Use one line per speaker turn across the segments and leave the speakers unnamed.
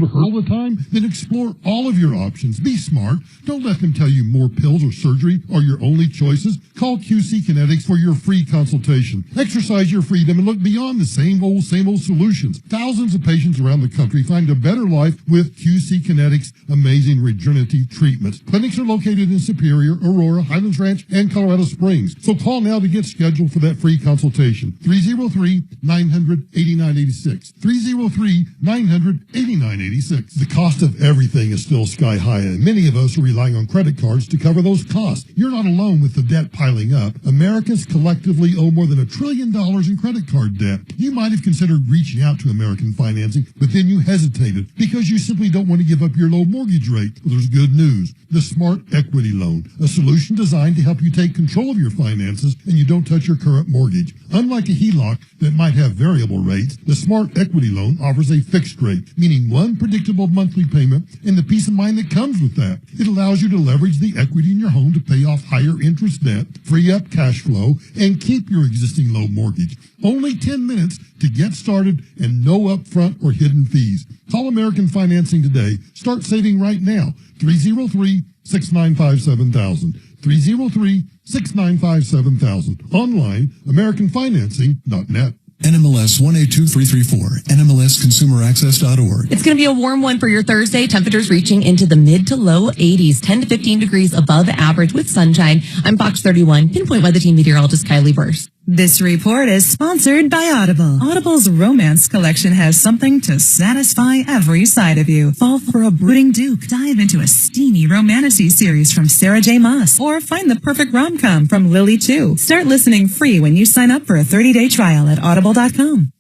all the time? Then explore all of your options. Be smart. Don't let them tell you more pills or surgery are your only choices. Call QC Kinetics for your free consultation. Exercise your freedom and look beyond the same old solutions. Thousands of patients around the country find a better life with QC Kinetics' amazing regenerative treatments. Clinics are located in Superior, Aurora, Highlands Ranch, and Colorado Springs. So call now to get scheduled for that free consultation. 303-900-8986. 303-900-8986. The cost of everything is still sky high, and many of us are relying on credit cards to cover those costs. You're not alone with the debt piling up. Americans collectively owe more than $1 trillion in credit card debt. You might have considered reaching out to American Financing, but then you hesitated because you simply don't want to give up your low mortgage rate. Well, there's good news. The Smart Equity Loan, a solution designed to help you take control of your finances and you don't touch your current mortgage. Unlike a HELOC that might have variable rates, the Smart Equity Loan offers a fixed rate, meaning one predictable monthly payment and the peace of mind that comes with that. It allows you to leverage the equity in your home to pay off higher interest debt, free up cash flow, and keep your existing low mortgage. Only 10 minutes to get started and no upfront or hidden fees. Call American Financing today. Start saving right now. 303-695-7000. 303-695-7000. Online, AmericanFinancing.net.
NMLS 182334, NMLSConsumerAccess.org.
It's going to be a warm one for your Thursday. Temperatures reaching into the mid to low 80s, 10 to 15 degrees above average with sunshine. I'm Fox 31, Pinpoint Weather Team meteorologist Kylie Burst.
This report is sponsored by Audible. Audible's romance collection has something to satisfy every side of you. Fall for a brooding duke. Dive into a steamy romantasy series from Sarah J. Maas. Or find the perfect rom-com from Lily Chu. Start listening free when you sign up for a 30-day trial at audible.com.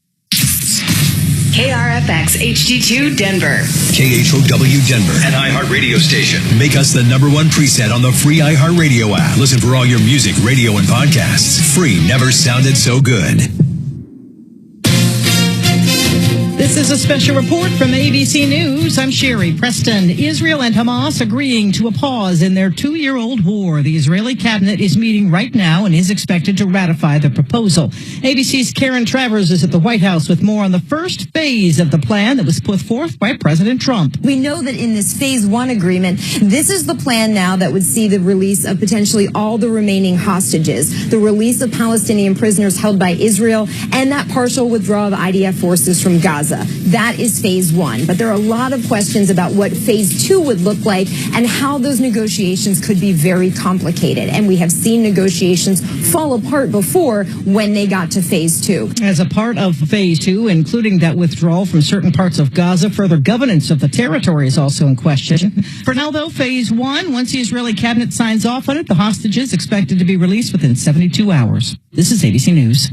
KRFX HD2 Denver.
KHOW Denver. An iHeartRadio station. Make us the #1 preset on the free iHeartRadio app. Listen for all your music, radio, and podcasts. Free never sounded so good.
This is a special report from ABC News. I'm Sherry Preston. Israel and Hamas agreeing to a pause in their 2-year-old war. The Israeli cabinet is meeting right now and is expected to ratify the proposal. ABC's Karen Travers is at the White House with more on the first phase of the plan that was put forth by President Trump.
We know that in this phase 1 agreement, this is the plan now that would see the release of potentially all the remaining hostages, the release of Palestinian prisoners held by Israel, and that partial withdrawal of IDF forces from Gaza. That is phase 1. But there are a lot of questions about what phase 2 would look like and how those negotiations could be very complicated. And we have seen negotiations fall apart before when they got to phase 2.
As a part of phase 2, including that withdrawal from certain parts of Gaza, further governance of the territory is also in question. For now, though, phase 1, once the Israeli cabinet signs off on it, the hostages expected to be released within 72 hours. This is ABC News.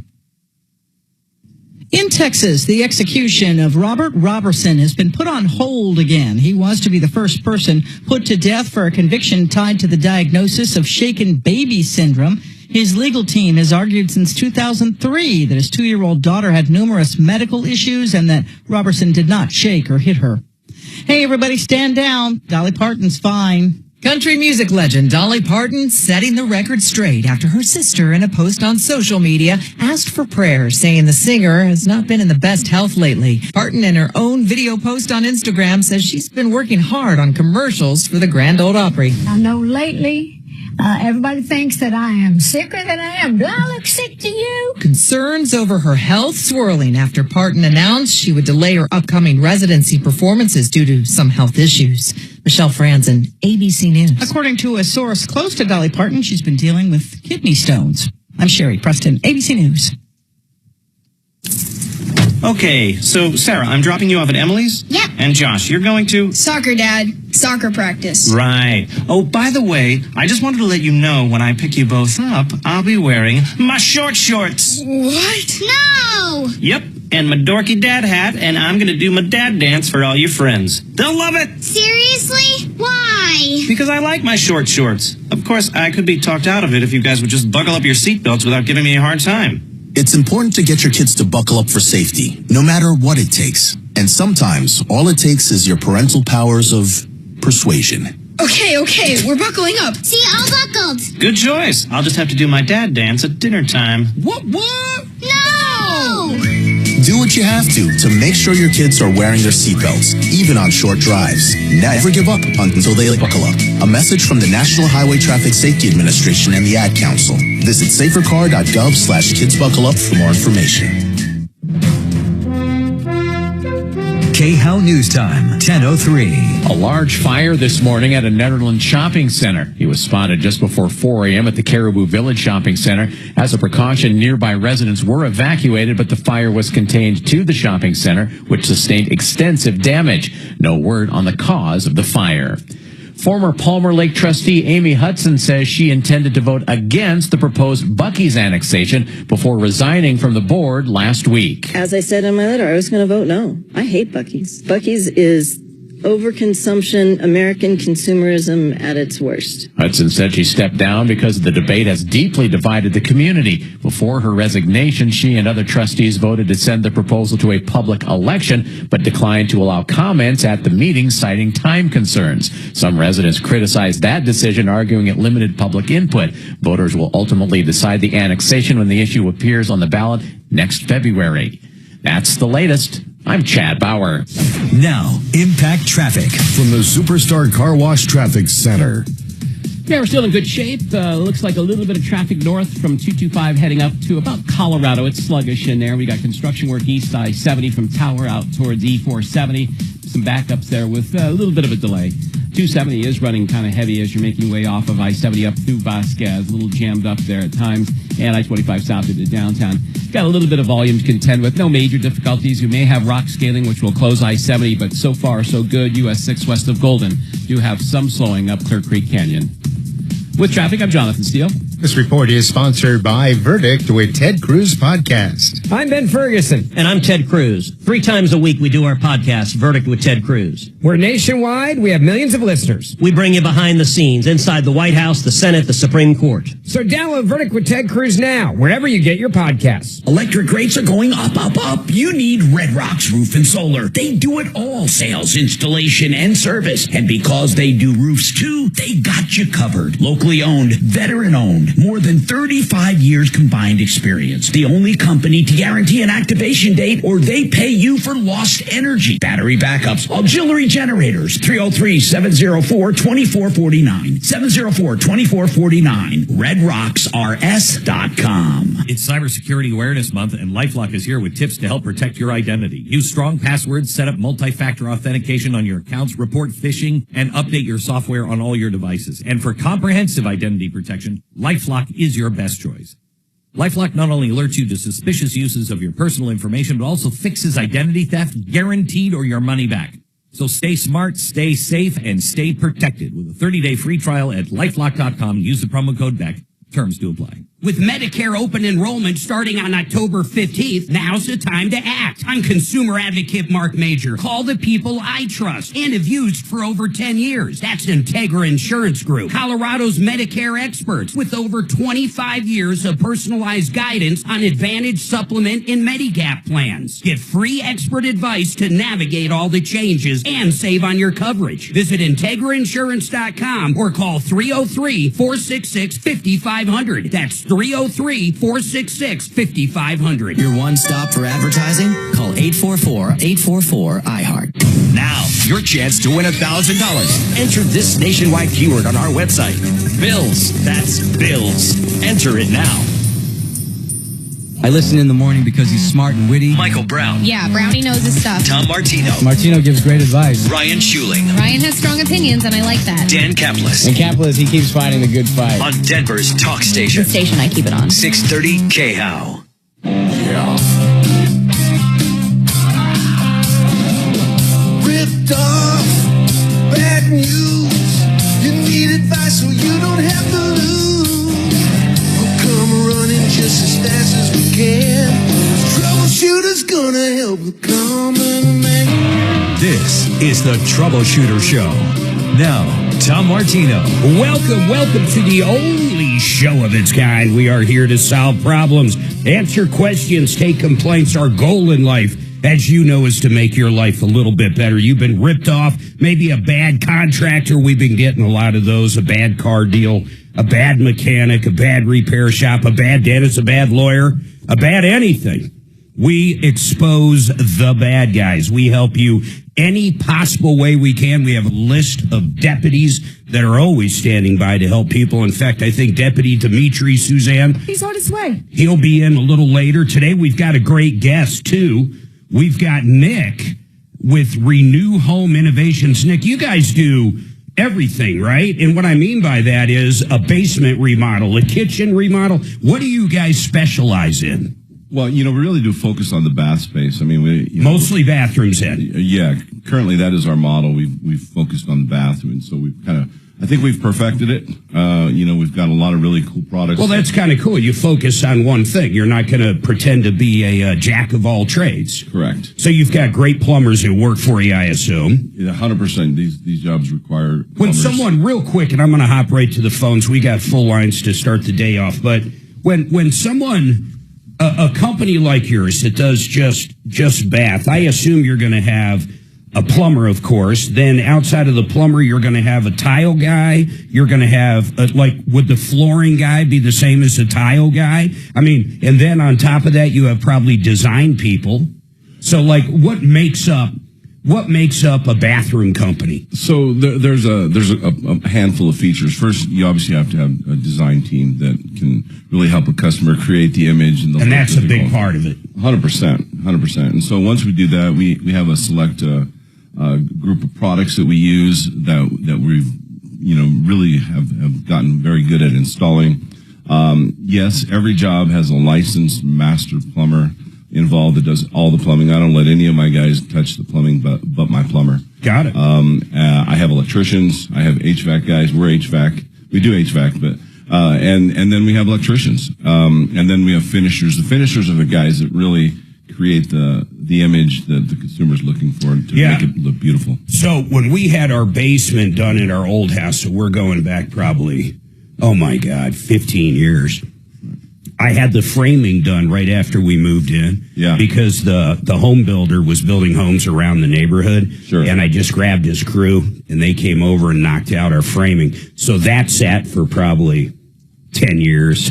In Texas, the execution of Robert Robertson has been put on hold again. He was to be the first person put to death for a conviction tied to the diagnosis of shaken baby syndrome. His legal team has argued since 2003 that his 2-year-old daughter had numerous medical issues and that Robertson did not shake or hit her. Hey, everybody, stand down. Dolly Parton's fine.
Country music legend Dolly Parton setting the record straight after her sister in a post on social media asked for prayers, saying the singer has not been in the best health lately. Parton, in her own video post on Instagram, says she's been working hard on commercials for the Grand Ole Opry.
I know lately everybody thinks that I am sicker than I am. Do I look sick to you?
Concerns over her health swirling after Parton announced she would delay her upcoming residency performances due to some health issues. Michelle Franzen, ABC News.
According to a source close to Dolly Parton, she's been dealing with kidney stones. I'm Sherry Preston, ABC News.
Okay, so Sarah, I'm dropping you off at Emily's.
Yep.
And Josh, you're going to?
Soccer, Dad. Soccer practice.
Right. Oh, by the way, I just wanted to let you know when I pick you both up, I'll be wearing my short shorts.
What? No!
Yep, and my dorky dad hat, and I'm going to do my dad dance for all your friends. They'll love it!
Seriously? Why?
Because I like my short shorts. Of course, I could be talked out of it if you guys would just buckle up your seatbelts without giving me a hard time.
It's important to get your kids to buckle up for safety, no matter what it takes. And sometimes, all it takes is your parental powers of persuasion.
Okay, we're buckling up. See, all buckled.
Good choice. I'll just have to do my dad dance at dinner time.
What?
No!
Do what you have to make sure your kids are wearing their seatbelts, even on short drives. Never give up until they buckle up. A message from the National Highway Traffic Safety Administration and the Ad Council. Visit safercar.gov/kidsbuckleup for more information.
KHOW News Time, 10:03.
A large fire this morning at a Netherlands shopping center. It was spotted just before 4 a.m. at the Caribou Village Shopping Center. As a precaution, nearby residents were evacuated, but the fire was contained to the shopping center, which sustained extensive damage. No word on the cause of the fire. Former Palmer Lake trustee Amy Hudson says she intended to vote against the proposed Buc-ee's annexation before resigning from the board last week.
As I said in my letter, I was going to vote no. I hate Buc-ee's. Buc-ee's is overconsumption, American consumerism at its worst.
Hudson said she stepped down because the debate has deeply divided the community. Before her resignation, she and other trustees voted to send the proposal to a public election, but declined to allow comments at the meeting, citing time concerns. Some residents criticized that decision, arguing it limited public input. Voters will ultimately decide the annexation when the issue appears on the ballot next February. That's the latest. I'm Chad Bauer.
Now, Impact Traffic
from the Superstar Car Wash Traffic Center.
Yeah, we're still in good shape. Looks like a little bit of traffic north from 225 heading up to about Colorado. It's sluggish in there. We got construction work east I-70 from Tower out towards E470. Some backups there with a little bit of a delay. 270 is running kind of heavy as you're making your way off of I-70 up through Vasquez. A little jammed up there at times. And I-25 south into downtown. Got a little bit of volume to contend with. No major difficulties. We may have rock scaling, which will close I-70, but so far so good. US 6 west of Golden do have some slowing up Clear Creek Canyon. With traffic, I'm Jonathan Steele.
This report is sponsored by Verdict with Ted Cruz Podcast.
I'm Ben Ferguson. And I'm Ted Cruz. 3 times a week we do our podcast, Verdict with Ted Cruz.
We're nationwide. We have millions of listeners.
We bring you behind the scenes, inside the White House, the Senate, the Supreme Court.
So download Verdict with Ted Cruz now, wherever you get your podcasts.
Electric rates are going up, up, up. You need Red Rock's Roof and Solar. They do it all, sales, installation, and service. And because they do roofs too, they got you covered. Locally owned, veteran owned. More than 35 years combined experience. The only company to guarantee an activation date or they pay you for lost energy. Battery backups, auxiliary generators. 303-704-2449. 704-2449. RedRocksRS.com.
It's Cybersecurity Awareness Month, and LifeLock is here with tips to help protect your identity. Use strong passwords, set up multi-factor authentication on your accounts, report phishing, and update your software on all your devices. And for comprehensive identity protection, LifeLock is your best choice. LifeLock not only alerts you to suspicious uses of your personal information, but also fixes identity theft, guaranteed, or your money back. So stay smart, stay safe, and stay protected with a 30-day free trial at LifeLock.com. Use the promo code BECK. Terms to apply.
With Medicare open enrollment starting on October 15th, now's the time to act. I'm consumer advocate Marc Mager. Call the people I trust and have used for over 10 years. That's Integra Insurance Group, Colorado's Medicare experts with over 25 years of personalized guidance on Advantage, Supplement, and Medigap plans. Get free expert advice to navigate all the changes and save on your coverage. Visit IntegraInsurance.com or call 303-466-5500. That's 303-466-5500.
Your one stop for advertising? Call 844-844-iHeart.
Now, your chance to win $1,000. Enter this nationwide keyword on our website. Bills. That's bills. Enter it now.
I listen in the morning because he's smart and witty.
Michael Brown.
Yeah, Brownie knows his stuff.
Tom Martino.
Martino gives great advice.
Ryan Schuling.
Ryan has strong opinions, and I like that.
Dan Kaplis.
And Kaplis, he keeps fighting the good fight.
On Denver's talk station.
The station I keep it on.
630 KHOW.
Yeah.
Ripped off, bad news. You need advice so you don't have to lose. We'll come running just as fast as we can. Troubleshooter's gonna help the common man.
This is the Troubleshooter Show. Now, Tom Martino.
Welcome to the only show of its kind. We are here to solve problems, answer questions, take complaints. Our goal in life, as you know, is to make your life a little bit better. You've been ripped off, maybe a bad contractor. We've been getting a lot of those, a bad car deal, a bad mechanic, a bad repair shop, a bad dentist, a bad lawyer, a bad anything.
We expose the bad guys. We help you any possible way we can. We have a list of deputies that are always standing by to help people. In fact, I think Deputy Dimitri, Suzanne,
he's on his way.
He'll be in a little later. Today, we've got a great guest, too. We've got Nick with Renew Home Innovations. Nick, you guys do everything, right? And what I mean by that is a basement remodel, a kitchen remodel. What do you guys specialize in?
Well, we really do focus on the bath space. I mean,
mostly bathrooms in.
Yeah, currently that is our model. We've focused on the bathroom, and so I think we've perfected it. We've got a lot of really cool products.
Well, that's kind of cool. You focus on one thing. You're not going to pretend to be a jack of all trades.
Correct.
So you've got great plumbers who work for you, I assume.
Yeah, 100%. These jobs require plumbers.
When someone, real quick, and I'm going to hop right to the phones. We got full lines to start the day off. But when someone, a company like yours that does just bath, I assume you're going to have a plumber, of course. Then outside of the plumber, you're going to have a tile guy. You're going to have, would the flooring guy be the same as the tile guy? I mean, and then on top of that, you have probably design people. So, what makes up a bathroom company?
So there's a handful of features. First, you obviously have to have a design team that can really help a customer create the image. And
that's a big part of it.
100%. And so once we do that, we have a select group of products that we use that we've really have gotten very good at installing. Yes, every job has a licensed master plumber involved that does all the plumbing. I don't let any of my guys touch the plumbing but my plumber.
Got it.
I have electricians. I have HVAC guys. We're HVAC. We do HVAC, but and then we have electricians. And then we have finishers. The finishers are the guys that really create the image that the consumer's looking for to make it look beautiful.
So when we had our basement done in our old house, so we're going back probably, 15 years. I had the framing done right after we moved in.
Yeah.
Because the home builder was building homes around the neighborhood.
Sure.
And I just grabbed his crew, and they came over and knocked out our framing. So that sat for probably 10 years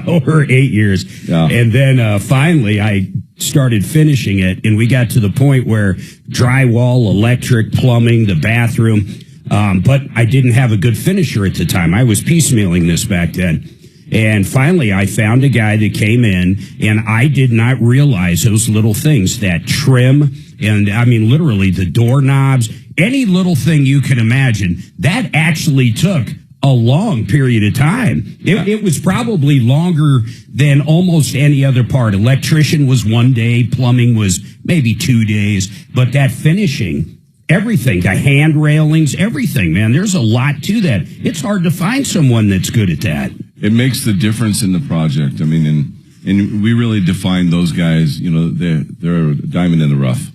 or 8 years.
Yeah.
And then finally I started finishing it, and we got to the point where drywall, electric, plumbing, the bathroom, but I didn't have a good finisher at the time. I was piecemealing this back then. And finally, I found a guy that came in, and I did not realize those little things, that trim, and I mean, literally the doorknobs, any little thing you can imagine, that actually took a long period of time. It was probably longer than almost any other part. Electrician was 1 day, plumbing was maybe 2 days, but that finishing, everything, the hand railings, everything, man, there's a lot to that. It's hard to find someone that's good at that.
It makes the difference in the project. I mean, and we really define those guys, they're a diamond in the rough.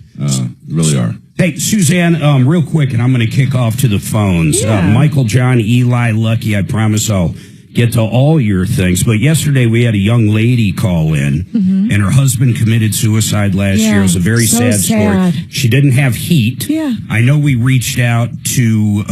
Really are.
Hey, Suzanne, real quick, and I'm going to kick off to the phones.
Yeah.
Michael, John, Eli, Lucky, I promise I'll get to all your things. But yesterday we had a young lady call in, and her husband committed suicide last year. It was a very sad story. She didn't have heat.
Yeah.
I know we reached out to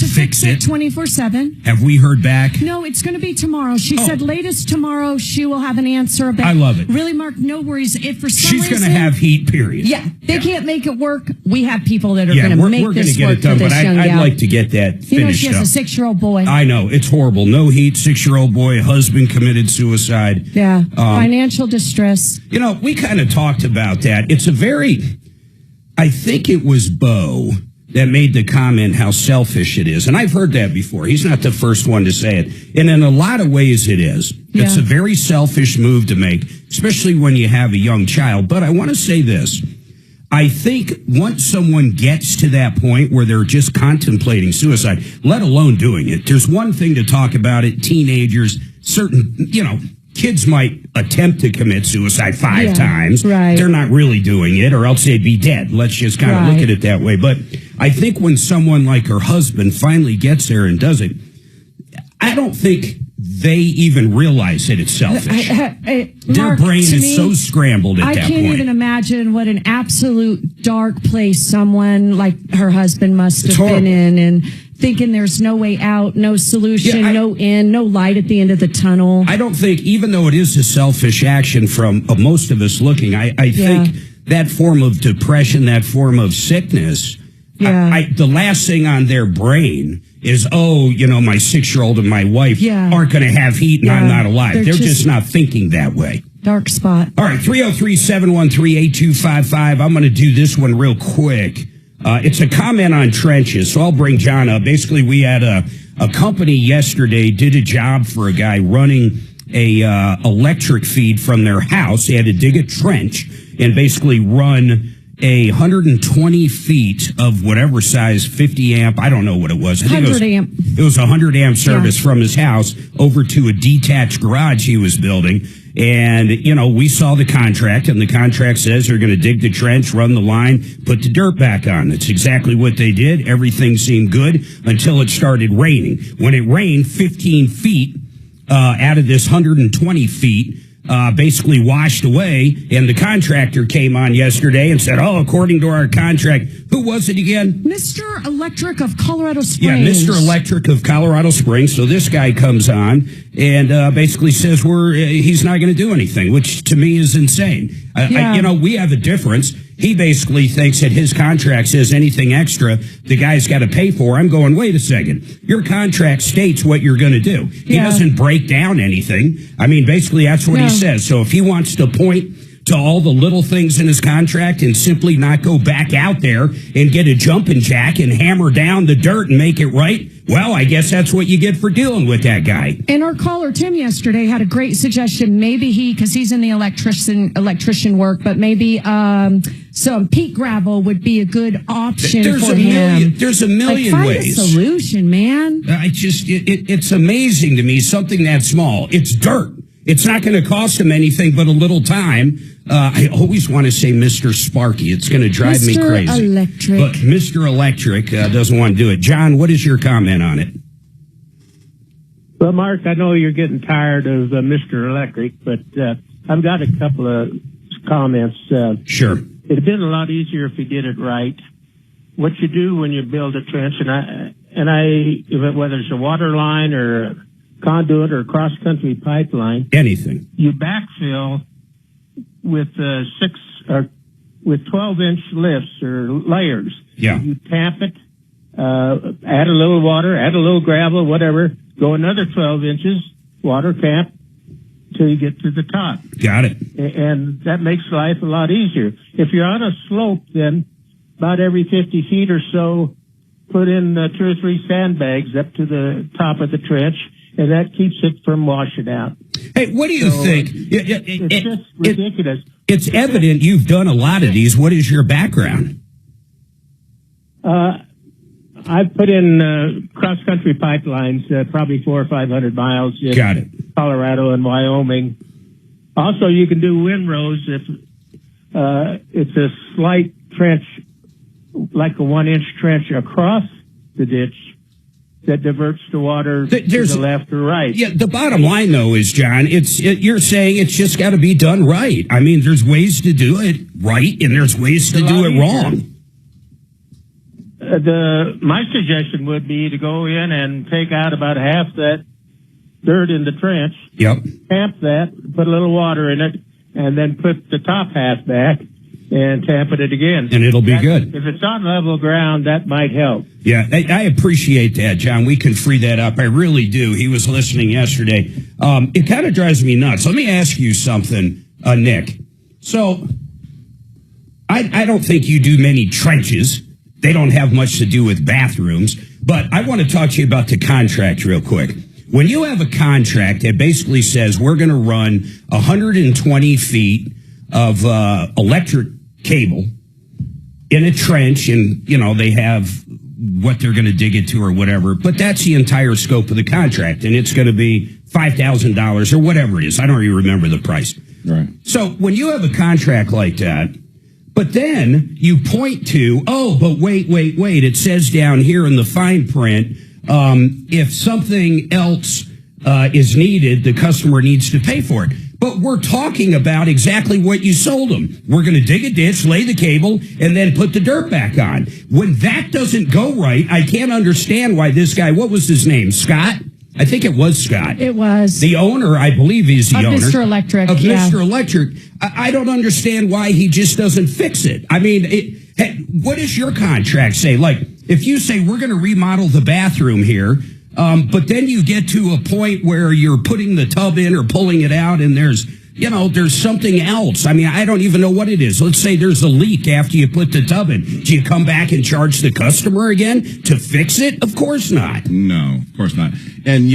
Fix It 24/7.
Have we heard back?
No, it's going to be tomorrow. She said latest tomorrow she will have an answer.
I love it.
Really, Mark, no worries. If for some
She's
reason...
going to have heat, period.
Yeah, they can't make it work. We have people that are going to make this
get
work
it done,
for this
but
young
I'd
gal.
like to get that finished
she has a 6-year-old boy.
I know. It's horrible. No heat, 6-year-old boy, husband committed suicide.
Yeah, financial distress.
We kind of talked about that. It's I think it was Bo that made the comment how selfish it is. And I've heard that before. He's not the first one to say it. And in a lot of ways it is.
Yeah.
It's a very selfish move to make, especially when you have a young child. But I want to say this. I think once someone gets to that point where they're just contemplating suicide, let alone doing it, there's one thing to talk about it. Teenagers, kids might attempt to commit suicide 5 times.
Right.
They're not really doing it, or else they'd be dead. Let's just kind of look at it that way. But I think when someone like her husband finally gets there and does it, I don't think they even realize that it's selfish. Their
Mark,
brain
to
is
me,
so scrambled at that point.
I can't even imagine what an absolute dark place someone like her husband must have been in. And thinking there's no way out, no solution, no end, no light at the end of the tunnel.
I don't think, even though it is a selfish action from most of us looking, I think that form of depression, that form of sickness, the last thing on their brain is, my 6-year-old and my wife aren't going to have heat and I'm not alive. They're just not thinking that way.
Dark spot.
All right, 303-713-8255. I'm going to do this one real quick. It's a comment on trenches, so I'll bring John up. Basically, we had a company yesterday did a job for a guy running a electric feed from their house. They had to dig a trench and basically run 120 feet of whatever size, 50 amp, I don't know what it was. I think
100 amp.
It was 100 amp service from his house over to a detached garage he was building. And, we saw the contract, and the contract says they're going to dig the trench, run the line, put the dirt back on. That's exactly what they did. Everything seemed good until it started raining. When it rained, 15 feet out of this 120 feet basically washed away, and the contractor came on yesterday and said, according to our contract, who was it again?
Mr. Electric of Colorado Springs.
Yeah, Mr. Electric of Colorado Springs. So this guy comes on and basically says he's not going to do anything, which to me is insane. We have a difference. He basically thinks that his contract says anything extra the guy's got to pay for. I'm going, wait a second. Your contract states what you're going to do. He doesn't break down anything. I mean, basically, that's what he says. So if he wants to point to all the little things in his contract and simply not go back out there and get a jumping jack and hammer down the dirt and make it right, well, I guess that's what you get for dealing with that guy.
And our caller, Tim, yesterday had a great suggestion. Maybe because he's in the electrician work, but maybe some peat gravel would be a good option for him.
There's a million
find
ways.
A solution, man.
It's amazing to me, something that small. It's dirt. It's not going to cost him anything but a little time. I always want to say Mr. Sparky. It's going to drive me crazy.
Mr. Electric.
But Mr. Electric doesn't want to do it. John, what is your comment on it?
Well, Mark, I know you're getting tired of Mr. Electric, but I've got a couple of comments.
Sure.
It'd have been a lot easier if he did it right. What you do when you build a trench, whether it's a water line or a conduit or cross-country pipeline,
anything,
you backfill with 12-inch lifts or layers.
Yeah.
You tap it, add a little water, add a little gravel, whatever. Go another 12 inches, water tap, till you get to the top.
Got it.
And that makes life a lot easier. If you're on a slope, then about every 50 feet or so, put in 2 or 3 sandbags up to the top of the trench, and that keeps it from washing out.
Hey, what do you think?
It's just ridiculous.
It's evident you've done a lot of these. What is your background?
I've put in cross-country pipelines, probably 400 or 500 miles in
Got it.
Colorado and Wyoming. Also, you can do windrows if it's a slight trench, like a 1-inch trench across the ditch that diverts the water to the left or right.
Yeah, the bottom line, though, is, John, you're saying it's just got to be done right. I mean, there's ways to do it right, and there's ways to do it wrong.
My suggestion would be to go in and take out about half that dirt in the trench.
Yep.
Tamp that, put a little water in it, and then put the top half back and tamp it again.
And it'll be good.
If it's on level ground, that might help.
Yeah, I appreciate that, John. We can free that up. I really do. He was listening yesterday. It kind of drives me nuts. Let me ask you something, Nick. So, I don't think you do many trenches. They don't have much to do with bathrooms. But I want to talk to you about the contract real quick. When you have a contract that basically says we're going to run 120 feet of electric cable in a trench, and, they have what they're going to dig it to or whatever, but that's the entire scope of the contract, and it's going to be $5,000 or whatever it is. I don't even remember the price.
Right.
So when you have a contract like that, but then you point to, but wait, it says down here in the fine print, if something else is needed, the customer needs to pay for it. But we're talking about exactly what you sold them. We're going to dig a ditch, lay the cable, and then put the dirt back on. When that doesn't go right, I can't understand why this guy, what was his name, Scott? I think it was Scott.
It was.
The owner, I believe he's the owner.
Mr. Electric.
Of Mr. Electric. I don't understand why he just doesn't fix it. I mean, what does your contract say? Like, if you say we're going to remodel the bathroom here, but then you get to a point where you're putting the tub in or pulling it out and there's something else. I mean, I don't even know what it is. Let's say there's a leak after you put the tub in. Do you come back and charge the customer again to fix it? Of course not.
No, of course not. And,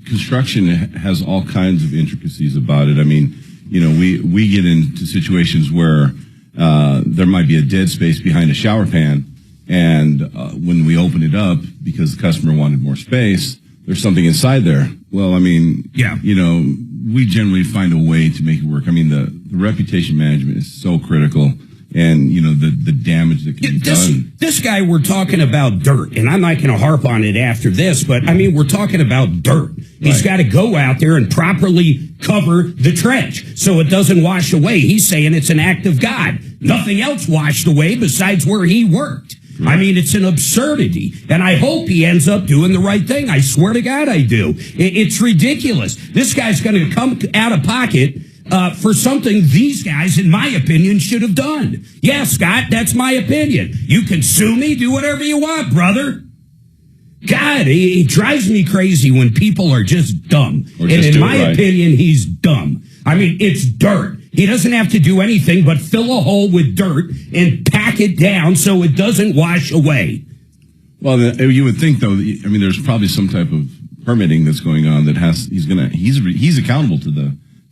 construction has all kinds of intricacies about it. I mean, we get into situations where there might be a dead space behind a shower pan. And when we open it up, because the customer wanted more space, there's something inside there. Well, I mean, we generally find a way to make it work. I mean, the reputation management is so critical, and the damage that can be done.
This guy, we're talking about dirt, and I'm not going to harp on it after this, but I mean, we're talking about dirt. He's got to go out there and properly cover the trench so it doesn't wash away. He's saying it's an act of God. Nothing else washed away besides where he worked. I mean, it's an absurdity, and I hope he ends up doing the right thing. I swear to God I do. It's ridiculous. This guy's going to come out of pocket for something these guys, in my opinion, should have done. Yeah, Scott, that's my opinion. You can sue me, do whatever you want, brother. God, it drives me crazy when people are just dumb. And in my opinion, he's dumb. I mean, it's dirt. He doesn't have to do anything but fill a hole with dirt and pack it down so it doesn't wash away.
Well, you would think, though, I mean, there's probably some type of permitting that's going on that he's accountable to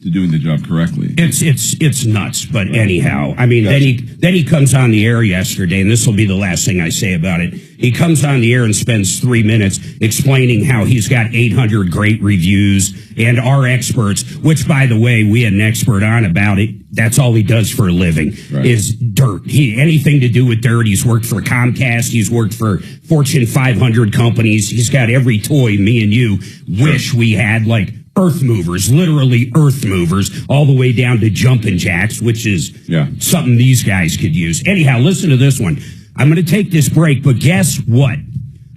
doing the job correctly.
It's nuts. But anyhow, I mean, then he comes on the air yesterday, and this will be the last thing I say about it. He comes on the air and spends 3 minutes explaining how he's got 800 great reviews and our experts, which, by the way, we had an expert on about it. That's all he does for a living is dirt. Anything to do with dirt. He's worked for Comcast. He's worked for Fortune 500 companies. He's got every toy me and you wish we had, like earth movers, literally earth movers, all the way down to jumping jacks, which is something these guys could use. Anyhow, listen to this one. I'm going to take this break, but guess what?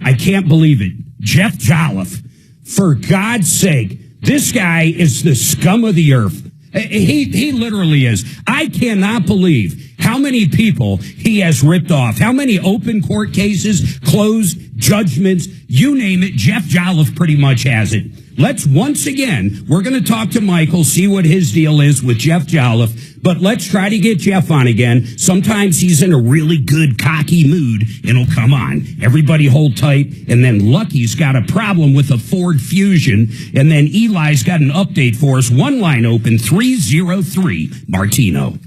I can't believe it. Jeff Jolliffe, for God's sake, this guy is the scum of the earth. He literally is. I cannot believe how many people he has ripped off, how many open court cases, closed judgments, you name it. Jeff Jolliffe pretty much has it. Let's once again, we're going to talk to Michael, see what his deal is with Jeff Jolliffe, but let's try to get Jeff on again. Sometimes he's in a really good, cocky mood, and he'll come on. Everybody hold tight, and then Lucky's got a problem with a Ford Fusion, and then Eli's got an update for us. One line open, 303 Martino.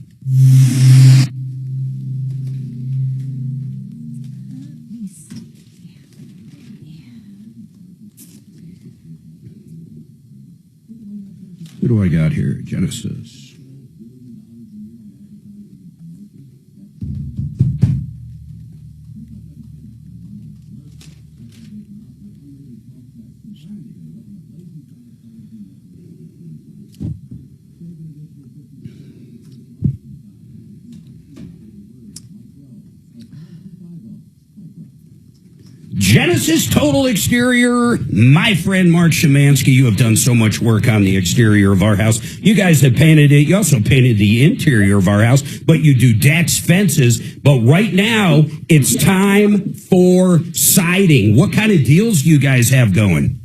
Who do I got here? Genesis. Genesis Total Exterior, my friend Mark Szymanski, you have done so much work on the exterior of our house. You guys have painted it. You also painted the interior of our house, but you do decks, fences. But right now, it's time for siding. What kind of deals do you guys have going?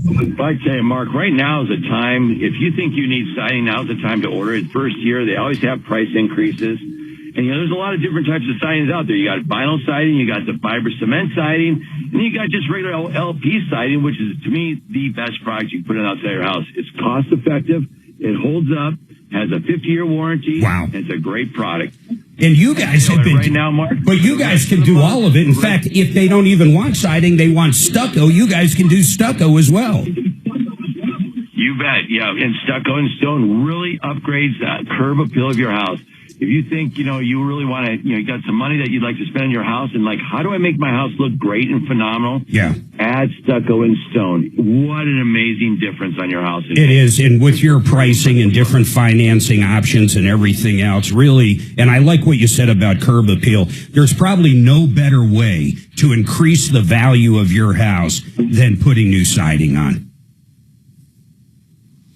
I tell you, Mark, right now is the time. If you think you need siding, now's the time to order it. First year, they always have price increases. And, there's a lot of different types of sidings out there. You got vinyl siding, you got the fiber cement siding, and you got just regular LP siding, which is, to me, the best product you can put in outside your house. It's cost effective, it holds up, has a 50-year warranty. Wow. And it's a great product.
And you guys have been
right now, Mark.
But you guys can do all of it. In fact, if they don't even want siding, they want stucco, you guys can do stucco as well.
You bet. Yeah, and stucco and stone really upgrades that curb appeal of your house. if you think, you really want to, you got some money that you'd like to spend on your house and like, how do I make my house look great and phenomenal?
Yeah.
Add stucco and stone. What an amazing difference on your house.
It is. And with your pricing and different financing options and everything else, really, and I like what you said about curb appeal. There's probably no better way to increase the value of your house than putting new siding on.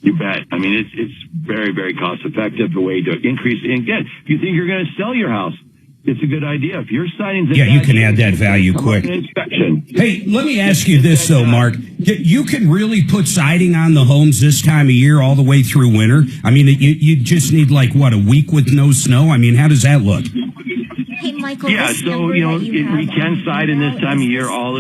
You bet. I mean, it's very, very cost effective, a way to increase. And again, if you think you're going to sell your house, it's a good idea. If your siding's
you can add that value quick.
Inspection.
Hey, let me ask you this though, Mark. You can really put siding on the homes this time of year all the way through winter. I mean, you just need a week with no snow. I mean, how does that look?
Hey, Michael.
Yeah, so we can side in this time of year all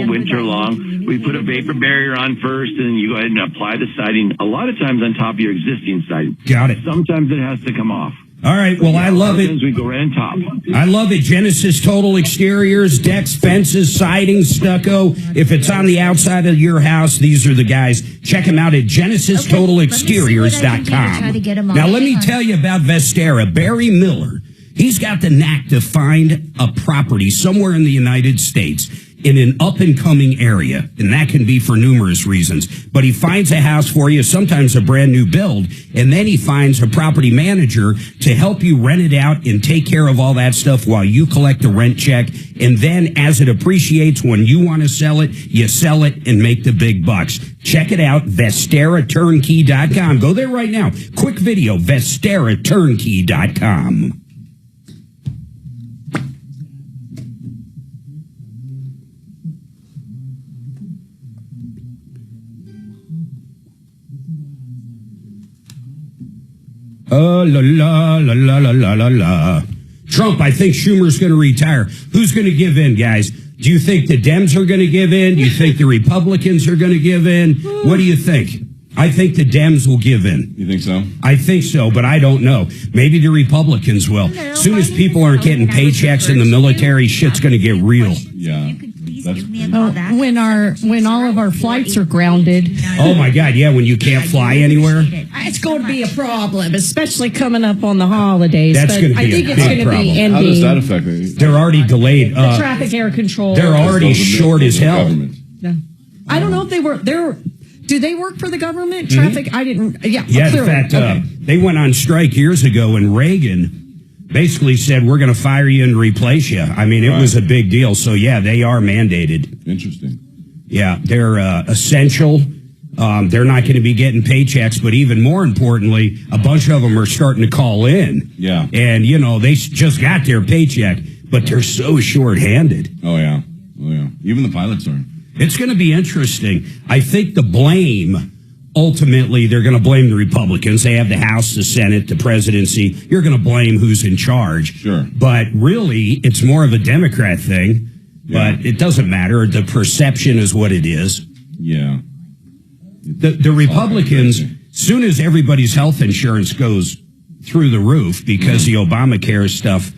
winter long. We put a vapor barrier on first, and then you go ahead and apply the siding. A lot of times on top of your existing siding.
Got it.
Sometimes it has to come off.
All right. Well, I love it.
We go right on top.
I love it. Genesis Total Exteriors, decks, fences, siding, stucco. If it's on the outside of your house, these are the guys. Check them out at GenesisTotalExteriors.com. Now, let me tell you about Vestera. Barry Miller. He's got the knack to find a property somewhere in the United States in an up-and-coming area, and that can be for numerous reasons. But he finds a house for you, sometimes a brand-new build, and then he finds a property manager to help you rent it out and take care of all that stuff while you collect the rent check. And then as it appreciates, when you want to sell it, you sell it and make the big bucks. Check it out, VesteraTurnkey.com. Go there right now. Quick video, VesteraTurnkey.com. Oh, la, la, la, la, la, la, la, la. Trump, I think Schumer's going to retire. Who's going to give in, guys? Do you think the Dems are going to give in? Do you think the Republicans are going to give in? What do you think? I think the Dems will give in.
You think so?
I think so, but I don't know. Maybe the Republicans will. As soon as people aren't getting paychecks in the military, shit's going to get real.
Yeah.
When all of our flights are grounded.
Oh my God! Yeah, when you can't fly anywhere.
It's going to be a problem, especially coming up on the holidays.
That's going to be a big problem.
Ending.
How does that affect it?
They're already delayed.
The traffic air control.
They're already short as hell.
No. I don't know if they were. Do they work for the government? Traffic? I didn't. Yeah.
Yeah.
Clearly.
In fact, they went on strike years ago, and Reagan basically said, we're going to fire you and replace you. I mean, it was a big deal. So, yeah, they are mandated.
Interesting.
Yeah, they're essential. They're not going to be getting paychecks, but even more importantly, a bunch of them are starting to call in.
Yeah.
And, they just got their paycheck, but they're so short-handed.
Oh, yeah. Oh, yeah. Even the pilots are.
It's going to be interesting. I think the blame... Ultimately, they're going to blame the Republicans. They have the House, the Senate, the presidency. You're going to blame who's in charge.
Sure.
But really, it's more of a Democrat thing.
Yeah.
But it doesn't matter. The perception is what it is.
Yeah.
The Republicans, soon as everybody's health insurance goes through the roof because the Obamacare stuff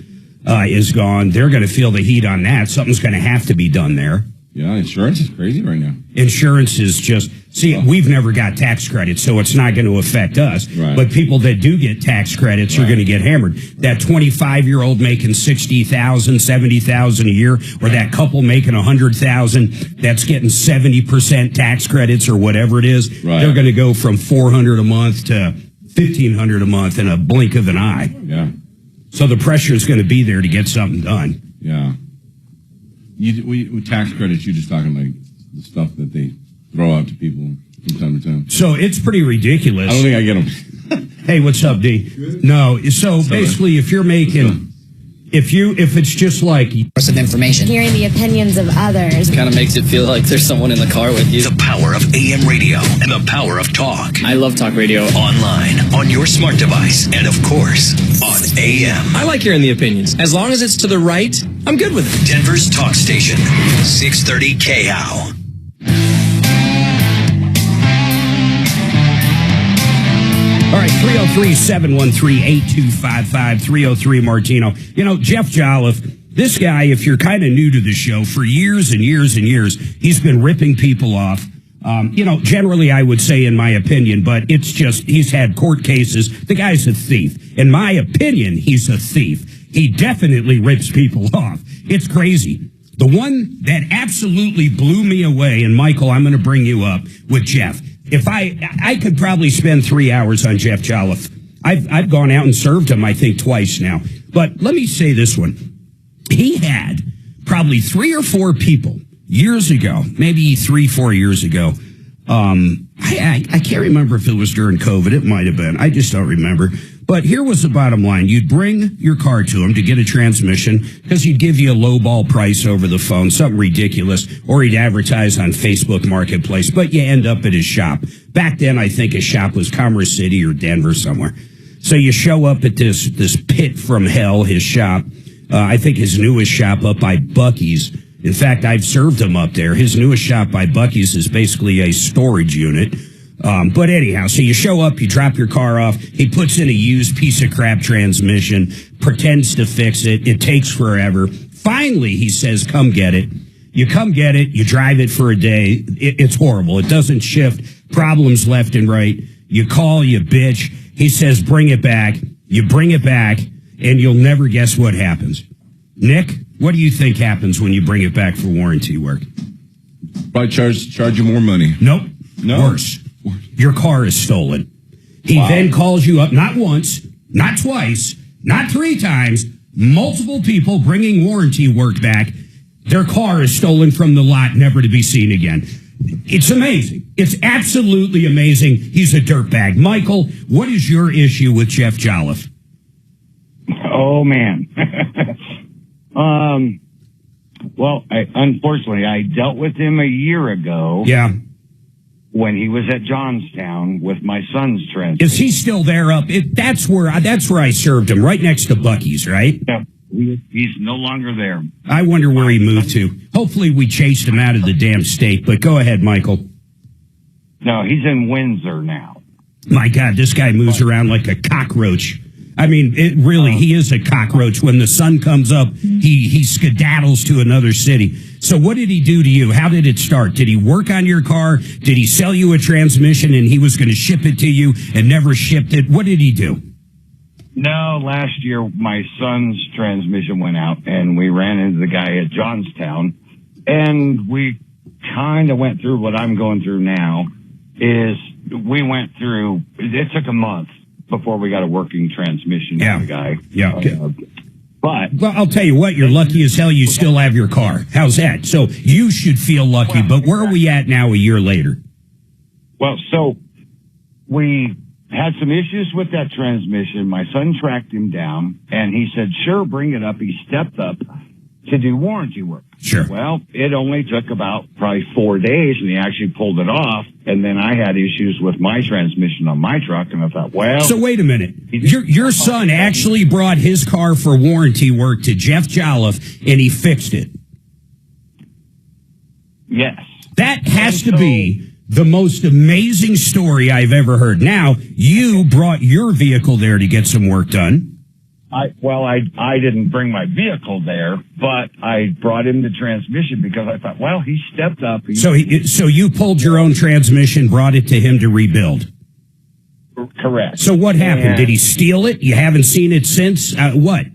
is gone, they're going to feel the heat on that. Something's going to have to be done there.
Yeah, insurance is crazy right now.
Insurance is just... See, we've never got tax credits, so it's not going to affect us.
Right.
But people that do get tax credits are going to get hammered. That 25-year-old making $60,000, $70,000 a year, or that couple making $100,000 that's getting 70% tax credits or whatever it is, they're going to go from $400 a month to $1,500 a month in a blink of an eye.
Yeah.
So the pressure is going to be there to get something done.
Yeah. With tax credits, you're just talking like the stuff that they throw out to people from time to time.
So it's pretty ridiculous.
I don't think I get them.
Hey, what's up, D? No, so basically, if you're making, if it's just like
of information, hearing the opinions of others,
kind of makes it feel like there's someone in the car with you.
The power of AM radio and the power of talk.
I love talk radio.
Online, on your smart device, and of course, on AM.
I like hearing the opinions. As long as it's to the right, I'm good with it.
Denver's talk station, 630 KHOW.
All right, 303-713-8255, 303 Martino. Jeff Jolliffe, this guy, if you're kind of new to the show, for years and years and years, he's been ripping people off. Generally I would say in my opinion, but it's just he's had court cases. The guy's a thief. In my opinion, he's a thief. He definitely rips people off. It's crazy. The one that absolutely blew me away, and Michael, I'm going to bring you up with Jeff. If I could probably spend 3 hours on Jeff Jolliffe. I've gone out and served him, I think, twice now. But let me say this one. He had probably 3 or 4 people years ago, maybe 3-4 years ago. I can't remember if it was during COVID. It might have been. I just don't remember. But here was the bottom line. You'd bring your car to him to get a transmission because he'd give you a lowball price over the phone, something ridiculous, or he'd advertise on Facebook Marketplace, but you end up at his shop. Back then, I think his shop was Commerce City or Denver somewhere. So you show up at this pit from hell, his shop. I think his newest shop up by Buc-ee's. In fact, I've served him up there. His newest shop by Buc-ee's is basically a storage unit. But anyhow, so you show up, you drop your car off. He puts in a used piece of crap transmission, pretends to fix it. It takes forever. Finally, he says, come get it. You come get it. You drive it for a day. It's horrible. It doesn't shift. Problems left and right. You call, you bitch. He says, bring it back. You bring it back, and you'll never guess what happens. Nick, what do you think happens when you bring it back for warranty work?
Probably charge you more money.
Nope.
No.
Worse. Your car is stolen. He then calls you up, not once, not twice, not 3 times, multiple people bringing warranty work back. Their car is stolen from the lot, never to be seen again. It's amazing. It's absolutely amazing. He's a dirtbag. Michael, what is your issue with Jeff Jolliffe?
Oh, man. Unfortunately, I dealt with him a year ago.
Yeah.
When he was at Johnstown with my son's transfer.
Is he still there up? That's where I served him, right next to Buc-ee's, right?
Yeah. He's no longer there.
I wonder where he moved to. Hopefully we chased him out of the damn state, but go ahead, Michael.
No, he's in Windsor now.
My God, this guy moves around like a cockroach. I mean, he is a cockroach. When the sun comes up, he skedaddles to another city. So what did he do to you? How did it start? Did he work on your car? Did he sell you a transmission and he was going to ship it to you and never shipped it? What did he do?
No, last year my son's transmission went out and we ran into the guy at Johnstown, and we kind of went through what I'm going through now. It took a month before we got a working transmission out of the guy.
Yeah.
But
I'll tell you what, you're lucky as hell you still have your car. How's that? So you should feel lucky, but where are we at now a year later?
Well, so we had some issues with that transmission. My son tracked him down, and he said, sure, bring it up. He stepped up to do warranty work.
Sure.
Well, it only took about probably 4 days, and he actually pulled it off. And then I had issues with my transmission on my truck, and I thought, well...
So wait a minute. Your son actually brought his car for warranty work to Jeff Jolliffe, and he fixed it.
Yes.
That has to be the most amazing story I've ever heard. Now, you brought your vehicle there to get some work done.
I didn't bring my vehicle there, but I brought him the transmission because I thought, well, he stepped up.
So you pulled your own transmission, brought it to him to rebuild.
Correct.
So what happened? Did he steal it? You haven't seen it since? What?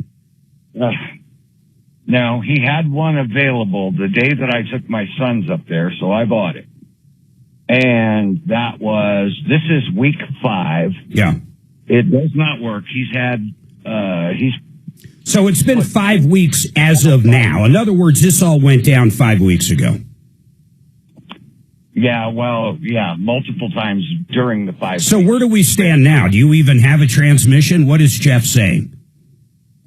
No, he had one available the day that I took my sons up there, so I bought it. And this is week 5.
Yeah.
It does not work.
So it's been 5 weeks as of now. In other words, this all went down 5 weeks ago.
Yeah, multiple times during the 5 weeks.
So where do we stand now? Do you even have a transmission? What is Jeff saying?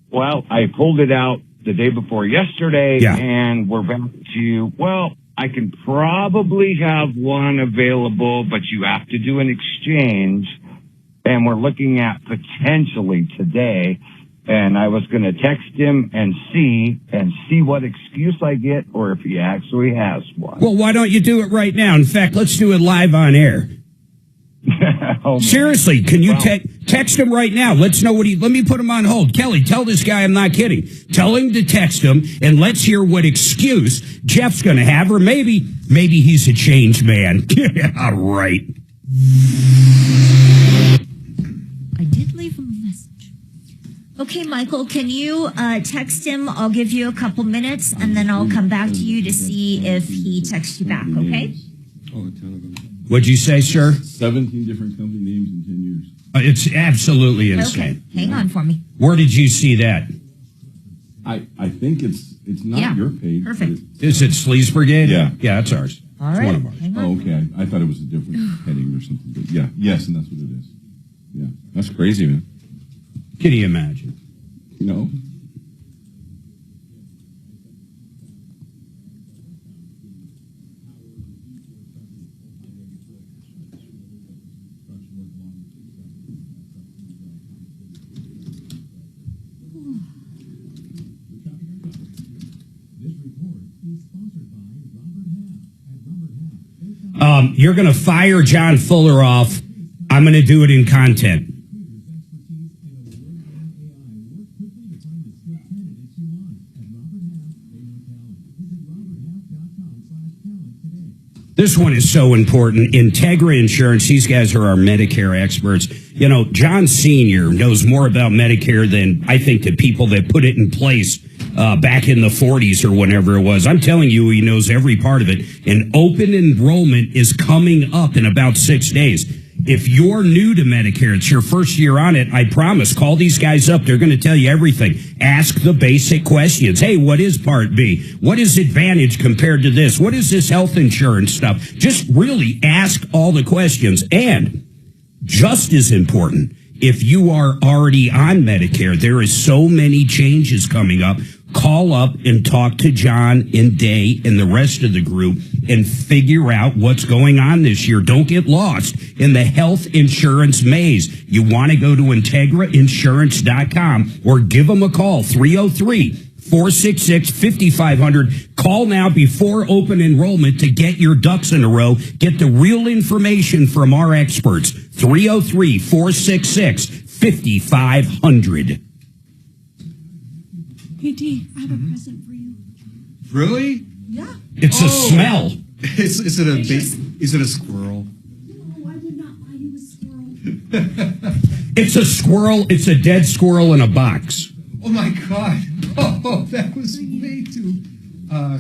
Well, I pulled it out the day before yesterday, and we're back to, I can probably have one available, but you have to do an exchange. And we're looking at potentially today. And I was going to text him and see what excuse I get, or if he actually has one.
Well, why don't you do it right now? In fact, let's do it live on air. Seriously, can you text him right now. Let's know what let me put him on hold. Kelly, tell this guy I'm not kidding. Tell him to text him, and let's hear what excuse Jeff's going to have, or maybe he's a changed man. Yeah, right.
I did leave him a message. Okay, Michael, can you text him? I'll give you a couple minutes, and then I'll come back to you to see if he texts you back, okay?
What'd you say, sir?
17 different company names in 10 years.
It's absolutely insane.
Okay, hang on for me.
Where did you see that?
I think it's not your page.
Perfect.
Is it Sleaze Brigade?
Yeah.
Yeah, that's ours.
All
It's
right.
one of ours.
Hang on.
Oh, okay. I thought it was a different heading or something. But yeah, yes, and that's what it is. Yeah, that's crazy, man.
Can you imagine?
No.
You're going to fire John Fuller off. I'm going to do it in content. This one is so important. Integra Insurance, these guys are our Medicare experts. You know, John Sr. knows more about Medicare than I think the people that put it in place back in the 40s or whenever it was. I'm telling you, he knows every part of it. And open enrollment is coming up in about 6 days. If you're new to Medicare, it's your first year on it, I promise, call these guys up. They're going to tell you everything. Ask the basic questions. Hey, what is Part B? What is Advantage compared to this? What is this health insurance stuff? Just really ask all the questions. And just as important, if you are already on Medicare, there is so many changes coming up. Call up and talk to John and Day and the rest of the group and figure out what's going on this year. Don't get lost in the health insurance maze. You want to go to IntegraInsurance.com or give them a call, 303-466-5500. Call now before open enrollment to get your ducks in a row. Get the real information from our experts. 303-466-5500.
Hey, D, I have a present for you.
Really?
Yeah.
It's a smell.
Is it a squirrel?
No, I would not buy you a squirrel.
It's a squirrel. It's a dead squirrel in a box.
Oh my God! Oh, that was way too.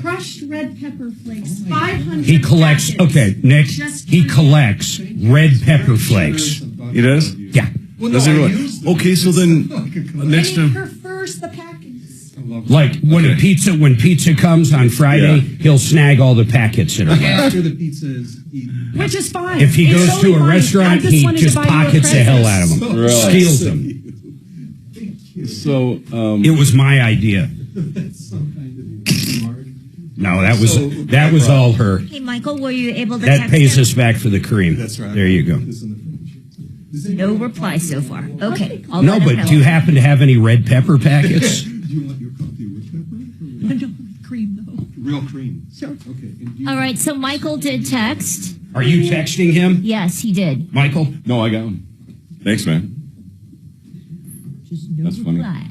Crushed red pepper flakes, 500.
He collects.
packets.
Okay, Nick. He collects red pepper flakes.
He does?
Yeah.
Well,
Does he really? Okay, so then next
And he
time.
prefers the packets.
Like when pizza comes on Friday, he'll snag all the packets in a row.
After the pizza is eaten.
Which is fine.
If he
It's
goes
totally
to a
fine.
restaurant,
I
he
wanted to
just
buy you a
pockets the hell out of them,
Really?
steals them.
So
It was my idea.
That's so kind of you, Mark.
No, that was all her.
Hey, Michael, were you able to
That
text
pays
him?
us back for the cream.
That's right.
There you go.
No reply so far. Okay. I'll
No,
let him
but
know.
do you happen to have any red pepper packets?
Do you want your coffee with pepper?
I don't want cream, though.
Real cream.
Sure.
Okay. And do you-
All right, so Michael did text.
Are you texting him,
Yes, he did.
Michael?
No, I got one. Thanks, man.
Just no
That's funny.
reply.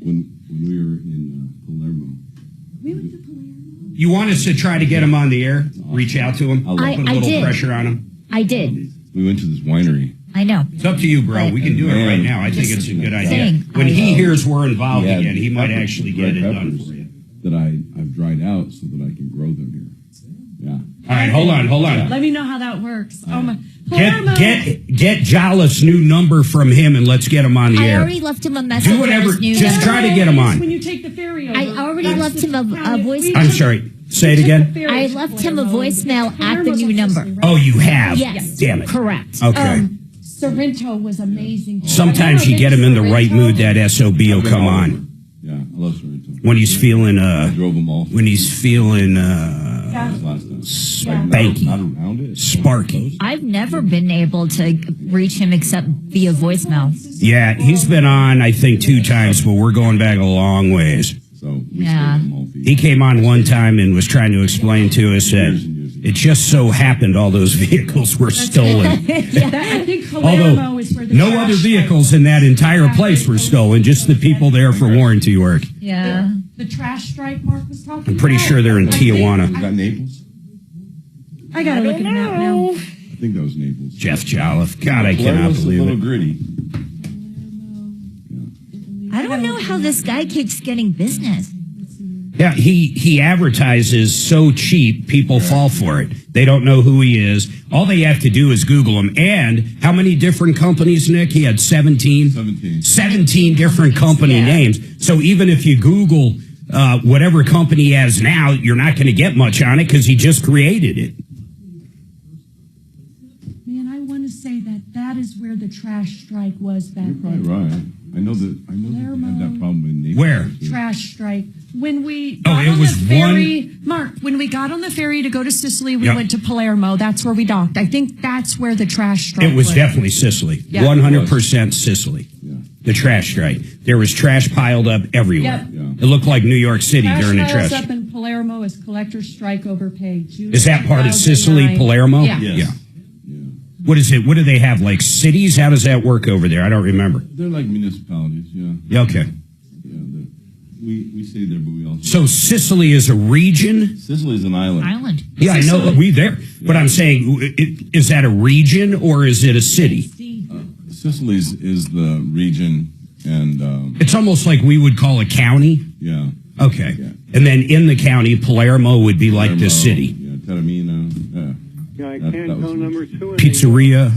When we were in Palermo.
We went to Palermo.
You want us to try to get him on the air? Reach out to him? Put a
I
little
did.
pressure on him?
I did.
We went to this winery.
I know.
It's up to you, bro. We can do it right now. I think it's a good idea.
saying,
When he hears we're involved
Yeah,
again, he might
peppers,
actually
red
get it done
peppers
for you.
That I've dried out so that I can grow them here. Yeah.
All right, hold on.
Let me know how that works. Oh my. Palermo.
Get Jollif's new number from him and let's get him on the
I
air.
already left him a message.
Do whatever.
on his new
Just
number.
try to get him on.
When you take the ferry over.
I already left him a voice.
I'm sorry. Say it again.
I left him a voicemail at the new number.
Oh, you have?
Yes.
Damn it.
Correct.
Okay.
Sorrento was amazing.
Sometimes you get him in the right mood, that SOB will come on.
Yeah, I love Sorrento.
When he's feeling,
I drove them all.
when he's feeling,
Last time.
spanky,
Not around it.
sparky.
I've never been able to reach him except via voicemail.
Yeah, he's been on, I think, 2 times, but we're going back a long ways.
So we
Yeah.
stayed in Maltese.
He came on one time and was trying to explain to us that It just so happened all those vehicles were stolen.
I think Palermo
Although
is where the
no
trash
other
strike
vehicles
was.
in that entire place were stolen, just the people there for warranty work.
Yeah.
The trash strike Mark was talking
I'm pretty
about.
sure they're in Tijuana.
Was that Naples?
I gotta look at the map now.
I think that was Naples.
Jeff Jolliffe. God, I cannot
Palermo's
believe
a little
it.
gritty.
I don't know how this guy keeps getting business.
Yeah, he advertises so cheap, people fall for it. They don't know who he is. All they have to do is Google him. And how many different companies, Nick? He had 17? 17 different company names. So even if you Google whatever company he has now, you're not going to get much on it because he just created it.
Man, I want to say that is where the trash strike was back
You're probably
then.
right. I know that they had that problem in Naples.
Where?
Trash strike. When we
Oh,
got
it
on
was
the ferry, Mark, when we got on the ferry to go to Sicily, we
Yep.
went to Palermo. That's where we docked. I think that's where the trash strike
It was definitely Sicily.
Yeah.
100% Sicily. The trash strike. There was trash piled up everywhere.
Yep.
It looked like New York City
Trash
during the
piles
trash.
up in Palermo is collector's strike overpaid. June
Is that part of Sicily,
2009.
Palermo?
Yeah.
Yeah. What is it? What do they have? Like cities? How does that work over there? I don't remember.
They're like municipalities, yeah.
Yeah, okay.
We stay there, but we also...
So Sicily is a region?
Sicily is an island.
Yeah, I know. We there. But I'm saying, is that a region or is it a city?
Sicily is the region, and...
It's almost like we would call a county?
Yeah.
Okay. And then in the county, Palermo would be like the city.
Yeah, Taormina, yeah.
I can't go number 2
Pizzeria,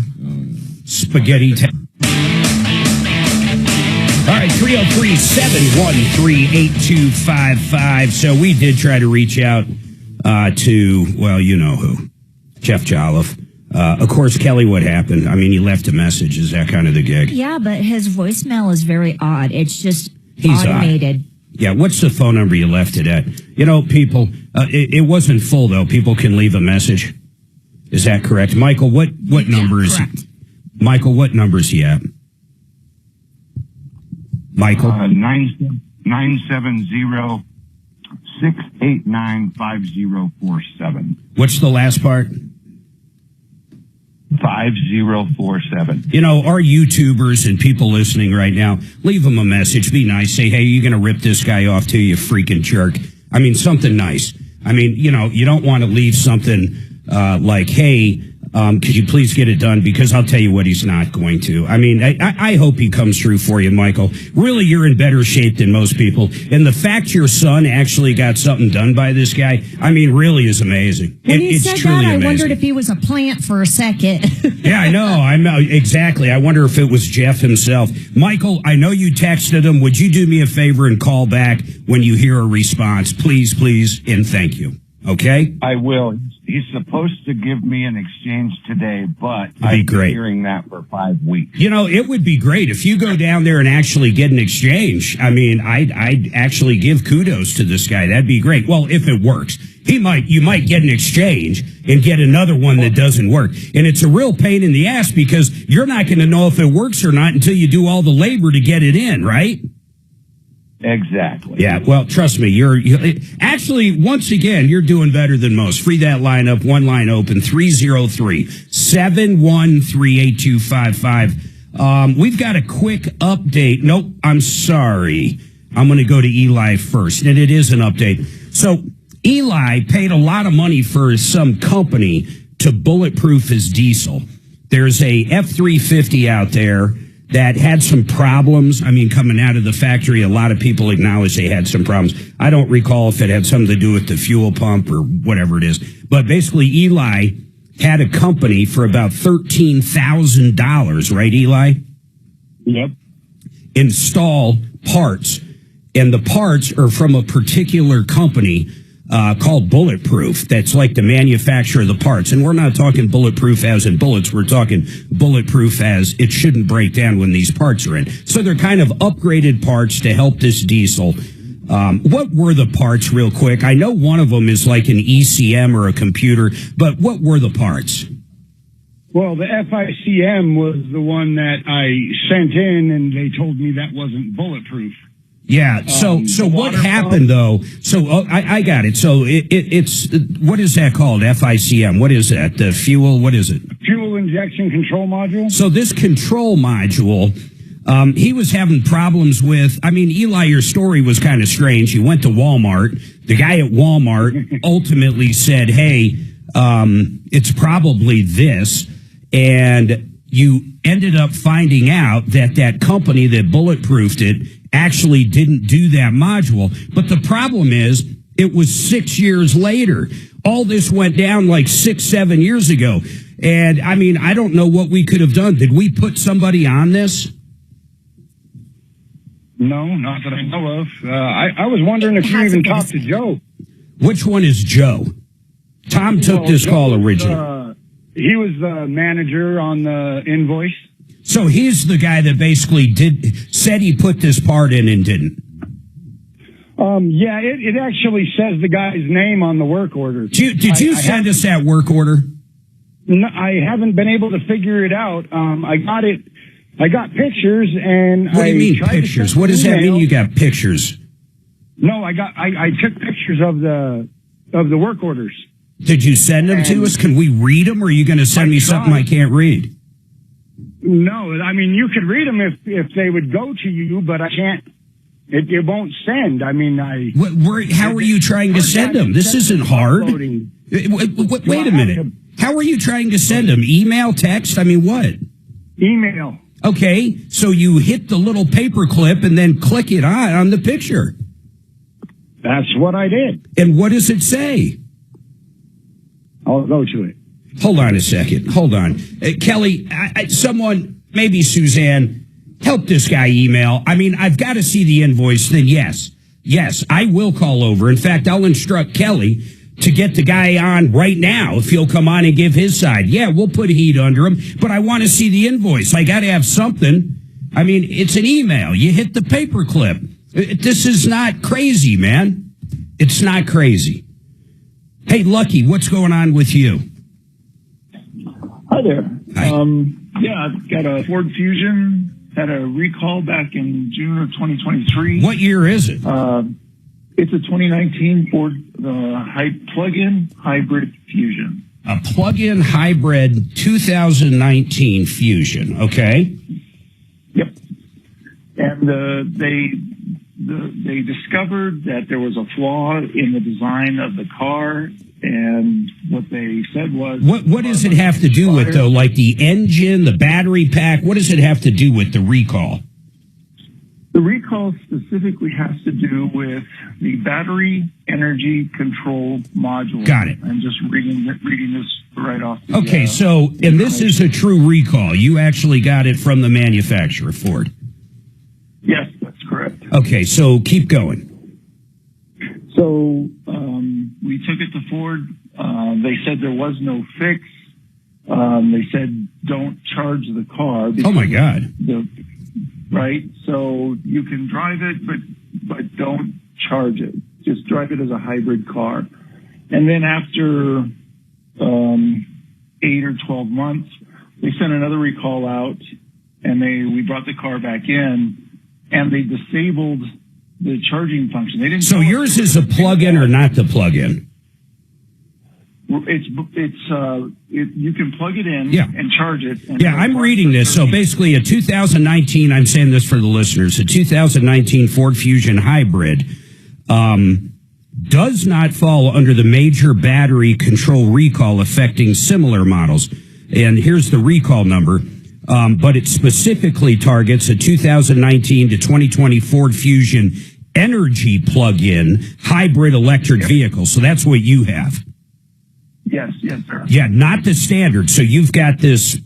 spaghetti. All right, 303-713-8255. So we did try to reach out to, well, you know who, Jeff Jolliffe. Of course, Kelly, what happened? I mean, he left a message. Is that kind of the gig?
Yeah, but his voicemail is very odd. It's just
He's
automated.
Yeah, what's the phone number you left it at? You know, people, it wasn't full, though. People can leave a message. Is that correct? Michael, what number is
correct.
he? Michael, what number is he at? Michael?
970-689-5047.
What's the last part?
5047.
You know, our YouTubers and people listening right now, leave them a message. Be nice. Say, hey, you're going to rip this guy off too, you freaking jerk. I mean, something nice. I mean, you know, you don't want to leave something like, hey, could you please get it done? Because I'll tell you what, he's not going to. I mean, I hope he comes through for you, Michael. Really, you're in better shape than most people. And the fact your son actually got something done by this guy, I mean, really is amazing.
When he
It's
said
truly
that, I
amazing.
wondered if he was a plant for a second.
Yeah, I know. Exactly. I wonder if it was Jeff himself. Michael, I know you texted him. Would you do me a favor and call back when you hear a response? Please, please, and thank you. Okay?
I will. He's supposed to give me an exchange today, but
It'd be
I've
great.
been hearing that for 5 weeks.
You know, it would be great if you go down there and actually get an exchange. I mean, I'd actually give kudos to this guy. That'd be great. Well, if it works. You might get an exchange and get another one that doesn't work. And it's a real pain in the ass because you're not going to know if it works or not until you do all the labor to get it in, right?
Exactly.
Yeah, well, trust me, you're actually, once again, you're doing better than most. Free that line up, one line open, 303-713-8255. We've got a quick update. Nope, I'm sorry. I'm going to go to Eli first, and it is an update. So Eli paid a lot of money for some company to bulletproof his diesel. There's a F-350 out there that had some problems. I mean, coming out of the factory, a lot of people acknowledge they had some problems. I don't recall if it had something to do with the fuel pump or whatever it is. But basically, Eli had a company for about $13,000, right, Eli?
Yep.
Install parts. And the parts are from a particular company called Bulletproof. That's like the manufacturer of the parts. And we're not talking bulletproof as in bullets. We're talking bulletproof as it shouldn't break down when these parts are in. So they're kind of upgraded parts to help this diesel. What were the parts real quick? I know one of them is like an ECM or a computer, but what were the parts?
Well, the FICM was the one that I sent in, and they told me that wasn't bulletproof.
Yeah. So what happened though? So I got it. So it's what is that called? FICM. What is that? The fuel. What is it?
Fuel injection control module.
So this control module, he was having problems with. I mean, Eli, your story was kind of strange. You went to Walmart. The guy at Walmart ultimately said, "Hey, it's probably this," and you ended up finding out that company that bulletproofed it actually didn't do that module. But the problem is, it was 6 years later. All this went down like 6-7 years ago. And I mean, I don't know what we could have done. Did we put somebody on this?
No, not that I know of. I was wondering if you even talked to Joe.
Which one is Joe? Tom took this call originally.
He was the manager on the invoice.
So he's the guy that basically said he put this part in and didn't.
Yeah, it actually says the guy's name on the work order.
Did you send us that work order?
No, I haven't been able to figure it out. I got it. I got pictures and.
What do you mean pictures? What does that mean? You got pictures?
No, I took pictures of the work orders.
Did you send them to us? Can we read them, or are you going to send me something I can't read?
No, I mean, you could read them if they would go to you, but I can't. It won't send. I mean,
how are you trying to send them? This isn't hard. Wait a minute. How are you trying to send them? Email, text? I mean, what?
Email.
Okay, so you hit the little paper clip and then click it on the picture.
That's what I did.
And what does it say?
I'll go to it.
Hold on a second. Hold on. Kelly, someone, maybe Suzanne, help this guy email. I mean, I've got to see the invoice. Then yes, I will call over. In fact, I'll instruct Kelly to get the guy on right now if he'll come on and give his side. Yeah, we'll put heat under him, but I want to see the invoice. I got to have something. I mean, it's an email. You hit the paper clip. This is not crazy, man. It's not crazy. Hey, Lucky, what's going on with you?
Hi there.
Hi.
Yeah, I've got a Ford Fusion. Had a recall back in June of 2023.
What year is it?
It's a 2019 Ford plug-in hybrid Fusion.
A plug-in hybrid 2019 Fusion. Okay.
Yep. And they discovered that there was a flaw in the design of the car. And what they said was...
What does it have to do with, though? Like the engine, the battery pack? What does it have to do with the recall?
The recall specifically has to do with the battery energy control module.
Got it.
I'm just reading this right off.
Okay, and this is a true recall. You actually got it from the manufacturer, Ford.
Yes, that's correct.
Okay, so keep going.
So we took it to Ford. They said there was no fix. They said don't charge the car.
Oh my God!
Right. So you can drive it, but don't charge it. Just drive it as a hybrid car. And then after 8 or 12 months, they sent another recall out, and we brought the car back in, and they disabled the charging function. They didn't.
So yours is a plug-in or not the plug-in?
You can plug it in and charge it. And
I'm reading this. So basically a 2019, I'm saying this for the listeners, a 2019 Ford Fusion Hybrid does not fall under the major battery control recall affecting similar models. And here's the recall number. But it specifically targets a 2019 to 2020 Ford Fusion energy plug-in hybrid electric vehicle. So that's what you have.
Yes, sir.
Yeah, not the standard. So you've got this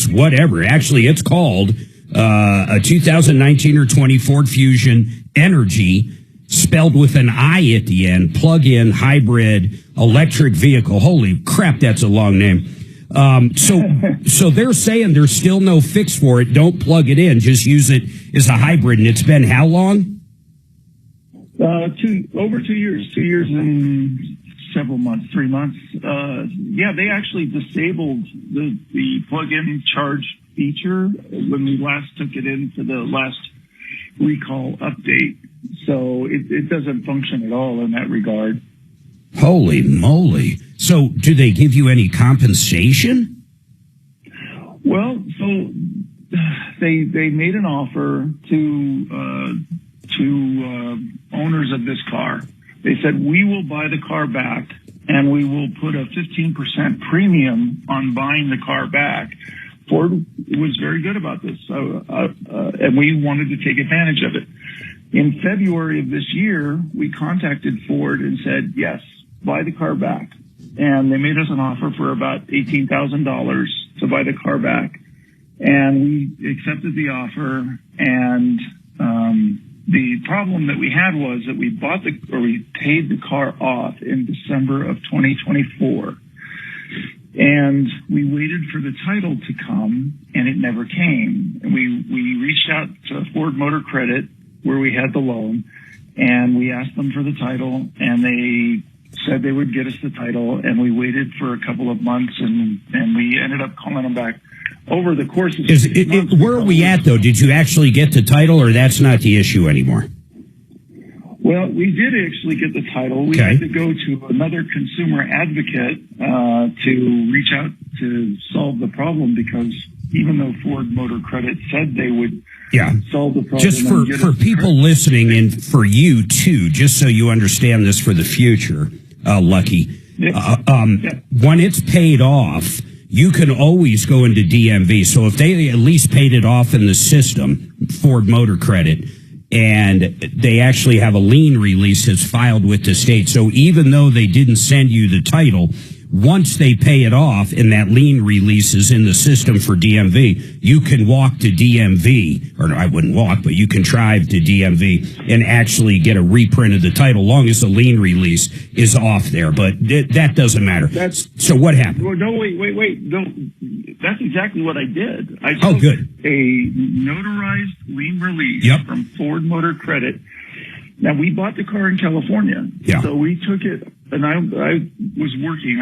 whatever. Actually, it's called a 2019 or 20 Ford Fusion energy, spelled with an I at the end, plug-in hybrid electric vehicle. Holy crap, that's a long name. So they're saying there's still no fix for it. Don't plug it in. Just use it as a hybrid. And it's been how long?
Over 2 years. 2 years and several months, 3 months. They actually disabled the plug-in charge feature when we last took it into the last recall update. So it doesn't function at all in that regard.
Holy moly. So do they give you any compensation?
Well, so they made an offer to owners of this car. They said, we will buy the car back and we will put a 15% premium on buying the car back. Ford was very good about this, and we wanted to take advantage of it. In February of this year, we contacted Ford and said, yes, buy the car back. And they made us an offer for about $18,000 to buy the car back. And we accepted the offer. And the problem that we had was that we paid the car off in December of 2024. And we waited for the title to come, and it never came. And we reached out to Ford Motor Credit, where we had the loan, and we asked them for the title, and they said they would get us the title, and we waited for a couple of months, and we ended up calling them back over the course of 6 months.
Where are we at, though? Did you actually get the title, or that's not the issue anymore?
Well, we did actually get the title. We had to go to another consumer advocate to reach out to solve the problem, because even though Ford Motor Credit said they would solve the problem.
Just for people listening, and for you too, just so you understand this for the future, Lucky, when it's paid off, you can always go into DMV. So if they at least paid it off in the system, Ford Motor Credit, and they actually have a lien release that's filed with the state. So even though they didn't send you the title, once they pay it off and that lien release is in the system for DMV, you can walk to DMV, or I wouldn't walk, but you can drive to DMV and actually get a reprint of the title, long as the lien release is off there. But that doesn't matter. So what happened?
Well, no, wait. No, that's exactly what I did. I took a notarized lien release from Ford Motor Credit. Now, we bought the car in California. So we took it, and I was working.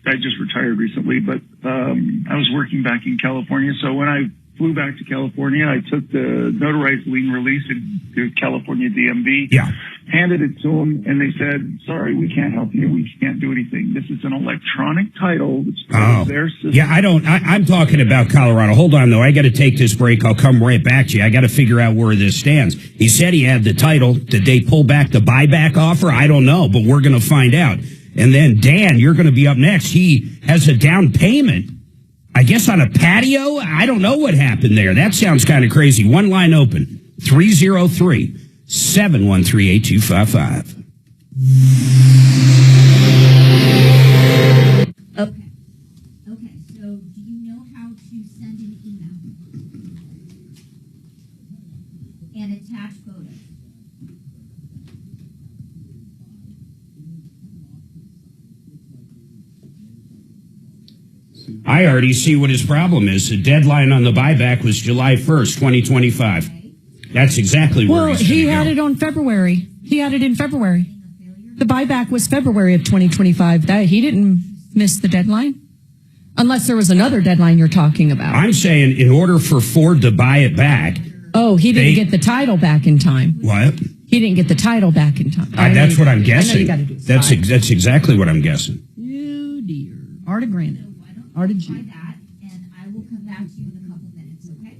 I just retired recently, but I was working back in California. So when I flew back to California, I took the notarized lien release to California DMV, handed it to them, and they said, sorry, we can't help you. We can't do anything. This is an electronic title. It's part of their system.
I'm talking about Colorado. Hold on, though. I got to take this break. I'll come right back to you. I got to figure out where this stands. He said he had the title. Did they pull back the buyback offer? I don't know, but we're going to find out. And then, Dan, you're going to be up next. He has a down payment, I guess, on a patio. I don't know what happened there. That sounds kind of crazy. One line open, 303-713-8255.
Okay, so do you know how to send an email and attach photos?
I already see what his problem is. The deadline on the buyback was July 1st, 2025. That's exactly where he's
he had it on February. He had it in February. The buyback was February of 2025. He didn't miss the deadline. Unless there was another deadline you're talking about.
I'm saying in order for Ford to buy it back.
Oh, he didn't get the title back in time.
What?
He didn't get the title back in time.
That's what I'm guessing.
That's
exactly what I'm guessing.
Oh, dear. Art of Granite. Art of G.
Try that, and I will come back to you in a couple minutes, okay?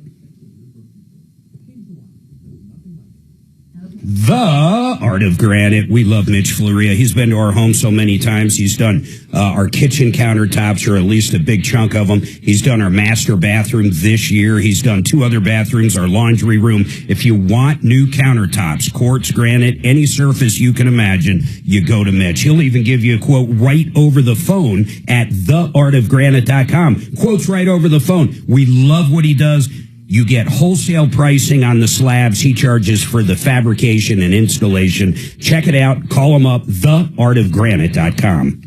The Art of Granite. We love Mitch Floria. He's been to our home so many times. He's done our kitchen countertops, or at least a big chunk of them. He's done our master bathroom this year. He's done 2 other bathrooms, our laundry room. If you want new countertops, quartz, granite, any surface you can imagine, you go to Mitch. He'll even give you a quote right over the phone at theartofgranite.com. Quotes right over the phone. We love what he does. You get wholesale pricing on the slabs. He charges for the fabrication and installation. Check it out. Call him up, theartofgranite.com.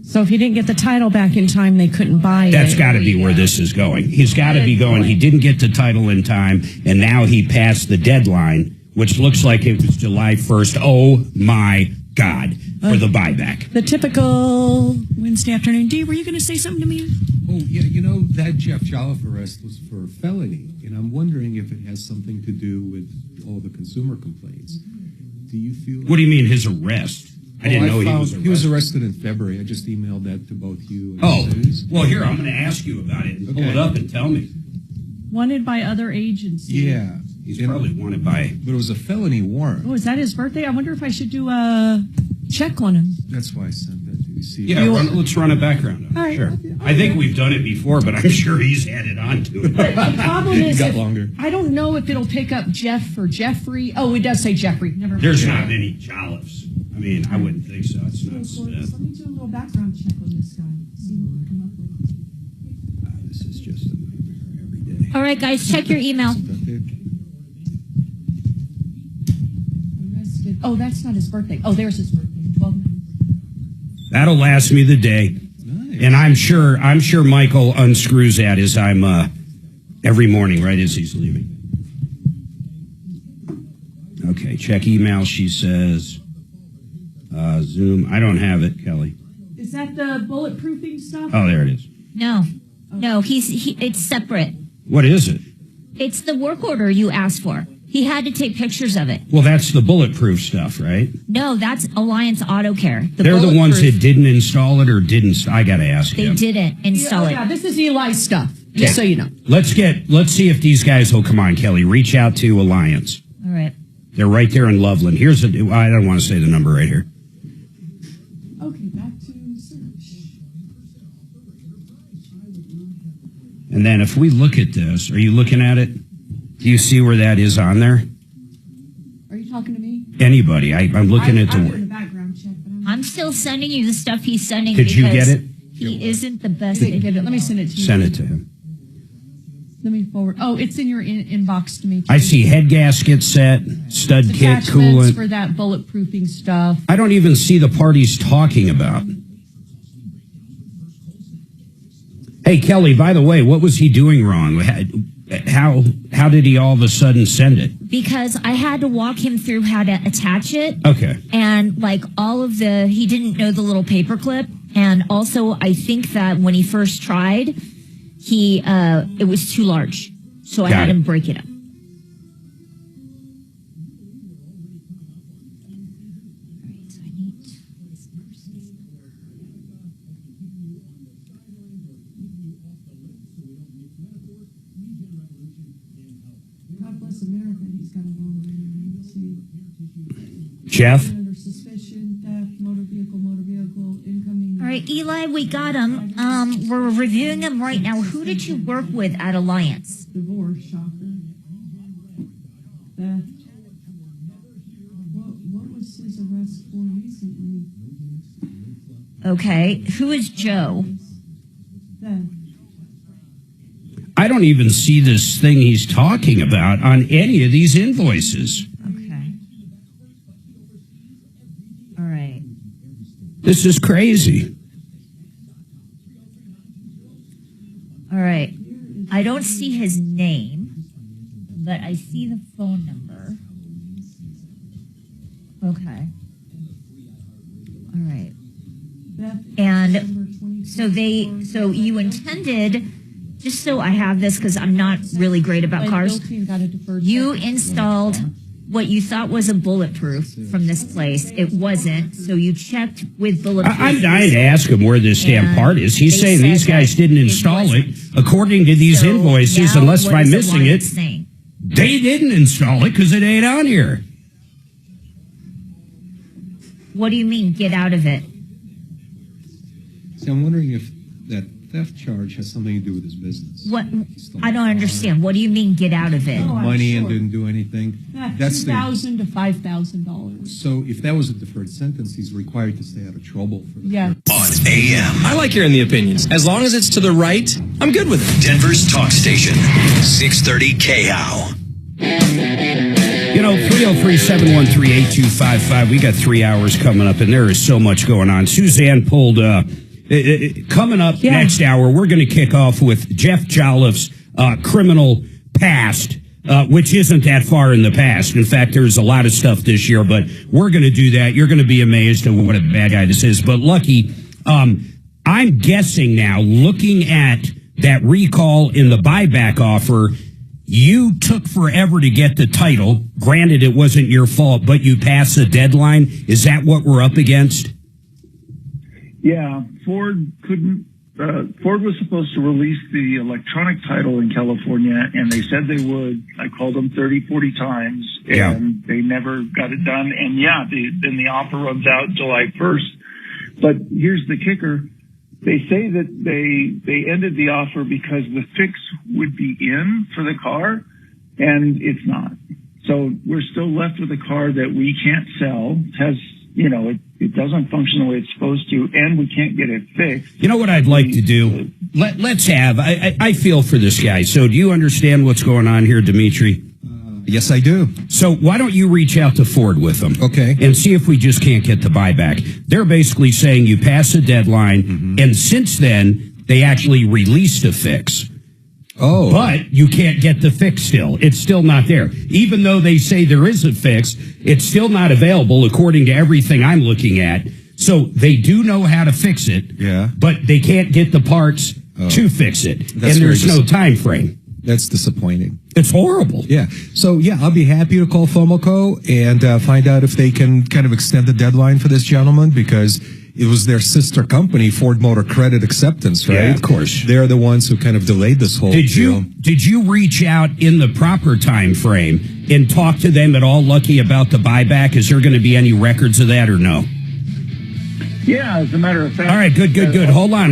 So if he didn't get the title back in time, they couldn't buy it.
That's got to be where this is going. He's got to be going. He didn't get the title in time, and now he passed the deadline, which looks like it was July 1st. Oh, my God, for the buyback.
The typical Wednesday afternoon. Dee, were you going to say something to me?
Oh, yeah, that Jeff Jolliffe arrest was for felony, and I'm wondering if it has something to do with all the consumer complaints. Do you feel...
What do you mean, his arrest? I didn't know he was arrested.
He was arrested in February. I just emailed that to both you and
well, here, I'm going to ask you about it. Pull it up and tell me.
Wanted by other agencies.
Yeah.
He's probably wanted by...
But it was a felony warrant.
Oh, is that his birthday? I wonder if I should do a check on him.
That's why I sent that to you. See,
yeah, let's run a background on it.
All right.
Sure. I think we've done it before, but I'm sure he's added on to it.
But the problem is,
longer.
I don't know if it'll pick up Jeff or Jeffrey. Oh, it does say Jeffrey. Never mind.
There's not many Jolliffes. I mean, I wouldn't think so. It's not Smith.
Let me do a little background check on this guy. See what we come up with.
This is just a nightmare every day.
All right, guys, check your email.
Arrested. Oh, that's not his birthday. Oh, there's his birthday. 12/9.
That'll last me the day. Nice. And I'm sure Michael unscrews that as I'm every morning, right as he's leaving. Okay, check email, she says. Zoom. I don't have it, Kelly.
Is that the bulletproofing stuff?
Oh, there it is.
No, it's separate.
What is it?
It's the work order you asked for. He had to take pictures of it.
Well, that's the bulletproof stuff, right?
No, that's Alliance Auto Care.
They're the ones that didn't install it or didn't. I got to ask
They
him.
didn't install it.
Yeah, this is Eli's stuff, just so you know.
Let's see if these guys will come on, Kelly. Reach out to Alliance.
All right.
They're right there in Loveland. I don't want to say the number right here.
Okay, back to search.
And then if we look at this, are you looking at it? Do you see where that is on there?
Are you talking to me?
Anybody. I'm looking at the
I'm
word.
doing the background check. But
I'm still sending you the stuff he's sending.
Could you get it?
He isn't the best.
Get it. Let me send it to you.
Send it to him.
Let me forward. Oh, it's in your inbox to me, too.
I see head gasket set, stud kit,
Attachments
coolant.
for that bulletproofing stuff.
I don't even see the part he's talking about. Hey, Kelly, by the way, what was he doing wrong? How did he all of a sudden send it?
Because I had to walk him through how to attach it.
Okay.
And he didn't know the little paper clip. And also, I think that when he first tried, it was too large. So I had him break it up.
God bless America. He's got it on.
Jeff?
Under suspicion, theft, motor vehicle, incoming.
All right, Eli, we got him. We're reviewing him right now. Who did you work with at Alliance?
Divorce, shocker. Theft. What was his arrest for recently?
Okay, who is Joe?
Theft.
I don't even see this thing he's talking about on any of these invoices.
Okay. All right.
This is crazy.
All right. I don't see his name, but I see the phone number. Okay. All right. And so you intended, just so I have this because I'm not really great about cars, you installed what you thought was a bulletproof from this place. It wasn't, so you checked with bulletproof.
I'm dying to ask him where this damn part is. He's saying these guys didn't install it. According to these invoices, unless I'm missing it, they didn't install it because it ain't on here.
What do you mean, get out of it?
See, I'm wondering if that theft charge has something to do with his business.
What? I don't understand. What do you mean, get out of it?
Money and didn't do anything.
That's $2,000 to $5,000.
So if that was a deferred sentence, he's required to stay out of trouble for the
Yeah.
On AM.
I like hearing the opinions. As long as it's to the right, I'm good with it.
Denver's talk station. 630 KHOW.
303-713-8255. We got 3 hours coming up, and there is so much going on. Suzanne pulled, coming up next hour, we're going to kick off with Jeff Jolliffe's criminal past, which isn't that far in the past. In fact, there's a lot of stuff this year, but we're going to do that. You're going to be amazed at what a bad guy this is. But Lucky, I'm I'm guessing now, looking at that recall in the buyback offer, you took forever to get the title. Granted, it wasn't your fault, but you passed the deadline. Is that what we're up against?
Yeah, Ford couldn't. Ford was supposed to release the electronic title in California, and they said they would. I called them 30, 40 times, and they never got it done. And then the offer runs out July 1st. But here's the kicker. They say that they ended the offer because the fix would be in for the car, and it's not. So we're still left with a car that we can't sell. It doesn't function the way it's supposed to, and we can't get it fixed.
You know what I'd like to do? Let's have, I feel for this guy. So do you understand what's going on here, Dimitri?
Yes, I do.
So why don't you reach out to Ford with them?
Okay.
And see if we just can't get the buyback. They're basically saying you pass the deadline, and since then, they actually released a fix.
Oh.
But you can't get the fix still. It's still not there. Even though they say there is a fix, it's still not available according to everything I'm looking at. So they do know how to fix it, but they can't get the parts to fix it.
That's
and there's no time frame.
That's disappointing.
It's horrible.
Yeah. So, I'll be happy to call FOMOCO and find out if they can kind of extend the deadline for this gentleman, because it was their sister company, Ford Motor Credit Acceptance, right?
Yeah, of course.
They're the ones who kind of delayed this whole deal.
Did you reach out in the proper time frame and talk to them at all, Lucky, about the buyback? Is there going to be any records of that or no?
Yeah, as a matter of fact.
All right, good. Hold on.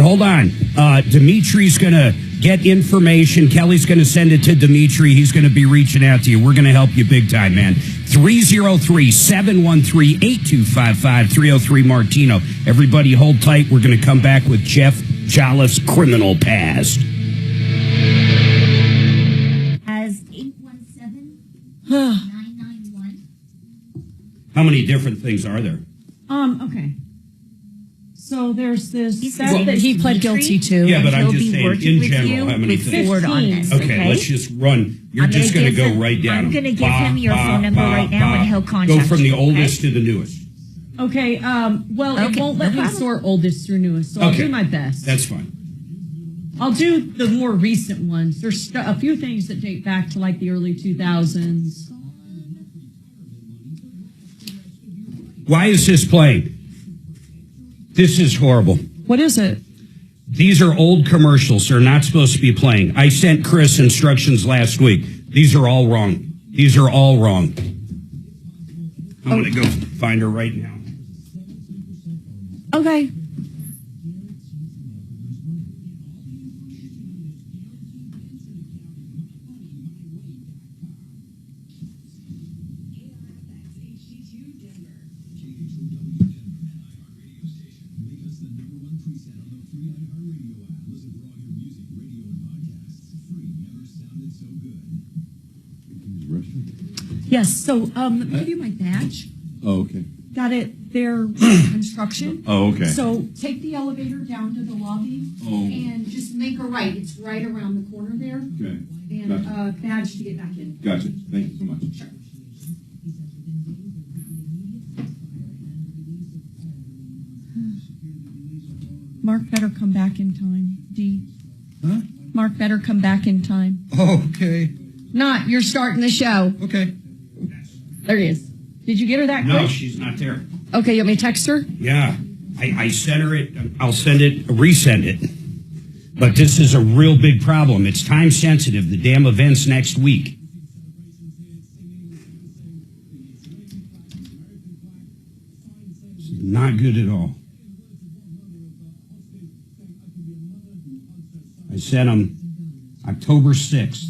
Dimitri's going to get information. Kelly's going to send it to Dimitri. He's going to be reaching out to you. We're going to help you big time, man. 303-713-8255, 303 Martino. Everybody hold tight. We're going to come back with Jeff Jolliffe's criminal past.
As 817-991.
How many different things are there?
Okay. So there's this
He
stuff
says
that he pled guilty to.
Yeah, but I'm
He'll
just
be
saying,
working
in
with
general,
you
how many
with
things?
Ford on this,
Okay, let's just run. You're
I'm
just going to
gonna
go
give
right down.
I'm going to give him your phone number right now, and he'll contact
Go from
you.
the oldest to the newest.
Okay. It won't let me sort oldest through newest, so I'll do my best.
That's fine.
I'll do the more recent ones. There's a few things that date back to like the early 2000s.
Why is this playing? This is horrible.
What is it?
These are old commercials. They're not supposed to be playing. I sent Chris instructions last week. These are all wrong. I'm going to go find her right now.
Okay. Yes. So let me give you my badge.
Oh, okay.
Got it. Their construction.
Oh, okay.
So take the elevator down to the lobby and just make a right. It's right around the corner there.
Okay.
And
Gotcha.
badge to get back in.
Gotcha. Thank you so much.
Sure. Mark better come back in time, D.
Huh?
Mark better come back in time.
Okay.
Not, you're starting the show.
Okay.
There he is. Did you get her that quick?
No, she's not there.
Okay, you want me to text her?
Yeah. I sent her it. I'll resend it. But this is a real big problem. It's time sensitive. The damn event's next week. It's not good at all. I sent them October 6th.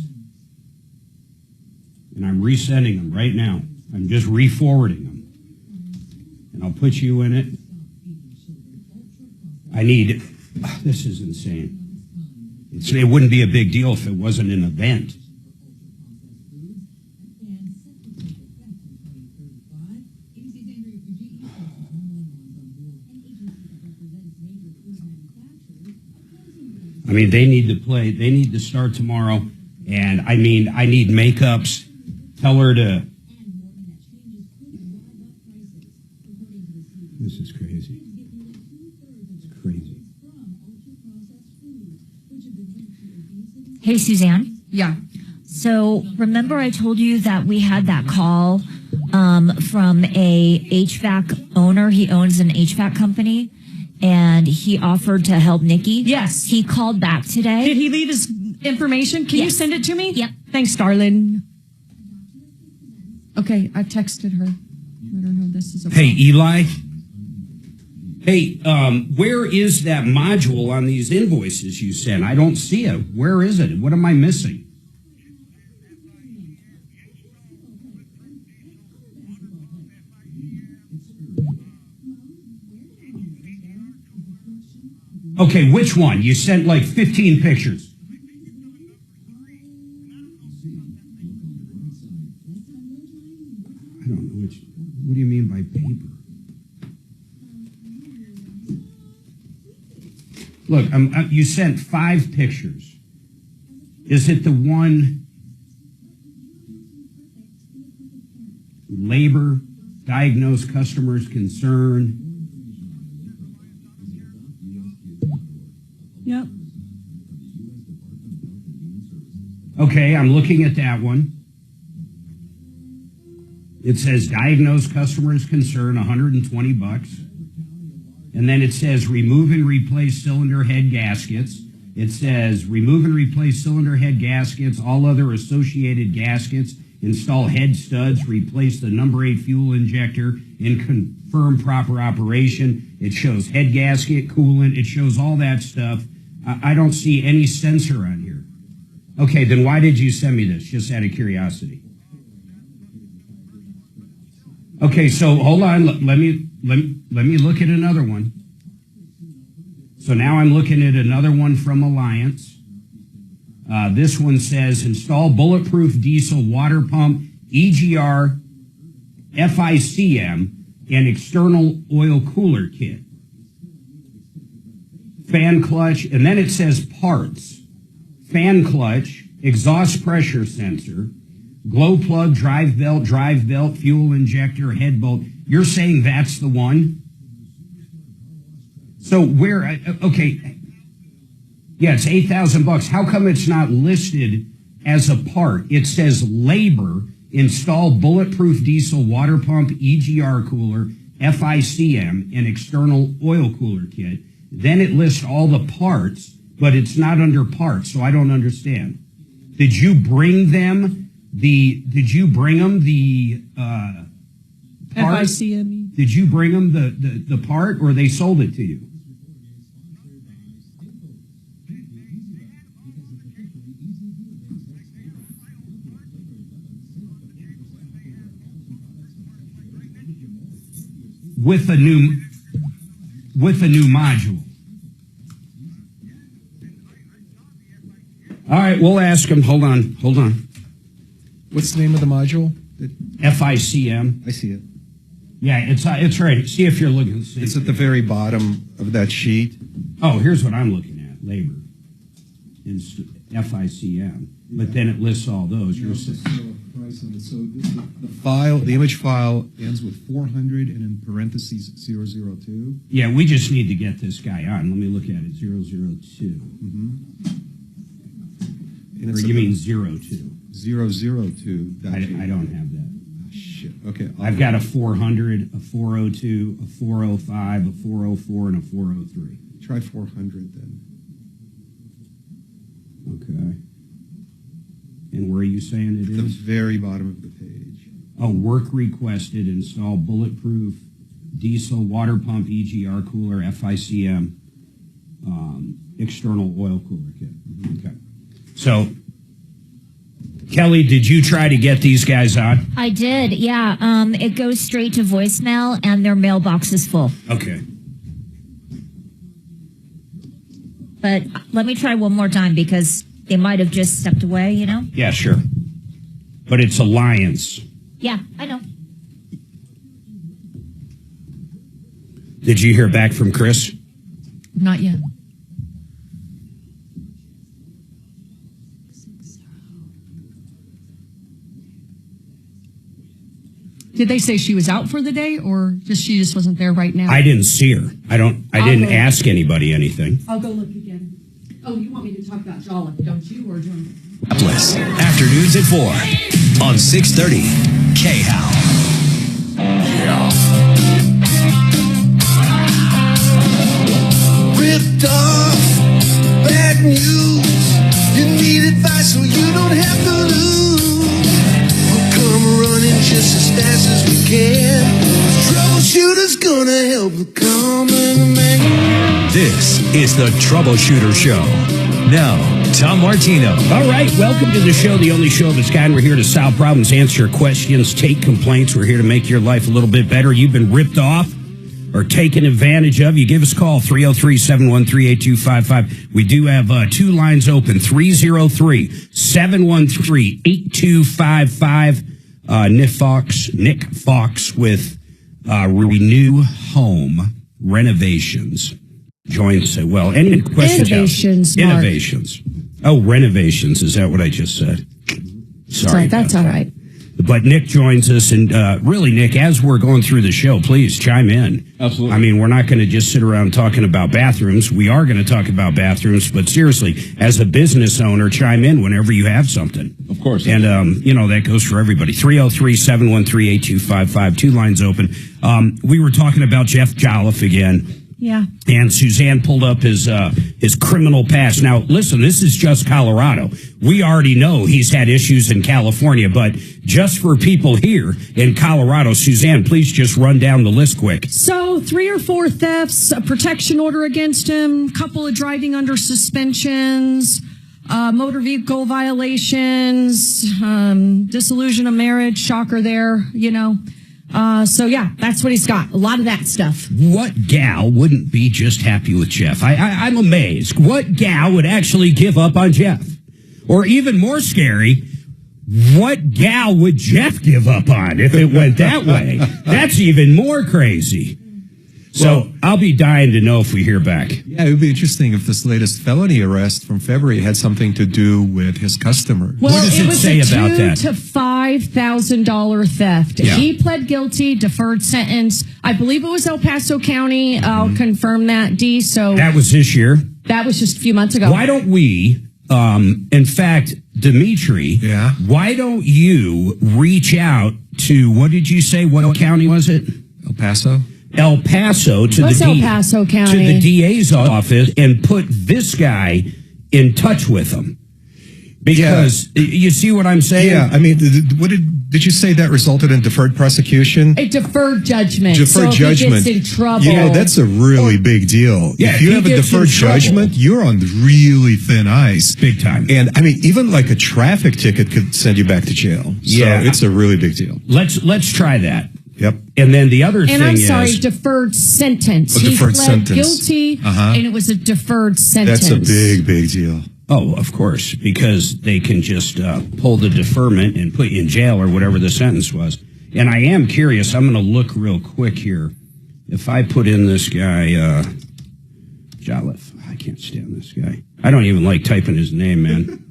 And I'm resending them right now. I'm just re-forwarding them. And I'll put you in it. This is insane. It wouldn't be a big deal if it wasn't an event. I mean, they need to play. They need to start tomorrow. And I mean, I need makeups. Tell her to. This is crazy. It's crazy.
Hey, Suzanne.
Yeah.
So remember I told you that we had that call from a HVAC owner. He owns an HVAC company, and he offered to help Nikki.
Yes.
He called back today.
Did he leave his information? Can you
Yes.
send it to me?
Yep.
Thanks, darling. Okay, I've texted her. Let her know this is a
Hey, Eli. Hey, where is that module on these invoices you sent? I don't see it. Where is it? What am I missing? Okay, which one? You sent like 15 pictures. I don't know which. What do you mean by paper? Look, you sent 5 pictures. Is it the one labor, diagnose customers' concern?
Yep.
Okay, I'm looking at that one. It says diagnose customers' concern, $120. And then it says remove and replace cylinder head gaskets. It says remove and replace cylinder head gaskets, all other associated gaskets, install head studs, replace the number 8 fuel injector, and confirm proper operation. It shows head gasket, coolant. It shows all that stuff. I don't see any sensor on here. Okay, then why did you send me this? Just out of curiosity. Okay, so hold on. Let me look at another one. So now I'm looking at another one from Alliance. This one says install bulletproof diesel water pump, EGR, FICM, and external oil cooler kit. Fan clutch, and then it says parts. Fan clutch, exhaust pressure sensor, glow plug, drive belt, fuel injector, head bolt. You're saying that's the one? So where, okay, yeah, it's $8,000. How come it's not listed as a part? It says labor, install bulletproof diesel water pump, EGR cooler, FICM, and external oil cooler kit. Then it lists all the parts, but it's not under parts, so I don't understand. Did you bring them the part?
FICME.
Did you bring them the part, or they sold it to you? With a new module. All right, we'll ask him. Hold on.
What's the name of the module?
FICM.
I see it.
Yeah, it's right. See if you're looking.
It's at the very bottom of that sheet.
Oh, here's what I'm looking at. Labor. FICM. But then it lists all those.
So the image file ends with 400 and in parentheses 002.
Yeah, we just need to get this guy on. Let me look at it. 002.
And
Or you mean 02?
002.
I don't have that.
Shit. Okay.
I've got a 400, a 402, a 405, a 404, and a 403.
Try 400 then.
Okay. And where are you saying it is?
The very bottom of the page.
Oh, work requested. Install bulletproof diesel water pump, EGR cooler, FICM, external oil cooler kit. Okay. So, Kelly, did you try to get these guys on?
I did, yeah. It goes straight to voicemail, and their mailbox is full.
Okay.
But let me try one more time because they might have just stepped away, you know?
Yeah, sure. But it's Alliance.
Yeah, I know.
Did you hear back from Chris?
Not yet. Did they say she was out for the day, or she just wasn't there right now?
I didn't see her. I didn't ask anybody anything.
I'll go look again. Oh, you want me to talk about Jolliffe, don't you? Or do you want me?
Minneapolis, afternoons at 4 on 630 K-How.
Ripped off, bad news. You need advice so you don't have to lose. We'll come running just as fast as we can. Troubleshooter's gonna help the common man.
This is the Troubleshooter Show. Now, Tom Martino.
All right, welcome to the show, the only show of its kind. We're here to solve problems, answer questions, take complaints. We're here to make your life a little bit better. You've been ripped off or taken advantage of, you give us a call, 303-713-8255. We do have two lines open, 303-713-8255. Nick Fox with Renew Home Renovations joins. Well, any questions? Innovations. Oh, renovations. Is that what I just said? Sorry.
That's all right.
But Nick joins us, and really, Nick, as we're going through the show, please chime in.
Absolutely.
I mean, we're not going to just sit around talking about bathrooms. We are going to talk about bathrooms, but seriously, as a business owner, chime in whenever you have something.
Of course.
And, that goes for everybody. 303-713-8255, two lines open. We were talking about Jeff Jolliffe again.
Yeah.
And Suzanne pulled up his criminal past. Now, listen, this is just Colorado. We already know he's had issues in California, but just for people here in Colorado, Suzanne, please just run down the list quick.
So 3 or 4 thefts, a protection order against him, couple of driving under suspensions, motor vehicle violations, dissolution of marriage, shocker there, So, yeah, that's what he's got. A lot of that stuff.
What gal wouldn't be just happy with Jeff? I'm amazed. What gal would actually give up on Jeff? Or even more scary, what gal would Jeff give up on if it went that way? That's even more crazy. So I'll be dying to know if we hear back.
Yeah, it would be interesting if this latest felony arrest from February had something to do with his customer.
Well,
what does it say about that?
$2,000 to $5,000 theft.
Yeah.
He pled guilty, deferred sentence. I believe it was El Paso County. I'll confirm that, D. So
that was this year.
That was just a few months ago.
Why don't we? In fact, Dimitri, why don't you reach out to, what did you say? What county was it?
El Paso.
El Paso to
El Paso County?
To the DA's office and put this guy in touch with him. Because you see what I'm saying?
Yeah, I mean, what did you say that resulted in deferred prosecution?
A deferred judgment.
Deferred judgment.
If he gets in trouble.
That's a really big deal.
Yeah,
if you have a deferred judgment, you're on really thin ice.
Big time.
And I mean, even like a traffic ticket could send you back to jail. So it's a really big deal.
Let's try that.
Yep.
And then the other thing is...
And I'm sorry, deferred sentence.
He pled
guilty, and it was a deferred sentence.
That's a big, big deal.
Oh, of course, because they can just pull the deferment and put you in jail or whatever the sentence was. And I am curious. I'm going to look real quick here. If I put in this guy, Jolliffe, I can't stand this guy. I don't even like typing his name, man.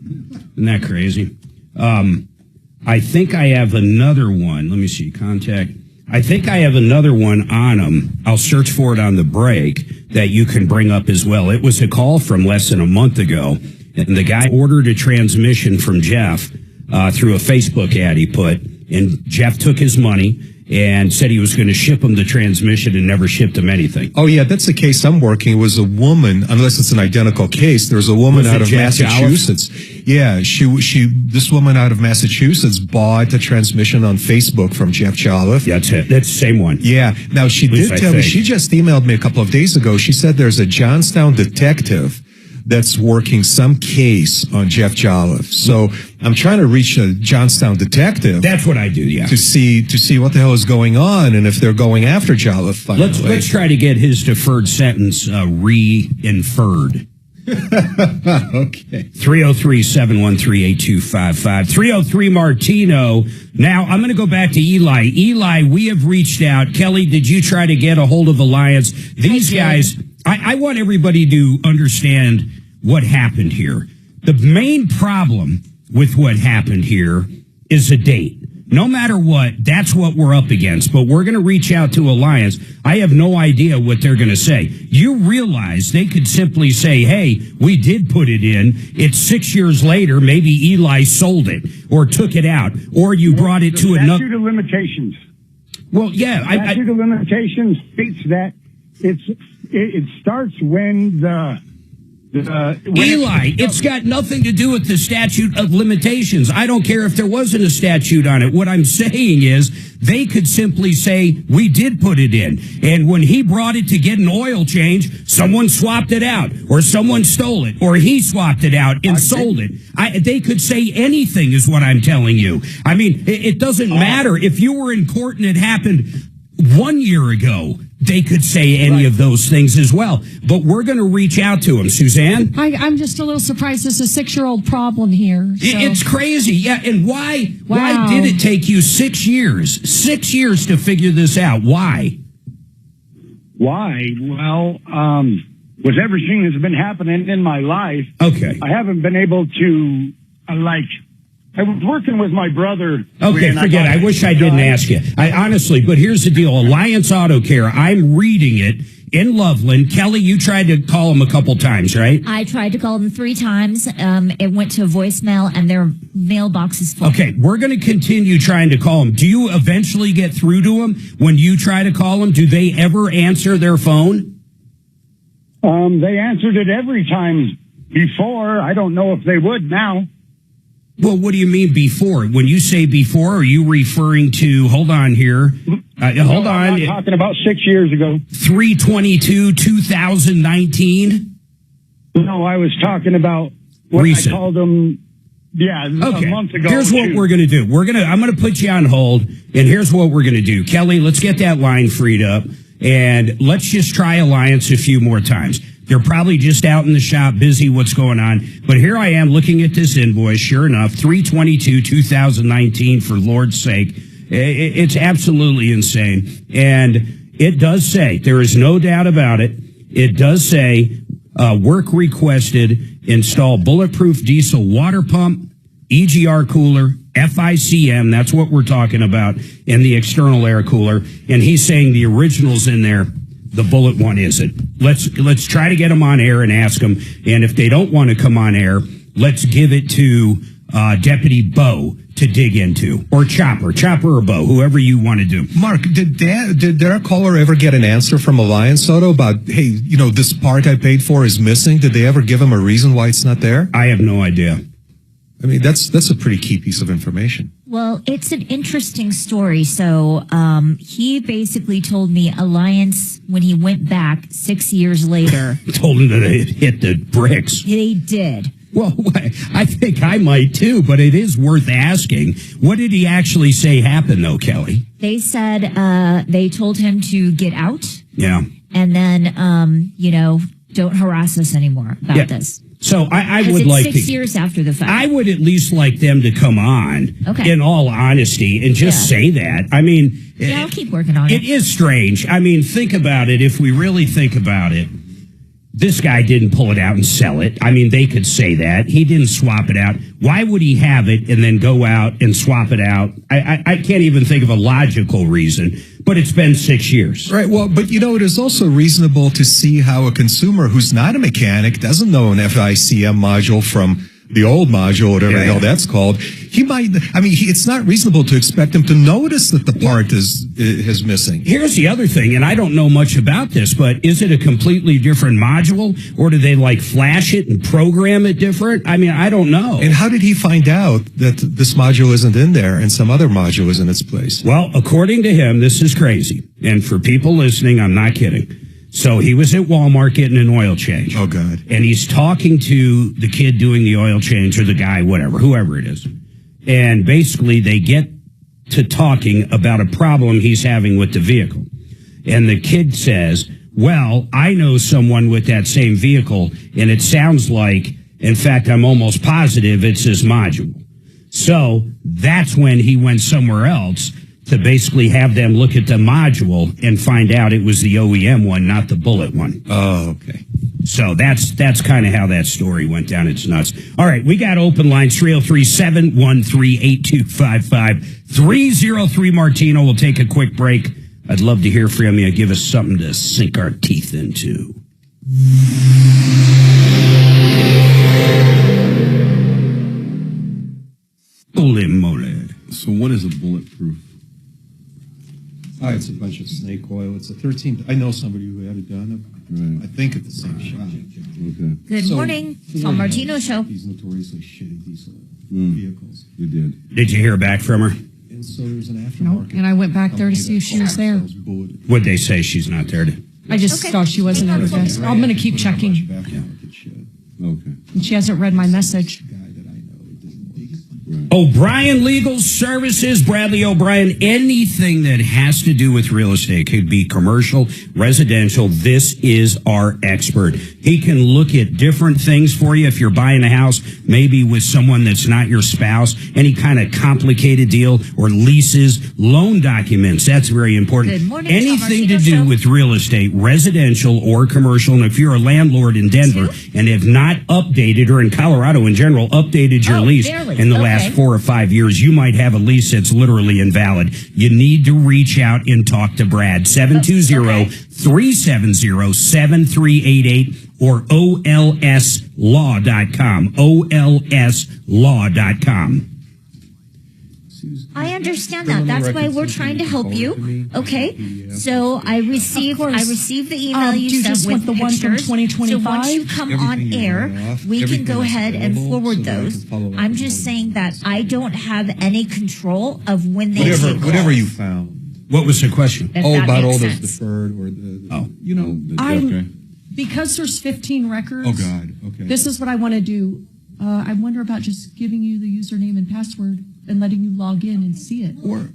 Isn't that crazy? I think I have another one. Let me see. Contact. I think I have another one on him. I'll search for it on the break that you can bring up as well. It was a call from less than a month ago. And the guy ordered a transmission from Jeff through a Facebook ad he put. And Jeff took his money and said he was going to ship him the transmission and never shipped him anything.
Oh, yeah, that's the case I'm working. It was a woman, unless it's an identical case, there was a woman out of Massachusetts. Yeah, this woman out of Massachusetts bought a transmission on Facebook from Jeff Jolliffe.
Yeah, that's it. That's the same one.
Yeah. Now, she did tell me, she just emailed me a couple of days ago. She said there's a Johnstown detective that's working some case on Jeff Jolliffe. So I'm trying to reach a Johnstown detective.
That's what I do, yeah.
To see what the hell is going on and if they're going after Jolliffe finally.
Let's try to get his deferred sentence re-inferred.
Okay.
303-713-8255. 303 Martino. Now, I'm going to go back to Eli. Eli, we have reached out. Kelly, did you try to get a hold of Alliance? These guys, I want everybody to understand what happened here. The main problem with what happened here is a date. No matter what, that's what we're up against. But we're going to reach out to Alliance. I have no idea what they're going to say. You realize they could simply say, hey, we did put it in. It's 6 years later. Maybe Eli sold it or took it out, or you brought it to another.
Statute of limitations.
Well, yeah.
Statute of limitations states that it starts when
Eli, it's got nothing to do with the statute of limitations. I don't care if there wasn't a statute on it. What I'm saying is they could simply say, we did put it in. And when he brought it to get an oil change, someone swapped it out, or someone stole it, or he swapped it out and sold it. They could say anything is what I'm telling you. I mean, it doesn't matter. If you were in court and it happened 1 year ago, they could say any of those things as well. But we're going to reach out to them. Suzanne?
I'm just a little surprised there's a 6-year-old problem here. So.
It's crazy. Yeah, and why did it take you 6 years? 6 years to figure this out. Why?
Why? Well, with everything that's been happening in my life,
okay,
I haven't been able to, I was working with my brother.
Okay, forget it. I wish I didn't ask you. I honestly, but here's the deal. Alliance Auto Care, I'm reading it in Loveland. Kelly, you tried to call them a couple times, right?
I tried to call them 3 times. It went to voicemail, and their mailbox is full.
Okay, we're going to continue trying to call them. Do you eventually get through to them when you try to call them? Do they ever answer their phone?
They answered it every time before. I don't know if they would now.
Well, what do you mean before? When you say before, are you referring to, hold on here. Hold on.
I'm talking about 6 years ago.
3/22/2019?
No, I was talking about what
recent.
I called them, a month ago.
Here's what we're going to do. I'm going to put you on hold, and here's what we're going to do. Kelly, let's get that line freed up, and let's just try Alliance a few more times. They're probably just out in the shop, busy, what's going on. But here I am looking at this invoice. Sure enough, 3/22/2019, for Lord's sake. It's absolutely insane. And it does say, there is no doubt about it, it does say, work requested, install bulletproof diesel water pump, EGR cooler, FICM, that's what we're talking about, and the external air cooler. And he's saying the original's in there. The bullet one isn't. Let's try to get them on air and ask them. And if they don't want to come on air, let's give it to Deputy Bo to dig into, or Chopper or Bo, whoever you want to do.
Mark, did their caller ever get an answer from Alliance Auto about, hey, this part I paid for is missing? Did they ever give him a reason why it's not there?
I have no idea.
I mean, that's a pretty key piece of information.
Well, it's an interesting story. So he basically told me Alliance, when he went back 6 years later,
told him that it hit the bricks.
They did.
Well, I think I might too, but it is worth asking. What did he actually say happened, though, Kelly?
They said they told him to get out.
Yeah.
And then, don't harass us anymore about this.
So I would like
6 years after the fact.
I would at least like them to come on, in all honesty, and just say that. I mean,
I'll keep working on it.
It is strange. I mean, think about it. If we really think about it, this guy didn't pull it out and sell it. I mean, they could say that. He didn't swap it out. Why would he have it and then go out and swap it out? I can't even think of a logical reason, but it's been 6 years.
Right. Well, but it is also reasonable to see how a consumer who's not a mechanic, doesn't know an FICM module from the old module, whatever the hell that's called, he might, it's not reasonable to expect him to notice that the part is missing.
Here's the other thing, and I don't know much about this, but is it a completely different module, or do they flash it and program it different? I mean, I don't know.
And how did he find out that this module isn't in there and some other module is in its place?
Well, according to him, this is crazy. And for people listening, I'm not kidding. So he was at Walmart getting an oil change.
Oh, God.
And he's talking to the kid doing the oil change, or the guy, whatever, whoever it is. And basically they get to talking about a problem he's having with the vehicle. And the kid says, well, I know someone with that same vehicle, and it sounds like, in fact, I'm almost positive it's his module. So that's when he went somewhere else to basically have them look at the module and find out it was the OEM one, not the bullet one.
Oh, okay.
So that's kind of how that story went down. It's nuts. All right, we got open lines, 303-713-8255. 303 Martino. We'll take a quick break. I'd love to hear from you. Give us something to sink our teeth into. Holy moly.
So what is a bulletproof?
It's a bunch of snake oil. It's a 13. I know somebody who had it done. Right. I think at the same shop.
Okay.
Good morning. Tom Martino Show.
These notoriously shitty diesel vehicles.
You did.
Did you hear back from her?
And so there's an aftermarket.
Nope. And I went back there to see if she was there.
What'd they say? She's not there to...
I just saw she wasn't at her desk. I'm going to keep checking.
Okay.
And she hasn't read my message.
O'Brien Legal Services, Bradley O'Brien, anything that has to do with real estate, could be commercial, residential. This is our expert. He can look at different things for you if you're buying a house, maybe with someone that's not your spouse, any kind of complicated deal, or leases, loan documents. That's very important.
Good morning,
Anything
Tom
to do
Martino
with real estate, residential or commercial. And if you're a landlord in Denver and have not updated, or in Colorado in general, updated your lease in the last 4 or 5 years, you might have a lease that's literally invalid. You need to reach out and talk to Brad. 720-370-7388 or olslaw.com. olslaw.com.
I understand that. That's why we're trying to help you. Okay. So I received the email you sent with the pictures. So once you come on air, we can go ahead and forward those. I'm just saying that I don't have any control of when they take calls.
Whatever you found.
What was the question?
About all those deferred or
Because there's 15 records.
Oh, God. Okay.
This is what I want to do. I wonder about just giving you the username and password and letting you log in and see it.
Or,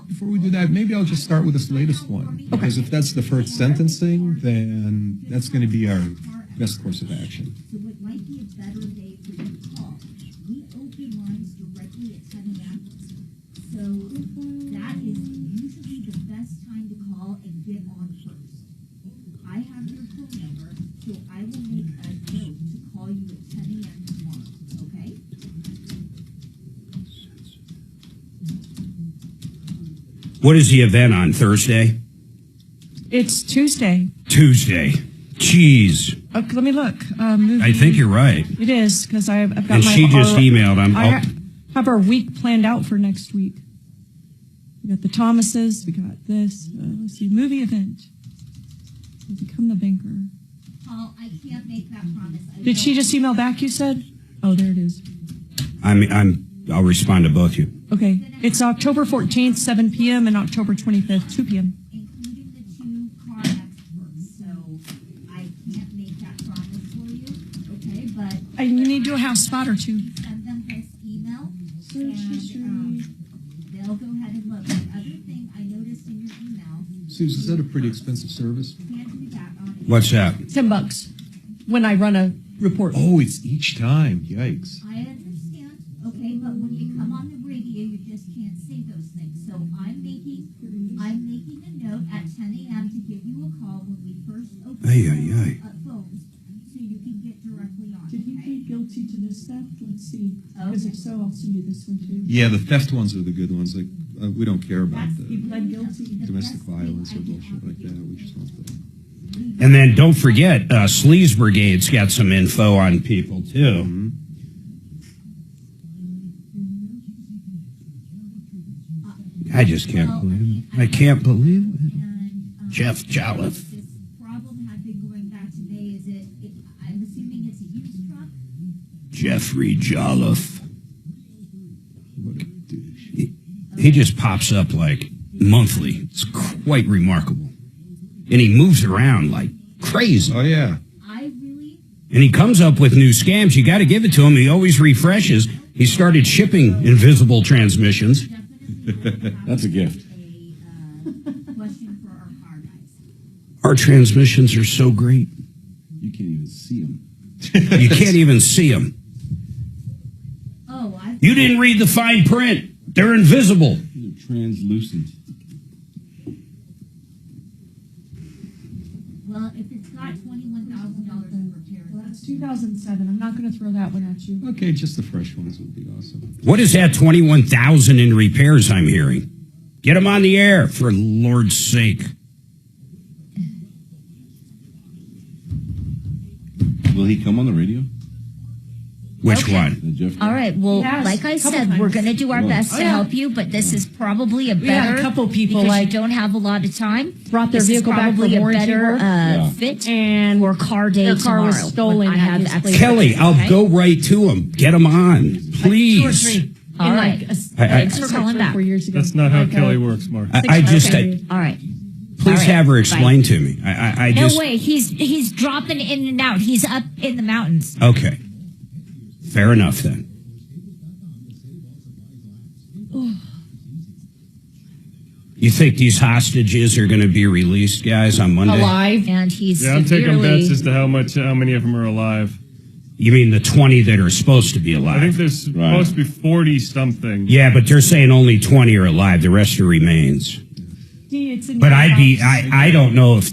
before we do that, maybe I'll just start with this latest one. Because if that's deferred sentencing, then that's going to be our best course of action.
So it might be a better day for you to call. We open lines directly at 10 a.m. So that is usually the best time to call and get on first. I have your phone number, so I will make a note to call you at 10 a.m. tomorrow, okay?
What is the event on Thursday?
It's Tuesday.
Tuesday. Jeez.
Okay, let me look. Movie.
I think you're right.
It is, because I've got
And she just emailed.
I have our week planned out for next week. We got the Thomases. We got this. Let's see. Movie event. Become the banker.
Paul, I can't make that promise.
Did she just email back, you said? Oh, there it is.
I'll respond to both you.
Okay. It's October 14th, 7 p.m. and October 25th, 2 p.m.
Including the 2 car experts. So I can't make that promise for you, okay? But
And you need to do a house spot or two.
send them this email, and they'll go ahead and look. The other thing I noticed in your email.
Susan, is that a pretty expensive service?
What's that?
$10 when I run a report.
Oh, it's each time. Yikes.
I understand, okay, but when you come on the radio, you just can't say those things. So I'm making a note at 10 a.m. to give you a call when we first open phones, so you can get directly on.
Did he plead guilty to this theft? Let's see. Because if so, I'll send you this one too.
Yeah, the theft ones are the good ones. Like we don't care about
He
the
pled guilty.
domestic violence or bullshit like that. We just want the.
And then don't forget, Sleaze Brigade's got some info on people, too.
Mm-hmm.
I just can't believe it. I can't believe it. Jeff Jolliffe.
This problem had been going back to May. I'm assuming it's a used truck?
Jeffrey Jolliffe. He just pops up like monthly. It's quite remarkable. And he moves around like crazy.
Oh, yeah.
And he comes up with new scams. You got to give it to him. He always refreshes. He started shipping invisible transmissions.
That's a gift.
Our transmissions are so great.
You can't even see them.
You can't even see them. You didn't read the fine print. They're invisible.
They're translucent.
Well, if it's got $21,000 in repairs.
Well, that's 2007. I'm not going to throw that one at you.
Okay, just the fresh ones would be awesome.
What is that 21,000 in repairs I'm hearing? Get them on the air, for Lord's sake.
Will he come on the radio?
Which
Okay.
one?
All right. Well,
Yes,
like I
couple
said,
times.
we're going to do our best to
yeah.
help you, but this is probably a
We had
better.
a couple people,
because
like,
you don't have a lot of time.
brought their
This
vehicle
is
back for
probably a
warranty
better
work.
fit
and
for car day
their car
tomorrow.
was stolen
when I have
at
the
his place.
extra.
Kelly, I'll go right to him. Get him on, please.
2 or 3.
All
in
right.
like a,
Thanks for calling back.
4 years ago.
That's not how
Like,
Kelly works, Mark.
I just,
All right.
please
All right.
have her explain
Bye.
to me. I
No
just,
way. He's dropping in and out. He's up in the mountains.
okay. Fair enough then. You think these hostages are going to be released, guys, on Monday?
alive.
And he's
Yeah, I'm taking
severely-
bets as to how many of them are alive.
You mean the 20 that are supposed to be
I think
alive?
there's supposed to be 40 something.
Yeah, but they're saying only 20 are alive. The rest are remains.
It's in
But
your
I
house.
don't know if,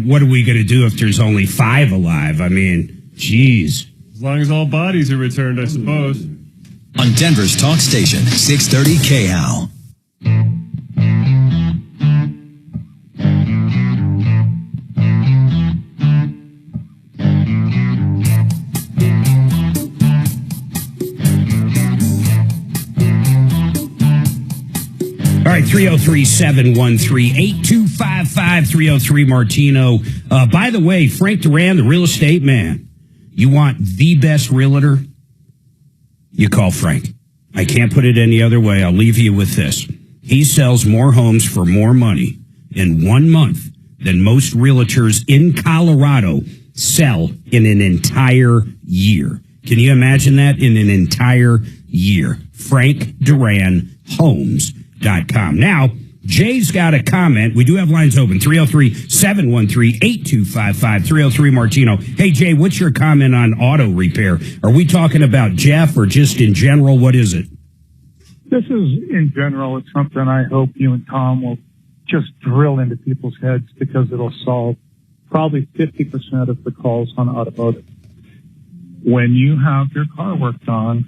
what are we going to do if there's only 5 alive? I mean, geez.
As long as all bodies are returned, I suppose.
On Denver's talk station, 630 KHOW.
All right, 303-713-8255, 303 Martino. By the way, Frank Duran, the real estate man, you want the best realtor? You call Frank. I can't put it any other way. I'll leave you with this. He sells more homes for more money in 1 month than most realtors in Colorado sell in an entire year. Can you imagine that? In an entire year. Frank Duran Homes.com. Now, Jay's got a comment. We do have lines open. 303-713-8255, 303 Martino. Hey, Jay, what's your comment on auto repair? Are we talking about Jeff or just in general? What is it?
This is, in general, it's something I hope you and Tom will just drill into people's heads because it'll solve probably 50% of the calls on automotive. When you have your car worked on,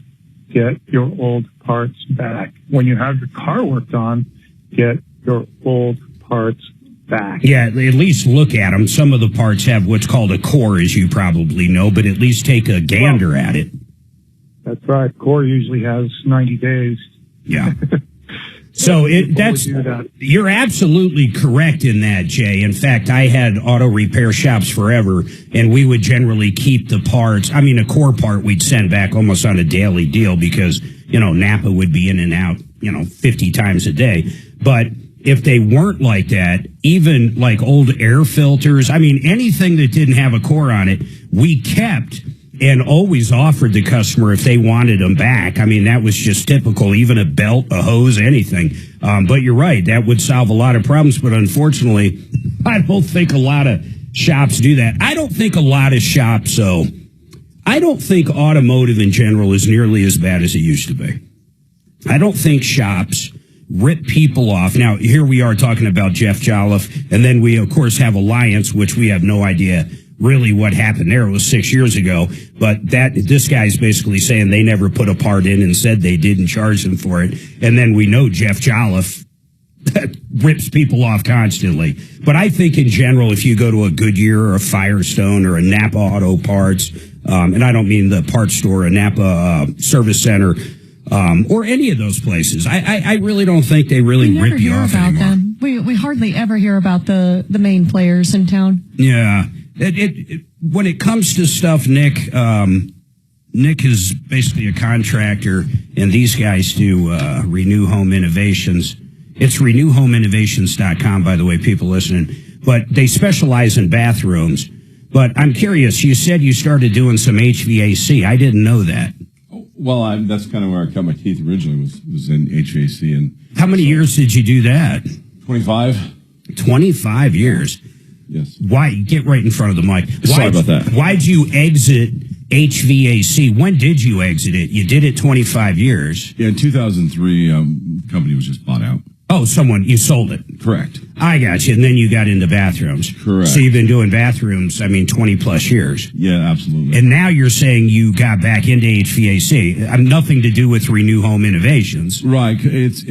get your old parts back. When you have your car worked on, get your old parts back.
Yeah, at least look at them. Some of the parts have what's called a core, as you probably know, but at least take a gander at it.
That's right. Core usually has 90 days.
Yeah. So you're absolutely correct in that, Jay. In fact, I had auto repair shops forever, and we would generally keep the parts. I mean, a core part we'd send back almost on a daily deal because, Napa would be in and out, 50 times a day. But if they weren't like that, even like old air filters, I mean, anything that didn't have a core on it, we kept and always offered the customer if they wanted them back. I mean, that was just typical, even a belt, a hose, anything. But you're right, that would solve a lot of problems. But unfortunately, I don't think a lot of shops do that. I don't think a lot of shops, though. I don't think automotive in general is nearly as bad as it used to be. I don't think shops rip people off. Now, here we are talking about Jeff Jolliffe, and then we, of course, have Alliance, which we have no idea really what happened there. It was 6 years ago, but this guy's basically saying they never put a part in and said they didn't charge them for it. And then we know Jeff Jolliffe rips people off constantly. But I think in general, if you go to a Goodyear or a Firestone or a Napa Auto Parts, and I don't mean the parts store, a Napa service center, or any of those places, I really don't think they really rip you off
about
anymore.
them. We hardly ever hear about the main players in town.
Yeah. When it comes to stuff, Nick is basically a contractor, and these guys do Renew Home Innovations. It's renewhomeinnovations.com, by the way, people listening. But they specialize in bathrooms. But I'm curious, you said you started doing some HVAC. I didn't know that.
Well, that's kind of where I cut my teeth originally, was in HVAC. And
how many years did you do that?
25.
25 years.
Yes.
Why? Get right in front of the mic.
Sorry about that.
Why'd you exit HVAC? When did you exit it? You did it 25 years.
Yeah, in 2003, company was just bought out.
Oh, you sold it.
Correct.
I got you. And then you got into bathrooms.
Correct.
So you've been doing bathrooms, 20 plus years.
Yeah, absolutely.
And now you're saying you got back into HVAC. Nothing to do with Renew Home Innovations.
Right. It's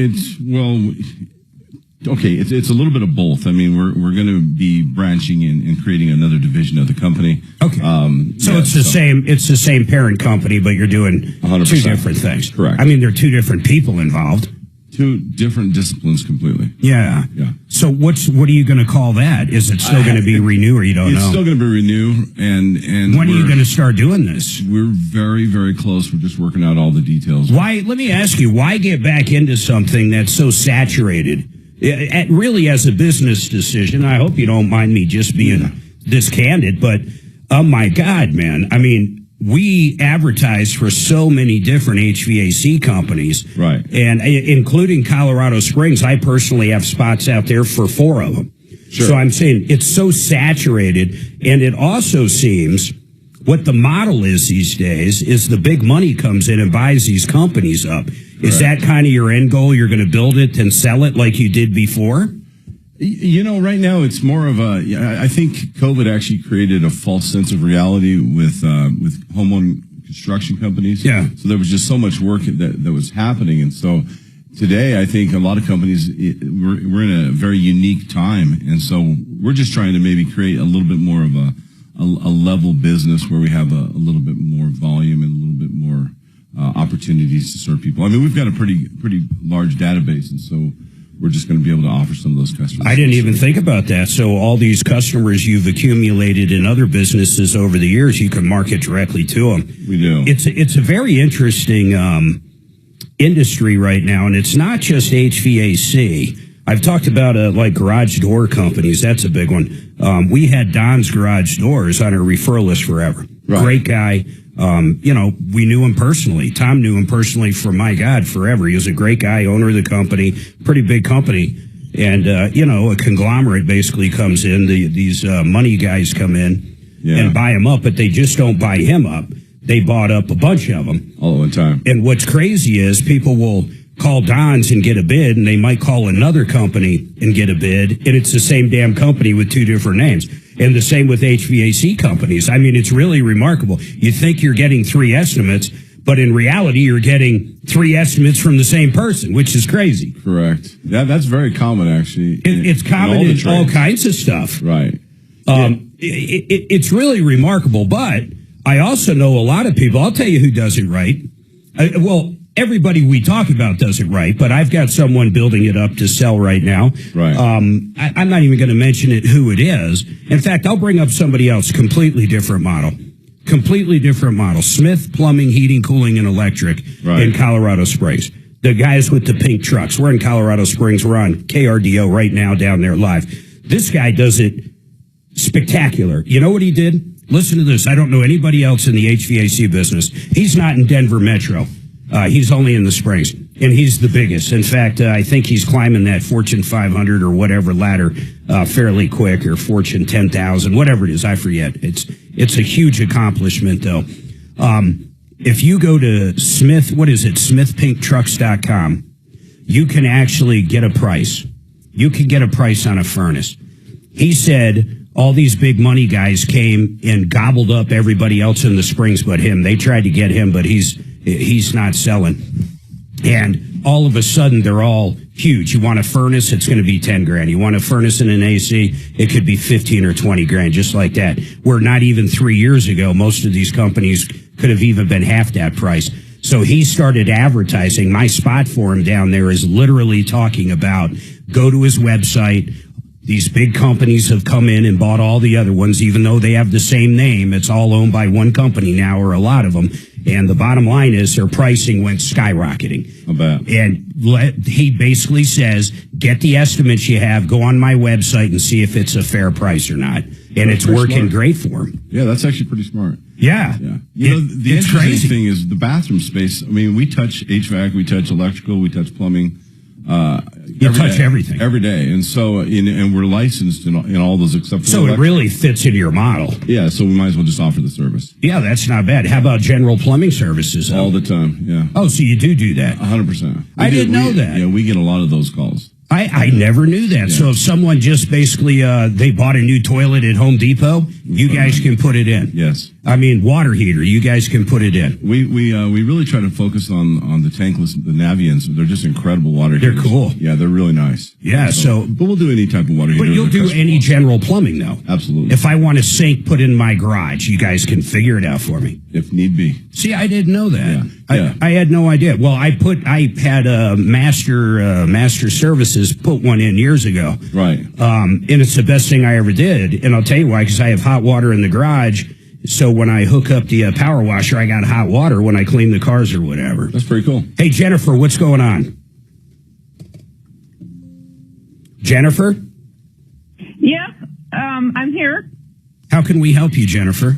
a little bit of both. We're going to be branching and creating another division of the company.
Okay. It's the same parent company, but you're doing
100%.
two different things.
Correct.
There are two different people involved.
Two different disciplines completely.
Yeah.
Yeah.
So what are you going to call that? Is it still going to be Renew, or you don't know?
It's still going to be Renew, and
when are you going to start doing this?
We're very, very close. We're just working out all the details.
Why? Let me ask you. Why get back into something that's so saturated? Really, as a business decision, I hope you don't mind me just being this candid, but oh my God, man! We advertise for so many different HVAC companies,
right?
And including Colorado Springs. I personally have spots out there for 4 of them.
Sure.
So I'm saying it's so saturated, and it also seems what the model is these days is the big money comes in and buys these companies up. Is that kind of your end goal? You're going to build it and sell it like you did before?
Right now it's more of I think COVID actually created a false sense of reality with homeowner construction companies.
Yeah.
So there was just so much work that was happening. And so today I think a lot of companies, we're in a very unique time. And so we're just trying to maybe create a little bit more of a level business where we have a little bit more volume and a little bit more opportunities to serve people. We've got a pretty large database, and so we're just going to be able to offer some of those customers.
I didn't even think about that. So all these customers you've accumulated in other businesses over the years, you can market directly to them.
We do.
It's a very interesting industry right now, and it's not just HVAC. I've talked about like garage door companies. That's a big one. We had Don's Garage Doors on our referral list forever.
Right.
Great guy. We knew him personally. Tom knew him personally for, my God, forever. He was a great guy, owner of the company, pretty big company. And, a conglomerate basically comes in. These money guys come in and buy him up, but they just don't buy him up. They bought up a bunch of them.
All the time.
And what's crazy is people will call Don's and get a bid, and they might call another company and get a bid, and it's the same damn company with two different names. And the same with HVAC companies. It's really remarkable. You think you're getting 3 estimates, but in reality, you're getting 3 estimates from the same person, which is crazy.
Correct. That's very common, actually.
It's common in all kinds of stuff.
Right.
It's really remarkable, but I also know a lot of people. I'll tell you who does it right. Everybody we talk about does it right, but I've got someone building it up to sell right now.
Right.
I'm not even going to mention who it is. In fact, I'll bring up somebody else, completely different model. Smith Plumbing, Heating, Cooling, and Electric in Colorado Springs. The guys with the pink trucks. We're in Colorado Springs. We're on KRDO right now down there live. This guy does it spectacular. You know what he did? Listen to this. I don't know anybody else in the HVAC business. He's not in Denver Metro. He's only in the Springs, and he's the biggest. In fact, I think he's climbing that Fortune 500 or whatever ladder fairly quick, or Fortune 10,000, whatever it is. I forget. It's a huge accomplishment, though. If you go to smithpinktrucks.com, you can actually get a price. You can get a price on a furnace. He said all these big money guys came and gobbled up everybody else in the Springs but him. They tried to get him, but he's not selling. And all of a sudden, they're all huge. You want a furnace, it's going to be $10,000. You want a furnace and an AC, it could be $15,000 or $20,000, just like that. Where not even 3 years ago, most of these companies could have even been half that price. So he started advertising. My spot for him down there is literally talking about, go to his website. These big companies have come in and bought all the other ones, even though they have the same name. It's all owned by one company now, or a lot of them. And the bottom line is their pricing went skyrocketing.
I bet.
And he basically says, get the estimates you have, go on my website and see if it's a fair price or not. And it's working great for him.
Yeah, that's actually pretty smart.
Yeah.
The interesting thing is the bathroom space. We touch HVAC, we touch electrical, we touch plumbing.
You touch everything
every day, and so and we're licensed in all those except for
so it really fits into your model.
Yeah, so we might as well just offer the service.
Yeah, that's not bad. How about general plumbing services?
All the time. Yeah.
Oh, so you do that?
100%.
I didn't know that.
Yeah, we get a lot of those calls.
I never knew that. Yeah. So if someone just basically they bought a new toilet at Home Depot, you guys can put it in.
Yes.
I mean, water heater, you guys can put it in.
We really try to focus on the tankless, the Navians. They're just incredible water heaters.
They're cool.
Yeah, they're really nice.
Yeah,
but we'll do any type of water heater.
But you'll do any general plumbing, though.
Absolutely.
If I want a sink put in my garage, you guys can figure it out for me.
If need be.
See, I didn't know that.
Yeah.
I had no idea. Well, I had Master Services put one in years ago.
Right.
And it's the best thing I ever did. And I'll tell you why, because I have hot water in the garage. So when I hook up the power washer, I got hot water when I clean the cars or whatever.
That's pretty cool.
Hey, Jennifer, what's going on? Jennifer?
Yes, I'm here.
How can we help you, Jennifer?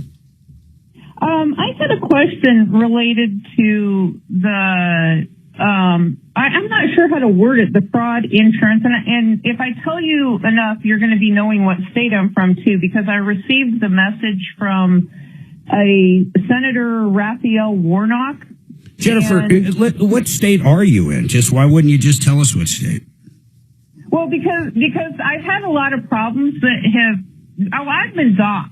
I had a question related to the, I'm not sure how to word it, the fraud insurance. And if I tell you enough, you're going to be knowing what state I'm from, too, because I received the message from a Senator Raphael Warnock.
Jennifer, what state are you in? Why wouldn't you just tell us what state?
Well, because I've had a lot of problems that I've been doxxed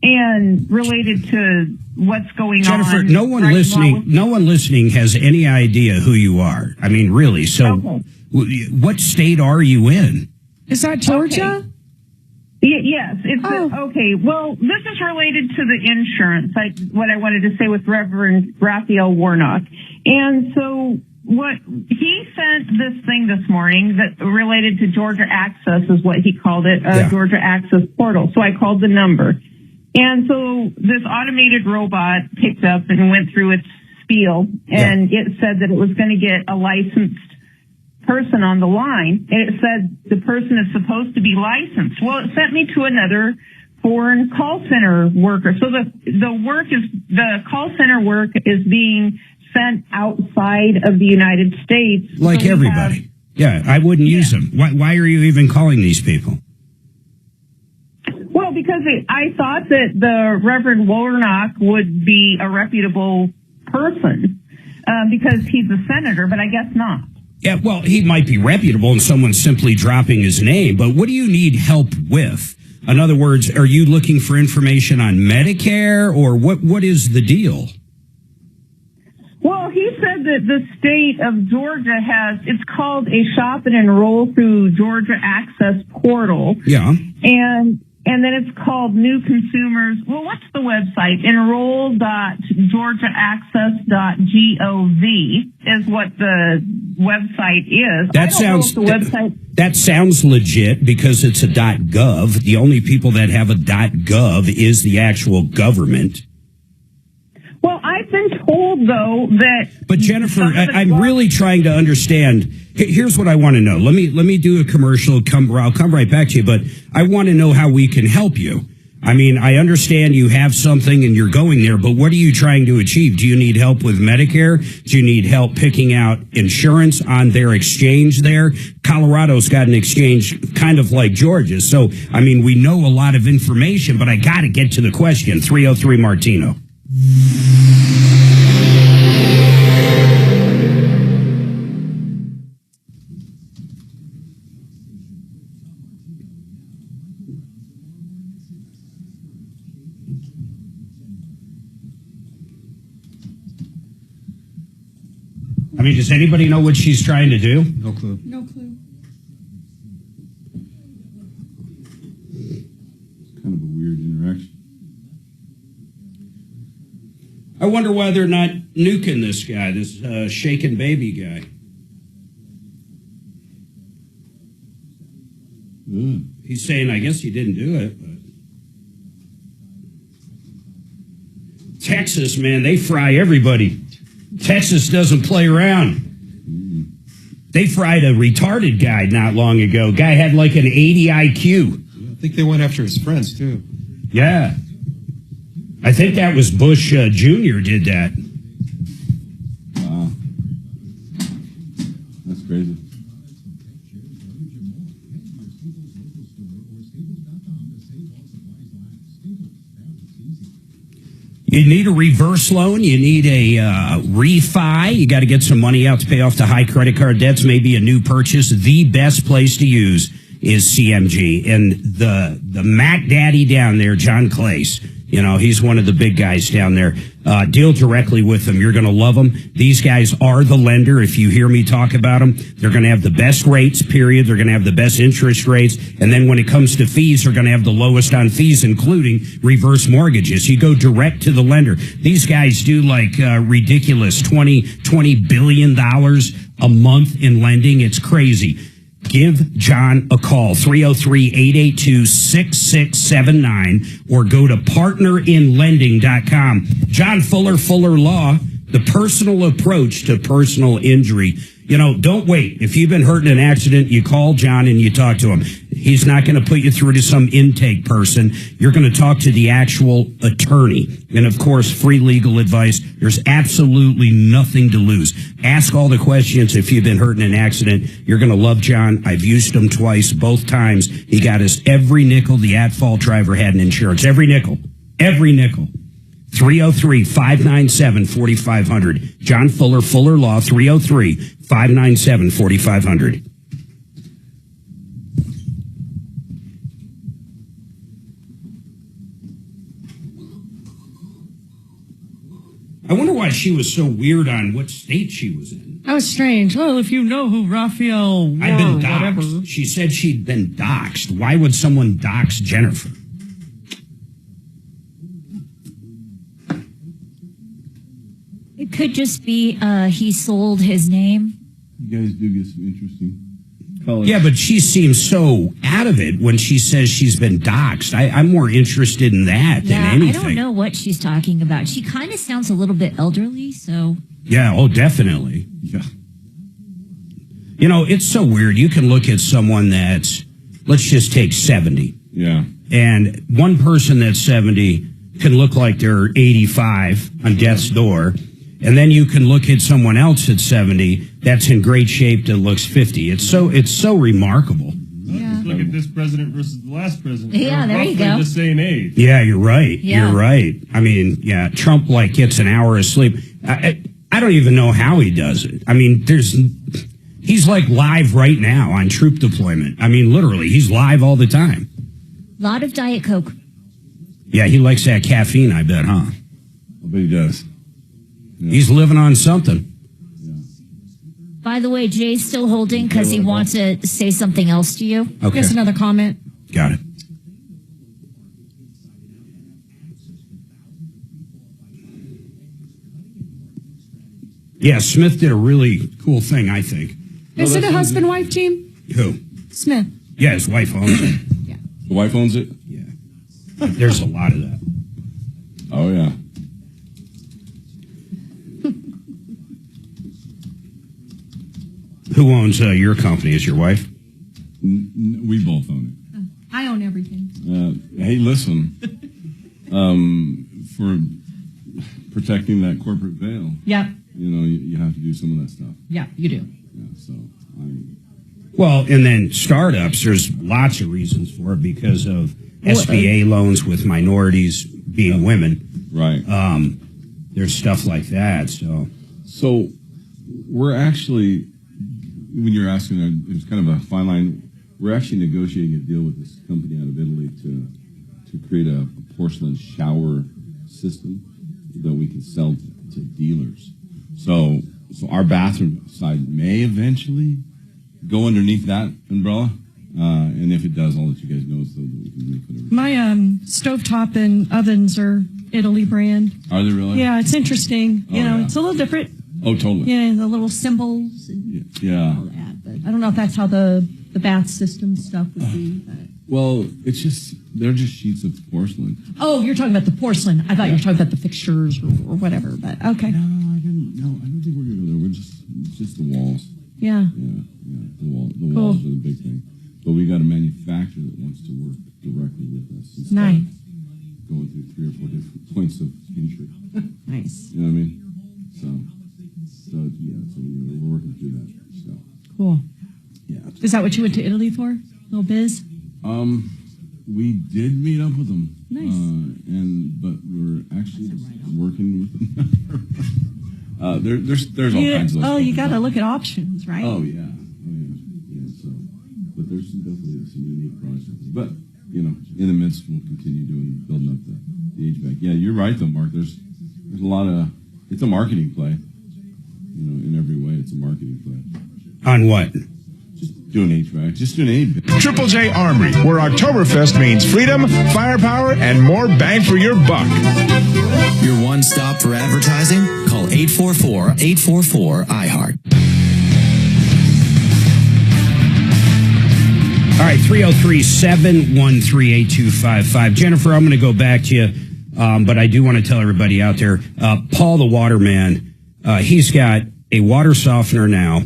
and related to what's going
Jennifer,
on.
No one listening has any idea who you are. I mean, really. So, what state are you in?
Is that Georgia?
Okay. Yes. Okay. Well, this is related to the insurance. What I wanted to say with Reverend Raphael Warnock. And so what he sent this thing this morning that related to Georgia Access is what he called it, Georgia Access Portal. So I called the number. And so this automated robot picked up and went through its spiel, and it said that it was going to get a licensed person on the line, and it said the person is supposed to be licensed. Well, it sent me to another foreign call center worker. So the call center work is being sent outside of the United States.
Like everybody. I wouldn't use them. Why are you even calling these people?
Well, because I thought that the Reverend Warnock would be a reputable person because he's a senator, but I guess not.
Yeah, well, he might be reputable and someone's simply dropping his name, but what do you need help with? In other words, are you looking for information on Medicare, or what is the deal?
Well, he said that the state of Georgia it's called a shop and enroll through Georgia Access Portal.
Yeah.
And then it's called New Consumers. Well, what's the website? Enroll.georgiaaccess.gov is what the website is.
That sounds legit because it's a .gov. The only people that have a .gov is the actual government.
Well, I've been told, though, that...
But, Jennifer, I'm really trying to understand. Here's what I want to know. Let me do a commercial. I'll come right back to you, but I want to know how we can help you. I mean, I understand you have something and you're going there, but what are you trying to achieve? Do you need help with Medicare? Do you need help picking out insurance on their exchange there? Colorado's got an exchange kind of like Georgia. So, I mean, we know a lot of information, but I got to get to the question. 303 Martino. I mean, does anybody know what she's trying to do?
No clue.
No clue.
Kind of a weird interaction.
I wonder why they're not nuking this guy, this shaken baby guy. He's saying, I guess he didn't do it, but... Texas, man, they fry everybody. Texas doesn't play around. They fried a retarded guy not long ago. Guy had like an 80 IQ.
I think they went after his friends, too.
Yeah. I think that was Bush Jr. did that.
Wow. That's crazy.
You need a reverse loan. You need a refi. You got to get some money out to pay off the high credit card debts, maybe a new purchase. The best place to use is CMG. And the Mac Daddy down there, John Clace, he's one of the big guys down there. Deal directly with them. You're going to love them. These guys are the lender. If you hear me talk about them, they're going to have the best rates, period. They're going to have the best interest rates. And then when it comes to fees, they're going to have the lowest on fees, including reverse mortgages. You go direct to the lender. These guys do like ridiculous $20 billion a month in lending. It's crazy. Give John a call, 303-882-6679, or go to partnerinlending.com. John Fuller Law, the personal approach to personal injury. Don't wait. If you've been hurt in an accident, you call John and you talk to him. He's not going to put you through to some intake person. You're going to talk to the actual attorney. And, of course, free legal advice. There's absolutely nothing to lose. Ask all the questions if you've been hurt in an accident. You're going to love John. I've used him twice. Both times, he got us every nickel the at-fault driver had in insurance. Every nickel. Every nickel. 303-597-4500. John Fuller Law, 303-597-4500. I wonder why she was so weird on what state she was in.
That was strange. Well, if you know who Raphael were,
I've been
whatever.
doxxed. She said she'd been doxxed. Why would someone dox Jennifer?
It could just be he sold his name.
You guys do get some interesting colors.
Yeah, but she seems so out of it when she says she's been doxxed. I'm more interested in that than anything.
I don't know what she's talking about. She kind of sounds a little bit elderly, so.
Yeah, definitely.
Yeah.
It's so weird. You can look at someone that's, let's just take 70.
Yeah.
And one person that's 70 can look like they're 85 on death's door. And then you can look at someone else at 70 that's in great shape that looks 50. It's so remarkable.
Yeah. Look at this president versus the last president.
Yeah,
They're
there you
roughly
go.
the same age.
Yeah, you're right.
Yeah.
You're right. I mean, yeah, Trump gets an hour of sleep. I don't even know how he does it. I mean, he's live right now on troop deployment. I mean, literally, he's live all the time.
A lot of Diet Coke.
Yeah, he likes that caffeine, I bet, huh?
I bet he does. Yeah.
He's living on something.
By the way, Jay's still holding because he wants to say something else to you.
Okay.
Here's another comment.
Got it. Yeah, Smith did a really cool thing, I think.
Is it a husband-wife team?
Who?
Smith.
Yeah, his wife owns it.
Yeah.
The wife owns it?
Yeah. There's a lot of that.
Oh, yeah.
Who owns your company? Is your wife?
We both own
I own everything.
it. Hey, listen. For protecting that corporate veil,
Yep.
you have to do some of that stuff.
Yeah, you do.
Yeah, so,
Well, and then startups, there's lots of reasons for it because of SBA loans with minorities being women.
Right.
There's stuff like that. So
we're actually, when you're asking, it's kind of a fine line. We're actually negotiating a deal with this company out of Italy to create a porcelain shower system that we can sell to dealers. So our bathroom side may eventually go underneath that umbrella. And if it does, I'll let you guys know so that we can make whatever.
My stovetop and ovens are Italy brand.
Are they really?
Yeah, it's interesting.
Yeah.
It's a little different.
Oh, totally.
Yeah, the little symbols and
Yeah.
all that. But I don't know if that's how the bath system stuff would be. But.
Well, they're just sheets of porcelain.
Oh, you're talking about the porcelain. I thought you were talking about the fixtures or whatever. But okay.
No, I don't think we're gonna go there. We're just the walls.
Yeah.
Yeah. The walls are the big thing. But we got a manufacturer that wants to work directly with us.
Nice.
Going through 3 or 4 different points of entry.
Nice.
You know what I mean? So we're working through that stuff.
Cool.
Yeah.
Is that what you went to Italy for? Little biz?
We did meet up with them.
Nice.
but we're actually working with there's all kinds of.
Oh, you got to look at options, right?
Oh yeah. So, but there's definitely some unique products. But in the midst, we'll continue building up the HVAC. Yeah, you're right though, Mark. There's a lot of. It's a marketing play. In every way, it's a marketing play.
On what?
Doing HVAC, just doing anything.
Triple J Armory, where Oktoberfest means freedom, firepower, and more bang for your buck.
Your one stop for advertising? Call 844-844-iHeart.
All right, 303-713-8255. Jennifer, I'm going to go back to you, but I do want to tell everybody out there, Paul the Waterman, he's got a water softener now,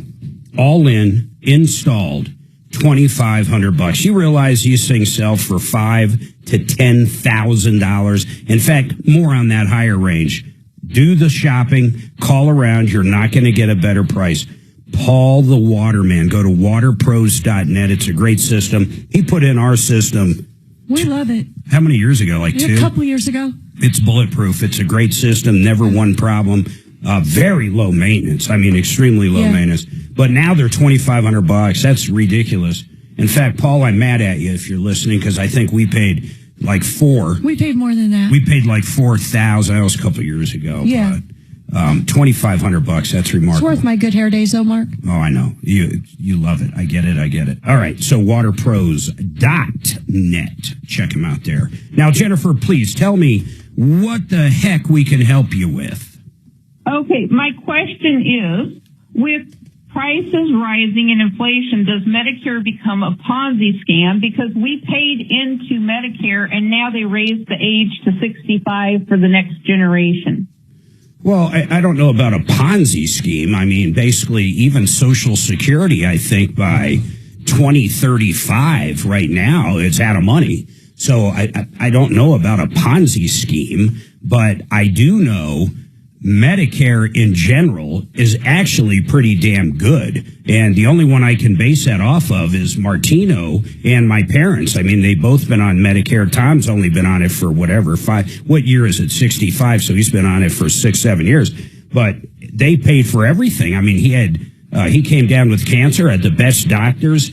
all in, installed, $2,500. You realize these things sell for $5,000 to $10,000. In fact, more on that higher range. Do the shopping, call around. You're not going to get a better price. Paul the Waterman. Go to waterpros.net. It's a great system. He put in our system.
We love it.
How many years ago? Like 2?
A couple years ago.
It's bulletproof. It's a great system. Never one problem. Very low maintenance. I mean, extremely low maintenance. But now they're $2,500. That's ridiculous. In fact, Paul, I'm mad at you if you're listening because I think we paid like $4,000.
We paid more than that.
We paid like $4,000. That was a couple of years ago.
Yeah.
But, $2,500. That's remarkable.
It's worth my good hair days, though, Mark.
Oh, I know. You love it. I get it. All right. So waterpros.net. Check them out there. Now, Jennifer, please tell me what the heck we can help you with.
Okay, my question is, with prices rising and inflation, does Medicare become a Ponzi scam? Because we paid into Medicare and now they raised the age to 65 for the next generation.
Well, I don't know about a Ponzi scheme. I mean, basically, even Social Security, I think by 2035 right now, it's out of money. So I don't know about a Ponzi scheme, but I do know Medicare in general is actually pretty damn good. And the only one I can base that off of is Martino and my parents. I mean, they've both been on Medicare. Tom's only been on it for whatever, what year is it? 65. So he's been on it for 6-7 years. But they paid for everything. I mean, he came down with cancer, had the best doctors.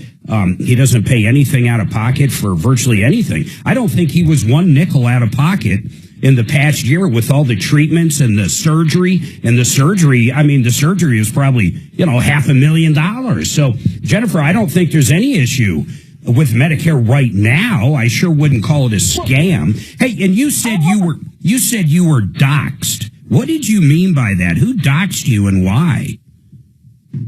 He doesn't pay anything out of pocket for virtually anything. I don't think he was one nickel out of pocket in the past year with all the treatments and the surgery. And the surgery was probably, $500,000. So, Jennifer, I don't think there's any issue with Medicare right now. I sure wouldn't call it a scam. Hey, and you said you were doxxed. What did you mean by that? Who doxed you and why?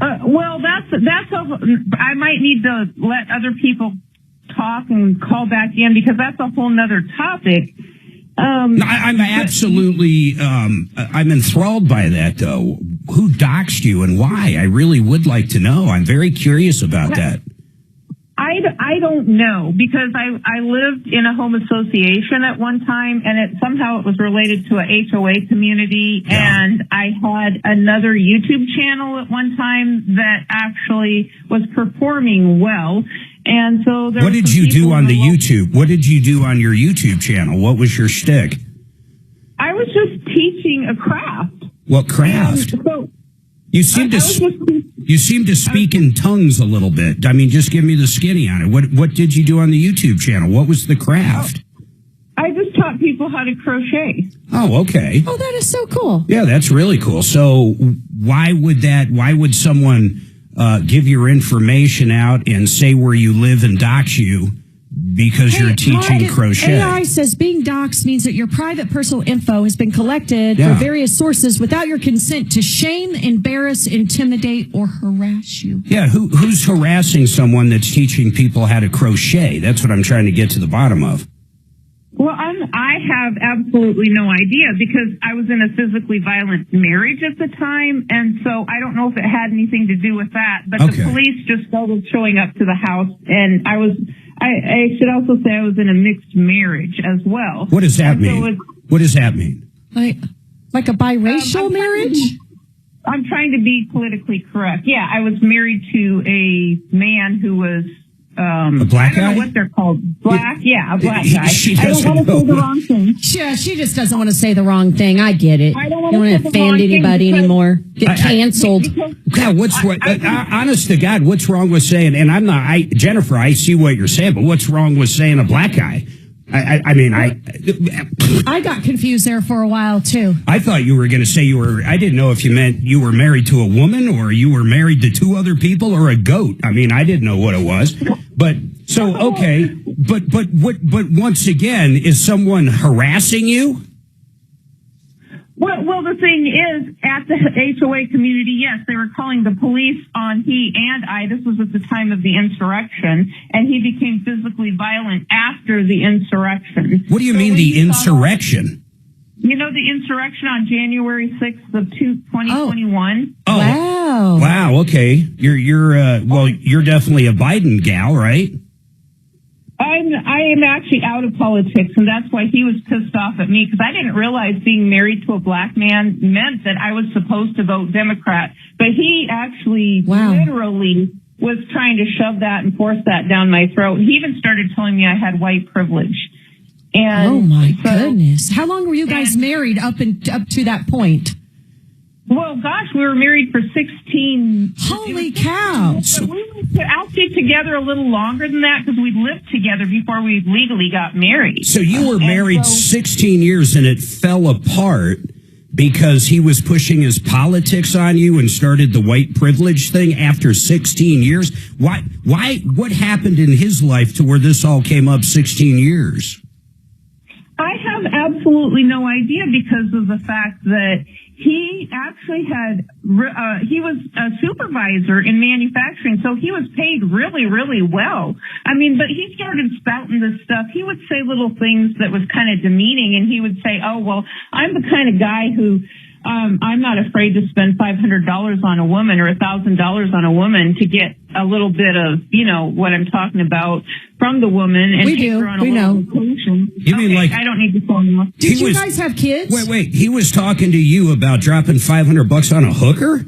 Well, that's I might need to let other people talk and call back in because that's a whole nother topic.
I'm absolutely, I'm enthralled by that, though. Who doxed you and why? I really would like to know. I'm very curious about that.
I don't know because I lived in a home association at one time and it was related to a HOA community and I had another YouTube channel at one time that actually was performing well. And so
what did you do on the YouTube? What did you do on your YouTube channel? What was your shtick?
I was just teaching a craft.
What craft? You seem to speak in tongues a little bit. I mean, just give me the skinny on it. What did you do on the YouTube channel? What was the craft?
I just taught people how to crochet.
Oh, okay.
Oh, that is so cool.
Yeah, that's really cool. So why would someone give your information out and say where you live and dox you because you're teaching crochet?
AI says being doxxed means that your private personal info has been collected from various sources without your consent to shame, embarrass, intimidate, or harass you.
Yeah, who's harassing someone that's teaching people how to crochet? That's what I'm trying to get to the bottom of.
Well, I have absolutely no idea because I was in a physically violent marriage at the time, and so I don't know if it had anything to do with that. But the police just started showing up to the house, and I should also say I was in a mixed marriage as well.
What does that mean? What does that mean?
Like a biracial marriage?
I'm trying to be politically correct. Yeah, I was married to a man who was
A black guy?
I don't know what they're called. Black? Yeah, a black guy.
She
I don't want to say the wrong thing.
Yeah, she just doesn't want to say the wrong thing. I get it.
I don't want
You
to
don't
say
want
the
to
wrong
offend
thing
anybody
because-
anymore. Get canceled.
God, honest to God, what's wrong with saying, and I'm not, Jennifer, I see what you're saying, but what's wrong with saying a black guy?
I got confused there for a while, too.
I thought you were going to say I didn't know if you meant you were married to a woman or you were married to two other people or a goat. I mean, I didn't know what it was. But, so, okay. But once again, is someone harassing you?
Well, the thing is, at the HOA community, yes, they were calling the police on he and I. This was at the time of the insurrection, and he became physically violent after the insurrection.
What do you mean the insurrection?
You know, the insurrection on January 6th of 2021?
Oh.
Wow.
Wow, okay. You're definitely a Biden gal, right?
I am actually out of politics, and that's why he was pissed off at me, because I didn't realize being married to a black man meant that I was supposed to vote Democrat. But he actually literally was trying to shove that and force that down my throat. He even started telling me I had white privilege. And
oh my goodness! How long were you guys married up to that point?
Well, gosh, we were married for 16.
Holy cow!
So we were actually together a little longer than that because we lived together before we legally got married.
So you were married 16 years and it fell apart because he was pushing his politics on you and started the white privilege thing after 16 years. Why? What happened in his life to where this all came up 16 years?
I have absolutely no idea because of the fact that he actually he was a supervisor in manufacturing, so he was paid really, really well. I mean, but he started spouting this stuff. He would say little things that was kind of demeaning, and he would say, oh, well, I'm the kind of guy who I'm not afraid to spend $500 on a woman or $1,000 on a woman to get a little bit of, what I'm talking about from the woman and take her on a little vacation.
You mean like
I don't need to phone you.
Did you guys have kids?
Wait. He was talking to you about dropping $500 on a hooker?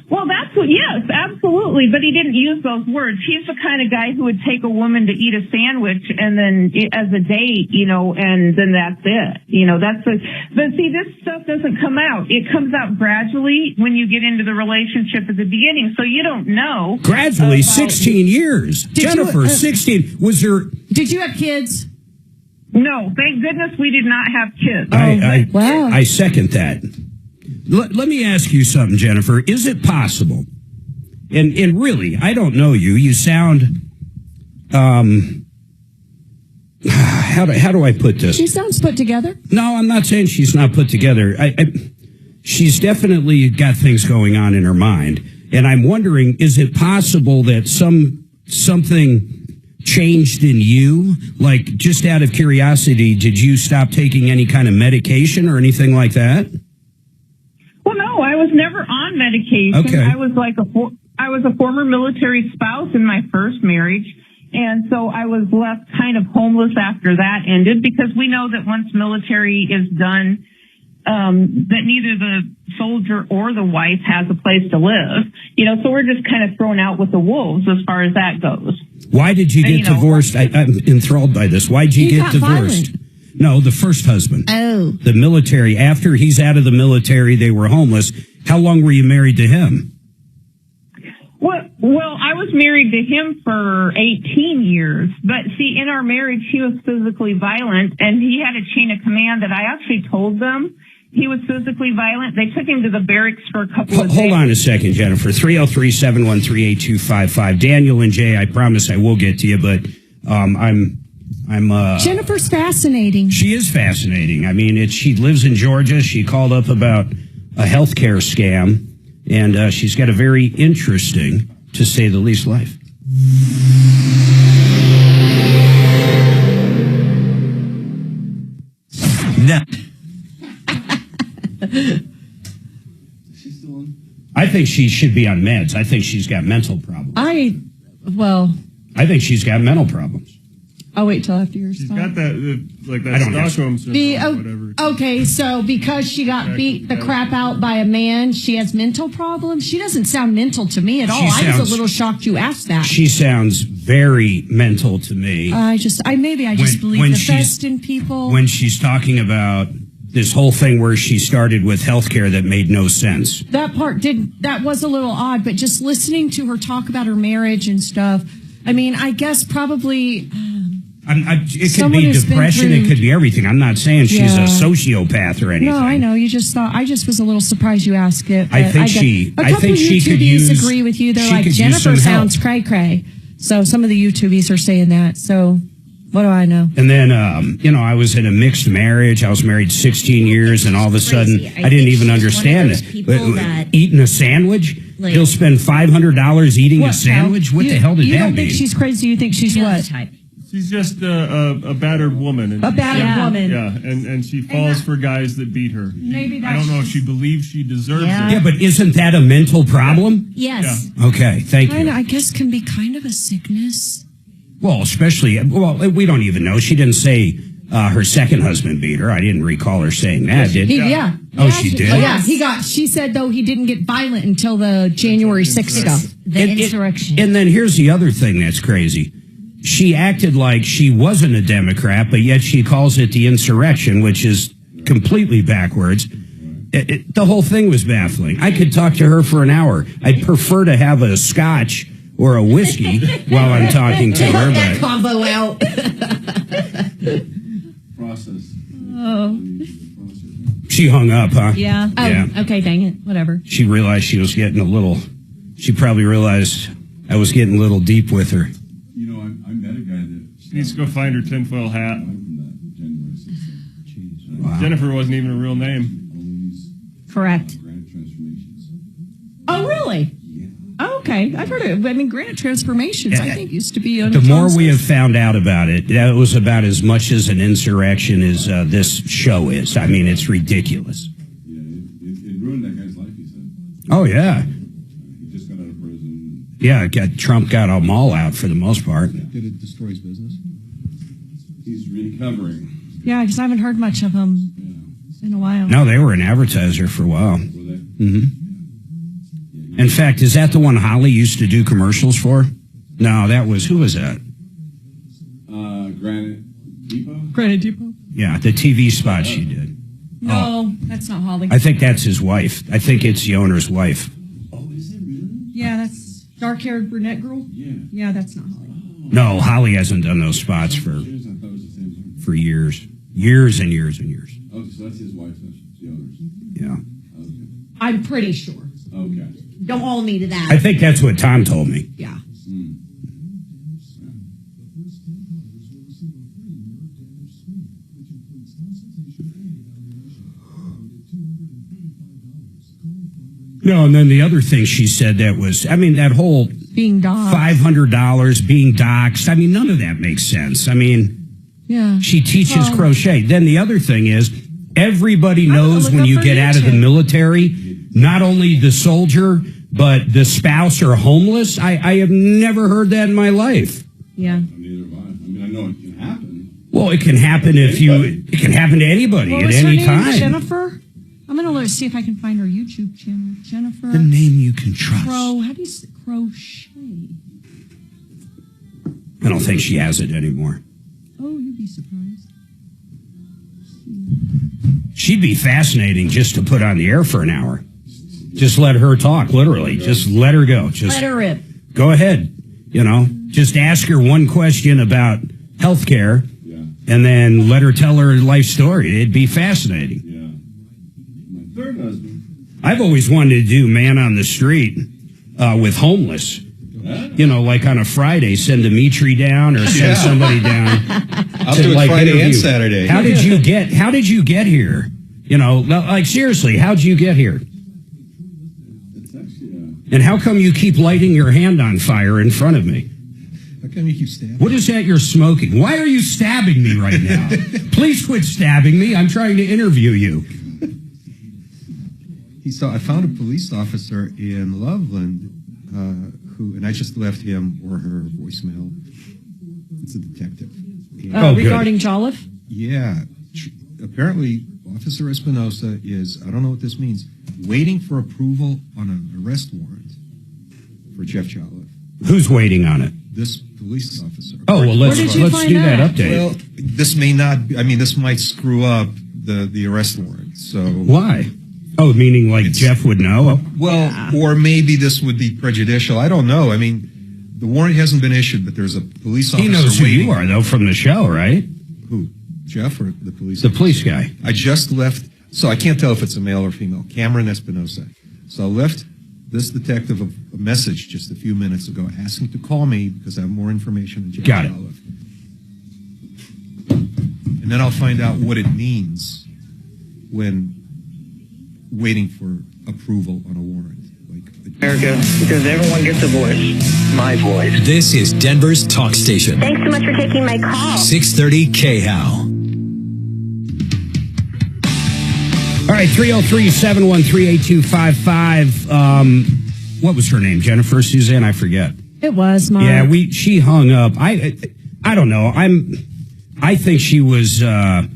Well, yes, absolutely. But he didn't use those words. He's the kind of guy who would take a woman to eat a sandwich and then as a date, and then that's it. But see, this stuff doesn't come out. It comes out gradually when you get into the relationship at the beginning. So you don't know.
Gradually, 16 years. Jennifer, 16. Was there...
Did you have kids?
No, thank goodness we did not have kids.
Wow.
I second that. Let me ask you something, Jennifer. Is it possible? And really, I don't know you. You sound, how do I put this?
She sounds put together.
No, I'm not saying she's not put together. She's definitely got things going on in her mind. And I'm wondering, is it possible that something changed in you? Like, just out of curiosity, did you stop taking any kind of medication or anything like that?
Well, no, I was never on medication.
Okay.
I was a former military spouse in my first marriage, and so I was left kind of homeless after that ended because we know that once military is done, that neither the soldier or the wife has a place to live. So we're just kind of thrown out with the wolves as far as that goes.
Why did you get divorced? I'm enthralled by this. Why did you get divorced?
Violent.
No, the first husband.
Oh.
The military. After he's out of the military, they were homeless. How long were you married to him?
Well, I was married to him for 18 years. But see, in our marriage, he was physically violent, and he had a chain of command that I actually told them he was physically violent. They took him to the barracks for a couple of days.
Hold on a second, Jennifer. 303-713-8255. Daniel and Jay, I promise I will get to you, but
Jennifer's fascinating.
She is fascinating. I mean, she lives in Georgia. She called up about a healthcare scam, and she's got a very interesting, to say the least, life. I think she should be on meds. I think she's got mental problems. I
think
she's got mental problems.
I'll wait till after yours.
She's got that Stockholm syndrome or whatever.
Okay, so because she got beat the crap out by a man, she has mental problems? She doesn't sound mental to me at all. I was a little shocked you asked that.
She sounds very mental to me.
I just believe the best in people.
When she's talking about this whole thing where she started with healthcare that made no sense.
That was a little odd, but just listening to her talk about her marriage and stuff, I mean, I guess probably...
it could be depression, it could be everything. I'm not saying she's a sociopath or anything.
No, I know. I just was a little surprised you asked it.
I think she could use...
agree with you. They're like, Jennifer sounds cray-cray. So some of the YouTubies are saying that. So what do I know?
And then, I was in a mixed marriage. I was married 16 years, and all of a sudden, I didn't even understand it. But eating a sandwich? He'll spend $500 eating a sandwich? What the hell did that mean?
You don't think she's crazy? You think she's what?
She's just a battered woman.
A battered woman.
Yeah, and she falls for guys that beat her.
Maybe
I don't know if she believes she deserves it.
Yeah, but isn't that a mental problem?
Yes.
Yeah. Okay, thank you.
I guess can be kind of a sickness.
Well, we don't even know. She didn't say her second husband beat her. I didn't recall her saying that, did she?
Yeah.
Oh, she did?
Oh, yeah, she said, though, he didn't get violent until the January 6th stuff.
The insurrection.
And then here's the other thing that's crazy. She acted like she wasn't a Democrat, but yet she calls it the insurrection, which is completely backwards. The whole thing was baffling. I could talk to her for an hour. I'd prefer to have a scotch or a whiskey while I'm talking to her.
That combo out.
Process.
Oh.
She hung up, huh?
Yeah. Oh, yeah. Okay, dang it. Whatever.
She realized she was getting she probably realized I was getting a little deep with her.
I met a guy that...
She needs to go find her tinfoil hat.
Wow.
Jennifer wasn't even a real name.
Correct. Oh, really? Oh, okay. I've heard of it. I mean, Granite Transformations, I think, used to be...
The more we have found out about it, that was about as much as an insurrection as this show is. I mean, it's ridiculous.
Yeah, it ruined that guy's life, he said.
Oh, yeah.
He just got out of prison.
Yeah, Trump got them all out for the most part.
Did it destroy his business?
He's recovering.
Yeah, because I haven't heard much of them in a while.
No, they were an advertiser for a while.
Were they?
Mm-hmm. In fact, is that the one Holly used to do commercials for? No, who was that?
Granite Depot?
Granite Depot?
Yeah, the TV spot she did.
No, that's not Holly.
I think that's his wife. I think it's the owner's wife.
Oh, is it really?
Yeah, that's dark-haired brunette girl?
Yeah.
Yeah, that's not Holly.
No, Holly hasn't done those spots for years. Years and years and years.
Oh, so that's his wife, that's the owner's.
Yeah.
Okay.
I'm pretty sure.
Okay.
Don't hold me to that.
I think that's what Tom told me.
Yeah. No, and then the other thing she said that whole being doxxed.
$500 being doxxed. I mean, none of that makes sense. I mean,
yeah,
she teaches crochet. Then the other thing is, everybody knows when you get out of the military, not only the soldier, but the spouse are homeless. I have never heard that in my life.
Yeah.
Neither have I. I mean, I know it can happen.
Well, it can happen it can happen to anybody at any time.
Jennifer? I'm going to see if I can find her YouTube channel. Jennifer.
The name you can trust.
How do you say crochet?
I don't think she has it anymore.
Oh, you'd be surprised.
She'd be fascinating just to put on the air for an hour. Just let her talk, literally. Just let her go. Just
let her rip.
Go ahead. Just ask her one question about healthcare, and then let her tell her life story. It'd be fascinating.
Yeah. My third husband.
I've always wanted to do man on the street with homeless. Like on a Friday, send Dimitri down or send somebody down.
I'll do it Friday and Saturday.
How did you get here? Seriously, how'd you get here?
It's actually,
and how come you keep lighting your hand on fire in front of me?
How come you keep stabbing?
What is that you're smoking? Why are you stabbing me right now? Please quit stabbing me. I'm trying to interview you.
I found a police officer in Loveland and I just left him or her voicemail. It's a detective.
Regarding Jolliffe?
Yeah. Apparently, Officer Espinosa is, I don't know what this means, waiting for approval on an arrest warrant for Jeff Jolliffe.
Who's waiting on it?
this police officer.
Oh, well, let's do that update.
Well, this may not, this might screw up the arrest warrant. So
why? Oh, meaning like Jeff would know?
Well, or maybe this would be prejudicial. I don't know. I mean, the warrant hasn't been issued, but there's a police officer.
He knows who
waiting.
you are, though, from the show, right?
Who? Jeff or the police?
The police guy.
I just left, so I can't tell if it's a male or female. Cameron Espinosa. So I left this detective a message just a few minutes ago asking to call me because I have more information than Jeff.
Got it.
And then I'll find out what it means when waiting for approval on a warrant.
America, because everyone gets a voice. My voice.
This is Denver's talk station.
Thanks so much for taking my call.
630 KHOW.
All right, 303-713-8255. What was her name? Jennifer, Suzanne? I forget.
It was, Mark.
Yeah, she hung up. I don't know. I think she was, I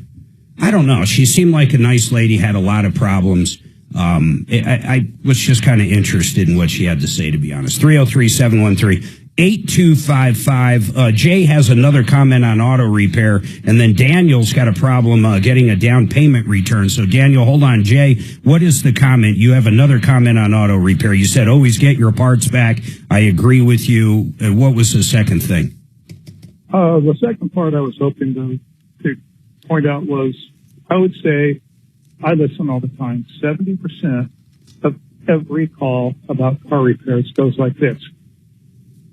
don't know. She seemed like a nice lady, had a lot of problems. I was just kind of interested in what she had to say, to be honest. 303-713-8255. Jay has another comment on auto repair, and then Daniel's got a problem getting a down payment return. So, Daniel, hold on. Jay, what is the comment? You have another comment on auto repair. You said always get your parts back. I agree with you. What was the second thing?
The second part I was hoping to point out was, I would say, I listen all the time. 70% of every call about car repairs goes like this.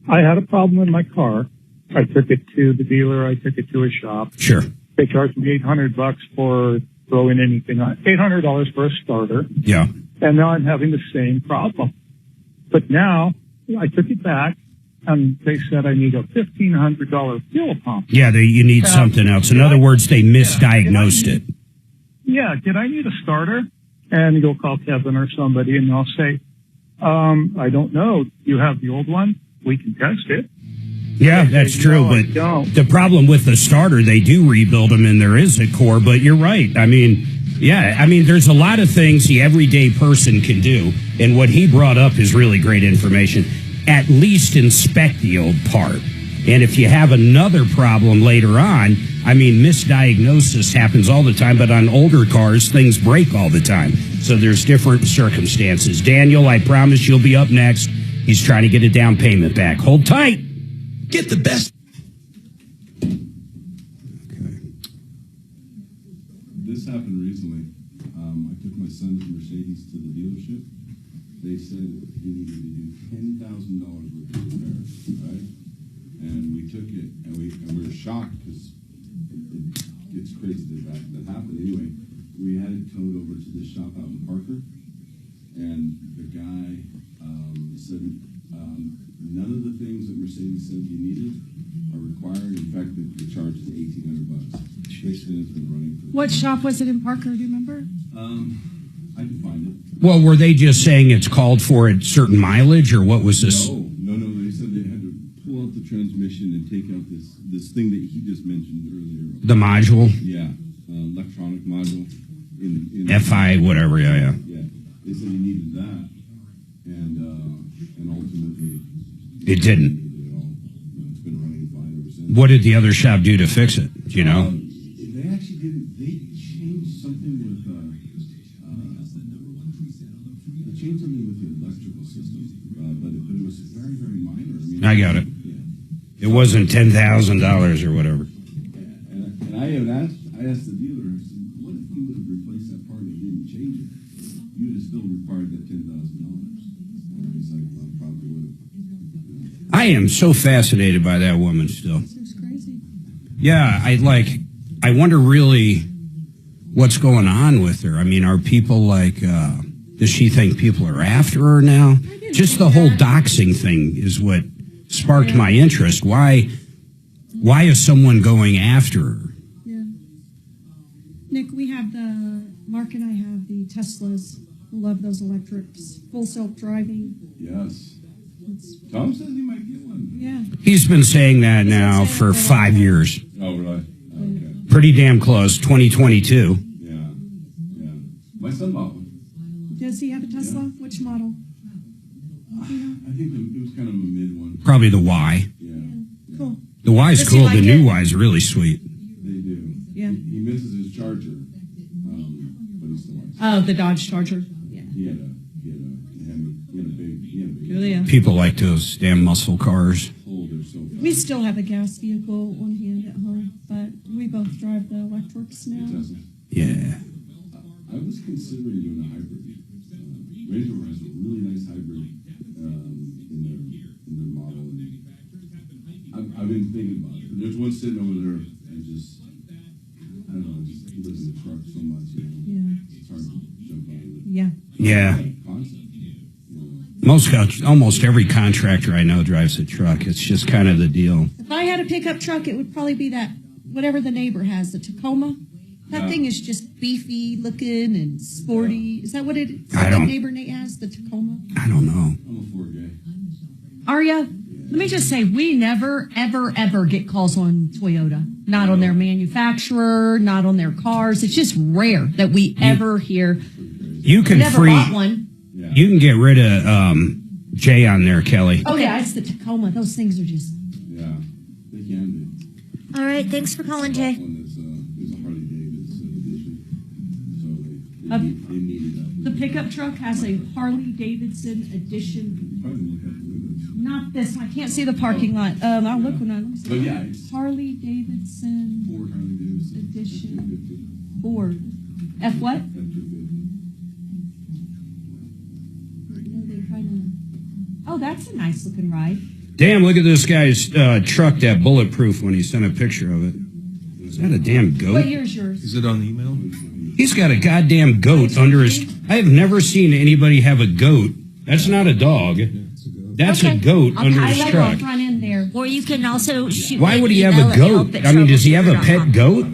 I had a problem in my car. I took it to the dealer. I took it to a shop.
Sure.
They charged me $800 for throwing anything on. $800 for a starter.
Yeah.
And now I'm having the same problem. But now I took it back and they said I need a $1,500 fuel pump.
Yeah, you need something else. In other words, they misdiagnosed it.
Yeah, did I need a starter? And you'll call Kevin or somebody and they'll say, I don't know. You have the old one? We can test it.
Yeah, that's true. But the problem with the starter, they do rebuild them and there is a core. But you're right. There's a lot of things the everyday person can do. And what he brought up is really great information. At least inspect the old part. And if you have another problem later on, misdiagnosis happens all the time, but on older cars, things break all the time. So there's different circumstances. Daniel, I promise you'll be up next. He's trying to get a down payment back. Hold tight.
Get the best.
Okay. This happened recently. I took my son's Mercedes to the dealership. They said he needed to do $10,000 worth of repairs, right? And we took it, and we were shocked because it's crazy that happened. Anyway, we had it towed over to this shop out in Parker, and the guy said none of the things that Mercedes said he needed are required. In fact, the charge is $1,800. Basically, it's been running for.
What shop was it in Parker? Do you remember?
I can find it.
Well, were they just saying it's called for a certain mileage, or what was this?
No. They said they had to pull out the transmission and take out this thing that he just mentioned earlier.
The module?
Yeah, electronic module. In
FI, whatever. Yeah.
Yeah, they said he needed that, and ultimately
it didn't.
It's been running fine ever since.
What did the other shop do to fix it? Do you know?
They actually didn't. They changed something with. They changed something with the electrical system, but it was very, very minor.
I got it. It wasn't $10,000 or whatever.
And I asked the dealer, I said, what if you would have replaced that part and you didn't change it? You would have still required that $10,000. He's like, well, probably would have.
I am so fascinated by that woman still.
It's crazy.
Yeah, I wonder really what's going on with her. Are people like, does she think people are after her now? Just the whole doxing thing is what sparked my interest. Why is someone going after her?
Yeah. Nick, Mark and I have the Teslas. We love those electrics. Full self-driving.
Yes. Tom says he might get one.
Yeah.
He's been saying that now for 5 years.
Oh, really? Okay.
Pretty damn close, 2022.
Yeah. My son bought one.
Does he have a Tesla? Which model?
I think it was kind of a mid one.
Probably the Y.
Yeah.
The Y's cool. The new Y's really sweet.
They do.
Yeah.
He misses his Charger, but he still likes it.
Oh, the Dodge Charger. Yeah.
He had a big.
People like those damn muscle cars.
We still have a gas vehicle on hand at home, but we both drive the electrics now.
Yeah.
I was considering doing a hybrid. Range Rover has a really nice hybrid in their model. And I've been thinking about it. There's one sitting over there, and I don't know, just lives in the truck so much.
Yeah.
It's hard to jump out of it.
Yeah.
Yeah. Almost every contractor I know drives a truck. It's just kind of the deal.
If I had a pickup truck, it would probably be that, whatever the neighbor has, the Tacoma. That thing is just beefy looking and sporty. Is that what it is?
I don't.
Neighbor Nate has the Tacoma.
I don't know.
I'm a Ford guy.
Are ya? Let me just say, we never, ever, ever get calls on Toyota. Not on their manufacturer, not on their cars. It's just rare that we ever hear.
You can
never bought one.
You can get rid of Jay on there, Kelly.
Oh yeah, it's the Tacoma. Those things are just.
Yeah, they can be.
All right, thanks for calling, Jay.
There's a Harley Davidson edition. So they needed that.
The pickup truck has a Harley Davidson edition. Not this one. I can't see the parking lot. I'll look when I look.
But yeah, it's
Harley Davidson.
Ford Harley Davidson
edition. Ford. F what? Oh, that's a nice looking ride.
Damn, look at this guy's truck, that bulletproof when he sent a picture of it. Is that a damn goat?
What year's yours?
Is it on email?
He's got a goddamn goat under his... I have never seen anybody have a goat. That's not a dog. That's a goat under his truck.
Run in there.
Or you can also shoot.
Why would he have a goat? I mean, does he have a pet goat?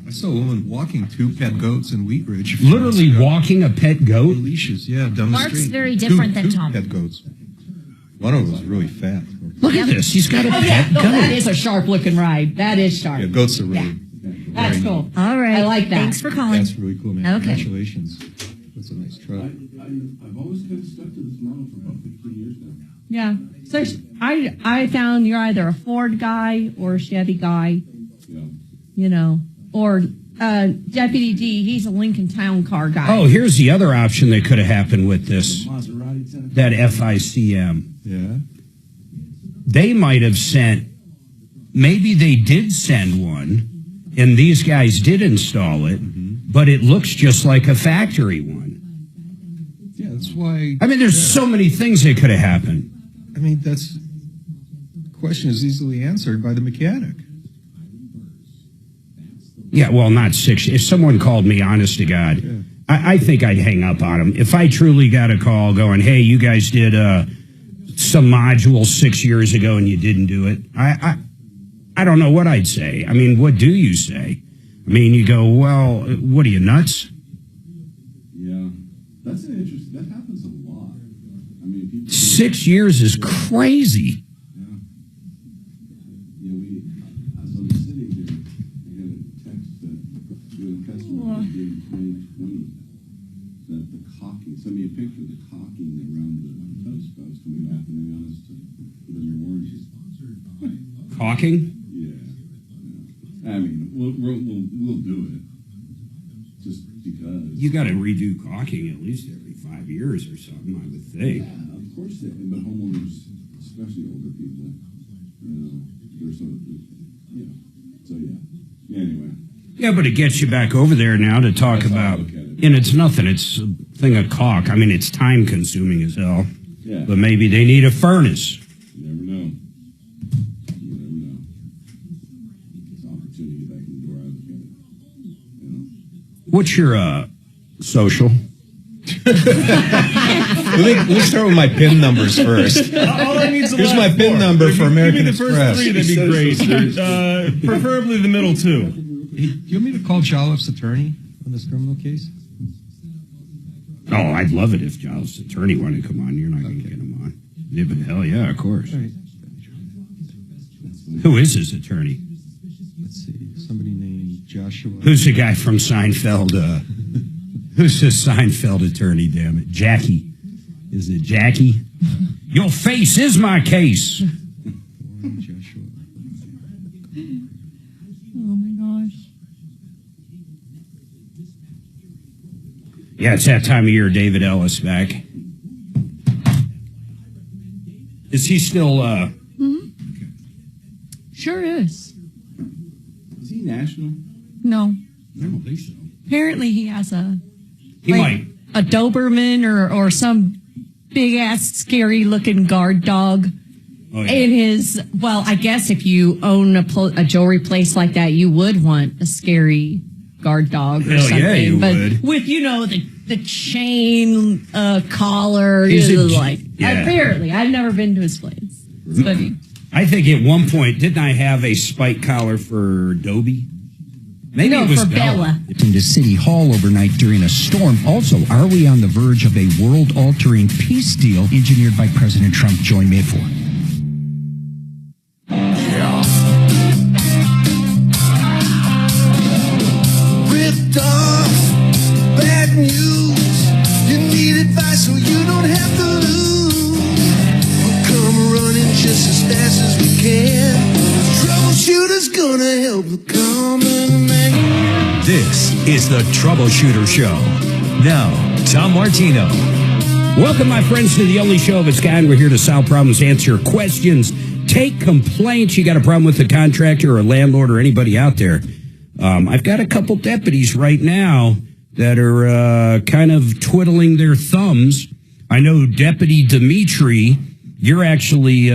I saw a woman walking 2 pet goats in Wheat Ridge.
Literally walking a pet goat?
Leashes, yeah, down the
Mark's
street.
very different than Tom.
Pet goats. One of them was really fat.
Look at this. He's got a pet goat.
That is a sharp looking ride. That is sharp.
Yeah, goats are really...
That's cool.
All right.
I like that.
Thanks for calling.
That's really cool, man.
Okay.
Congratulations. That's a nice truck.
I've always kind of stuck to this model for about 15 years now.
Yeah. So I found you're either a Ford guy or a Chevy guy.
Yeah.
You know, or Deputy D, he's a Lincoln Town Car guy.
Oh, here's the other option that could have happened with this. That FICM.
Yeah.
They might have sent, maybe they did send one, and these guys did install it, but it looks just like a factory one.
Yeah, that's why...
I mean, there's so many things that could have happened.
I mean, the question is easily answered by the mechanic.
Yeah, well, not 6. If someone called me, honest to God, I think I'd hang up on them. If I truly got a call going, hey, you guys did some module 6 years ago and you didn't do it, I don't know what I'd say. I mean, what do you say? I mean, you go, well, what are you, nuts?
Yeah, that's an interesting, that happens a lot. I mean, people...
6 years is crazy.
As I'm sitting here, I got a text that the customer did in 2020 that the caulking, send me a picture of the caulking around the tow spouts coming off, and they want us to put in the warranty.
Caulking?
Yeah. I mean, we'll do it. Just because.
You got to redo caulking at least every 5 years or something, I would think.
Yeah, of course they do. But homeowners, especially older people, they're sort of, so yeah. Anyway.
Yeah, but it gets you back over there now to talk about, and it's nothing. It's a thing of caulk. I mean, it's time consuming as hell.
Yeah.
But maybe they need a furnace.
You never know. You never know. It's an opportunity to get back in the door. I look at it.
What's your social?
Let me start with my PIN numbers first.
All I need is
Here's my PIN number for American Express.
Give me the first 3, that'd be great. Preferably the middle 2.
Hey, do you want me to call Jolliffe's attorney on this criminal case?
Oh, I'd love it if Giles' attorney wanted to come on. You're not going to get him on. Yeah, but hell yeah, of course.
Right.
Who is his attorney?
Let's see. Somebody named Joshua.
Who's the guy from Seinfeld? Who's his Seinfeld attorney, damn it? Jackie. Is it Jackie? Your face is my case. Yeah, it's that time of year. David Ellis back. Is he still?
Sure is.
Is he national?
No.
I don't think so.
Apparently, he has a
Doberman
or some big ass scary looking guard dog.
Oh, yeah.
In his, well, I guess if you own a jewelry place like that, you would want a scary guard dog or
Hell
something.
yeah, you
but
would.
with, the chain collar,
Yeah.
apparently. I've never been to his place. It's funny.
I think at one point, didn't I have a spike collar for Dobie? Maybe
No,
it was
for Bella.
Into City Hall overnight during a storm. Also, are we on the verge of a world-altering peace deal engineered by President Trump? Join me for it.
Ripped off, bad news. You need advice so you don't have to lose. We'll come running just as fast as we can. Troubleshooter's gonna help the common man.
This is the Troubleshooter Show. Now, Tom Martino.
Welcome, my friends, to the only show of its kind. We're here to solve problems, answer questions, take complaints. You got a problem with a contractor or a landlord or anybody out there? I've got a couple deputies right now that are kind of twiddling their thumbs. I know Deputy Dimitri, you're actually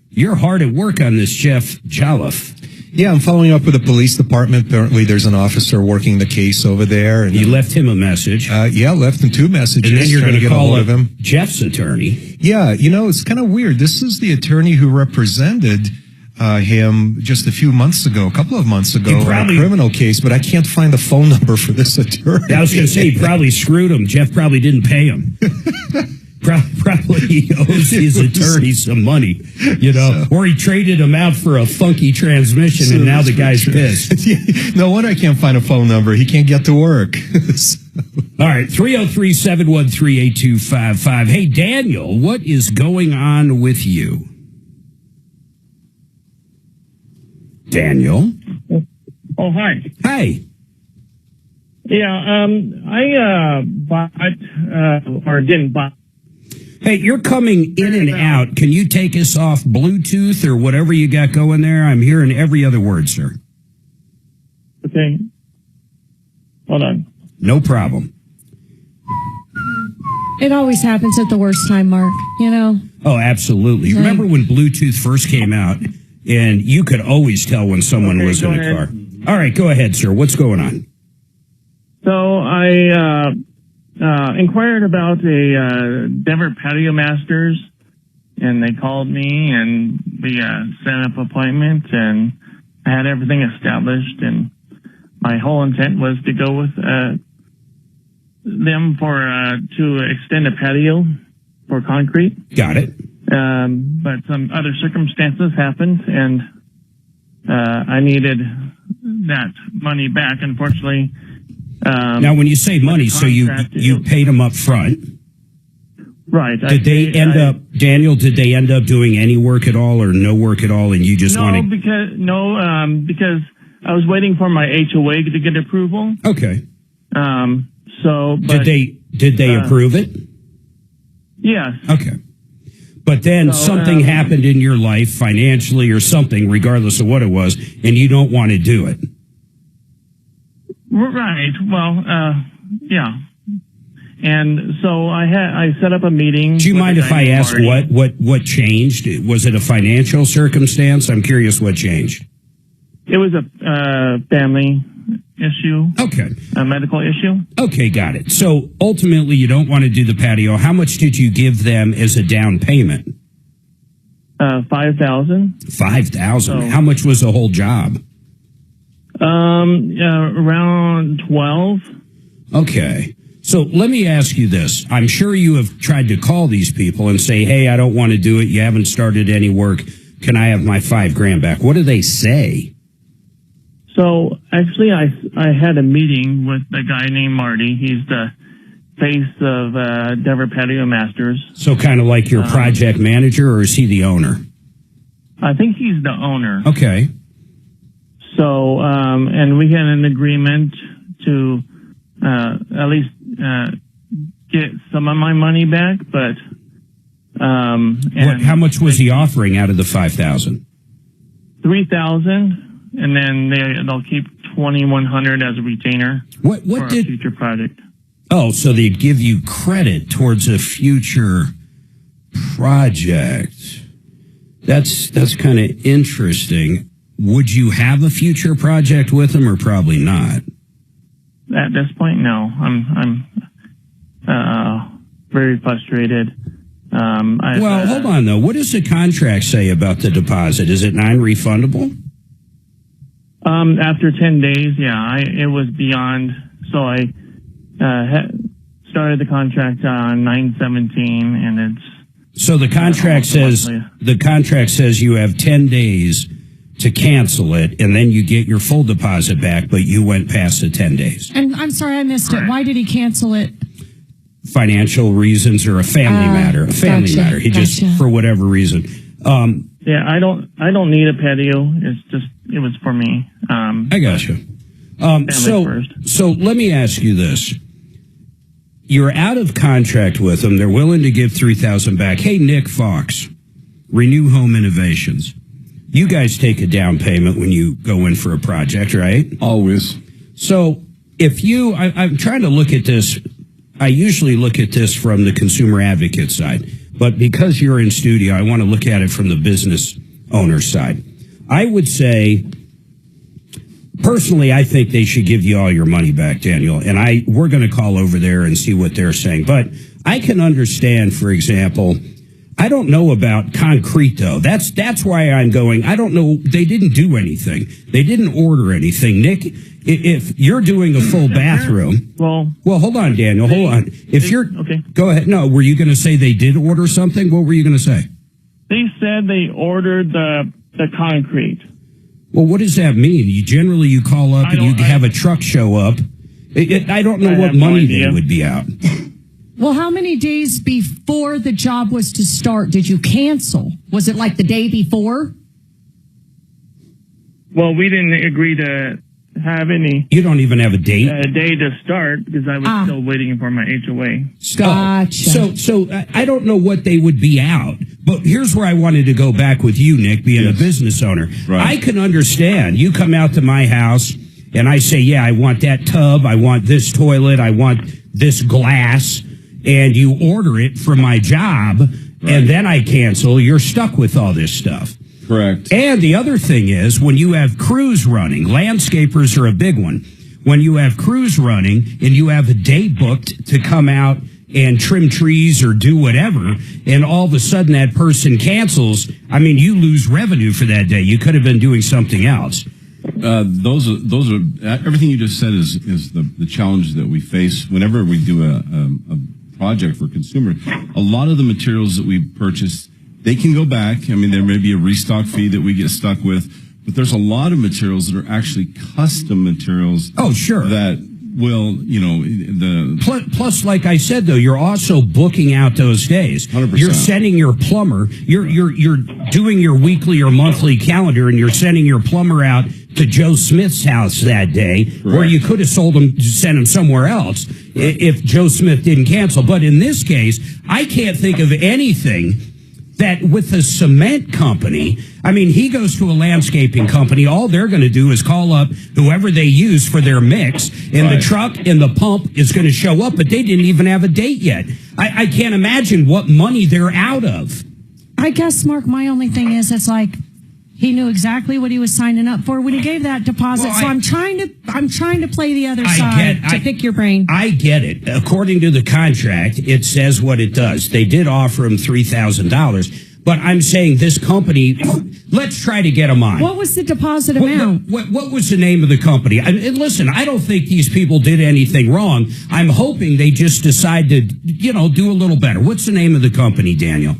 you're hard at work on this, Jeff Jolliffe.
Yeah, I'm following up with the police department. Apparently, there's an officer working the case over there. And
you left him a message.
Yeah, left him 2 messages.
And then you're going to
get
call
a hold of him.
Jeff's attorney.
Yeah, it's kind of weird. This is the attorney who represented him just a couple of months ago, in a criminal case, but I can't find the phone number for this attorney.
I was going to say, he probably screwed him. Jeff probably didn't pay him. Probably he owes his attorney some money, or he traded him out for a funky transmission, and now the guy's pissed.
No wonder I can't find a phone number. He can't get to work.
All right, 303-713-8255. Hey, Daniel, what is going on with you? Daniel?
Oh, hi.
Hi.
Yeah, I bought, or didn't buy.
Hey, you're coming in and out. Can you take us off Bluetooth or whatever you got going there? I'm hearing every other word, sir.
Okay. Hold on.
No problem.
It always happens at the worst time, Mark,
Oh, absolutely. Remember when Bluetooth first came out, and you could always tell when someone was in a car. All right, go ahead, sir. What's going on?
So I inquired about a Denver Patio Masters, and they called me, and we set up an appointment, and I had everything established, and my whole intent was to go with them to extend a patio for concrete.
Got it.
But some other circumstances happened, and I needed that money back, unfortunately.
Now, when you say money, so you paid them up front.
Right.
Did they end up doing any work at all or no work at all, and you just wanted...
because I was waiting for my HOA to get approval.
Okay.
But
did they approve it?
Yes.
Okay. But then something happened in your life, financially or something, regardless of what it was, and you don't want to do it.
Right. Well, yeah. And so I set up a meeting.
Do you mind if I ask what changed? Was it a financial circumstance? I'm curious what changed.
It was a family issue.
Okay.
A medical issue.
Okay, got it. So ultimately, you don't want to do the patio. How much did you give them as a down payment?
$5,000.
$5,000. How much was the whole job?
Around 12.
Okay. So let me ask you this. I'm sure you have tried to call these people and say, hey, I don't want to do it. You haven't started any work. Can I have my $5,000 back? What do they say?
So actually, I had a meeting with a guy named Marty. He's the face of Denver Patio Masters.
So kind of like your project manager, or is he the owner?
I think he's the owner.
Okay.
So, and we had an agreement to at least get some of my money back, but
how much was he offering out of the $5,000?
$3,000, and then they'll keep $2,100 as a retainer for a future project.
Oh, so they'd give you credit towards a future project. That's kind of interesting. Would you have a future project with them, or probably not?
At this point, no. I'm very frustrated.
Hold on, though. What does the contract say about the deposit? Is it non-refundable?
After 10 days, it was beyond. So I started the contract on 9/17, and it's.
So the contract says you have 10 days to cancel it, and then you get your full deposit back, but you went past the 10 days.
And I'm sorry, I missed it. Why did he cancel it?
Financial reasons or a family matter. A family matter. He just, for whatever reason.
I don't need a patio. It was for me.
I gotcha. So let me ask you this. You're out of contract with them. They're willing to give $3,000 back. Hey, Nick Fox, Renew Home Innovations. You guys take a down payment when you go in for a project, right?
Always.
So if I'm trying to look at this. I usually look at this from the consumer advocate side, but because you're in studio, I want to look at it from the business owner side. I would say, personally, I think they should give you all your money back, Daniel, and we're going to call over there and see what they're saying. But I can understand, for example, I don't know about concrete, though. That's why I'm going, I don't know. They didn't do anything. They didn't order anything. Nick, if you're doing a full bathroom.
Well,
hold on, Daniel. Hold on.
Okay.
Go ahead. No, were you going to say they did order something? What were you going to say?
They said they ordered the concrete.
Well, what does that mean? You call up and you have a truck show up. I don't know what money they would be out.
Well, how many days before the job was to start did you cancel? Was it like the day before?
Well, we didn't agree to have any.
You don't even have a date?
A day to start because I was still waiting for my HOA.
Gotcha. So I don't know what they would be out. But here's where I wanted to go back with you, Nick, being a business owner. Right. I can understand. You come out to my house and I say, I want that tub, I want this toilet, I want this glass, and you order it from my job, and then I cancel. You're stuck with all this stuff.
Correct.
And the other thing is, when you have crews running, landscapers are a big one. When you have crews running and you have a day booked to come out and trim trees or do whatever, and all of a sudden that person cancels, you lose revenue for that day. You could have been doing something else.
Those are everything you just said is the challenge that we face whenever we do a project for consumer. A lot of the materials that we purchase, they can go back. There may be a restock fee that we get stuck with, but there's a lot of materials that are actually custom materials.
Oh, sure.
That will,
Plus, like I said, though, you're also booking out those days.
100%.
You're sending your plumber. You're doing your weekly or monthly calendar, and you're sending your plumber out to Joe Smith's house that day, where you could have sent him somewhere else if Joe Smith didn't cancel. But in this case, I can't think of anything that with a cement company, he goes to a landscaping company, all they're going to do is call up whoever they use for their mix, and the truck and the pump is going to show up, but they didn't even have a date yet. I can't imagine what money they're out of.
I guess, Mark, my only thing is it's like he knew exactly what he was signing up for when he gave that deposit. So I'm trying to play the other side to pick your brain.
I get it. According to the contract, it says what it does. They did offer him $3,000, but I'm saying this company. Let's try to get them on.
What was the deposit amount?
What was the name of the company? And listen, I don't think these people did anything wrong. I'm hoping they just decide to, do a little better. What's the name of the company, Daniel?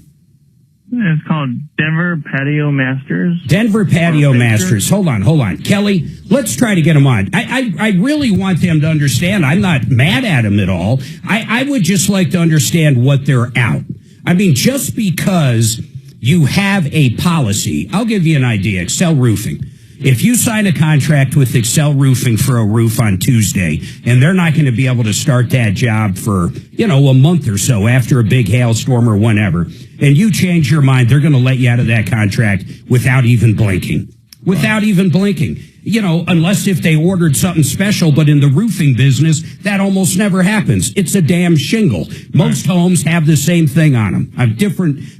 It's called Denver Patio Masters.
Denver Patio Masters. Hold on. Kelly, let's try to get them on. I really want them to understand. I'm not mad at them at all. I would just like to understand what they're out. Just because you have a policy, I'll give you an idea. Excel Roofing. If you sign a contract with Excel Roofing for a roof on Tuesday, and they're not going to be able to start that job for, a month or so after a big hailstorm or whenever, and you change your mind, they're going to let you out of that contract without even blinking. Without even blinking. Unless if they ordered something special, but in the roofing business, that almost never happens. It's a damn shingle. Most homes have the same thing on them.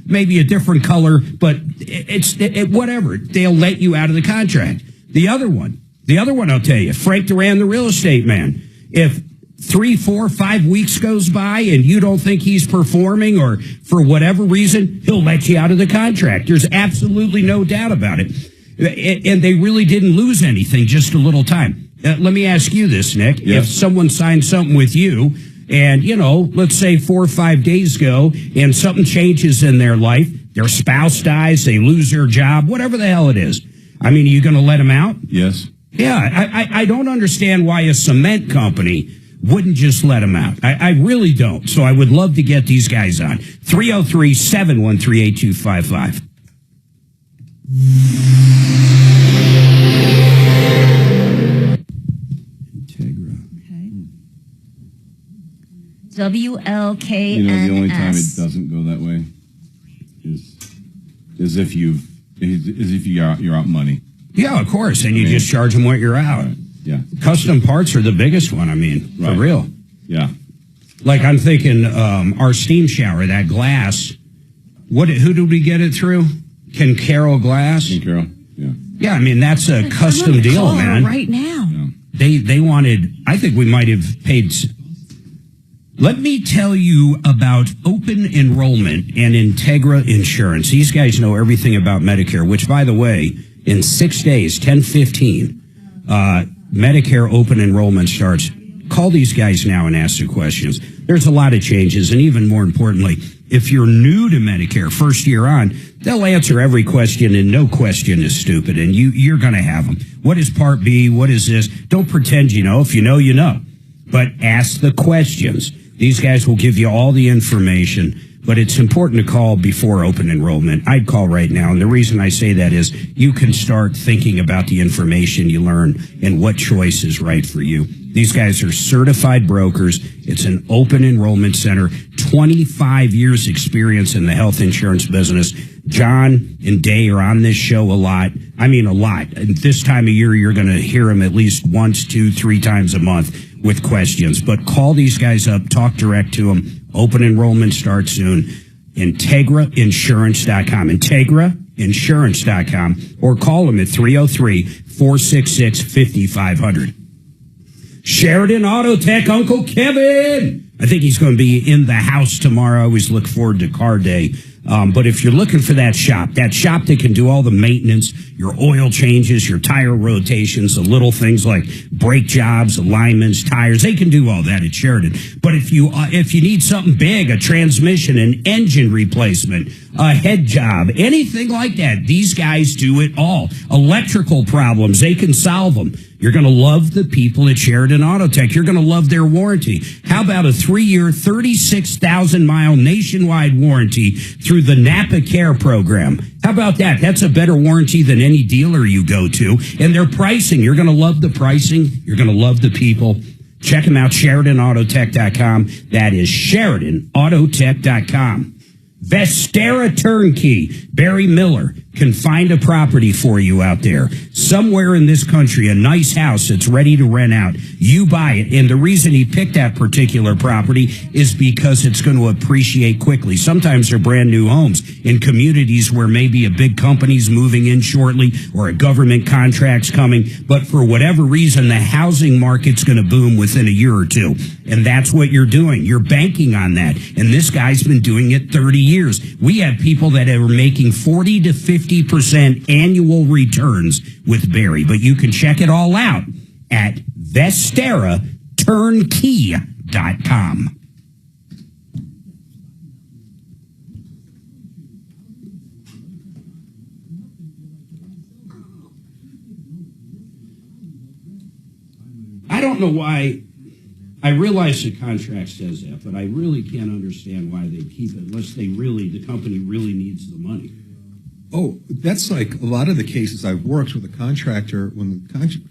Maybe a different color, but it's whatever. They'll let you out of the contract. The other one I'll tell you, Frank Duran, the real estate man. If 3, 4, 5 weeks goes by and you don't think he's performing or for whatever reason, he'll let you out of the contract. There's absolutely no doubt about it. And they really didn't lose anything, just a little time. Let me ask you this, Nick.
Yes.
If someone signed something with you and, let's say 4 or 5 days go and something changes in their life, their spouse dies, they lose their job, whatever the hell it is. Are you going to let them out?
Yes.
Yeah, I don't understand why a cement company wouldn't just let them out. I really don't. So I would love to get these guys on. 303-713-8255.
Integra. Okay.
WLKNS.
The only time it doesn't go that way is if you're out money.
Yeah, of course, and you just charge them what you're out.
Right. Yeah.
Custom parts are the biggest one. For real.
Yeah.
Like I'm thinking, our steam shower, that glass. Who did we get it through? Ken Carroll Glass.
Ken Carroll. Yeah.
Yeah, that's a custom deal, man.
Right now.
Yeah. They wanted. I think we might have paid. Let me tell you about open enrollment and Integra Insurance. These guys know everything about Medicare, which, by the way, in 6 days, 10/15, Medicare open enrollment starts. Call these guys now and ask the questions. There's a lot of changes, and even more importantly, if you're new to Medicare, first year on, they'll answer every question, and no question is stupid, and you're going to have them. What is Part B? What is this? Don't pretend you know. If you know, you know. But ask the questions. These guys will give you all the information, but it's important to call before open enrollment. I'd call right now, and the reason I say that is you can start thinking about the information you learn and what choice is right for you. These guys are certified brokers. It's an open enrollment center, 25 years experience in the health insurance business. John and Day are on this show a lot. A lot. And this time of year, you're going to hear them at least once, 2, 3 times a month with questions. But call these guys up, talk direct to them. Open enrollment starts soon. IntegraInsurance.com. IntegraInsurance.com. Or call them at 303-466-5500. Sheridan Auto Tech, Uncle Kevin. I think he's going to be in the house tomorrow. I always look forward to car day. But if you're looking for that shop that can do all the maintenance, your oil changes, your tire rotations, the little things like brake jobs, alignments, tires, they can do all that at Sheridan. But if you need something big, a transmission, an engine replacement, a head job, anything like that, these guys do it all. Electrical problems, they can solve them. You're going to love the people at Sheridan Auto Tech. You're going to love their warranty. How about a 3-year, 36,000-mile nationwide warranty through the Napa Care program? How about that? That's a better warranty than any dealer you go to. And their pricing, you're going to love the pricing. You're going to love the people. Check them out, SheridanAutoTech.com. That is SheridanAutoTech.com. Vestera Turnkey, Barry Miller can find a property for you out there. Somewhere in this country, a nice house that's ready to rent out. You buy it. And the reason he picked that particular property is because it's going to appreciate quickly. Sometimes they're brand new homes in communities where maybe a big company's moving in shortly or a government contract's coming. But for whatever reason, the housing market's going to boom within a year or two. And that's what you're doing. You're banking on that. And this guy's been doing it 30 years. We have people that are making 40 to 50% annual returns with Barry. But you can check it all out at VesteraTurnkey.com. I don't know why. I realize the contract says that, but I really can't understand why they keep it unless the company really needs the money.
Oh, that's like a lot of the cases I've worked with a contractor when the contract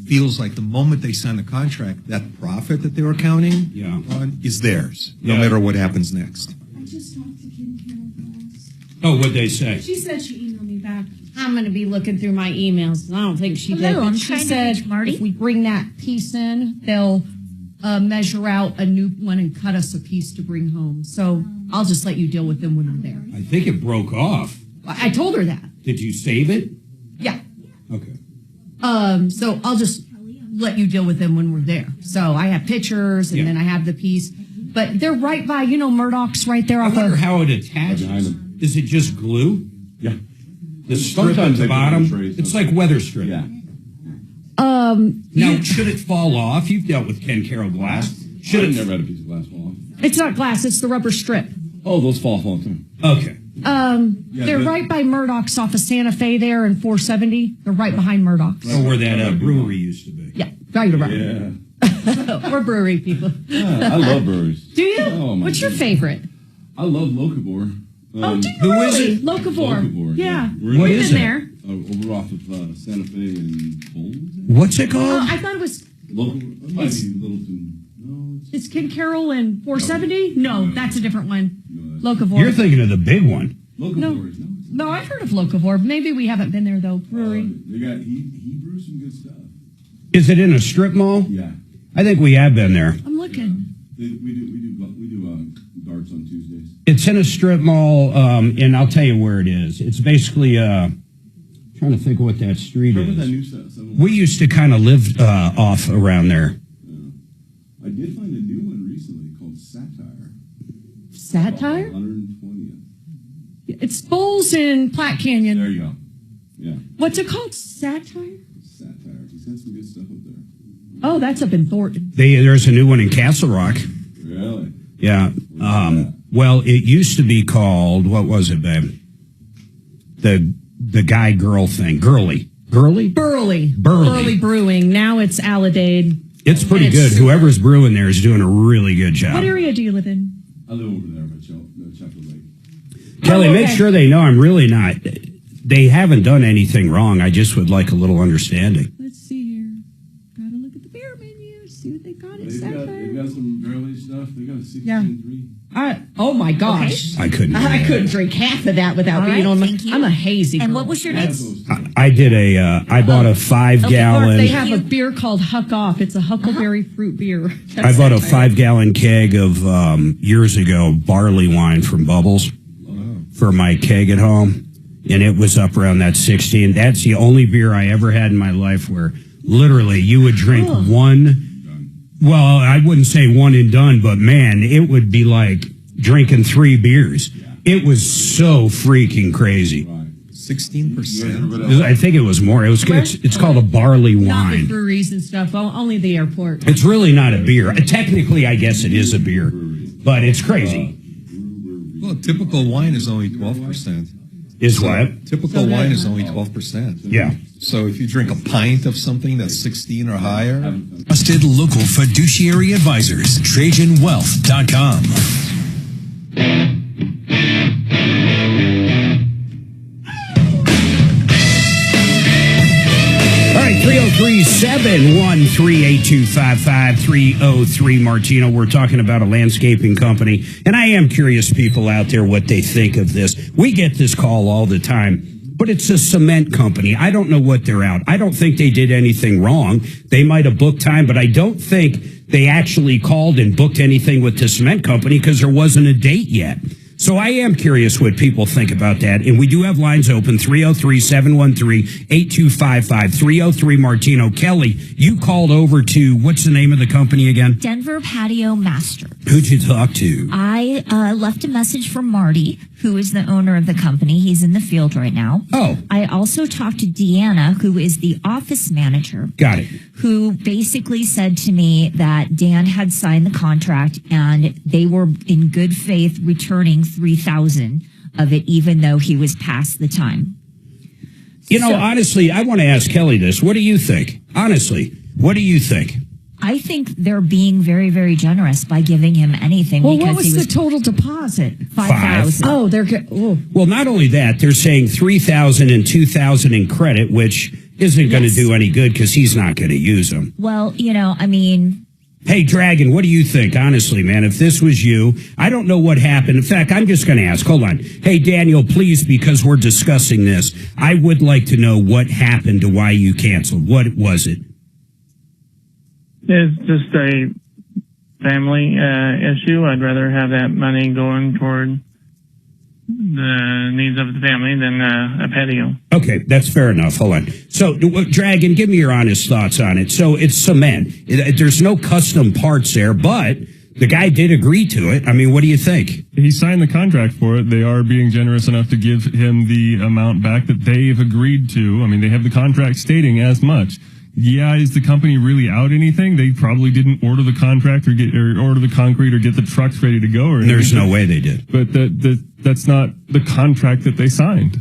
feels like the moment they sign the contract, that profit that they were counting on is theirs, no matter what happens next.
I just talked to Kim Carroll.
Oh, what'd they say?
She said she emailed me back. I'm going to be looking through my emails. I don't think she did.
Hello,
But
I'm
she
trying to
said
reach Marty.
if we bring that piece in, they'll measure out a new one and cut us a piece to bring home. So I'll just let you deal with them when we're there.
I think it broke off.
I told her that.
Did you save it?
Yeah.
Okay.
So I'll just let you deal with them when we're there. So I have pictures and then I have the piece. But they're right by, Murdoch's right there off
I wonder
of...
how it attaches. Is it just glue?
Yeah.
The strip at the bottom? It's like weather strip.
Yeah.
Now, should it fall off? You've dealt with Ken Carroll glass. Should it
never had a piece of glass fall off.
It's not glass, it's the rubber strip.
Oh, those fall off all the time.
Okay.
They're right by Murdoch's off of Santa Fe there and 470. They're right behind Murdoch's.
Oh, where that brewery used to be.
Yeah, right around.
Yeah.
We're brewery people.
I love breweries.
Do you?
Oh, my
What's your favorite?
I love Locavore.
Do you
who
really?
is it?
Locavore.
Locavore,
Yeah.
What
We've
is
been
it?
there.
Over off of Santa Fe and Bowles.
What's it called?
I thought it was...
It might be Littleton. No,
It's Ken Carroll and 470? No, that's a different one. Locavore.
You're thinking of the big one.
Locavore.
No, I've heard of Locavore. Maybe we haven't been there, though. Brewery.
They got he brews some good stuff.
Is it in a strip mall?
Yeah.
I think we have been there.
I'm looking.
We do darts on Tuesdays.
It's in a strip mall, and I'll tell you where it is. It's basically, trying to think of what that street
Remember that
is.
new
We used to kind of live off around there.
I did find a new one recently called Satire.
Satire?
120th.
It's Bowles in Platte Canyon.
There you go. Yeah.
What's it called? Satire?
Satire. He's got some good stuff up there.
Oh, that's up in Thornton.
There's a new one in Castle Rock.
Really?
Yeah. Well, it used to be called, what was it, babe? The guy-girl thing. Burley Brewing. Now it's Alidade.
It's
pretty good. Whoever's brewing there is doing a really good job.
What area do you live in?
I live over there by Chocolate Lake.
Kelly, make sure they know I'm really not. They haven't done anything wrong. I just would like a little understanding.
Let's see here. Gotta look at the beer menu. See what they got at
They've got some barrel stuff. They got a 16.3.
Oh my gosh.
I couldn't.
I couldn't drink half of that without being on my. I'm a hazy girl.
And what was your name?
I did I bought a 5-gallon.
They have a beer called Huck Off. It's a huckleberry fruit beer.
I bought a 5-gallon keg of years ago barley wine from Bubbles for my keg at home, and it was up around that 16. That's the only beer I ever had in my life where literally you would drink one. Well, I wouldn't say one and done, but man, it would be like drinking 3 beers. It was so freaking crazy.
16%.
I think it was more. It's called a barley
Not the
wine.
breweries and stuff. Only the airport.
It's really not a beer. Technically, I guess it is a beer, but it's crazy.
Well, typical wine is only 12%.
Is what?
Typical wine is only 12%.
Yeah.
So if you drink a pint of something that's 16 or higher.
Trusted local fiduciary advisors. TrajanWealth.com.
All right, 303-713-8255, 303 Martino. We're talking about a landscaping company, and I am curious, people out there, what they think of this. We get this call all the time, but it's a cement company. I don't know what they're out. I don't think they did anything wrong. They might have booked time, but I don't think they actually called and booked anything with the cement company because there wasn't a date yet. So I am curious what people think about that. And we do have lines open, 303-713-8255, 303 Martino. Kelly, you called over to, what's the name of the company again?
Denver Patio Master.
Who'd you talk to?
I left a message for Marty, who is the owner of the company. He's in the field right now.
Oh.
I also talked to Deanna, who is the office manager.
Got it.
Who basically said to me that Dan had signed the contract and they were in good faith returning $3,000 of it, even though he was past the time.
You know, honestly, I want to ask Kelly this. What do you think? Honestly, what do you think?
I think they're being very, very generous by giving him anything.
Well,
because
what was the total deposit?
$5,000.
Oh, they're good.
Well, not only that, they're saying $3,000 and $2,000 in credit, which isn't going to do any good because he's not going to use them.
Well, I mean.
Hey, Dragon, what do you think? Honestly, man, if this was you, I don't know what happened. In fact, I'm just going to ask. Hold on. Hey, Daniel, please, because we're discussing this, I would like to know what happened to why you canceled. What was it?
It's just a family issue. I'd rather have that money going toward the needs of the family than a patio.
Okay, that's fair enough. Hold on. So, Dragon, give me your honest thoughts on it. So, it's cement. There's no custom parts there, but the guy did agree to it. I mean, what do you think?
He signed the contract for it. They are being generous enough to give him the amount back that they've agreed to. I mean, they have the contract stating as much. Yeah, is the company really out anything? They probably didn't order the contract or order the concrete or get the trucks ready to go. Or
there's no way they did.
But that's not the contract that they signed.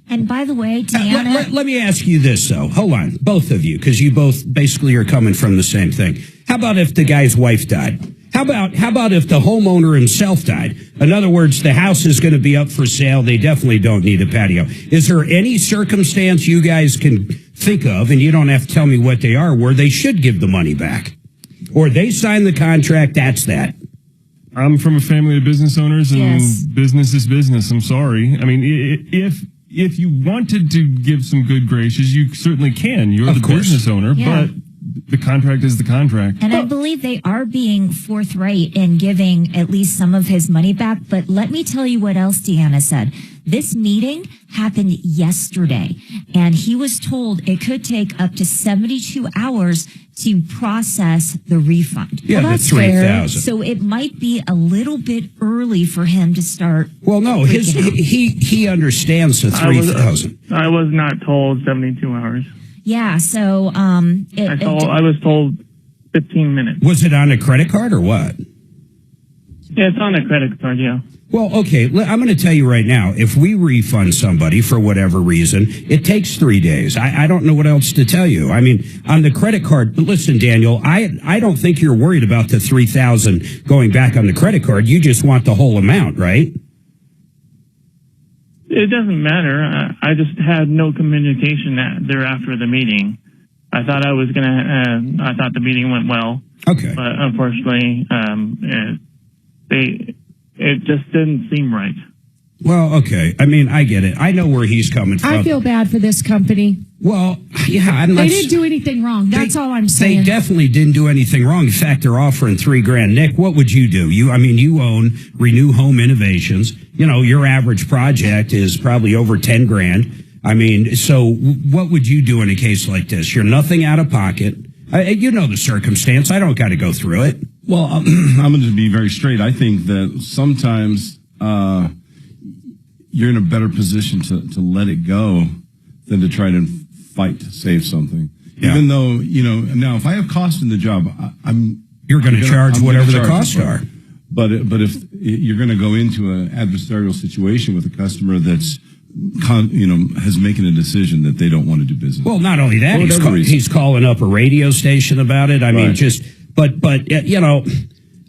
And by the way, Deanna...
Let me ask you this, though. Hold on, both of you, because you both basically are coming from the same thing. How about if the guy's wife died? How about if the homeowner himself died? In other words, the house is going to be up for sale. They definitely don't need a patio. Is there any circumstance you guys can think of, and you don't have to tell me what they are, where they should give the money back? Or they sign the contract, that's that.
I'm from a family of business owners, and business is business. I'm sorry. I mean, if you wanted to give some good graces, you certainly can. You're the business owner, but the contract is the contract.
And I believe they are being forthright in giving at least some of his money back. But let me tell you what else Deanna said. This meeting happened yesterday, and he was told it could take up to 72 hours to process the refund.
Yeah,
well,
that's $3,000.
So it might be a little bit early for him to start.
Well, no, he understands the $3,000.
I was not told 72 hours.
Yeah, so
I was told 15 minutes.
Was it on a credit card or what?
Yeah, it's on a credit card, yeah.
Well, okay, I'm going to tell you right now, if we refund somebody for whatever reason, it takes 3 days. I don't know what else to tell you. I mean, on the credit card, listen, Daniel, I don't think you're worried about the $3,000 going back on the credit card. You just want the whole amount, right?
It doesn't matter. I just had no communication thereafter the meeting. I thought I thought the meeting went well.
Okay.
But unfortunately, it just didn't seem right.
Well, okay. I mean, I get it. I know where he's coming from.
I feel bad for this company.
Well, yeah,
they didn't do anything wrong. That's all I'm saying.
They definitely didn't do anything wrong. In fact, they're offering $3,000. Nick, what would you do? You own Renew Home Innovations. You know, your average project is probably over $10,000. I mean, so what would you do in a case like this? You're nothing out of pocket. You know the circumstance. I don't got to go through it.
Well, I'm going to be very straight. I think that sometimes you're in a better position to let it go than to try to fight to save something. Yeah. Even though, now if I have cost in the job,
you're going to charge whatever the costs are.
But if you're going to go into an adversarial situation with a customer that's has making a decision that they don't want to do business.
Well, not only that, he's calling up a radio station about it. I mean, but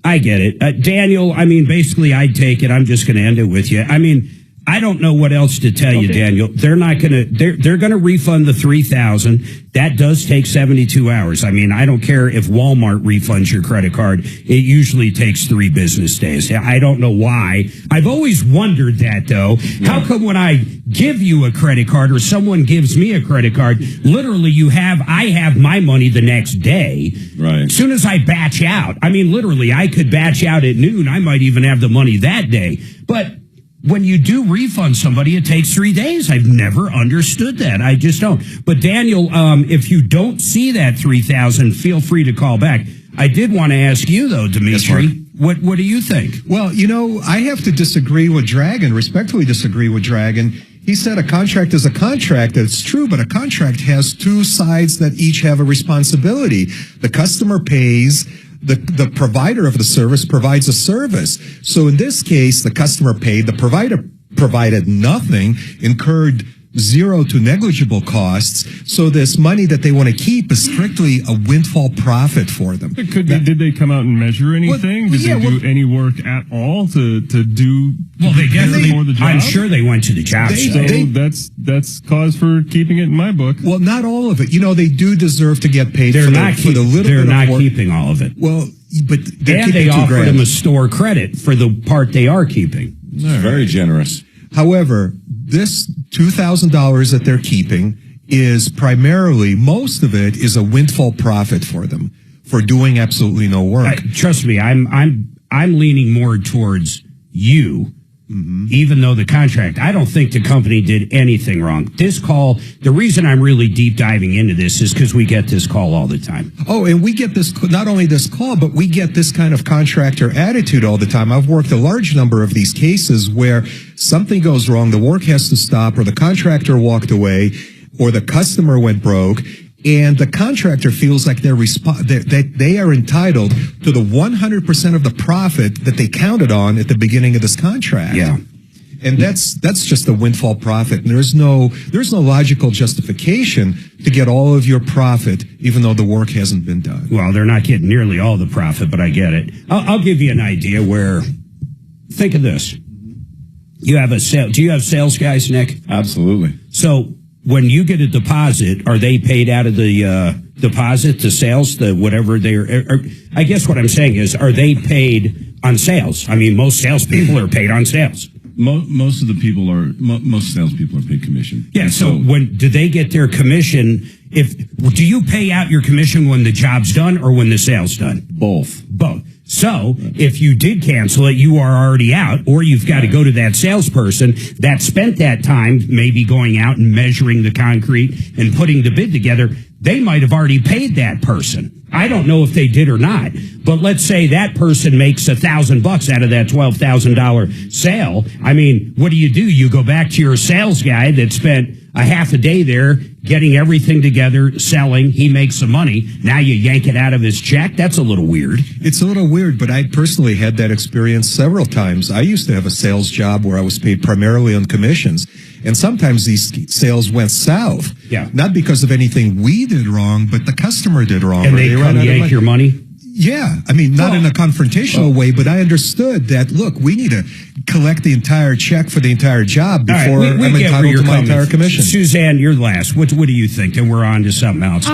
I get it. Daniel, I mean, basically, I'd take it. I'm just going to end it with you. I mean, I don't know what else to tell you, Daniel. They're not going to, they're going to refund the $3,000. That does take 72 hours. I mean, I don't care if Walmart refunds your credit card. It usually takes 3 business days. I don't know why. I've always wondered that, though. Yeah. How come when I give you a credit card or someone gives me a credit card, literally I have my money the next day.
Right.
As soon as I batch out. I mean, literally, I could batch out at noon. I might even have the money that day. But when you do refund somebody, it takes 3 days. I've never understood that. I just don't. But Daniel, if you don't see that $3,000, feel free to call back. I did want to ask you though, Dimitri, what do you think?
Well, I have to disagree with Dragon, respectfully disagree with Dragon. He said a contract is a contract. That's true, but a contract has 2 sides that each have a responsibility. The customer pays. The provider of the service provides a service. So in this case, the customer paid, the provider provided nothing, incurred zero to negligible costs. So this money that they want to keep is strictly a windfall profit for them.
Did they come out and measure anything? Did they do any work at all to do?
Well, they definitely.
For the job?
I'm sure they went to the job site.
That's cause for keeping it in my book.
Well, not all of it. You know, they do deserve to get paid for the little bit
They're
of
not
work.
keeping all of it.
Well, but
and they offered them a store credit for the part they are keeping.
Very generous.
However, this $2,000 that they're keeping is primarily, most of it is a windfall profit for them for doing absolutely no work.
Trust me, I'm leaning more towards you. Even though the contract, I don't think the company did anything wrong. This call, the reason I'm really deep diving into this is because we get this call all the time.
Oh, and we get this, not only this call, but we get this kind of contractor attitude all the time. I've worked a large number of these cases where something goes wrong, the work has to stop, or the contractor walked away, or the customer went broke, and the contractor feels like that they are entitled to the 100% of the profit that they counted on at the beginning of this contract.
Yeah.
And that's just a windfall profit. And there's no logical justification to get all of your profit, even though the work hasn't been done.
Well, they're not getting nearly all the profit, but I get it. I'll give you an idea where, think of this. You have do you have sales guys, Nick?
Absolutely.
So, when you get a deposit, are they paid out of the deposit, the sales, the whatever they're? I guess what I'm saying is, are they paid on sales? I mean, most salespeople are paid on sales.
Most of the people are. Most salespeople are paid commission.
Yeah. So when do they get their commission? Do you pay out your commission when the job's done or when the sale's done?
Both.
So if you did cancel it, you are already out, or you've got to go to that salesperson that spent that time maybe going out and measuring the concrete and putting the bid together. They might have already paid that person. I don't know if they did or not, but let's say that person makes $1,000 out of that $12,000 sale. I mean, what do? You go back to your sales guy that spent a half a day there getting everything together, selling. He makes some money. Now you yank it out of his check. That's a little weird.
It's a little weird, but I personally had that experience several times. I used to have a sales job where I was paid primarily on commissions. And sometimes these sales went south.
Yeah.
Not because of anything we did wrong, but the customer did wrong.
And they come yank your money?
Yeah. I mean, not in a confrontational way, but I understood that, look, we need to collect the entire check for the entire job before I'm entitled to my entire commission.
Suzanne, you're last. What do you think? And we're on to something else.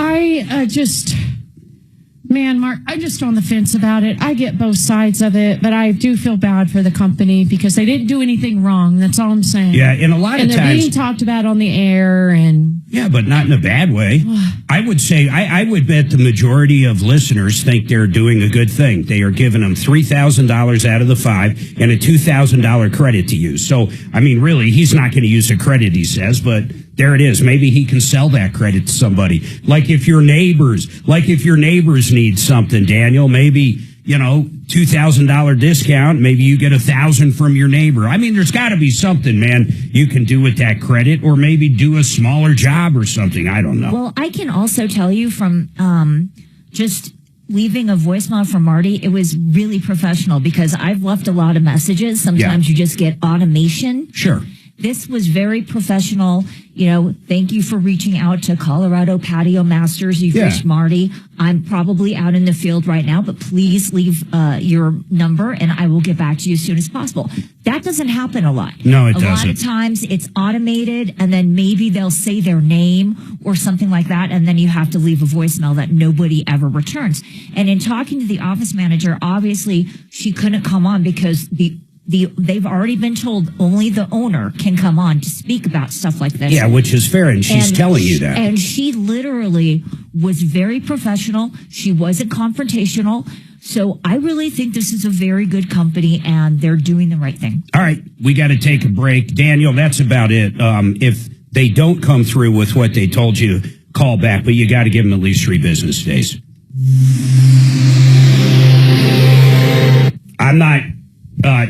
Man, Mark, I'm just on the fence about it. I get both sides of it, but I do feel bad for the company because they didn't do anything wrong. That's all I'm saying.
Yeah, and a lot of times...
And they're being talked about on the air and...
Yeah, but not in a bad way. I would say, I would bet the majority of listeners think they're doing a good thing. They are giving them $3,000 out of the $5,000 and a $2,000 credit to use. So, I mean, really, he's not going to use the credit, he says, but... There it is. Maybe he can sell that credit to somebody. Like if your neighbors need something, Daniel, maybe, $2,000 discount. Maybe you get $1,000 from your neighbor. I mean, there's got to be something, man, you can do with that credit, or maybe do a smaller job or something. I don't know.
Well, I can also tell you from just leaving a voicemail from Marty, it was really professional because I've left a lot of messages. Sometimes you just get automation.
Sure.
This was very professional. Thank you for reaching out to Colorado Patio Masters. You've reached Marty. I'm probably out in the field right now, but please leave your number and I will get back to you as soon as possible. That doesn't happen a lot.
No, it doesn't.
A lot of times it's automated and then maybe they'll say their name or something like that, and then you have to leave a voicemail that nobody ever returns. And in talking to the office manager, obviously she couldn't come on because they've already been told only the owner can come on to speak about stuff like this.
Yeah, which is fair, and she's telling you that.
And she literally was very professional. She wasn't confrontational. So I really think this is a very good company, and they're doing the right thing.
All right, we got to take a break. Daniel, that's about it. If they don't come through with what they told you, call back, but you got to give them at least 3 business days. I'm not...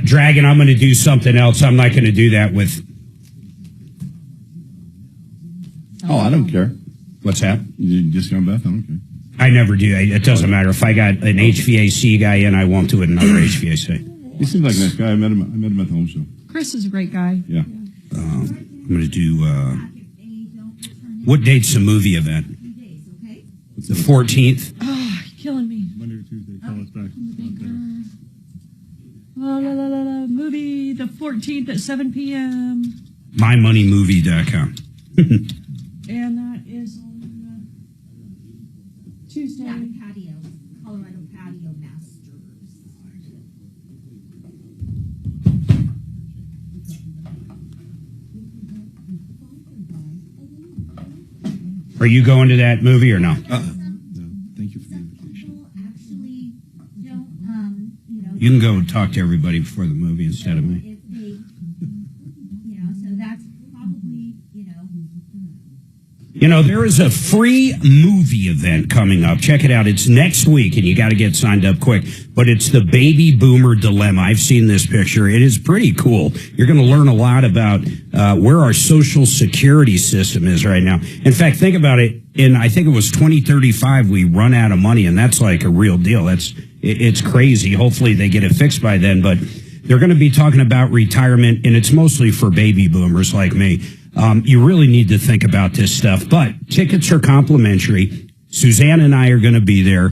Dragon, I'm going to do something else. I'm not going to do that with...
Oh, I don't care.
What's that?
You discount Beth? I don't care.
I never do. It doesn't matter. If I got an HVAC guy in, I won't do it another HVAC.
He seems like a nice guy. I met him at the home show.
Chris is a great guy.
Yeah.
I'm going to do... What date's the movie event? The 14th.
Oh, you're killing me.
Monday or Tuesday. Call us back.
Movie the 14th at 7 p.m.
MyMoneyMovie.com.
And that is on Tuesday.
Yeah, patio. Colorado Patio Masters.
Are you going to that movie or no?
No, thank you for the invitation.
Actually, don't,
You can go talk to everybody before the movie instead of me.
if they, so that's probably,
You know, there is a free movie event coming up. Check it out. It's next week, and you got to get signed up quick. But it's the baby boomer dilemma. I've seen this picture. It is pretty cool. You're going to learn a lot about where our social security system is right now. In fact, think about it. In, I think it was 2035, we run out of money, and that's like a real deal. It's crazy. Hopefully they get it fixed by then. But they're going to be talking about retirement, and it's mostly for baby boomers like me. You really need to think about this stuff, but tickets are complimentary. Suzanne and I are going to be there.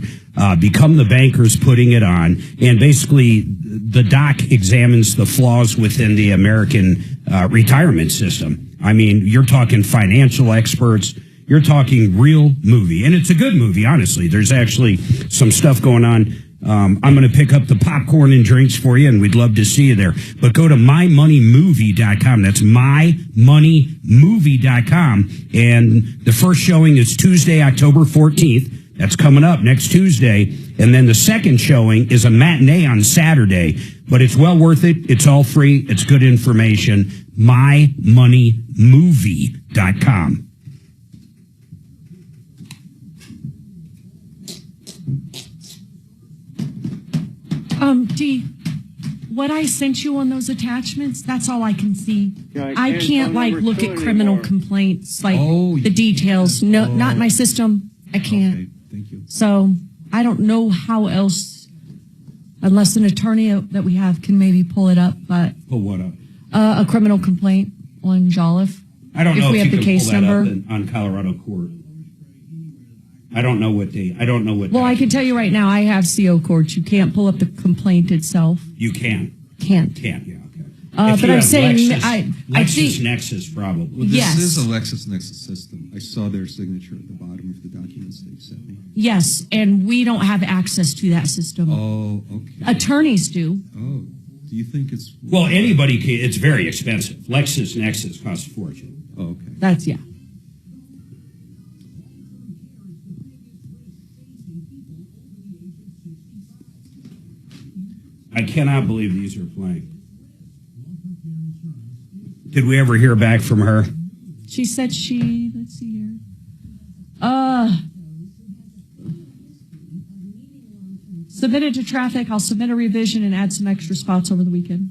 Become the bankers putting it on. And basically, the doc examines the flaws within the American retirement system. I mean, you're talking financial experts. You're talking real movie. And it's a good movie, honestly. There's actually some stuff going on. I'm going to pick up the popcorn and drinks for you, and we'd love to see you there. But go to mymoneymovie.com. That's mymoneymovie.com. And the first showing is Tuesday, October 14th. That's coming up next Tuesday. And then the second showing is a matinee on Saturday. But it's well worth it. It's all free. It's good information. mymoneymovie.com.
Dee, what I sent you on those attachments, that's all I can see.
Yeah,
I can't look at criminal complaints, the details. No, not in my system. I can't.
Okay, thank you.
So I don't know how else, unless an attorney that we have can maybe pull it up, but
Pull what up?
a criminal complaint on Jolliffe.
I don't know
if we
if
have
you
the
can
case
pull that
number.
up on Colorado court. I don't know what
Well, I can tell you right now, I have CO courts. You can't pull up the complaint itself.
You can.
Can't.
Yeah, okay.
But I'm saying,
LexisNexis probably.
Well, this
Yes.
is a LexisNexis system. I saw their signature at the bottom of the documents they sent me.
Yes, and we don't have access to that system.
Oh, okay.
Attorneys do.
Oh, do you think it's...
Well, anybody can. It's very expensive. LexisNexis costs a fortune.
Oh, okay.
That's, yeah.
I cannot believe these are playing. Did we ever hear back from her?
She said let's see here. Submit it to traffic. I'll submit a revision and add some extra spots over the weekend.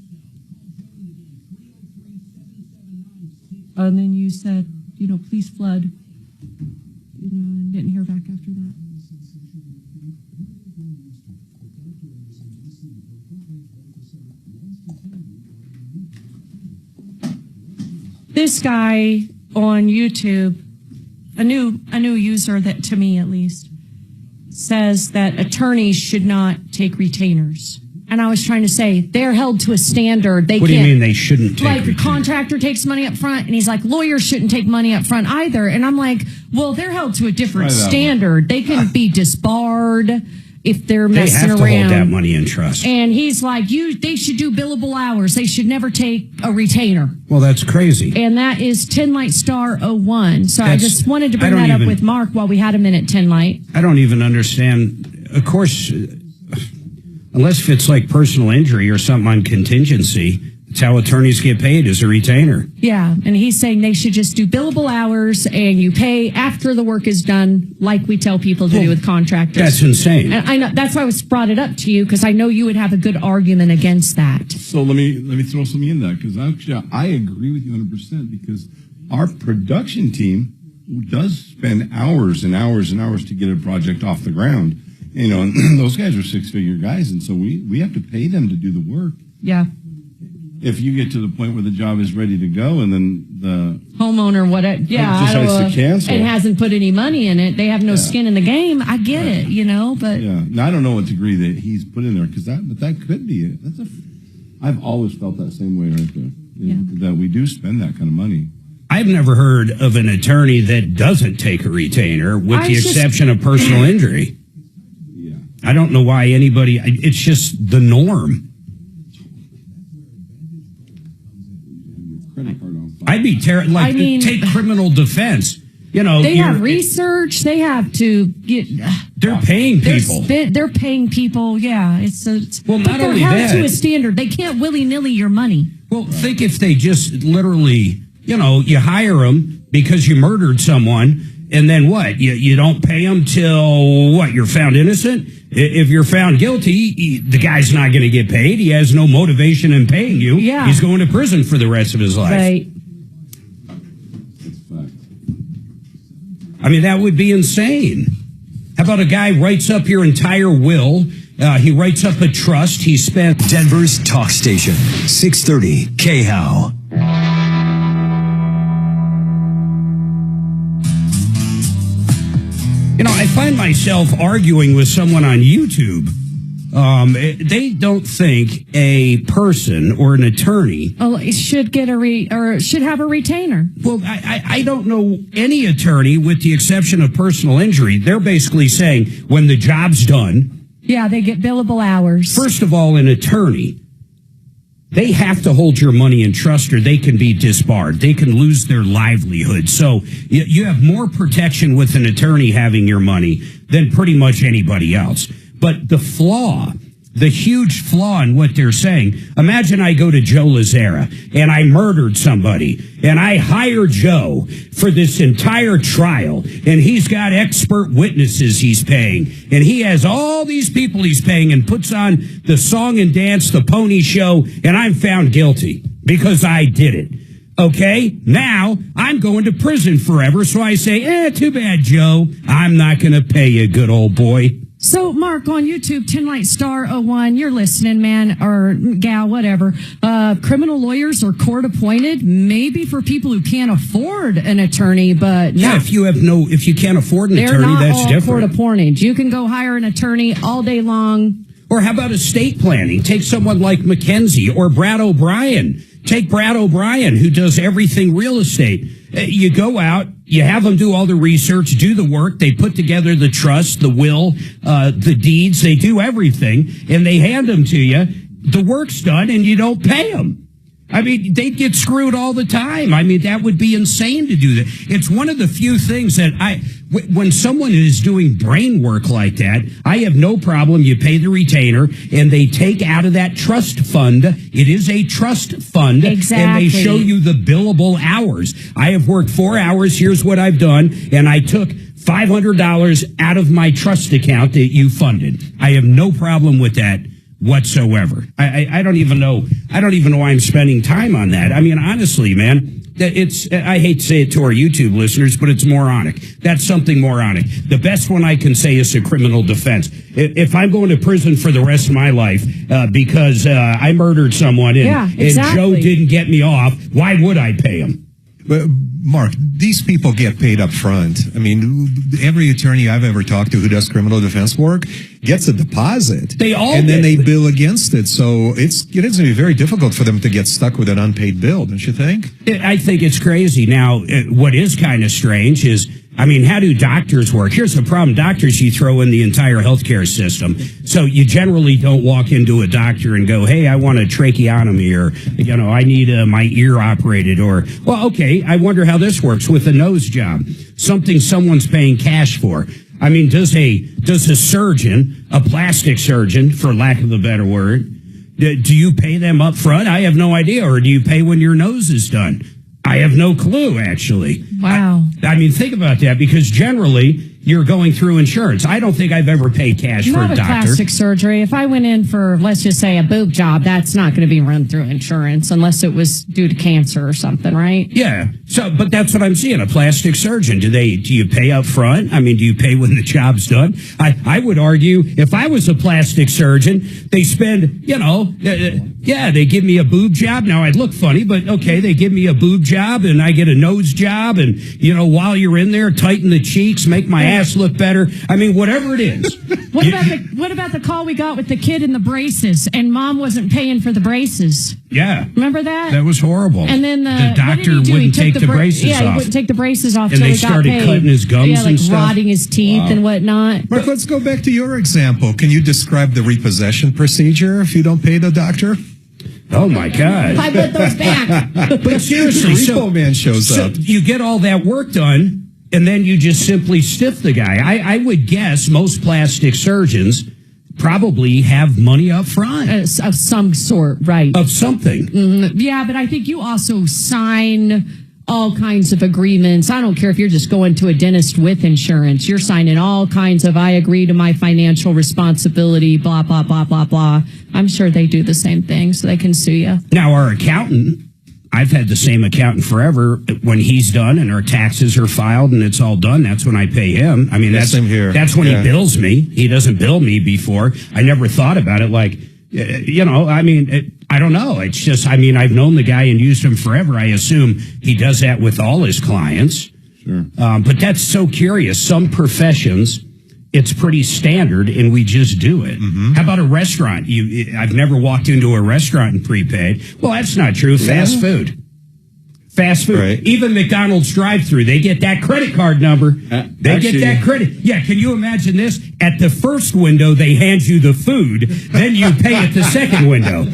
And then you said, please flood. And didn't hear back after that. This guy on YouTube, a new user that, to me at least, says that attorneys should not take retainers. And I was trying to say, they're held to a standard. What
do you mean they shouldn't take
retainers? A contractor takes money up front, and he's like, lawyers shouldn't take money up front either. And I'm like, well, they're held to a different standard. They can be disbarred if they're messing around.
They have to hold that money in trust.
And he's like, they should do billable hours. They should never take a retainer.
Well, that's crazy.
And that is 10 Light Star 01. So I just wanted to bring that up with Mark while we had him in at 10 Light.
I don't even understand. Of course, unless if it's like personal injury or something on contingency, it's how attorneys get paid as a retainer.
Yeah, and he's saying they should just do billable hours and you pay after the work is done, like we tell people to do with contractors.
That's insane.
And I know that's why I brought it up to you, because I know you would have a good argument against that.
So let me throw something in that, because I agree with you 100%, because our production team does spend hours and hours and hours to get a project off the ground. And those guys are six-figure guys, and so we have to pay them to do the work.
Yeah.
if you get to the point where the job is ready to go and then the
homeowner,
decides to cancel
and hasn't put any money in it, they have no skin in the game. I get it, but
Now, I don't know what degree that he's put in there but that could be it. I've always felt that same way right there. That we do spend that kind of money.
I've never heard of an attorney that doesn't take a retainer, with the exception of personal injury.
Yeah,
I don't know why anybody. It's just the norm. I'd be terrified. Take criminal defense.
They have research. They have to get.
They're paying people.
They're paying people. Yeah, it's
not only
held
that,
to a standard. They can't willy-nilly your money.
Well, think if they just literally, you hire them because you murdered someone, and then what? You don't pay them till what? You're found innocent. If you're found guilty, the guy's not going to get paid. He has no motivation in paying you.
Yeah.
He's going to prison for the rest of his life.
Right.
I mean, that would be insane. How about a guy writes up your entire will? He writes up a trust. He spent...
Denver's talk station, 630 KHOW.
I find myself arguing with someone on YouTube. They don't think a person or an attorney
should get should have a retainer.
Well, I don't know any attorney, with the exception of personal injury. They're basically saying when the job's done,
they get billable hours.
First of all, an attorney, they have to hold your money in trust or they can be disbarred. They can lose their livelihood. So you have more protection with an attorney having your money than pretty much anybody else. But the huge flaw in what they're saying, imagine I go to Joe Lazzara and I murdered somebody and I hire Joe for this entire trial and he's got expert witnesses he's paying and he has all these people he's paying and puts on the song and dance, the pony show, and I'm found guilty because I did it. Okay, now I'm going to prison forever, so I say, too bad, Joe. I'm not going to pay you, good old boy.
So, Mark, on YouTube, 10 Light Star 01, you're listening, man, or gal, whatever. Criminal lawyers are court appointed, maybe for people who can't afford an attorney, but
yeah, if you can't afford an attorney, that's different.
They're not all court appointed. You can go hire an attorney all day long.
Or how about estate planning? Take someone like Mackenzie or Brad O'Brien. Take Brad O'Brien, who does everything real estate. You go out, you have them do all the research, do the work. They put together the trust, the will, the deeds. They do everything, and they hand them to you. The work's done, and you don't pay them. I mean, they get screwed all the time. I mean, that would be insane to do that. It's one of the few things that when someone is doing brain work like that, I have no problem. You pay the retainer and they take out of that trust fund. It is a trust fund.
Exactly.
And they show you the billable hours. I have worked 4 hours. Here's what I've done. And I took $500 out of my trust account that you funded. I have no problem with that whatsoever. I don't even know why I'm spending time on that. I mean, honestly, man, I hate to say it to our YouTube listeners, but it's moronic. That's something moronic. The best one I can say is a criminal defense. If I'm going to prison for the rest of my life because I murdered someone and Joe didn't get me off, why would I pay him?
But Mark, these people get paid up front. I mean, every attorney I've ever talked to who does criminal defense work gets a deposit. And then they bill against it. So it is going to be very difficult for them to get stuck with an unpaid bill, don't you think?
I think it's crazy. Now, what is kind of strange is, I mean, how do doctors work? Here's the problem. Doctors, you throw in the entire healthcare system. So you generally don't walk into a doctor and go, hey, I want a tracheotomy, or, I need my ear operated, or, well, okay, I wonder how this works with a nose job. Something someone's paying cash for. I mean, does a surgeon, a plastic surgeon, for lack of a better word, do you pay them up front? I have no idea. Or do you pay when your nose is done? I have no clue, actually.
Wow.
I mean, think about that, because generally, you're going through insurance. I don't think I've ever paid cash for a doctor.
Plastic surgery. If I went in for, let's just say, a boob job, that's not going to be run through insurance unless it was due to cancer or something, right?
Yeah. So, but that's what I'm seeing. A plastic surgeon. Do you pay up front? I mean, do you pay when the job's done? I would argue if I was a plastic surgeon, they spend, they give me a boob job. Now I'd look funny, but okay, they give me a boob job and I get a nose job, and while you're in there, tighten the cheeks, make my ass look better. I mean, whatever it is.
What about the call we got with the kid in the braces and mom wasn't paying for the braces?
Yeah.
Remember that?
That was horrible.
And then
the doctor wouldn't take the braces off.
Yeah, he wouldn't take the braces off
and
until
they
he got
started
paid.
cutting his gums and stuff.
rotting his teeth and whatnot.
Mark, let's go back to your example. Can you describe the repossession procedure if you don't pay the doctor?
Oh my God!
I bet those back.
But seriously,
the repo man shows up.
You get all that work done, and then you just simply stiff the guy. I would guess most plastic surgeons probably have money up front
of some sort, right?
Of something.
Yeah, but I think you also sign all kinds of agreements. I don't care if you're just going to a dentist with insurance. You're signing all kinds of, I agree to my financial responsibility, blah, blah, blah, blah, blah. I'm sure they do the same thing so they can sue you.
Now, our accountant, I've had the same accountant forever. When he's done and our taxes are filed and it's all done, that's when I pay him. I mean, that's when he bills me. He doesn't bill me before. I never thought about it like, I don't know. It's just, I've known the guy and used him forever. I assume he does that with all his clients.
Sure.
But that's so curious. Some professions, it's pretty standard and we just do it. How about a restaurant? I've never walked into a restaurant and prepaid. Well, that's not true. Fast food. Fast food. Right. Even McDonald's drive-thru, they get that credit card number. They get that credit. Yeah, can you imagine this? At the first window, they hand you the food. Then you pay at the second window.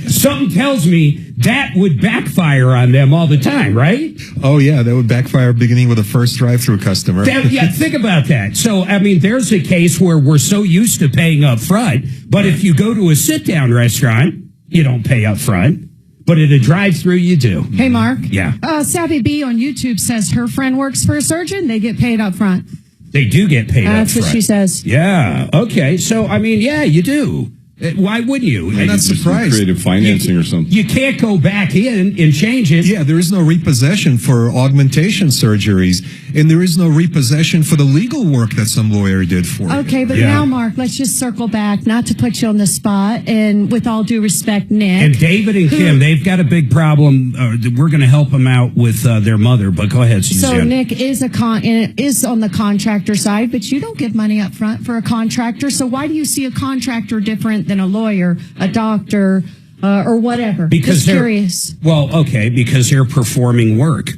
Something tells me that would backfire on them all the time, right?
Oh, yeah, that would backfire beginning with the first drive-thru customer.
Think about that. So, there's a case where we're so used to paying up front, but if you go to a sit-down restaurant, you don't pay up front. But at a drive-thru, you do.
Hey, Mark.
Yeah.
Savvy B on YouTube says her friend works for a surgeon. They get paid up front.
They do get paid up front.
That's what she says.
Yeah. Okay. So, you do. Why wouldn't you?
I'm not surprised.
Creative financing or something.
You can't go back in and change it.
Yeah, there is no repossession for augmentation surgeries, and there is no repossession for the legal work that some lawyer did for you.
Okay, but now, Mark, let's just circle back, not to put you on the spot, and with all due respect, Nick.
And David and Kim, they've got a big problem. We're going to help them out with their mother, but go ahead, Suzanne.
So Nick is on the contractor side, but you don't give money up front for a contractor, so why do you see a contractor different than a lawyer, a doctor, or whatever?
Because
they're curious.
Well, okay, because they're performing work.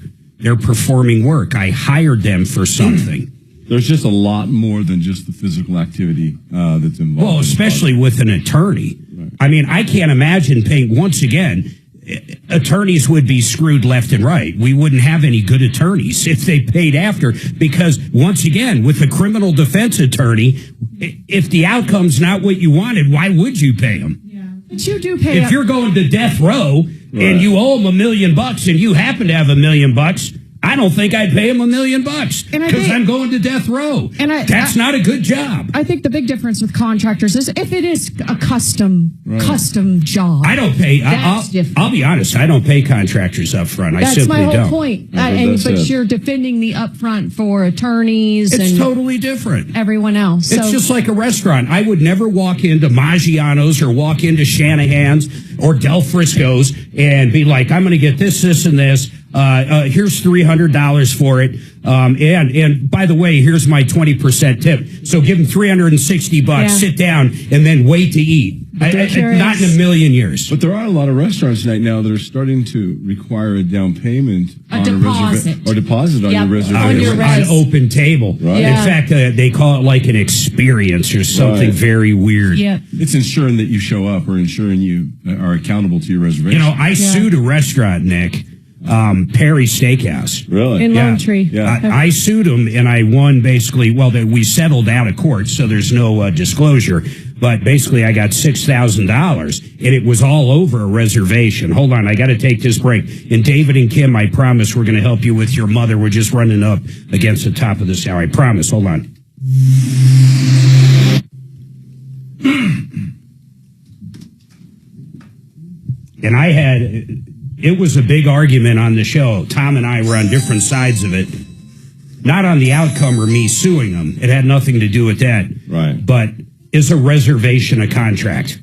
I hired them for something.
There's just a lot more than just the physical activity that's involved.
Well, especially with an attorney. Right. I can't imagine paying, once again, attorneys would be screwed left and right. We wouldn't have any good attorneys if they paid after, because once again, with a criminal defense attorney, if the outcome's not what you wanted, why would you pay them?
Yeah. But you do pay.
If you're going to death row and you owe them $1 million and you happen to have $1 million, I don't think I'd pay him $1 million because I'm going to death row. And that's not a good job.
I think the big difference with contractors is if it is a custom job.
I don't pay. I'll be honest. I don't pay contractors up front. I simply don't.
That's my whole point. But you're defending the upfront for attorneys.
It's totally different.
Everyone else.
It's just like a restaurant. I would never walk into Maggiano's or walk into Shanahan's or Del Frisco's and be like, I'm going to get this, this, and this. Here's $300 for it. And by the way, here's my 20% tip. So give them $360, sit down, and then wait to eat. Not in a million years.
But there are a lot of restaurants right now that are starting to require a down payment
on a deposit.
Or deposit on your reservation.
On an open table.
Right.
Yeah. In fact, they call it like an experience or something very weird.
Yeah.
It's ensuring that you show up or ensuring you are accountable to your reservation.
I sued a restaurant, Nick. Perry Steakhouse.
Really?
In Lone Tree.
Yeah.
I sued them and I won basically, we settled out of court, so there's no disclosure. But basically I got $6,000 and it was all over a reservation. Hold on, I got to take this break. And David and Kim, I promise we're going to help you with your mother. We're just running up against the top of this hour. I promise. Hold on. And it was a big argument on the show. Tom and I were on different sides of it. Not on the outcome or me suing them. It had nothing to do with that.
Right.
But is a reservation a contract?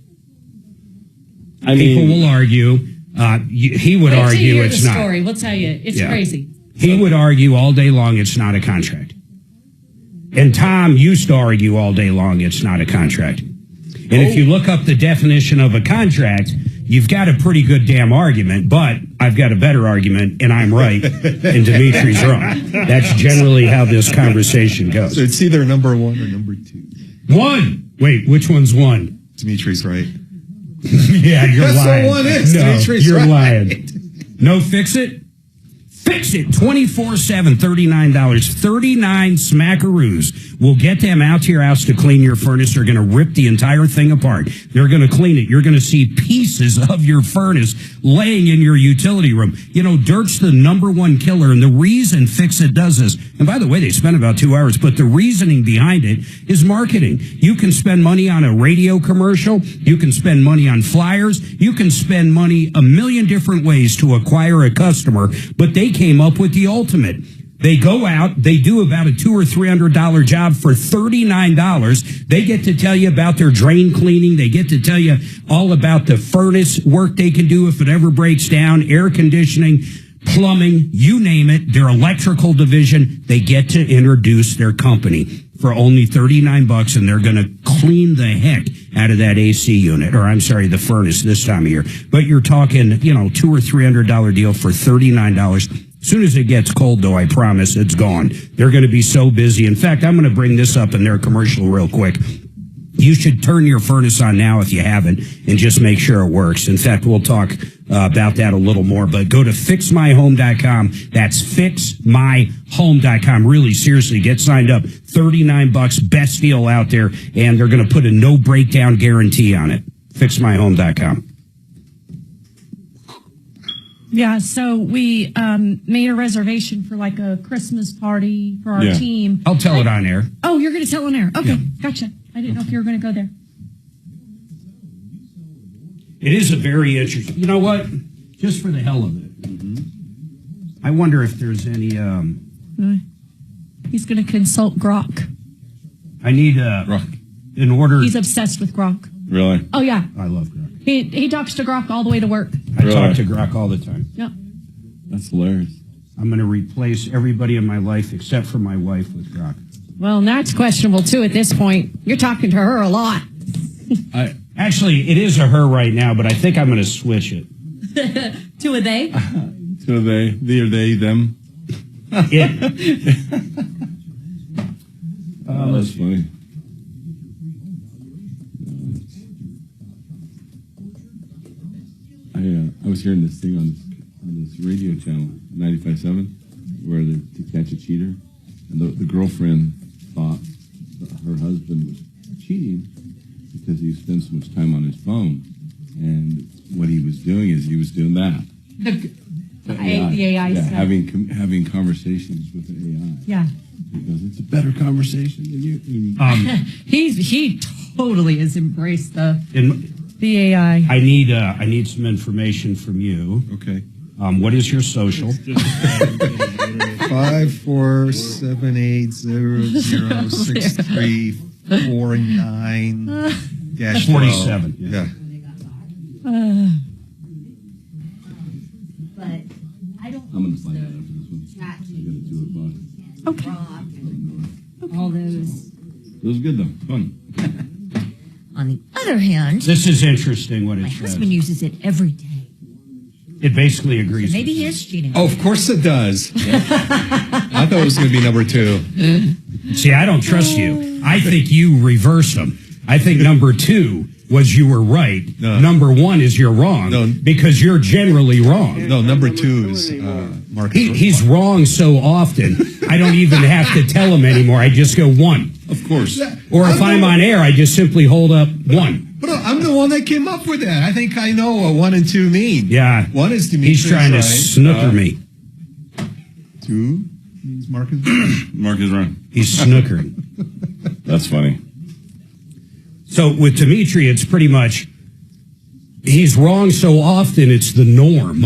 People will argue. He would argue it's not.
Story. We'll tell you. It's crazy.
He would argue all day long it's not a contract. And Tom used to argue all day long it's not a contract. And if you look up the definition of a contract, you've got a pretty good damn argument, but I've got a better argument, and I'm right, and Dimitri's wrong. That's generally how this conversation goes.
So it's either number one or number two.
One! Wait, which one's one?
Dimitri's right.
Yeah, you're
That's
lying.
the one is.
No,
Dimitri's
you're
right.
lying. No, fix it? Fix it. 24/7, $39. 39 smackaroos. We'll get them out to your house to clean your furnace. They're going to rip the entire thing apart. They're going to clean it. You're going to see pieces of your furnace laying in your utility room. You know, dirt's the number one killer, and the reason Fix It does this, and by the way, they spent about 2 hours, but the reasoning behind it is marketing. You can spend money on a radio commercial. You can spend money on flyers. You can spend money a million different ways to acquire a customer, but they came up with the ultimate. They go out, they do about a $200 or $300 job for $39. They get to tell you about their drain cleaning. They get to tell you all about the furnace work they can do if it ever breaks down, air conditioning, plumbing, you name it, their electrical division. They get to introduce their company for only $39, and they're going to clean the heck out of that AC unit, or I'm sorry, the furnace this time of year. But you're talking, $200 or $300 deal for $39. As soon as it gets cold, though, I promise it's gone. They're going to be so busy. In fact, I'm going to bring this up in their commercial real quick. You should turn your furnace on now if you haven't and just make sure it works. In fact, we'll talk about that a little more. But go to fixmyhome.com. That's fixmyhome.com. Really, seriously, get signed up. $39, best deal out there. And they're going to put a no breakdown guarantee on it. Fixmyhome.com.
Yeah, so we made a reservation for like a Christmas party for our team.
I'll tell it on air.
Oh, you're going to tell on air. Okay, gotcha. I didn't know if you were going to go there.
It is a very interesting. You know what? Just for the hell of it, I wonder if there's any.
He's going to consult Grok.
I need Grok in order.
He's obsessed with Grok.
Really?
Oh yeah,
I love Grok.
He talks to Grok all the way to work.
I talk to Grok all the time.
Yep.
That's hilarious.
I'm going to replace everybody in my life except for my wife with Grok.
Well, that's questionable too at this point. You're talking to her a lot.
Actually, it is a her right now, but I think I'm going to switch it.
To a they?
To they or they, them. Oh, that's funny. I was hearing this thing on this radio channel, 95.7, where to catch a cheater, and the girlfriend thought that her husband was cheating because he spent so much time on his phone, and what he was doing is he was doing that.
The AI stuff.
Having conversations with the AI.
Yeah.
Because it's a better conversation than you.
He totally has embraced the AI.
I need some information from you.
Okay.
What is your social?
547806349-47.
Yeah.
But I don't.
I'm going to find out after this one. I got to do it, but
Okay. All those.
it was good though. Fun.
On the other hand,
This is interesting what it
my
says.
husband uses it every day.
It basically agrees.
So maybe he is cheating.
Oh, of course it does. I thought it was going to be number two.
See, I don't trust you. I think you reversed them. I think number two was you were right.
No.
Number one is you're wrong.
No.
Because you're generally wrong.
No, number two is Mark.
He's wrong so often, I don't even have to tell him anymore. I just go one.
Of course.
Or if I'm on air, I just simply hold up one.
But I'm the one that came up with that. I think I know what 1 and 2 mean.
Yeah.
1 is Dimitri's
He's trying to
right.
snooker me.
2 means Mark is right.
Mark is right.
He's snookering.
That's funny.
So with Dimitri, it's pretty much, he's wrong so often, it's the norm.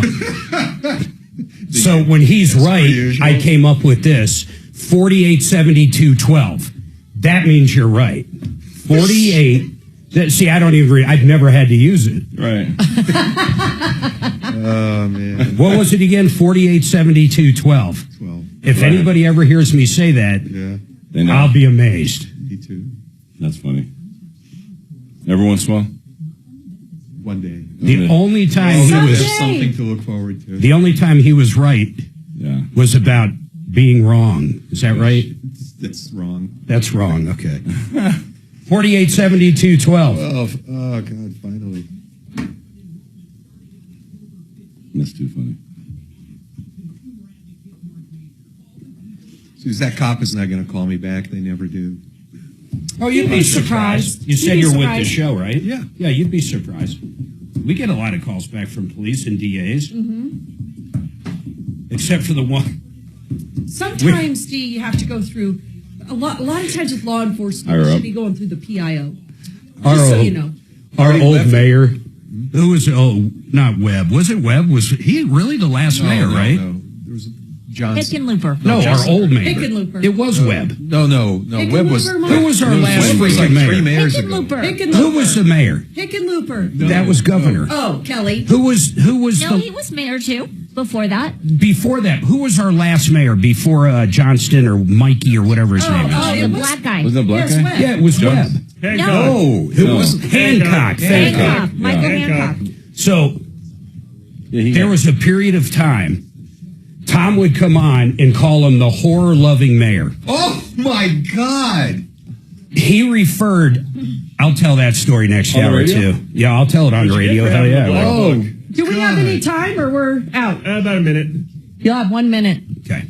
So when he's right, I came up with this, 487212. That means you're right. 48. See, I don't even read. I've never had to use it.
Right.
Oh, man.
What was it again? 487212.
12.
If anybody ever hears me say that, I'll be amazed.
Me too.
That's funny. Everyone's well?
One day.
The only time he was
something to look forward to.
The only time he was right was about being wrong. Is that right?
That's wrong.
That's wrong. Okay. 487212.
Oh, God, finally.
That's too funny.
So that cop is not going to call me back. They never do.
Oh, you'd be surprised. You said you're with the show, right?
Yeah.
Yeah, you'd be surprised. We get a lot of calls back from police and DAs. Except for the one.
Sometimes, D, you have to go through, a lot of times with law enforcement, you should be going through the PIO. Just so you know.
Our old mayor, who was, not Webb. Was it Webb? Was he really the last mayor, right?
No. There was Johnson.
Hickenlooper.
No, our old mayor.
Hickenlooper.
It was Webb.
No. Webb was.
Who was our last freaking mayor?
3 mayors ago.
Who was the mayor?
Hickenlooper.
That was governor.
Oh, Kelly.
Who was
No,
the
he was mayor too. Before that.
before that? Who was our last mayor before Johnston or Mikey or whatever his name is?
Oh, the black guy.
Was that black guy?
Yeah, it was Webb.
Hancock.
It was Hancock.
Hancock. Michael Hancock.
So there was a period of time Tom would come on and call him the horror-loving mayor.
Oh, my God.
He referred, I'll tell that story next
On the
hour,
radio?
too. Yeah, I'll tell it on the radio. Hell yeah.
Oh,
Do we have any time or we're out?
About a minute.
You'll have 1 minute.
Okay.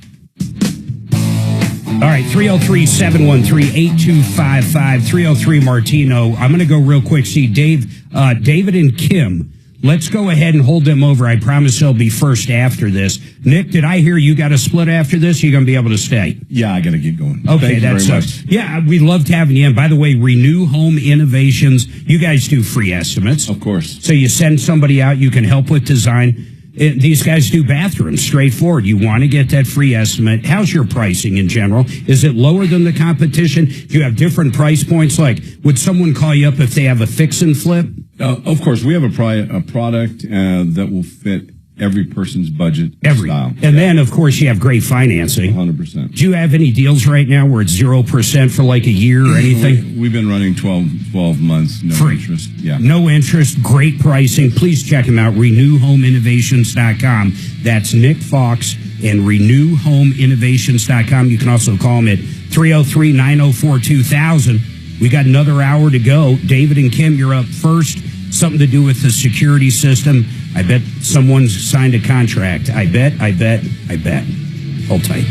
All right, 303-713-8255, 303 Martino. I'm going to go real quick. See, David and Kim, let's go ahead and hold them over. I promise they'll be first after this. Nick, did I hear you got a split after this? You're going to be able to stay?
Yeah, I got to get going.
Okay,
Thank you very
much. Yeah, we loved having you in. By the way, Renew Home Innovations, you guys do free estimates.
Of course.
So you send somebody out, you can help with design. These guys do bathrooms, straightforward. You want to get that free estimate. How's your pricing in general? Is it lower than the competition? Do you have different price points? Like, would someone call you up if they have a fix and flip?
Of course, we have a product that will fit every person's budget style.
And then, of course, you have great financing.
100%.
Do you have any deals right now where it's 0% for like a year or anything?
We've been running 12 months, no
Free.
interest. Yeah.
No interest, great pricing. Please check them out, renewhomeinnovations.com. That's Nick Fox and renewhomeinnovations.com. You can also call them at 303-904-2000. We got another hour to go. David and Kim, you're up first. Something to do with the security system. I bet someone's signed a contract. I bet. Hold tight.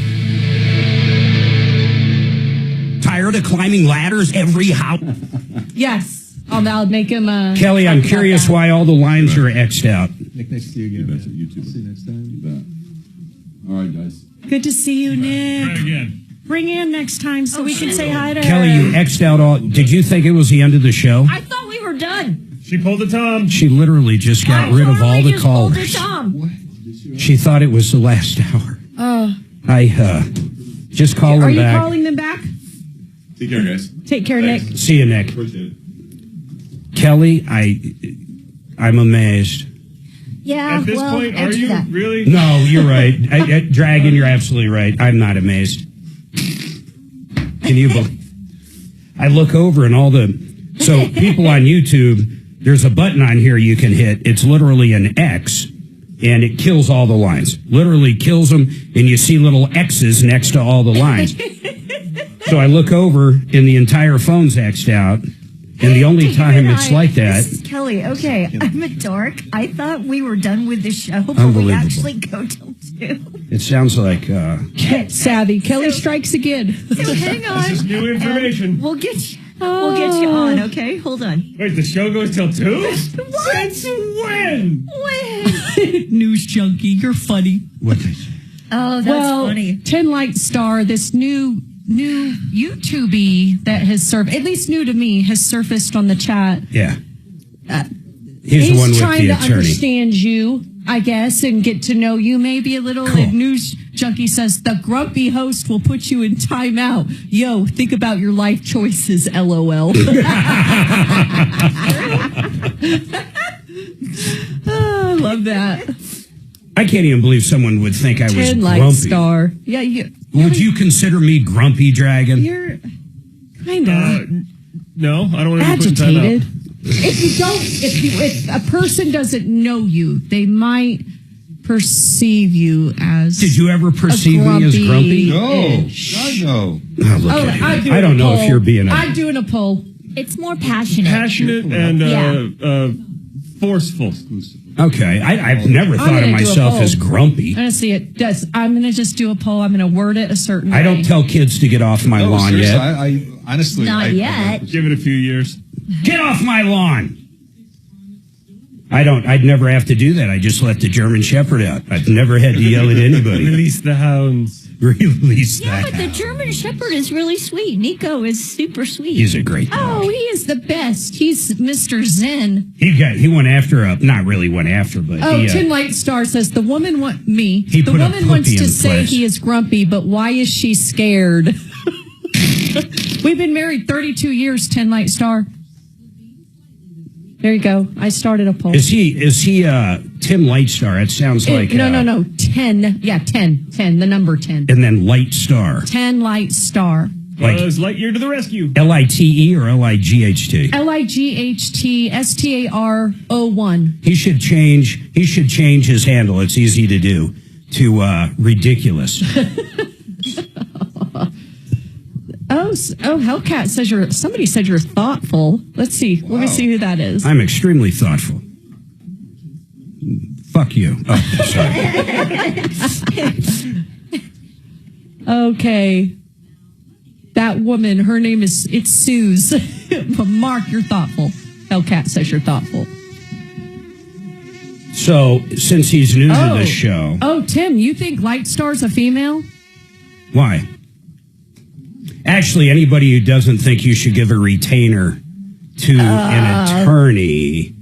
Tired of climbing ladders every house?
Yes. I'll make him.
Kelly, I'm curious why all the lines are X'd out.
Nick, nice to see you again.
You too.
See you next time.
You bet. All right, guys.
Good to see you, Nick.
Try again.
Bring in next time so we can say hi to
Kelly,
her.
you X'd out all. Did you think it was the end of the show?
I thought we were done.
She pulled a Tom.
She literally just got rid of all the callers.
Tom.
She thought it was the last hour. I just call
Are
them
you
back.
calling them back?
Take care, guys.
Take care, Nick.
See you, Nick.
Appreciate it.
Kelly, I'm amazed.
Yeah,
At this point, are
answer
you
that.
really?
No, you're right. Dragon, you're absolutely right. I'm not amazed. Can you believe? I look over and all the... So people on YouTube, there's a button on here you can hit. It's literally an X, and it kills all the lines. Literally kills them, and you see little X's next to all the lines. So I look over, and the entire phone's X'd out, and the only time it's like that...
This is Kelly. Okay, I'm a dork. I thought we were done with the show, but we
Unbelievable.
actually go till 2.
It sounds like...
Get savvy. Kelly strikes again.
So hang on.
This is new information.
We'll get you on, okay? Hold on.
Wait, the show goes till 2?
What?
Since when?
When?
News junkie, you're funny.
What they say?
Oh, that's
well,
funny.
10 Light Star, this new new YouTubey that has at least new to me, has surfaced on the chat.
Yeah. He's the one with
trying
the
to
attorney.
understand you, I guess, and get to know you maybe a little.
Cool.
And News Junkie says, the grumpy host will put you in timeout. Yo, think about your life choices, LOL. Oh, I love that.
I can't even believe someone would think I was
10 light
grumpy.
star. Yeah,
Would you consider me grumpy, Dragon?
You're kind of
No, I don't want to put in
agitated.
timeout.
If a person doesn't know you, they might perceive you as.
Did you ever perceive me as grumpy?
No. God, no.
Oh, look at you. I don't know if you're being
I'm doing a poll.
It's more passionate.
Passionate and forceful.
Okay, I've never thought of
gonna do a
myself
poll.
as grumpy.
I'm going to see it. I'm going to just do a poll. I'm going to word it a certain way.
I don't tell kids to get off my lawn
seriously,
yet.
I honestly.
Not yet.
Give it a few years.
Get off my lawn! I'd never have to do that. I just let the German Shepherd out. I've never had to yell at anybody.
Release the hounds.
Release
Yeah,
that.
but the German Shepherd is really sweet. Nico is super sweet.
He's a great dog.
Oh, he is the best. He's Mr. Zen.
He went after not really went after, but
Oh,
he,
Tin Light Star says the woman
He
the
put a
woman wants
puppy
to
in
say
place.
he is grumpy, but why is she scared? We've been married 32 years, Tin Light Star. There you go. I started a poll.
Is he Tim Lightstar? It sounds like
No. 10. Yeah, 10. 10. The number 10.
and then Light Star.
10 Light Star.
Like
Buzz Lightyear to the rescue.
LITE or LIGHT?
LIGHTSTAR01.
He should change his handle. It's easy to do to ridiculous.
Oh, Hellcat says somebody said you're thoughtful. Let's see. Let me see who that is.
I'm extremely thoughtful. Fuck you. Oh, sorry.
Okay. That woman, her name it's Suze. But Mark, you're thoughtful. Hellcat says you're thoughtful.
So, since he's new to the show.
Oh, Tim, you think Lightstar's a female?
Why? Actually, anybody who doesn't think you should give a retainer to an attorney,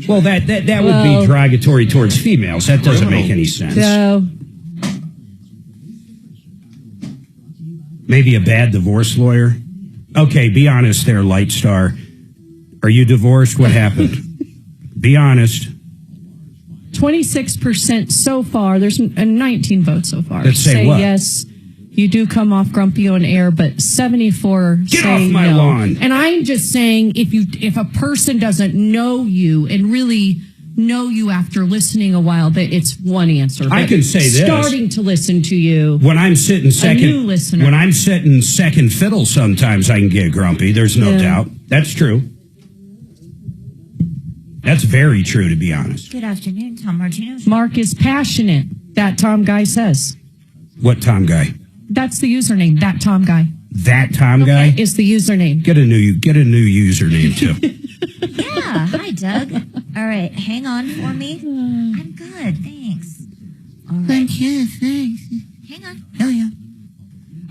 well, that would be derogatory towards females. That doesn't make any sense.
So,
Maybe a bad divorce lawyer. Okay, be honest there, Lightstar. Are you divorced? What happened? Be honest.
26% so far. There's 19 votes so far.
That say what?
Yes. You do come off grumpy on air, but 74
Get
say
off my
no.
lawn.
And I'm just saying, if a person doesn't know you and really know you after listening a while, that it's one answer.
I
But
can say this.
starting to listen to you.
When I'm sitting
new
second,
listener.
when I'm sitting second fiddle, sometimes I can get grumpy. There's no doubt. That's true. That's very true, to be honest.
Good afternoon, Tom Martino.
Mark is passionate. That Tom guy says.
What Tom guy?
That's the username. That Tom guy.
That Tom guy
is the username.
Get a new username too.
Yeah. Hi, Doug. All right. Hang on for me. I'm good. Thanks. All right.
Thank you. Thanks.
Hang on.
Hell yeah.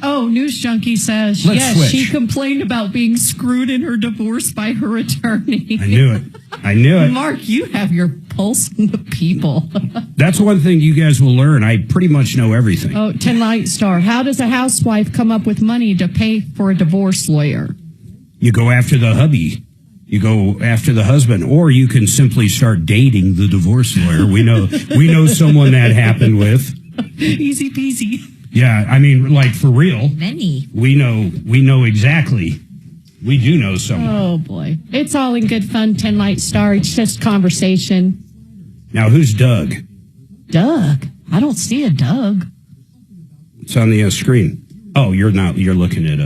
Oh, News Junkie says,
Let's
yes,
switch.
she complained about being screwed in her divorce by her attorney.
I knew it. I knew it.
Mark, you have your pulse on the people.
That's one thing you guys will learn. I pretty much know everything.
Oh, 10 Light Star. How does a housewife come up with money to pay for a divorce lawyer?
You go after the hubby. You go after the husband, or you can simply start dating the divorce lawyer. We know someone that happened with.
Easy peasy.
Yeah, I mean, like for real.
Many.
We know exactly. We do know someone.
Oh, boy. It's all in good fun, 10 Light Star. It's just conversation.
Now, who's Doug?
Doug? I don't see a Doug.
It's on the screen. Oh, you're not. You're looking at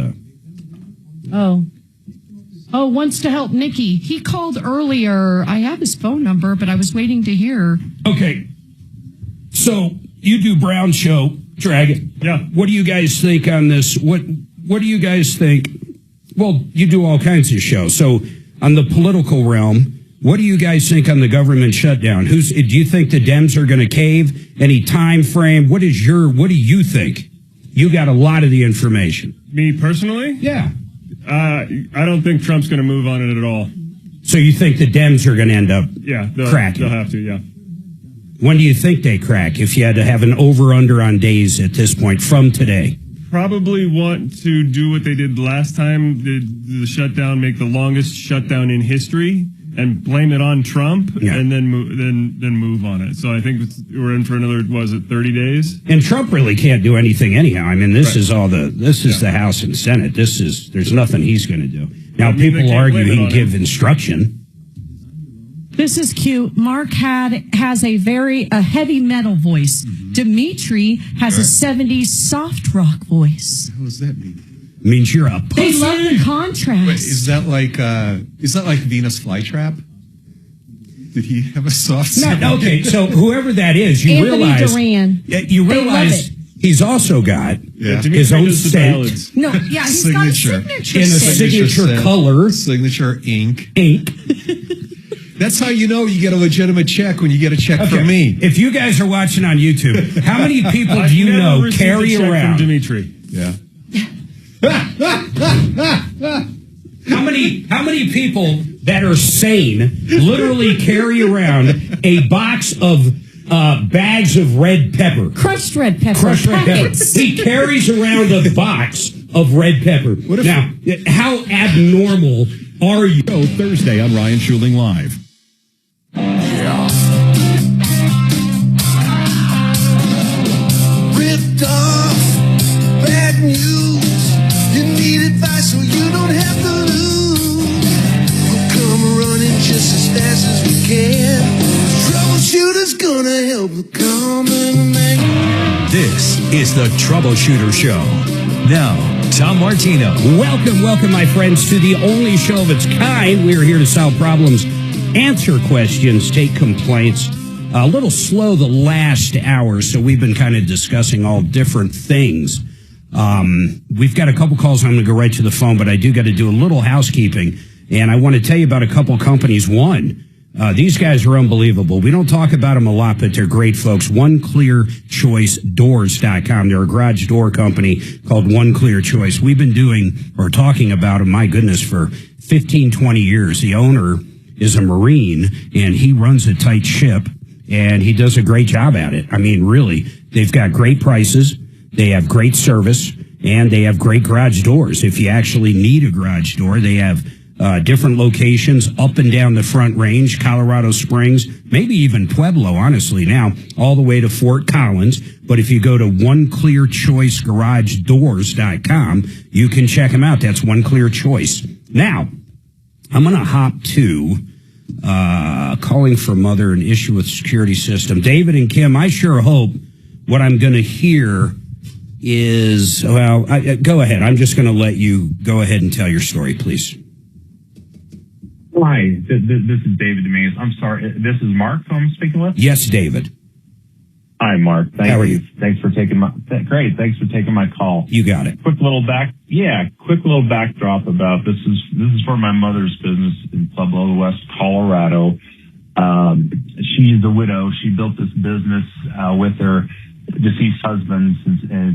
Oh, wants to help Nikki. He called earlier. I have his phone number, but I was waiting to hear.
Okay. So you do Brown Show, Dragon.
Yeah.
What do you guys think on this? What do you guys think? Well, you do all kinds of shows. So on the political realm, what do you guys think on the government shutdown? Do you think the Dems are going to cave? Any time frame? What do you think? you got a lot of the information.
Me personally?
Yeah.
I don't think Trump's going to move on it at all.
So you think the Dems are going to end up cracking?
They'll have to, yeah.
When do you think they crack, if you had to have an over-under on days at this point from today?
Probably want to do what they did last time, the shutdown, make the longest shutdown in history, and blame it on Trump, and then move on it. So I think we're in for another, 30 days?
And Trump really can't do anything anyhow. I mean, this is the House and Senate. There's nothing he's going to do. Now, people argue he can give instruction.
This is cute. Mark has a heavy metal voice. Dimitri has a 70s soft rock voice.
What does that mean?
Means you're a pussy.
They love the contrast.
Wait, is that like Venus flytrap? Did he have a soft?
No, okay, so whoever that is, you
Anthony
realize
Duran.
You realize he's also got his own scent.
No, yeah, he's got a signature
in a signature color,
signature ink.
That's how you know you get a legitimate check when you get a check from me.
If you guys are watching on YouTube, how many people do you know carry around
Dimitri?
Yeah.
How many people that are sane literally carry around a box of bags of red pepper?
Crushed red pepper.
Crushed red pepper. He carries around a box of red pepper. Now, how abnormal are you?
Thursday on Ryan Schuling Live.
Ripped off, bad news. You need advice so you don't have to lose. We'll come running just as fast as we can. Troubleshooter's gonna help the common man.
This is the Troubleshooter Show. Now, Tom Martino.
Welcome, my friends, to the only show of its kind. We're here to solve problems, answer questions, take complaints. A little slow the last hour, so we've been kind of discussing all different things. We've got a couple calls. I'm going to go right to the phone, but I do got to do a little housekeeping, and I want to tell you about a couple companies. One, these guys are unbelievable. We don't talk about them a lot, but they're great folks. OneClearChoiceDoors.com. They're a garage door company called One Clear Choice. We've been talking about them, my goodness, for 15, 20 years. The owner is a Marine, and he runs a tight ship, and he does a great job at it. I mean, really, they've got great prices, they have great service, and they have great garage doors. If you actually need a garage door, they have different locations up and down the Front Range, Colorado Springs, maybe even Pueblo, honestly, now, all the way to Fort Collins. But if you go to OneClearChoiceGarageDoors.com, you can check them out. That's One Clear Choice. Now, I'm going to hop to calling for mother, an issue with security system. David and Kim, I sure hope what I'm going to hear is, well, go ahead. I'm just going to let you go ahead and tell your story, please.
Hi, this is David Dominguez. I'm sorry, this is Mark who I'm speaking with?
Yes, David.
Hi, Mark.
How are you?
Thanks for taking my call.
You got it.
Quick little backdrop about this is for my mother's business in Pueblo, West Colorado. She's a widow. She built this business with her deceased husband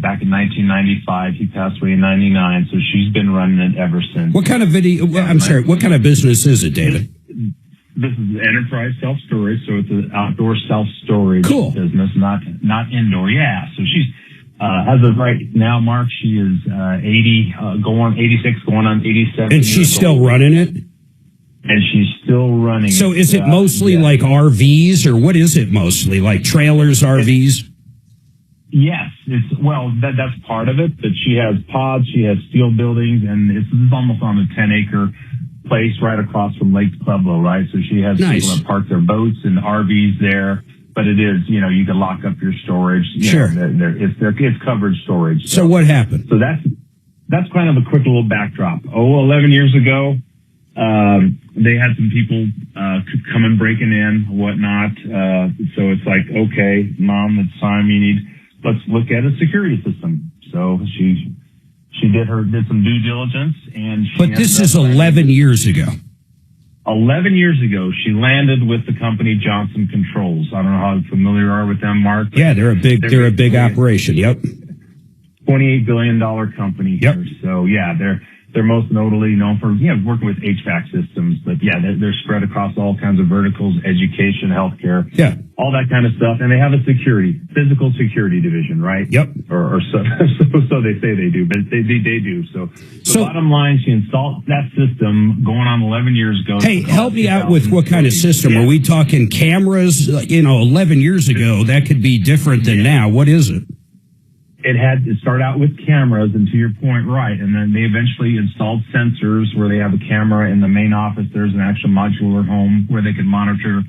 back in 1995. He passed away in 99, so she's been running it ever since.
What kind of what kind of business is it, David?
This is enterprise self-storage, so it's an outdoor self-storage business, not indoor. Yeah, so she's as of right now, Mark, she is 86, going on 87.
And she's still running it?
And she's still running.
So is it mostly like RVs, or what is it mostly? Like trailers, RVs?
Yes, that's part of it. But she has pods, she has steel buildings, and this is almost on a 10-acre place right across from Lake Pueblo, right? So she has people that park their boats and RVs there. But it is, you can lock up your storage.
Sure,
it's covered storage.
So what happened?
So that's kind of a quick little backdrop. 11 years ago, they had some people come and breaking in, whatnot. So it's like, okay, Mom, it's time. Let's look at a security system. So she did some due diligence, and
but this is 11 years ago.
11 years ago, she landed with the company Johnson Controls. I don't know how familiar you are with them, Mark.
Yeah, they're a big operation. Yep.
$28 billion company here. So yeah, they're most notably known for working with HVAC systems, but yeah, they're spread across all kinds of verticals: education, healthcare, all that kind of stuff. And they have a physical security division, right?
Yep.
Or so they say they do, but they do. So bottom line, she installed that system going on 11 years ago.
Hey, help me out with what kind of system. Are we talking cameras? 11 years ago, that could be different than now. What is it?
It had to start out with cameras, and to your point, right. And then they eventually installed sensors where they have a camera in the main office. There's an actual modular home where they can monitor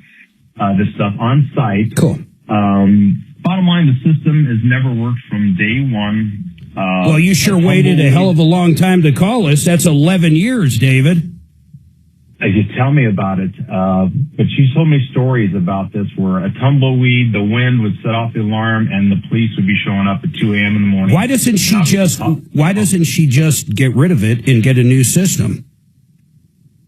this stuff on site.
Cool.
Bottom line, the system has never worked from day one.
Well, you sure waited a hell of a long time to call us. That's 11 years, David.
You tell me about it. But she told me stories about this where a tumbleweed, the wind would set off the alarm, and the police would be showing up at 2 a.m. in the morning.
Why doesn't she just get rid of it and get a new system?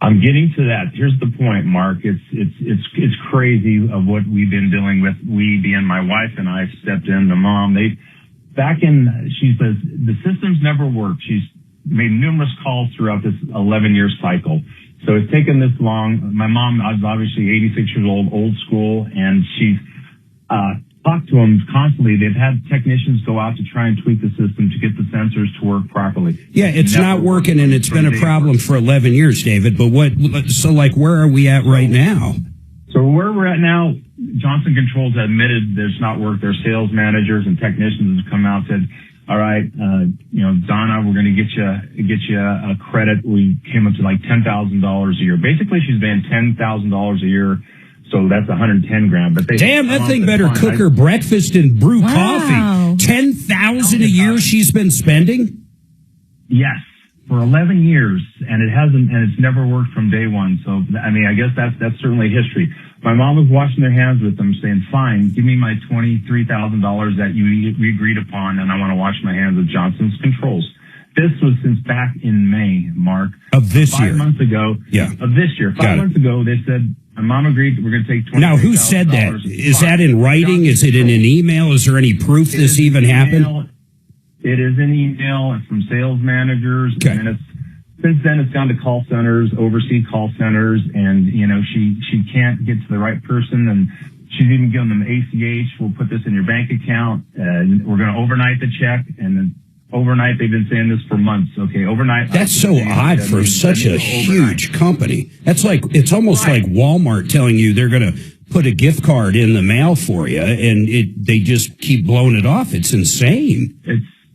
I'm getting to that. Here's the point, Mark. It's crazy of what we've been dealing with. We, being my wife and I, stepped in. The mom, she says the system's never worked. She's made numerous calls throughout this 11-year cycle. So it's taken this long. My mom is obviously 86 years old school, and she's talked to them constantly. They've had technicians go out to try and tweak the system to get the sensors to work properly.
Yeah, it's not working, and it's been a problem for 11 years, David. But where are we at right now?
So where we're at now, Johnson Controls admitted there's not work. Their sales managers and technicians have come out and said, all right, Donna, we're going to get you a credit. We came up to like $10,000 a year. Basically, she's paying $10,000 a year, so that's $110,000. But
damn, that thing better cook her breakfast and brew coffee. $10,000 a year she's been spending.
Yes, for 11 years, and it's never worked from day one. So I mean, I guess that's certainly history. My mom was washing their hands with them, saying, fine, give me my $23,000 that we agreed upon, and I want to wash my hands with Johnson's Controls. This was since back in May, Mark.
Of this year.
5 months ago.
Yeah.
Of this year. 5 months ago, they said, my mom agreed that we're going to take $23,000.
Now, who said that? Is that in writing? Is it in an email? Is there any proof this even happened?
It is an email from sales managers, and since then, it's gone to call centers, overseas call centers, and, she can't get to the right person, and she's even given them ACH. We'll put this in your bank account, and we're going to overnight the check, and then overnight, they've been saying this for months. Okay, overnight.
That's so odd for such a huge company. It's almost like Walmart telling you they're going to put a gift card in the mail for you, and they just keep blowing it off. It's insane.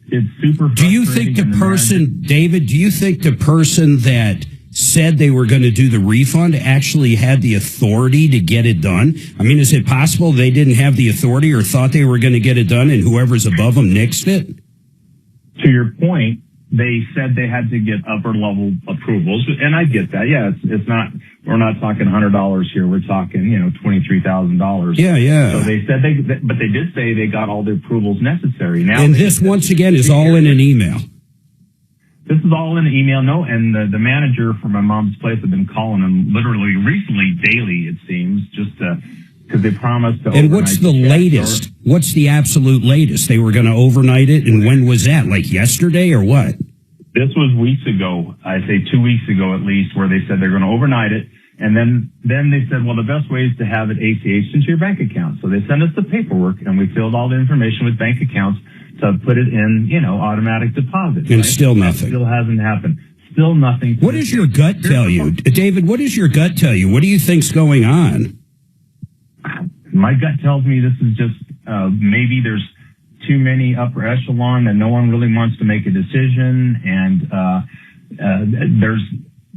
It's super.
Do you think David, do you think the person that said they were going to do the refund actually had the authority to get it done? I mean, is it possible they didn't have the authority or thought they were going to get it done and whoever's above them nixed it?
To your point, they said they had to get upper level approvals, and I get that. Yeah, it's not. We're not talking $100 here. We're talking, $23,000.
Yeah.
So they said but they did say they got all the approvals necessary. Now,
and this once again is all in an email.
This is all in an email. No, and the manager for my mom's place have been calling them literally recently, daily. It seems, just because they promised to.
And what's the latest? What's the absolute latest? They were going to overnight it, and when was that? Like yesterday or what?
This was weeks ago. I'd say 2 weeks ago at least, where they said they're going to overnight it. And then they said, well, the best way is to have it ACH into your bank account. So they sent us the paperwork, and we filled all the information with bank accounts to put it in, automatic deposit.
And still nothing.
Still hasn't happened. Still nothing.
What does your gut tell you? David, what does your gut tell you? What do you think's going on?
My gut tells me this is just maybe there's too many upper echelon and no one really wants to make a decision, and there's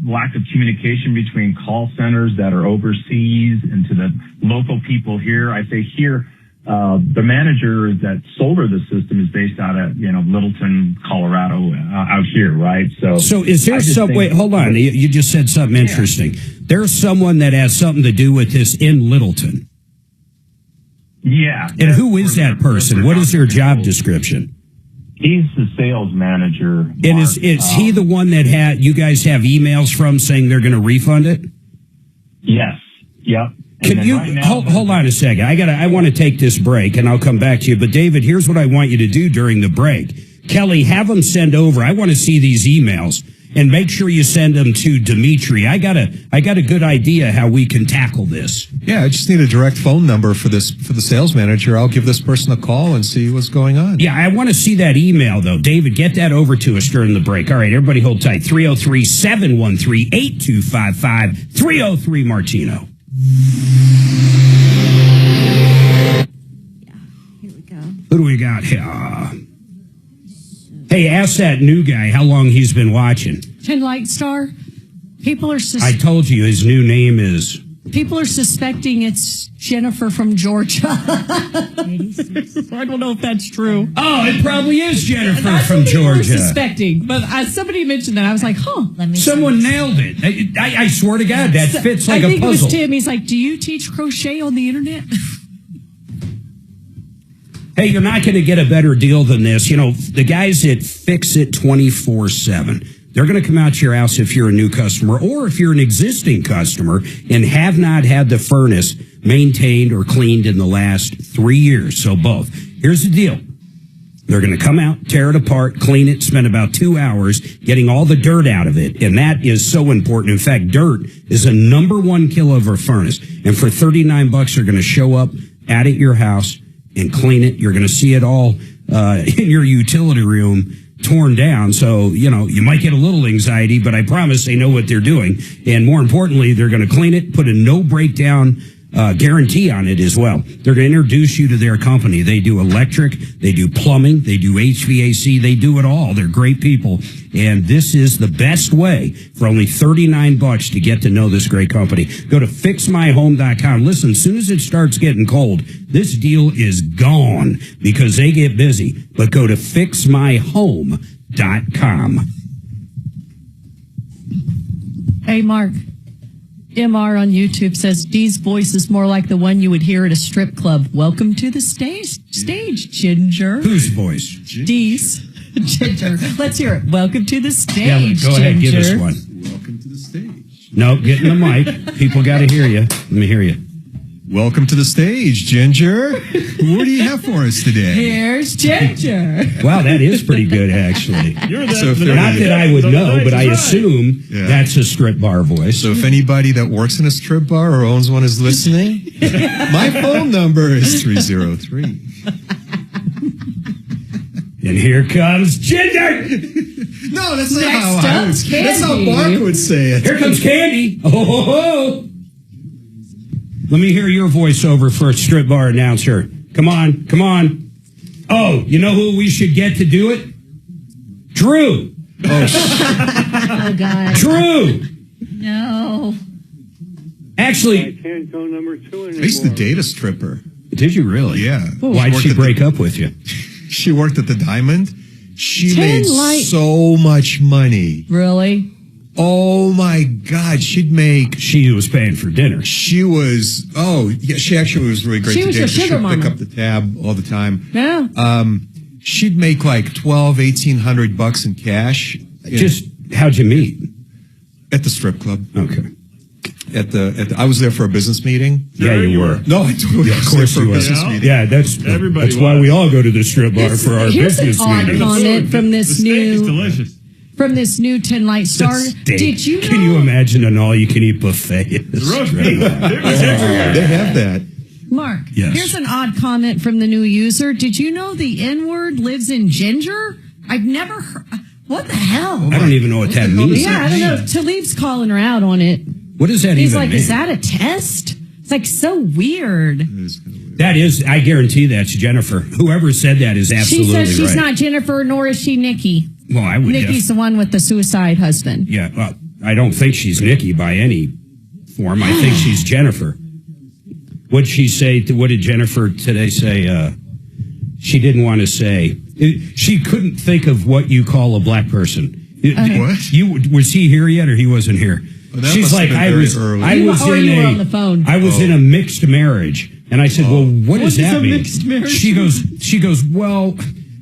lack of communication between call centers that are overseas and to the local people here. I say here, the manager that sold her the system is based out of Littleton, Colorado, out here, right? So
is there some way? Hold on, you just said something interesting. There's someone that has something to do with this in Littleton.
Yeah.
And who is that person? What is their job description?
He's the sales manager. Mark.
And is he the one that you guys have emails from saying they're going to refund it?
Yes. Yep.
Can you hold on a second? I want to take this break and I'll come back to you. But David, here's what I want you to do during the break. Kelly, have them send over. I want to see these emails. And make sure you send them to Dimitri. I got a good idea how we can tackle this.
Yeah, I just need a direct phone number for the sales manager. I'll give this person a call and see what's going on.
Yeah, I want to see that email, though. David, get that over to us during the break. All right, everybody hold tight. 303-713-8255. 303 Martino.
Here we go.
Who do we got here? Hey, ask that new guy how long he's been watching.
10 Light Star. People are
I told you his new name is...
People are suspecting it's Jennifer from Georgia. I don't know if that's true.
Oh, it probably is Jennifer
That's
from
what people were
Georgia.
suspecting, but somebody mentioned that. I was like, huh.
Someone nailed it. I swear to God, that fits like a puzzle.
I think it was Tim. He's like, do you teach crochet on the internet?
Hey, you're not going to get a better deal than this. You know, the guys at Fix It 24/7, they're going to come out to your house if you're a new customer or if you're an existing customer and have not had the furnace maintained or cleaned in the last 3 years. So both. Here's the deal. They're going to come out, tear it apart, clean it, spend about 2 hours getting all the dirt out of it. And that is so important. In fact, dirt is a #1 killer of a furnace. And for $39, they're going to show up at your house and clean it. You're going to see it all in your utility room torn down. So, you know, you might get a little anxiety, but I promise they know what they're doing. And more importantly, they're going to clean it, put a no breakdown guarantee on it as well. They're going to introduce you to their company. They do electric, they do plumbing, they do HVAC, they do it all. They're great people. And this is the best way for only $39 to get to know this great company. Go to fixmyhome.com. Listen, as soon as it starts getting cold, this deal is gone because they get busy. But go to fixmyhome.com.
Hey, Mark. MR on YouTube says Dee's voice is more like the one you would hear at a strip club. Welcome to the stage, Ginger.
Whose voice?
Dee's. Ginger. Let's hear it. Welcome to the stage,
Yeah, go ahead, give us
Ginger.
one.
Welcome to the stage.
No, get in the mic. People got to hear you. Let me hear you.
Welcome to the stage, Ginger. What do you have for us today?
Here's Ginger.
Wow, that is pretty good, actually.
You're
Not that I would know, but I assume that's a strip bar voice.
So if anybody that works in a strip bar or owns one is listening, my phone number is 303.
And here comes Ginger.
No, that's not
Next
how I
up,
would. That's how
Candy.
Mark would say it.
Here comes Candy. Oh, ho, ho. Let me hear your voiceover for a strip bar announcer. Come on, come on. Oh, you know who we should get to do it? Drew.
Oh, God.
Drew.
No.
Actually,
Can't go number 2 anymore.
I used to date a stripper.
did you really?
Yeah.
Why'd she break up with you?
She worked at the Diamond. She
10
made
light-
so much money.
Really?
Oh my God, she'd make.
She was paying for dinner.
She was. Oh yeah, she actually was really great.
She
to
was
date.
your
She'd
sugar
pick
mama.
up the tab all the time.
Yeah.
She'd make like $1,200-$1,800 in cash.
Just how'd you meet?
At the strip club.
Okay.
I was there for a business meeting.
Yeah, you were.
No, I totally
Yeah, of
was there
course
for a
you were.
business meeting.
Yeah, that's
Everybody
why
was.
we all go to the strip bar for our
Here's an
business
odd
meetings.
comment from this
The steak is
new
delicious.
from this new 10 Light Star.
Steak.
Did you know?
Can you imagine an all-you-can-eat buffet? at the
Roast
strip
beef.
bar?
It was everywhere.
They have that.
Mark,
Yes.
here's an odd comment from the new user. Did you know the N-word lives in Ginger? I've never heard. What the hell?
I don't even know what that means.
Yeah, I don't know. Talib's calling her out on it.
What does that
He's
even
like,
mean?
is that a test? It's like so weird.
That is, I guarantee that's Jennifer. Whoever said that is absolutely
She says she's
right.
not Jennifer, nor is she Nikki.
Well, I would.
Nikki's the one with the suicide husband.
Yeah, well, I don't think she's Nikki by any form. I think she's Jennifer. What'd she say? What did Jennifer today say? She didn't want to say. She couldn't think of what you call a black person.
What?
Was he here yet, or he wasn't here?
Well, that
She's
must have
like,
been
I
very
was.
early.
I was
Or
in
you were
a.
on the phone.
I was in a mixed marriage, and I said, "Well, what does that
a
mean?"
mixed marriage?
She goes, "Well,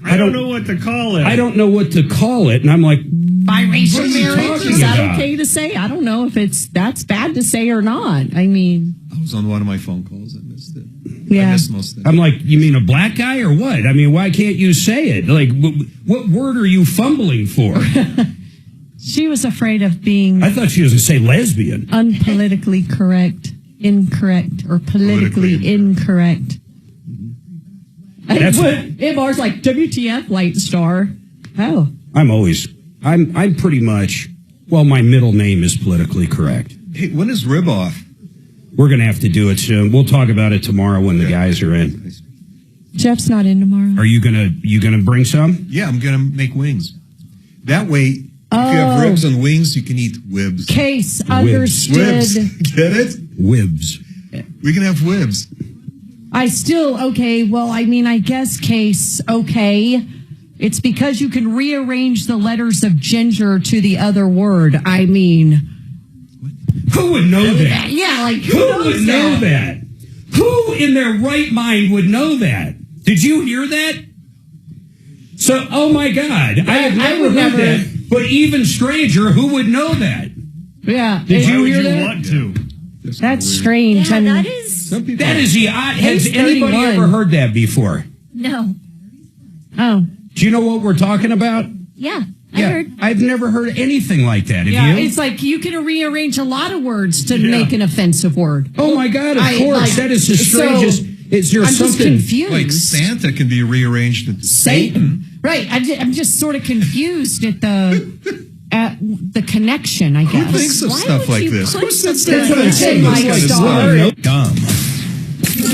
I don't know what to call it.
I don't know what to call it," and I'm like,
Biracial
What are you
marriage?
talking
Is that
about?
okay to say? I don't know if that's bad to say or not. I mean,
I was on one of my phone calls. I missed it.
Yeah.
I'm like, you mean a black guy or what? I mean, why can't you say it? Like, what word are you fumbling for?
She was afraid of being...
I thought she was going to say lesbian.
Unpolitically correct, incorrect, or politically incorrect.
That's
MR's like, WTF, Light Star. Oh.
I'm pretty much, well, my middle name is politically correct.
Hey, when is Rib Off?
We're going to have to do it soon. We'll talk about it tomorrow when the guys are in.
Jeff's not in tomorrow.
Are you gonna bring some?
Yeah, I'm gonna make wings. That way, if you have ribs and wings, you can eat wibs.
Case understood.
Wibs. Get it?
Wibs.
We can have wibs.
I guess Case, okay. It's because you can rearrange the letters of ginger to the other word. I mean...
Who would know that?
Yeah, like,
who would know that? Who in their right mind would know that? Did you hear that? So, oh my God, I have never heard that. But even stranger, who would know that?
Yeah.
Did you hear that?
Want to?
That's strange.
Yeah, that is...
That is the odd. Has anybody ever heard that before?
No.
Oh.
Do you know what we're talking about?
Yeah, I heard.
I've never heard anything like that. Have you?
It's like you can rearrange a lot of words to make an offensive word.
Oh my God, of course. That is the strangest. Is there
I'm
something...
just confused.
Like Santa can be rearranged into Satan.
Right. I'm just sort of confused at the connection, I guess.
Who thinks of stuff like this? Who sits there
That's what I'm saying, Mike.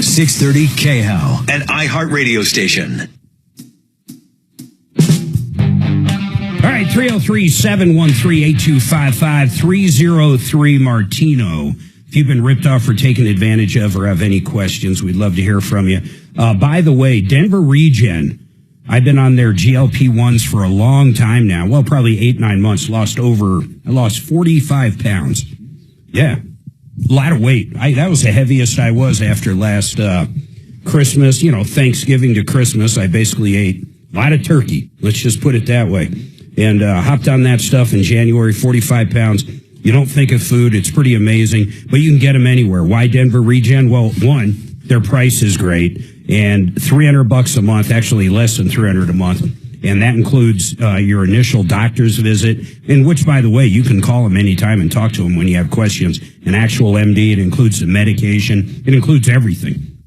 630 KHOW, an iHeartRadio station.
All right, 303-713-8255, 303 Martino. If you've been ripped off or taken advantage of or have any questions, we'd love to hear from you. By the way, Denver Regen, I've been on their GLP-1s for a long time now. Well, probably 8-9 months. I lost 45 pounds. Yeah, a lot of weight. That was the heaviest I was after last Christmas. Thanksgiving to Christmas, I basically ate a lot of turkey. Let's just put it that way. And hopped on that stuff in January, 45 pounds. You don't think of food. It's pretty amazing. But you can get them anywhere. Why Denver Regen? Well, one, their price is great. And $300 a month, actually less than $300 a month. And that includes your initial doctor's visit, in which, by the way, you can call them anytime and talk to them when you have questions. An actual MD. It includes the medication. It includes everything.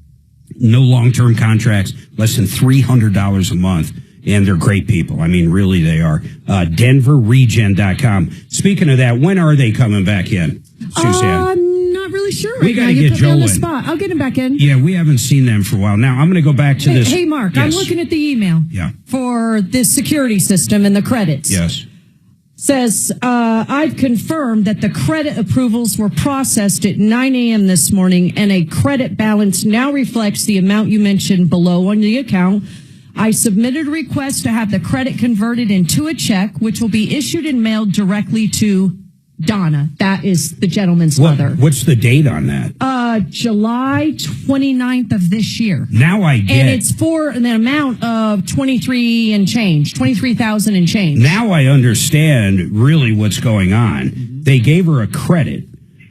No long-term contracts, less than $300 a month. And they're great people. I mean, really, they are. DenverRegen.com. Speaking of that, when are they coming back in, Suzanne?
I'm not really sure.
We got to get Joe in.
I'll get him back in.
Yeah, we haven't seen them for a while. Now, I'm going to go back to this.
Hey, Mark,
Yes.
I'm looking at the email for this security system and the credits.
Yes.
Says, I've confirmed that the credit approvals were processed at 9 a.m. this morning, and a credit balance now reflects the amount you mentioned below on the account. I submitted a request to have the credit converted into a check, which will be issued and mailed directly to Donna. That is the gentleman's mother.
What's the date on that?
July 29th of this year.
Now I get.
And it's for an amount of 23,000 and change.
Now I understand really what's going on. They gave her a credit,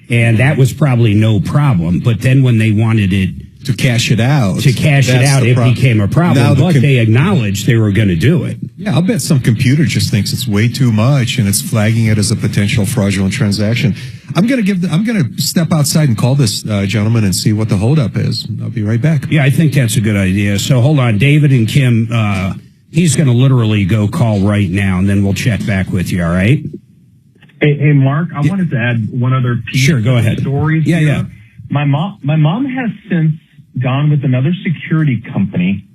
and that was probably no problem. But then when they wanted it
to cash it out,
it became a problem. But they acknowledged they were going to do it.
Yeah, I'll bet some computer just thinks it's way too much and it's flagging it as a potential fraudulent transaction. I'm going to step outside and call this gentleman and see what the holdup is. I'll be right back.
Yeah, I think that's a good idea. So hold on, David and Kim. He's going to literally go call right now, and then we'll check back with you. All right?
Hey, Mark. I wanted to add one other piece.
Sure, go ahead.
Stories.
Yeah,
here.
yeah.
My mom has since gone with another security company,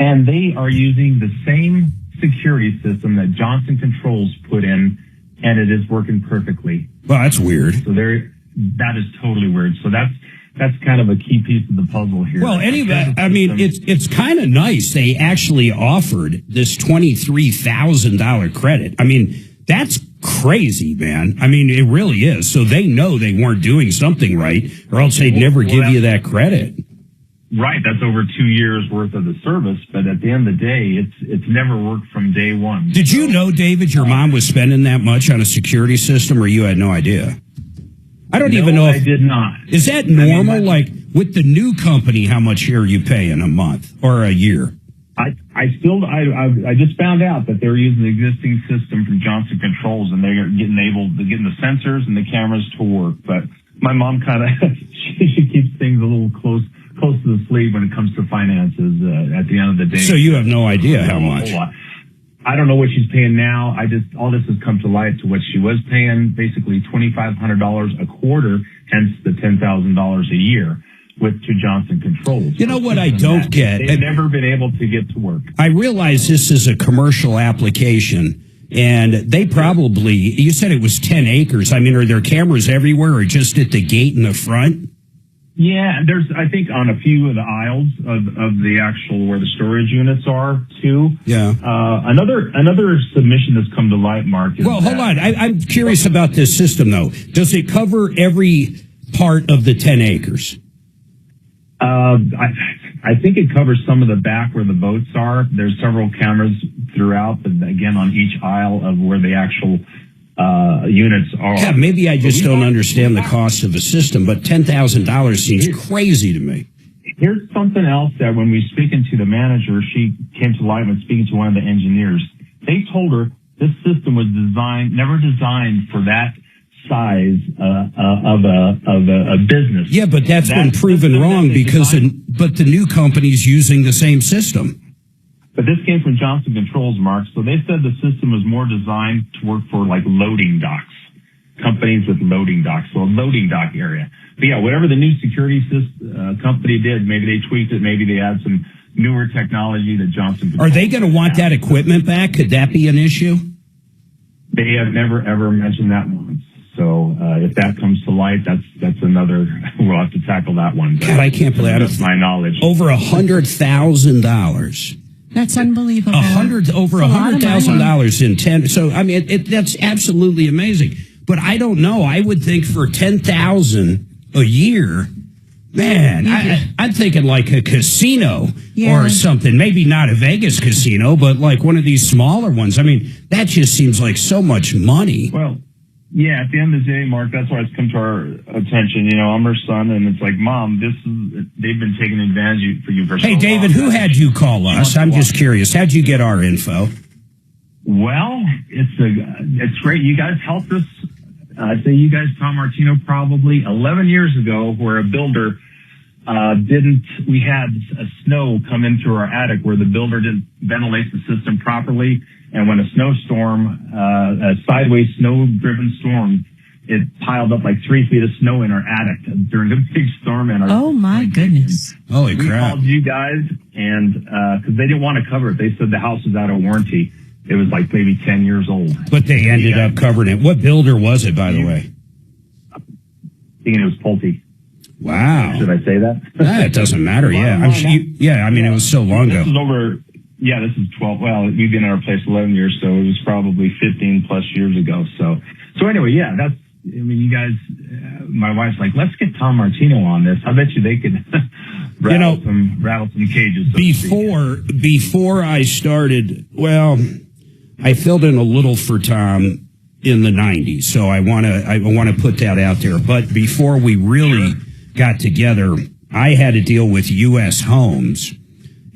and they are using the same security system that Johnson Controls put in, and it is working perfectly.
Well, that's weird.
So that is totally weird. So that's kind of a key piece of the puzzle here.
Well, anyway, I mean, it's kind of nice. They actually offered this $23,000 credit. I mean, that's crazy, man. I mean, it really is. So they know they weren't doing something right, or else they'd never give you that credit.
Right. That's over 2 years worth of the service. But at the end of the day, it's never worked from day one.
Did you know, David, your mom was spending that much on a security system, or you had no idea? I don't even know.
I did not.
Is that normal? Like with the new company, how much are you paying a month or a year?
I just found out that they're using the existing system from Johnson Controls, and they're getting the sensors and the cameras to work. But my mom kind of she keeps things a little close to the sleeve when it comes to finances. At the end of the day,
so you have no idea how much.
I don't know what she's paying now. All this has come to light to what she was paying, basically $2,500 a quarter, hence the $10,000 a year. To Johnson Controls.
You know what I don't get?
They've never been able to get to work.
I realize this is a commercial application, and they probably, you said it was 10 acres. I mean, are there cameras everywhere or just at the gate in the front?
Yeah, there's, I think, on a few of the aisles of the actual, where the storage units are, too.
Yeah.
Another submission that's come to light, Mark.
Well, hold on. I'm curious about this system, though. Does it cover every part of the 10 acres?
I think it covers some of the back where the boats are. There's several cameras throughout, but again, on each aisle of where the actual units are.
Yeah, maybe I just don't understand the cost of a system, but $10,000 seems crazy to me.
Here's something else that when we speaking to the manager, she came to light when speaking to one of the engineers. They told her this system was never designed for that size of a business.
Yeah, but that's been proven wrong but the new company's using the same system.
But this came from Johnson Controls, Mark. So they said the system was more designed to work for like loading docks, companies with loading docks, so a loading dock area. But yeah, whatever the new security company did, maybe they tweaked it, maybe they had some newer technology that Johnson Controls.
Are they going to want that equipment back? Could that be an issue?
They have never ever mentioned that once. So if that comes to light, that's another. We'll have to tackle that one.
God, I can't believe
that's my knowledge.
Over $100,000.
That's unbelievable.
Over $100,000 in 10. So I mean, that's absolutely amazing. But I don't know. I would think for $10,000 a year, man, I'm thinking like a casino or something. Maybe not a Vegas casino, but like one of these smaller ones. I mean, that just seems like so much money.
Well. Yeah, at the end of the day, Mark, that's why it's come to our attention. You know, I'm her son, and it's like, Mom, they've been taking advantage for you for so long.
Hey, David, who had you call us? I'm just curious. How'd you get our info?
Well, it's great. You guys helped us. I'd say you guys, Tom Martino, probably 11 years ago, where a builder we had a snow come in through our attic where the builder didn't ventilate the system properly. And when a snowstorm, a sideways snow-driven storm, it piled up like 3 feet of snow in our attic during a big storm. And
oh my goodness!
Holy crap!
We called you guys, and because they didn't want to cover it, they said the house was out of warranty. It was like maybe 10 years old.
But they ended up covering it. What builder was it, by the way?
Thinking it was Pulte.
Wow.
Should I say that?
It doesn't matter. Yeah, I'm sure. I mean, it was so long ago.
This is over. Yeah, this is 12. Well, we've been in our place 11 years, so it was probably 15 plus years ago. So anyway, yeah, I mean, you guys, my wife's like, let's get Tom Martino on this. I bet you they could rattle some cages.
Before I started, well, I filled in a little for Tom in the 90s, so I want to put that out there. But before we really got together, I had to deal with U.S. Homes.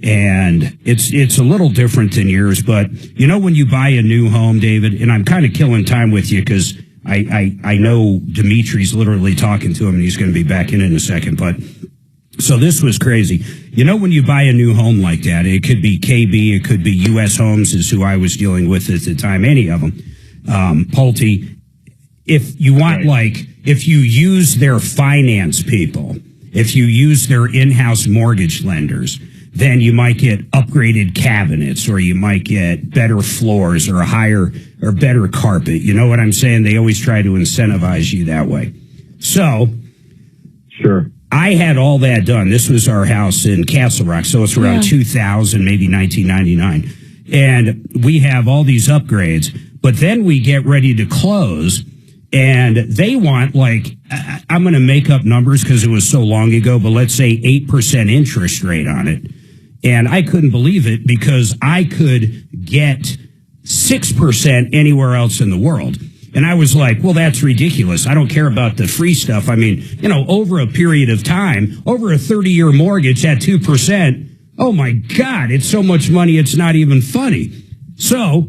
And it's a little different than yours, but you know when you buy a new home, David, and I'm kind of killing time with you because I know Dimitri's literally talking to him and he's going to be back in a second. But so this was crazy. You know when you buy a new home like that, it could be KB, it could be U.S. Homes is who I was dealing with at the time, any of them, Pulte. If you want if you use their finance people, if you use their in-house mortgage lenders, then you might get upgraded cabinets or you might get better floors or better carpet. You know what I'm saying? They always try to incentivize you that way. So,
sure.
I had all that done. This was our house in Castle Rock, so it's around 2000, maybe 1999. And we have all these upgrades, but then we get ready to close and they want I'm going to make up numbers because it was so long ago, but let's say 8% interest rate on it. And I couldn't believe it because I could get 6% anywhere else in the world. And I was like, well, that's ridiculous. I don't care about the free stuff. I mean, over a period of time, over a 30-year mortgage at 2%, oh my God, it's so much money, it's not even funny. So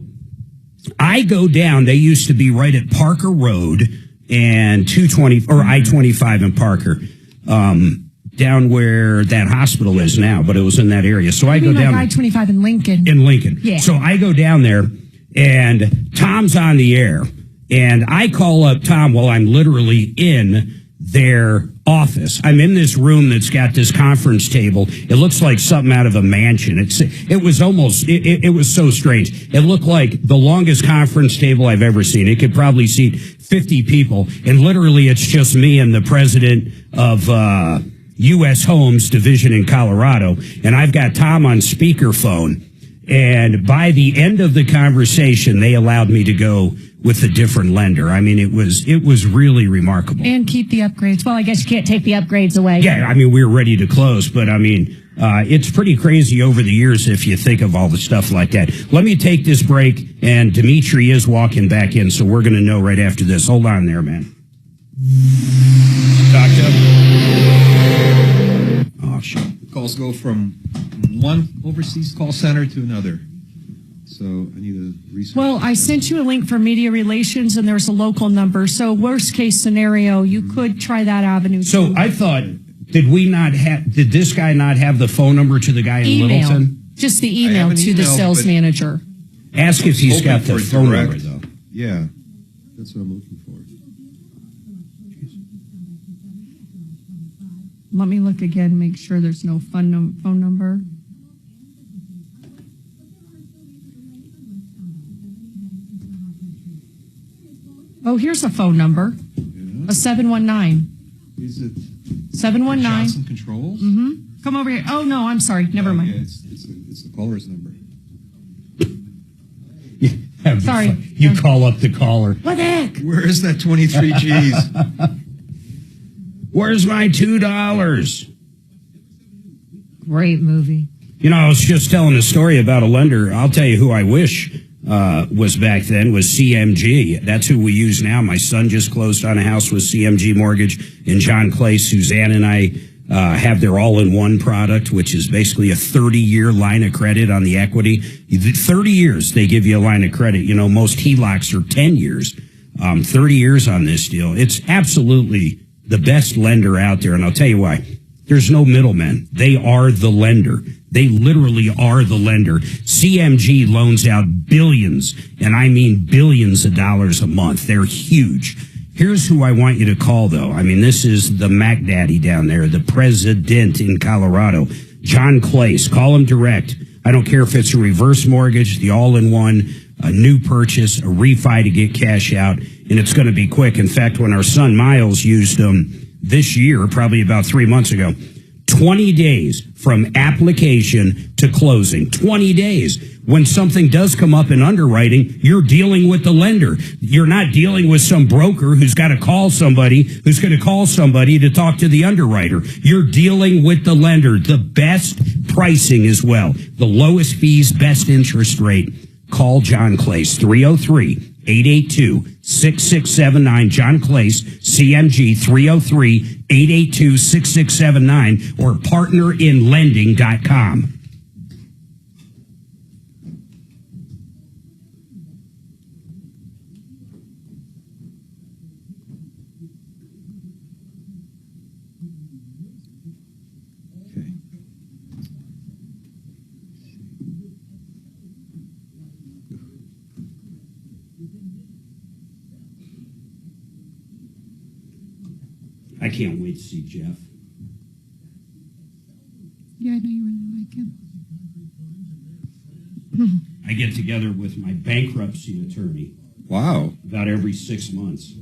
I go down. They used to be right at Parker Road and 220 or I-25 in Parker, down where that hospital is now, but it was in that area. So I go down.
Like I-25 in Lincoln.
In Lincoln.
Yeah.
So I go down there, and Tom's on the air, and I call up Tom while I'm literally in their office. I'm in this room that's got this conference table. It looks like something out of a mansion. It was so strange. It looked like the longest conference table I've ever seen. It could probably seat 50 people, and literally it's just me and the president of U.S. Homes Division in Colorado, and I've got Tom on speakerphone. And by the end of the conversation, they allowed me to go with a different lender. I mean, it was really remarkable.
And keep the upgrades. Well, I guess you can't take the upgrades away.
Yeah, I mean, we were ready to close, but I mean, it's pretty crazy over the years if you think of all the stuff like that. Let me take this break, and Dimitri is walking back in, so we're going to know right after this. Hold on there, man. Doctor?
Oh, shit. Calls go from one overseas call center to another. So I need to research.
Well, I sent you a link for media relations, and there's a local number. So worst case scenario, you could try that avenue.
So
too.
I thought, did this guy not have the phone number to the guy in
email.
Littleton?
Just the email to the sales manager.
Ask if he's got the phone number, though.
Yeah, that's what I'm looking for.
Let me look again, make sure there's no phone number. Oh, here's a phone number. Yeah. A 719.
Is it
719.
Johnson Controls?
Mm-hmm. Come over here. Oh, no, I'm sorry. Never mind.
Yeah, it's the caller's number.
Yeah,
sorry.
You call up the caller.
What the heck?
Where is that 23 G's?
Where's my $2?
Great movie.
I was just telling a story about a lender. I'll tell you who I wish was back then was CMG. That's who we use now. My son just closed on a house with CMG Mortgage in John Clay. Suzanne and I have their all-in-one product, which is basically a 30-year line of credit on the equity. 30 years, they give you a line of credit. Most HELOCs are 10 years. 30 years on this deal. It's absolutely the best lender out there, and I'll tell you why. There's no middlemen. They are the lender. They literally are the lender. CMG loans out billions, and I mean billions of dollars a month. They're huge. Here's who I want you to call, though. I mean, this is the Mac Daddy down there, the president in Colorado, John Clace. Call him direct. I don't care if it's a reverse mortgage, the all-in-one, a new purchase, a refi to get cash out, and it's going to be quick. In fact, when our son Miles used them this year, probably about 3 months ago, 20 days from application to closing. 20 days. When something does come up in underwriting, you're dealing with the lender. You're not dealing with some broker who's got to call somebody, who's going to call somebody to talk to the underwriter. You're dealing with the lender. The best pricing as well. The lowest fees, best interest rate. Call John Clace, 303-882-6679. John Clace, CMG, 303-882-6679, or partnerinlending.com. I can't wait to see Jeff.
Yeah, I know you really like him.
I get together with my bankruptcy attorney.
Wow.
About every 6 months.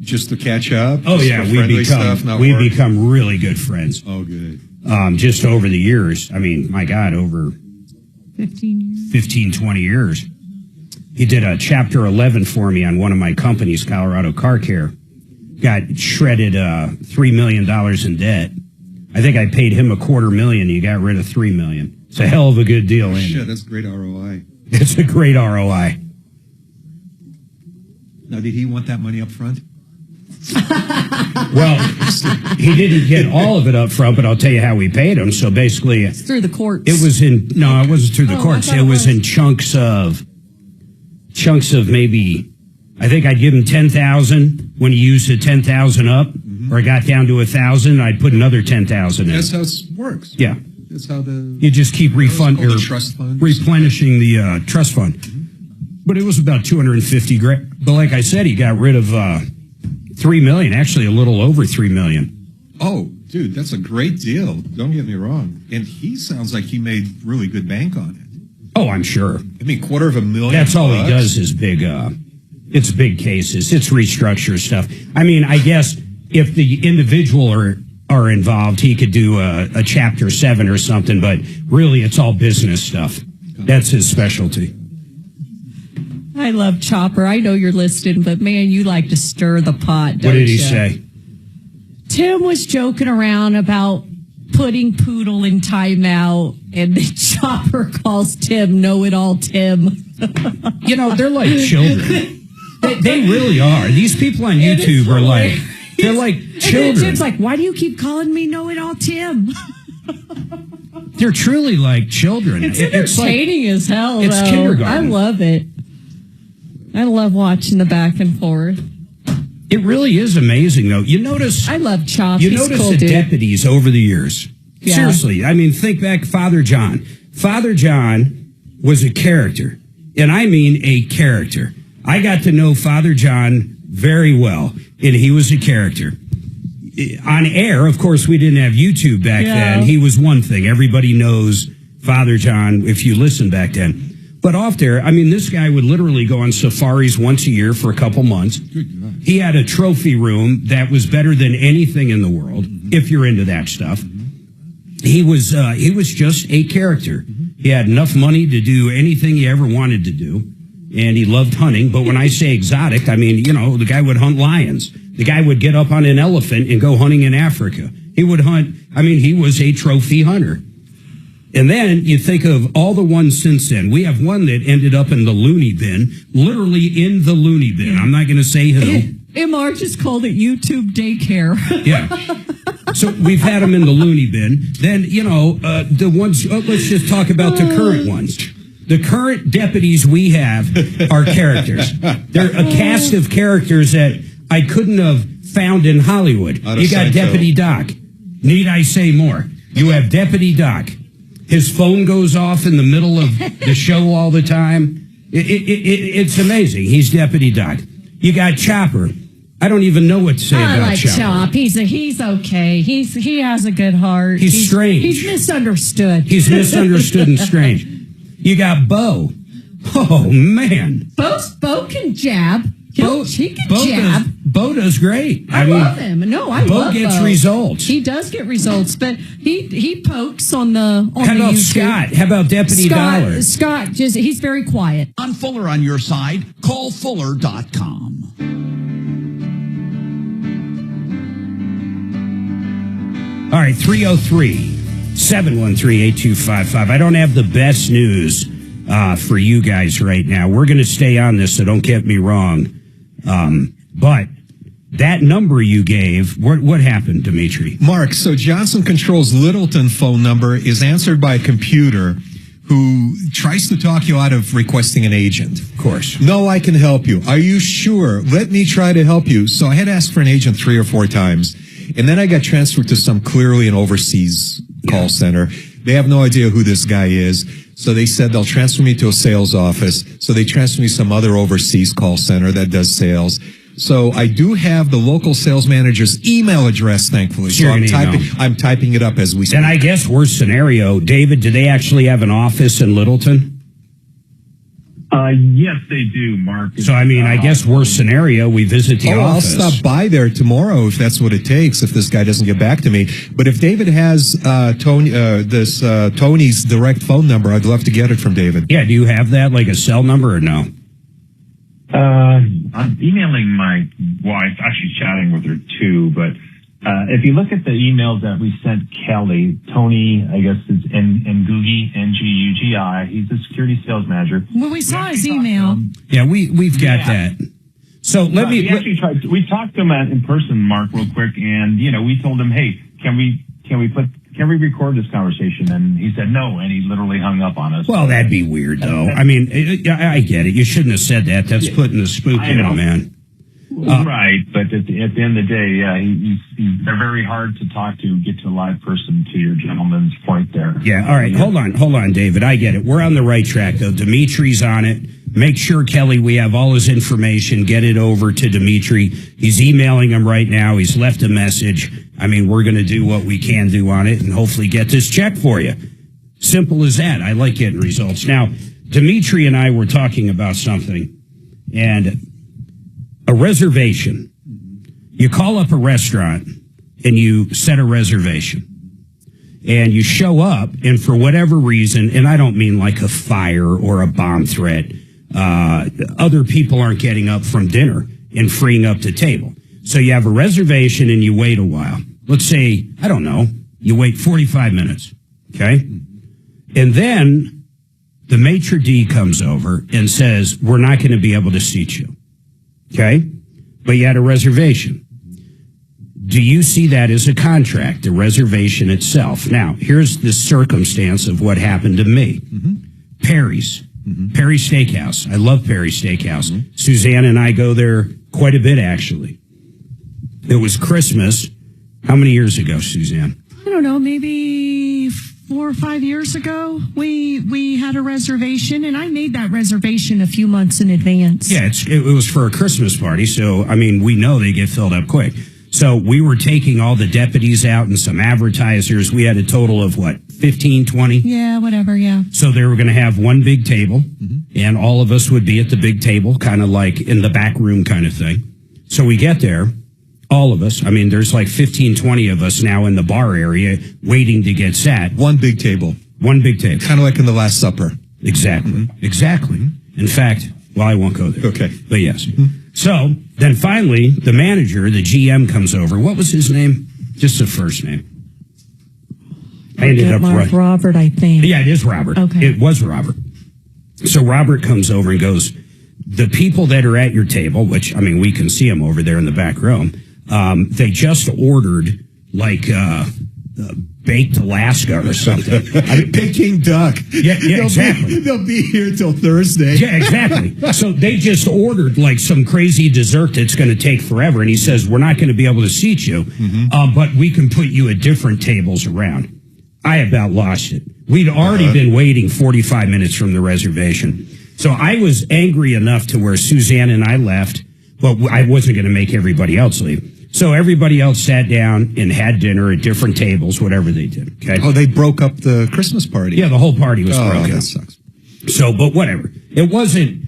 Just to catch up?
Oh, yeah. We become really good friends.
Oh, good.
Just over the years. I mean, my God, over 15, 20 years. He did a Chapter 11 for me on one of my companies, Colorado Car Care. Got shredded $3 million in debt. I think I paid him $250,000. He got rid of $3 million. It's a hell of a good deal, ain't it?
Shit, that's great ROI.
It's a great ROI.
Now, did he want that money up front?
Well, he didn't get all of it up front, but I'll tell you how we paid him. So basically,
It's through the courts.
it wasn't through the courts.
I thought
It
it
was in chunks of maybe, I think I'd give him 10,000 when he used the 10,000 up, or it got down to 1,000. I'd put another 10,000 in.
That's how it works.
Yeah.
That's how
You just keep
trust fund.
replenishing the trust fund. But it was about 250 grand. But like I said, he got rid of 3 million, actually a little over 3 million.
Oh, dude, that's a great deal. Don't get me wrong. And he sounds like he made really good bank on it.
Oh, I'm sure.
I mean, $250,000.
That's all he does is big. It's big cases. It's restructure stuff. I mean, I guess if the individual are involved, he could do a Chapter 7 or something. But really, it's all business stuff. That's his specialty.
I love Chopper. I know you're listening, but man, you like to stir the pot, don't
What did he
ya?
say?
Tim was joking around about putting Poodle in timeout, and then Chopper calls Tim Know-It-All Tim.
You know, they're like children. They really are. These people on YouTube are like, they're like
And then
children.
Tim's like, why do you keep calling me Know-It-All Tim?
They're truly like children.
It's
like
entertaining as hell,
it's
though.
kindergarten.
I love it. I love watching the back and forth.
It really is amazing, though. You notice.
I love Chop.
You
He's
notice
cool,
the
dude.
deputies over the years.
Yeah.
Seriously, I mean, think back, Father John. Father John was a character, and I mean a character. I got to know Father John very well, and he was a character. On air, of course, we didn't have YouTube back then. He was one thing. Everybody knows Father John if you listen back then. But off there, I mean, this guy would literally go on safaris once a year for a couple months. He had a trophy room that was better than anything in the world, if you're into that stuff. He was just a character. He had enough money to do anything he ever wanted to do, and he loved hunting. But when I say exotic, I mean, you know, the guy would hunt lions. The guy would get up on an elephant and go hunting in Africa. He would hunt. I mean, he was a trophy hunter. And then you think of all the ones since then. We have one that ended up in the loony bin, literally in the loony bin. I'm not going to say who.
MR just called it YouTube daycare.
Yeah. So we've had them in the loony bin. Then, you know, the ones, let's just talk about the current ones. The current deputies we have are characters. They're a cast of characters that I couldn't have found in Hollywood. You got Deputy Doc. Need I say more? You have Deputy Doc. His phone goes off in the middle of the show all the time. It's amazing. He's Deputy Doc. You got Chopper. I don't even know what to say
I
about
like
Chopper.
Chop. He's okay. He has a good heart.
He's strange.
He's misunderstood.
He's misunderstood and strange. You got Bo. Oh, man.
Bo can jab. He can jab.
Bo does great.
I love him. No, I
Bo
love
gets
Bo.
results.
He does get results, but he pokes on the
How about
YouTube.
Scott? How about Deputy Dollar?
Scott he's very quiet.
On Fuller on your side, call Fuller.com.
All right, 303-713-8255. I don't have the best news for you guys right now. We're going to stay on this, so don't get me wrong. But that number you gave, what happened, Dimitri?
Mark, so Johnson Controls Littleton phone number is answered by a computer who tries to talk you out of requesting an agent.
Of course.
No, I can help you. Are you sure? Let me try to help you. So I had to ask for an agent 3 or 4 times. And then I got transferred to some clearly an overseas call center. They have no idea who this guy is. So they said they'll transfer me to a sales office. So they transferred me to some other overseas call center that does sales. So I do have the local sales manager's email address, thankfully. So I'm typing it up as we speak.
And I guess worst scenario, David, do they actually have an office in Littleton?
Yes, they do, Mark.
So, I mean, I guess worst scenario, we visit the office.
I'll stop by there tomorrow if that's what it takes, if this guy doesn't get back to me. But if David has Tony's direct phone number, I'd love to get it from David.
Yeah, do you have that, like a cell number or no?
I'm emailing my wife, actually chatting with her too, but if you look at the emails that we sent Kelly, Tony, I guess is Ngugi, Ngugi, he's the security sales manager.
Well, we saw his email.
Yeah, we've got that. So
we actually tried. We talked to him in person, Mark, real quick, and we told him, hey, can we record this conversation? And he said no, and he literally hung up on us.
Well, that'd be weird, though. I mean, I get it. You shouldn't have said that. That's putting the spook in it, man.
Right, but at the end of the day, they're very hard to talk to, get to a live person, to your gentleman's point there.
Yeah, all right. Hold on, David. I get it. We're on the right track, though. Dimitri's on it. Make sure, Kelly, we have all his information. Get it over to Dimitri. He's emailing him right now. He's left a message. I mean, we're going to do what we can do on it and hopefully get this check for you. Simple as that. I like getting results. Now, Dimitri and I were talking about something, and a reservation. You call up a restaurant and you set a reservation. And you show up, and for whatever reason, and I don't mean like a fire or a bomb threat, other people aren't getting up from dinner and freeing up the table. So you have a reservation and you wait a while. Let's say, I don't know, you wait 45 minutes, okay? And then the maitre d' comes over and says, we're not going to be able to seat you, okay? But you had a reservation. Do you see that as a contract, the reservation itself? Now, here's the circumstance of what happened to me. Perry's. Perry's Steakhouse. I love Perry's Steakhouse. Suzanne and I go there quite a bit, actually. It was Christmas. How many years ago, Suzanne?
I don't know, maybe 4 or 5 years ago. We had a reservation, and I made that reservation a few months in advance.
Yeah, it was for a Christmas party, so, I mean, we know they get filled up quick. So we were taking all the deputies out and some advertisers. We had a total of, 15, 20?
Yeah, whatever, yeah.
So they were going to have one big table, and all of us would be at the big table, kind of like in the back room kind of thing. So we get there, all of us. I mean, there's 15, 20 of us now in the bar area waiting to get sat.
One big table.
One big table.
Kind of like in the Last Supper.
Exactly. Exactly. In fact, well, I won't go there.
Okay.
But yes. So then finally, the manager, the GM, comes over. What was his name? Just the first name. I ended up right.
Robert, I think.
Yeah, it is Robert.
Okay.
It was Robert. So Robert comes over and goes, the people that are at your table, which, I mean, we can see them over there in the back room, they just ordered baked Alaska or something.
I mean, Peking duck.
Yeah, exactly.
They'll be here till Thursday.
Yeah, exactly. So they just ordered some crazy dessert that's going to take forever. And he says, we're not going to be able to seat you, but we can put you at different tables around. I about lost it. We'd already been waiting 45 minutes from the reservation. So I was angry enough to where Suzanne and I left, but I wasn't going to make everybody else leave. So everybody else sat down and had dinner at different tables, whatever they did. Okay.
Oh, they broke up the Christmas party.
Yeah, the whole party was broken.
That sucks.
So, but whatever. It wasn't.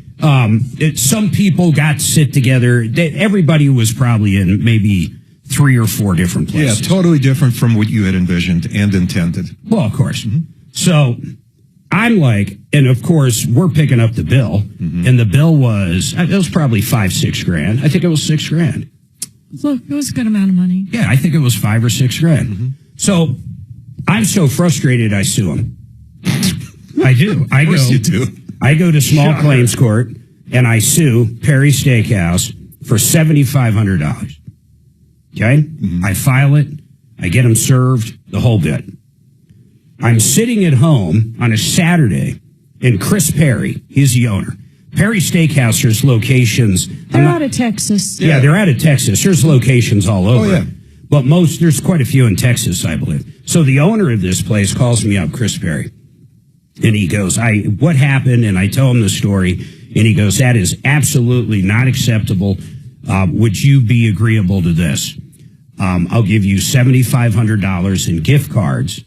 Some people got to sit together. Everybody was probably in maybe 3 or 4 different places.
Yeah, totally different from what you had envisioned and intended.
Well, of course. So I'm and of course, we're picking up the bill, and the bill was probably $5-6 grand. I think it was $6 grand.
Look, it was a good amount of money.
Yeah, I think it was $5 or $6 grand. So I'm so frustrated, I sue him. I do.
Of course you do.
I go to small claims court and I sue Perry Steakhouse for $7,500. Okay? I file it. I get them served, the whole bit. I'm sitting at home on a Saturday, and Chris Perry, he's the owner. Perry Steakhouse, there's locations.
They're out of Texas.
Yeah, they're out of Texas. There's locations all over.
Oh, yeah.
But there's quite a few in Texas, I believe. So the owner of this place calls me up, Chris Perry. And he goes, what happened? And I tell him the story. And he goes, that is absolutely not acceptable. Would you be agreeable to this? I'll give you $7,500 in gift cards,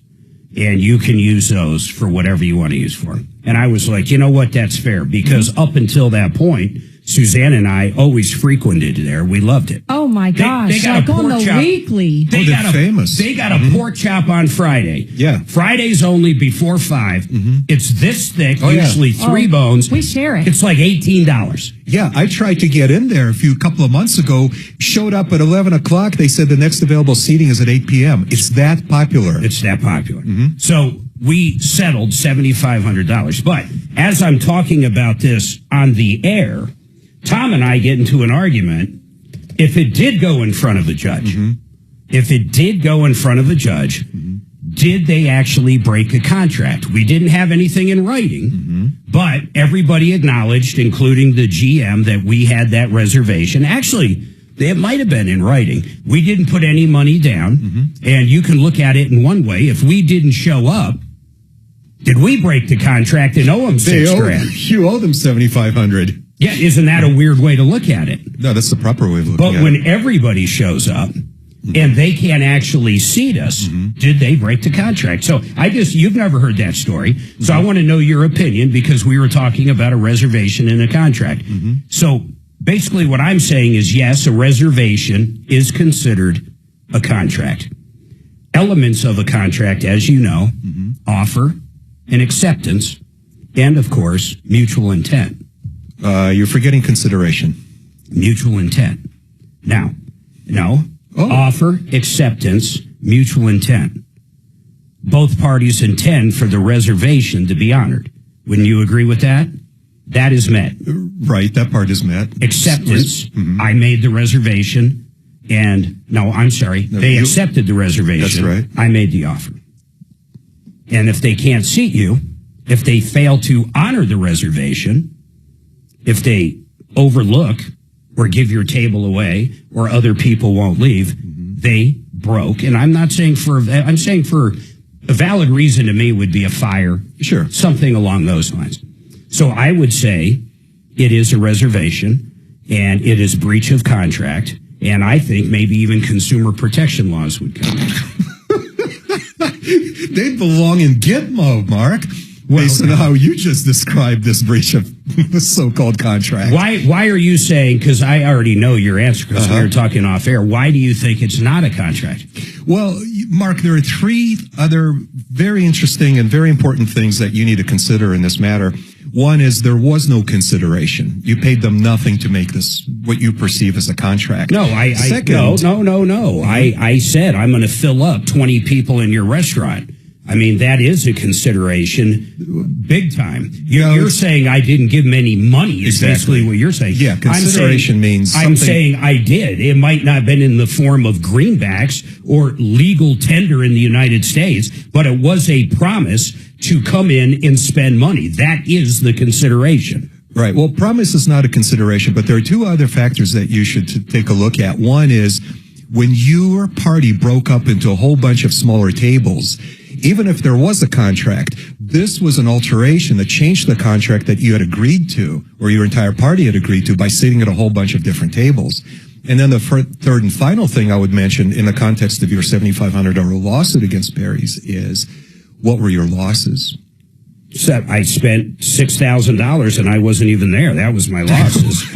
and you can use those for whatever you want to use for them. And I was like, you know what? That's fair. Because up until that point, Suzanne and I always frequented there. We loved it.
Oh, my gosh.
They got a
on the
chop.
weekly.
They're famous.
They got a pork chop on Friday.
Yeah.
Friday's only before 5. It's this thick, usually 3 bones.
We share it.
It's like $18.
Yeah, I tried to get in there a couple of months ago, showed up at 11 o'clock. They said the next available seating is at 8 p.m. It's that popular.
It's that popular. So we settled $7,500. But as I'm talking about this on the air, Tom and I get into an argument. If it did go in front of a judge, did they actually break a contract? We didn't have anything in writing, but everybody acknowledged, including the GM, that we had that reservation. Actually, it might have been in writing. We didn't put any money down, and you can look at it in one way. If we didn't show up, did we break the contract and owe them $6,000?
You owe them $7,500.
Yeah, isn't that a weird way to look at it?
No, that's the proper way of looking at it.
But when everybody shows up and they can't actually seat us, did they break the contract? So you've never heard that story. So I want to know your opinion because we were talking about a reservation in a contract. So basically what I'm saying is yes, a reservation is considered a contract. Elements of a contract, as you know, offer and acceptance, and of course, mutual intent.
You're forgetting consideration.
Mutual intent. Now, offer, acceptance, mutual intent. Both parties intend for the reservation to be honored. Wouldn't you agree with that? That is met.
Right, that part is met.
Acceptance. I made the reservation, and they accepted the reservation.
That's right.
I made the offer. And if they can't seat you, if they fail to honor the reservation, if they overlook or give your table away or other people won't leave, they broke. And I'm saying for a valid reason to me would be a fire.
Sure.
Something along those lines. So I would say it is a reservation and it is breach of contract. And I think maybe even consumer protection laws would come in.
They belong in Gitmo, Mark. Based on how you just described this breach of the so-called contract.
Why are you saying, because I already know your answer because we were talking off air, why do you think it's not a contract?
Well, Mark, there are three other very interesting and very important things that you need to consider in this matter. One is there was no consideration. You paid them nothing to make this what you perceive as a contract.
No, I said I'm going to fill up 20 people in your restaurant. I mean, that is a consideration, big time. You're saying I didn't give them any money is basically what you're saying.
Yeah, consideration means something.
I'm saying I did. It might not have been in the form of greenbacks or legal tender in the United States, but it was a promise to come in and spend money. That is the consideration.
Right. Well, promise is not a consideration, but there are two other factors that you should take a look at. One is when your party broke up into a whole bunch of smaller tables, even if there was a contract, this was an alteration that changed the contract that you had agreed to, or your entire party had agreed to, by sitting at a whole bunch of different tables. And then the third and final thing I would mention in the context of your $7,500 lawsuit against Perry's is, what were your losses?
I spent $6,000 and I wasn't even there. That was my losses.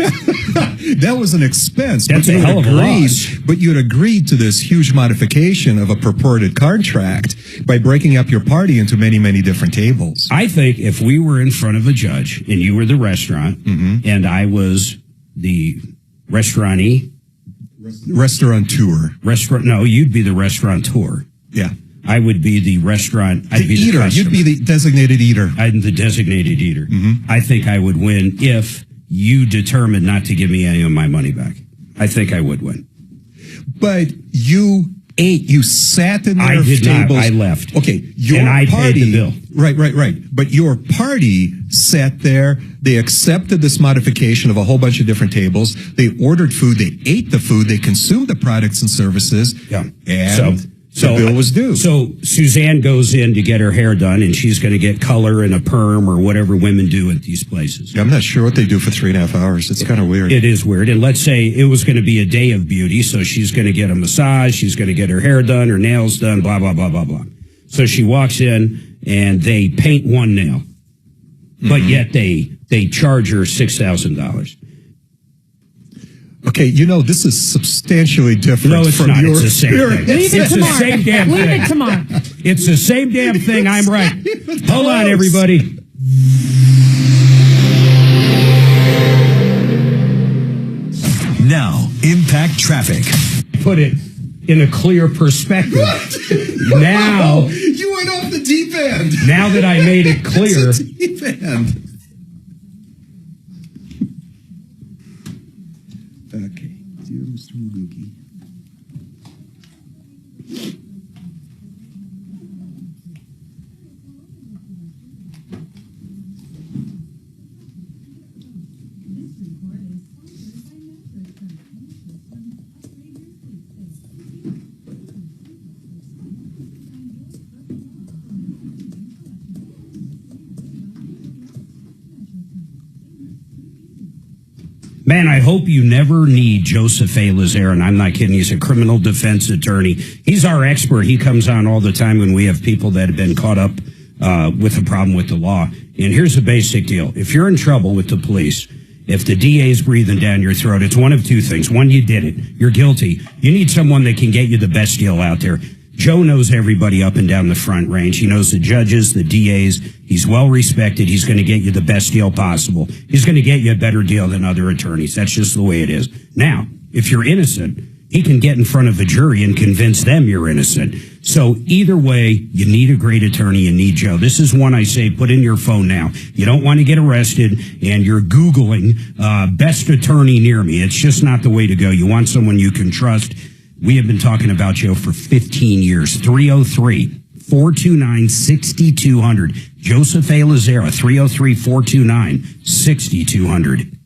That was an expense.
That's a hell of a loss.
But you had agreed to this huge modification of a purported contract by breaking up your party into many, many different tables.
I think if we were in front of a judge and you were the restaurant and I was the restaurantee.
Restaurateur.
No, you'd be the restaurateur.
Yeah.
I would be the restaurant. I'd be
eater.
the customer.
You'd be the designated eater.
I'm the designated eater. I think I would win if you determined not to give me any of my money back. I think I would win.
But you ate. You sat in their
I did
tables.
Not. I left.
Okay.
And I paid the bill.
Right. But your party sat there. They accepted this modification of a whole bunch of different tables. They ordered food. They ate the food. They consumed the products and services.
Yeah.
And the bill was due.
So Suzanne goes in to get her hair done, and she's going to get color and a perm or whatever women do at these places.
Yeah, I'm not sure what they do for 3.5 hours. It's kind of weird.
It is weird. And let's say it was going to be a day of beauty, so she's going to get a massage, she's going to get her hair done, her nails done, blah, blah, blah, blah, blah. So she walks in, and they paint one nail, but yet they charge her $6,000.
Okay, this is substantially different.
No, it's
from
not.
Your
it's the same thing.
Leave it
it's
to
the
Mark.
same damn thing.
Leave it to Mark.
It's the same damn thing. I'm right. Hold on, everybody.
Now, impact traffic.
Put it in a clear perspective. Now,
you went off the deep end.
Now that I made it clear.
It's a deep end. Okay, dear Mr. Muguki.
Man, I hope you never need Joseph A. Lazare, and I'm not kidding. He's a criminal defense attorney. He's our expert. He comes on all the time when we have people that have been caught up with a problem with the law. And here's the basic deal. If you're in trouble with the police, if the DA's breathing down your throat, it's one of two things. One, you did it. You're guilty. You need someone that can get you the best deal out there. Joe knows everybody up and down the Front Range. He knows the judges, the DAs. He's well respected. He's going to get you the best deal possible. He's going to get you a better deal than other attorneys. That's just the way it is. Now, if you're innocent, he can get in front of a jury and convince them you're innocent. So either way, you need a great attorney. You need Joe. This is one I say put in your phone now. You don't want to get arrested and you're Googling best attorney near me. It's just not the way to go. You want someone you can trust. We have been talking about Joe for 15 years. 303-429-6200. Joseph A. Lazare, 303-429-6200.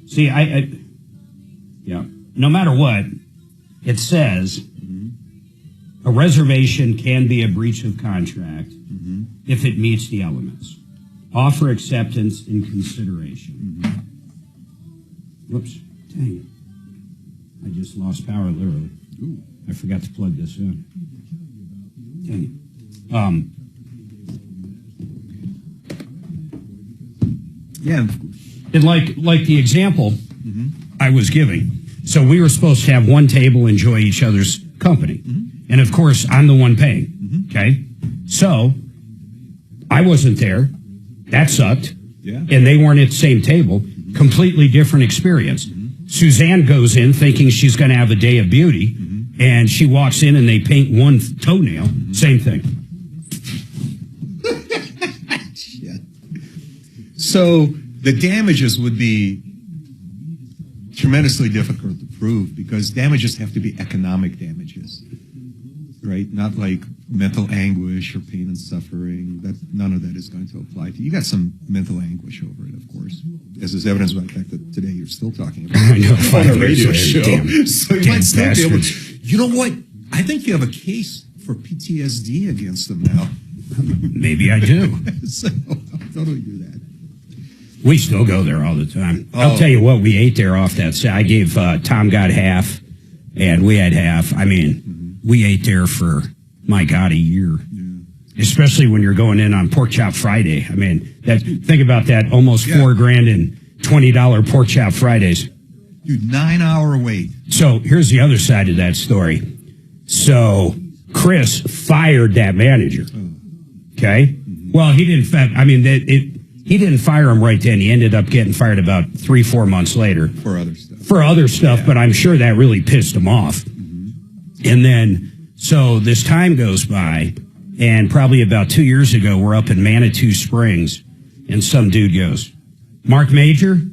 See, yeah, no matter what, it says a reservation can be a breach of contract if it meets the elements. Offer acceptance in consideration. Whoops, dang it. I just lost power, literally. I forgot to plug this in. Dang it.
Yeah.
And like the example I was giving. So we were supposed to have one table, enjoy each other's company. And of course, I'm the one paying. Okay? So I wasn't there. That sucked.
Yeah.
And they weren't at the same table. Completely different experience. Suzanne goes in thinking she's going to have a day of beauty, and she walks in and they paint one toenail. Same thing.
So the damages would be tremendously difficult to prove because damages have to be economic damages, right? Not like mental anguish or pain and suffering. That none of that is going to apply to you. You got some mental anguish over it, of course, as is evidenced by the fact that today you're still talking about
I know,
it on a radio show.
Damn,
so you might still be able to. You know what? I think you have a case for PTSD against them now.
Maybe I do.
So how do we do that?
We still go there all the time. I'll tell you what, we ate there off that set. I gave Tom got half, and we had half. I mean, we ate there for, my God, a year. Especially when you're going in on Pork Chop Friday. I mean, think about that, almost $4,000 in $20 Pork Chop Fridays.
Dude, 9-hour wait.
So here's the other side of that story. So Chris fired that manager. Okay? Well, he didn't. He didn't fire him right then. He ended up getting fired about 3-4 months later
for other stuff.
Yeah. But I'm sure that really pissed him off. And then, so this time goes by, and probably about 2 years ago, we're up in Manitou Springs, and some dude goes, Marc Mager?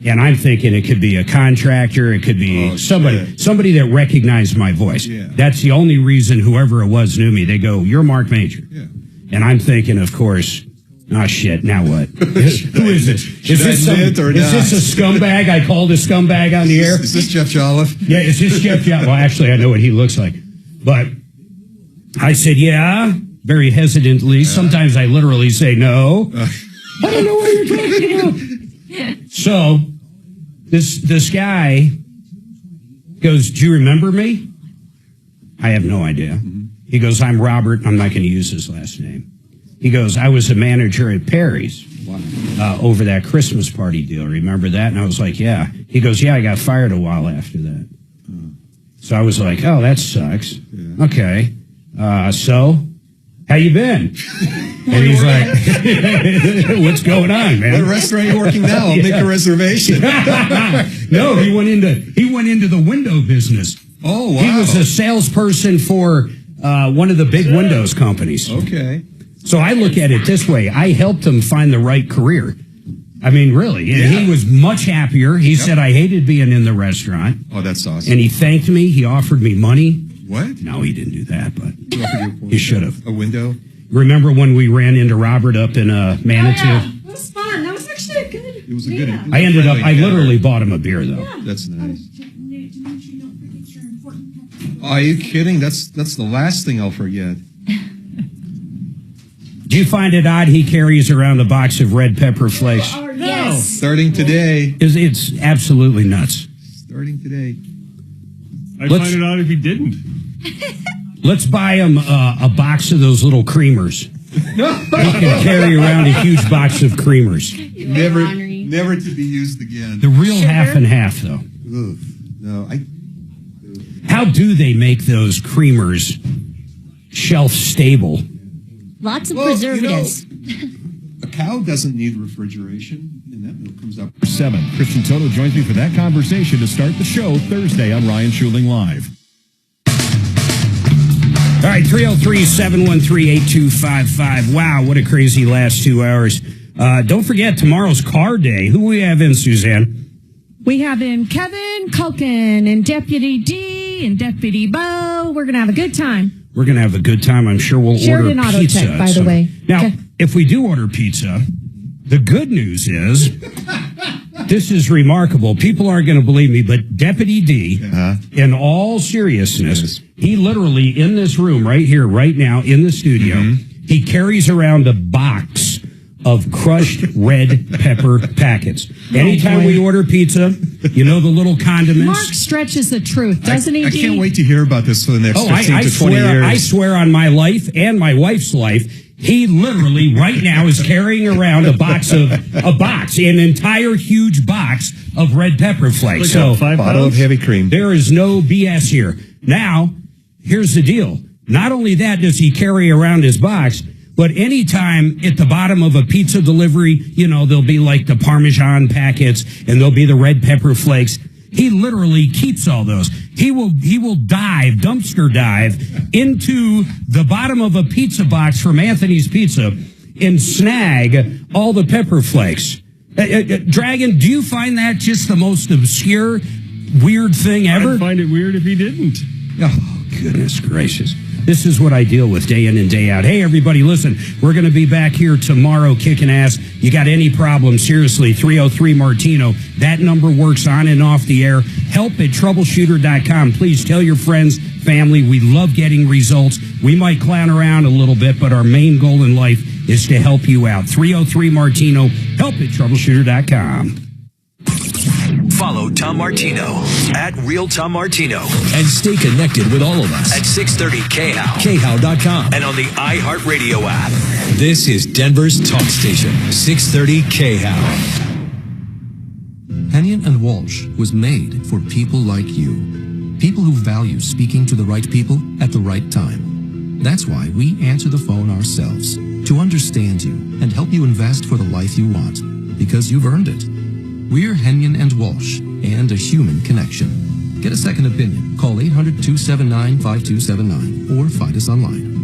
And I'm thinking it could be a contractor, it could be somebody that recognized my voice.
Yeah.
That's the only reason whoever it was knew me. They go, you're Marc Mager.
Yeah.
And I'm thinking, of course, oh shit, now what? Who is this? Is this a scumbag? I called a scumbag on the air?
Is this Jeff Jolliffe?
Yeah, is this Jeff Jolliffe? Well, actually, I know what he looks like. But I said, yeah, very hesitantly. Sometimes I literally say no. I don't know what you're talking about. So this guy goes, do you remember me? I have no idea. He goes, I'm Robert. I'm not going to use his last name. He goes, I was a manager at Perry's over that Christmas party deal. Remember that? And I was like, yeah. He goes, yeah, I got fired a while after that. So I was like, oh, that sucks. Yeah. Okay. So how you been? And he's like, what's going on, man?
What restaurant are you working now? I'll make a reservation.
No, he went into the window business.
Oh, wow.
He was a salesperson for one of the big Windows companies.
Okay.
So I look at it this way. I helped him find the right career. I mean, really. And he was much happier. He said, I hated being in the restaurant.
Oh, that's awesome.
And he thanked me. He offered me money.
What?
No, he didn't do that, but he should have.
A window?
Remember when we ran into Robert up in Manitou?
Oh, yeah. That was fun. That was actually a good.
It was a good.
I literally bought him a beer, though.
Yeah.
That's nice. Oh, are you kidding? That's the last thing I'll forget.
Do you find it odd he carries around a box of red pepper flakes?
Yes.
Starting today.
It's absolutely nuts.
Starting today.
I'd find it odd if he didn't.
Let's buy him a box of those little creamers. He can carry around a huge box of creamers.
Never to be used again.
The real half and half, though.
Ugh. No,
How do they make those creamers shelf stable?
Lots of preservatives.
A cow doesn't need refrigeration, and that milk comes up.
7. Christian Toto joins me for that conversation to start the show Thursday on Ryan Schuling Live.
All right, 303-713-8255. Wow, what a crazy last 2 hours. Don't forget, tomorrow's car day. Who we have in, Suzanne?
We have in Kevin Culkin and Deputy D and Deputy Bo. We're going to have a good time.
We're going to have a good time. I'm sure we'll
Sheridan
order
Auto
pizza.
Tech, by the way.
Now,
Okay.
if we do order pizza, the good news is, this is remarkable. People aren't going to believe me, but Deputy D, in all seriousness, he literally, in this room right here, right now, in the studio, he carries around a box of crushed red pepper packets. Anytime we order pizza, you know the little condiments.
Mark stretches the truth, doesn't he?
I can't wait to hear about this for the next 15 to 20 years.
I swear on my life and my wife's life, he literally right now is carrying around an entire huge box of red pepper flakes.
Like a bottle of heavy cream.
There is no BS here. Now, here's the deal. Not only that does he carry around his box, but anytime at the bottom of a pizza delivery, you know, there'll be like the Parmesan packets and there'll be the red pepper flakes. He literally keeps all those. He will dumpster dive into the bottom of a pizza box from Anthony's Pizza and snag all the pepper flakes. Dragon, do you find that just the most obscure, weird thing ever?
I'd find it weird if he didn't.
Oh, goodness gracious. This is what I deal with day in and day out. Hey, everybody, listen, we're going to be back here tomorrow kicking ass. You got any problems, seriously, 303-MARTINO. That number works on and off the air. Help at troubleshooter.com. Please tell your friends, family. We love getting results. We might clown around a little bit, but our main goal in life is to help you out. 303-MARTINO. Help at troubleshooter.com.
Follow Tom Martino at Real Tom Martino and stay connected with all of us at 630 KHOW, KHOW.com, and on the iHeartRadio app. This is Denver's talk station, 630 KHOW.
Hennion and Walsh was made for people like you. People who value speaking to the right people at the right time. That's why we answer the phone ourselves, to understand you and help you invest for the life you want, because you've earned it. We're Hennion and Walsh, and a human connection. Get a second opinion. Call 800-279-5279 or find us online.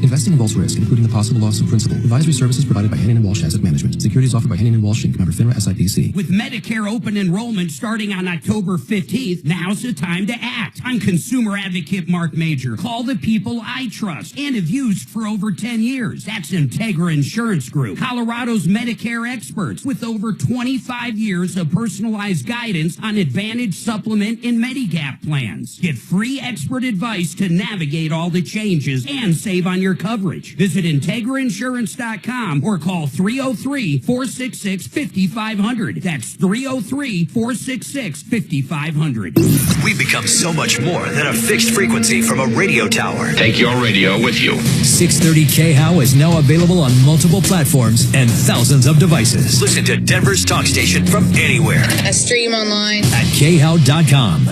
Investing involves risk, including the possible loss of principal. Advisory services provided by Hennion and Walsh Asset Management. Securities offered by Hennion and Walsh Inc. Member FINRA SIPC.
With Medicare open enrollment starting on October 15th, now's the time to act. I'm consumer advocate Marc Mager. Call the people I trust and have used for over 10 years. That's Integra Insurance Group, Colorado's Medicare experts with over 25 years of personalized guidance on Advantage, Supplement, and Medigap plans. Get free expert advice to navigate all the changes and save on your coverage. Visit IntegraInsurance.com or call 303-466-5500. That's 303-466-5500.
We've become so much more than a fixed frequency from a radio tower.
Take your radio with you.
630 KHOW is now available on multiple platforms and thousands of devices. Listen to Denver's talk station from anywhere
I stream online
at KHOW.com.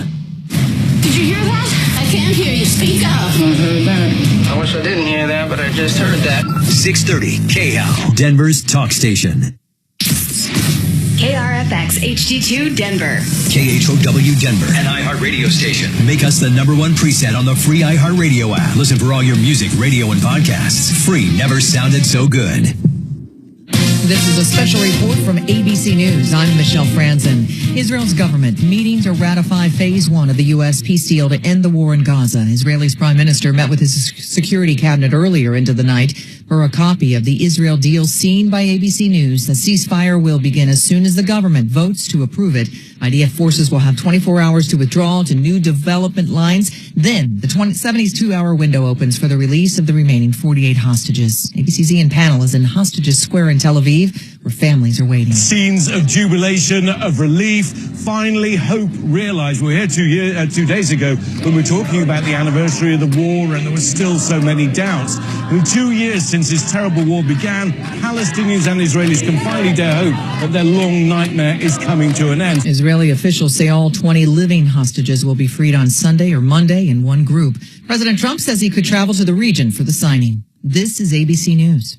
Did you hear that? I can't hear you. Speak up. I heard that. I wish I didn't hear that, but I just heard that.
630 KHOW, Denver's talk station.
KRFX HD2 Denver.
KHOW Denver, an iHeart radio station. Make us the #1 preset on the free iHeart Radio app. Listen for all your music, radio, and podcasts. Free never sounded so good.
This is a special report from ABC News. I'm Michelle Franzen. Israel's government meeting to ratify Phase 1 of the U.S. peace deal to end the war in Gaza. Israel's prime minister met with his security cabinet earlier into the night for a copy of the Israel deal seen by ABC News. The ceasefire will begin as soon as the government votes to approve it. IDF forces will have 24 hours to withdraw to new development lines. Then the 72-hour window opens for the release of the remaining 48 hostages. ABC's Ian Panel is in Hostages Square in Tel Aviv, where families are waiting.
Scenes of jubilation, of relief, finally hope realized. We were here 2 days ago when we were talking about the anniversary of the war, and there were still so many doubts. In 2 years since this terrible war began, Palestinians and Israelis can finally dare hope that their long nightmare is coming to an end.
Israeli officials say all 20 living hostages will be freed on Sunday or Monday in one group. President Trump says he could travel to the region for the signing. This is ABC News.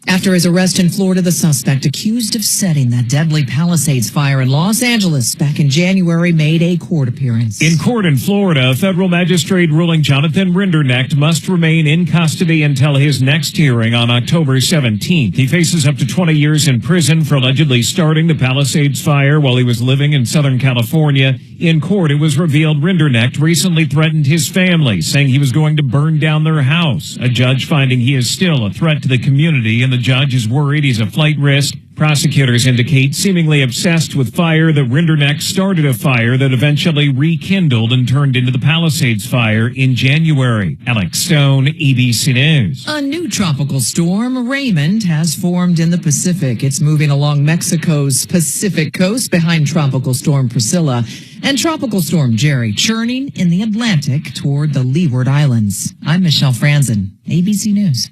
After his arrest in Florida, the suspect accused of setting that deadly Palisades fire in Los Angeles back in January made a court appearance.
In court in Florida, a federal magistrate ruling Jonathan Rinderknecht must remain in custody until his next hearing on October 17th. He faces up to 20 years in prison for allegedly starting the Palisades fire while he was living in Southern California. In court, it was revealed Rinderknecht recently threatened his family, saying he was going to burn down their house. A judge finding he is still a threat to the community, and the judge is worried he's a flight risk. Prosecutors indicate seemingly obsessed with fire that Rinderknecht started a fire that eventually rekindled and turned into the Palisades fire in January. Alex Stone, ABC News.
A new tropical storm, Raymond, has formed in the Pacific. It's moving along Mexico's Pacific coast behind Tropical Storm Priscilla and Tropical Storm Jerry, churning in the Atlantic toward the Leeward Islands. I'm Michelle Franzen, ABC News.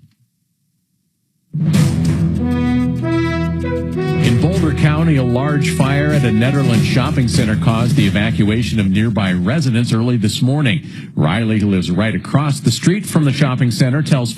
In Boulder County, a large fire at a Netherlands shopping center caused the evacuation of nearby residents early this morning. Riley, who lives right across the street from the shopping center, tells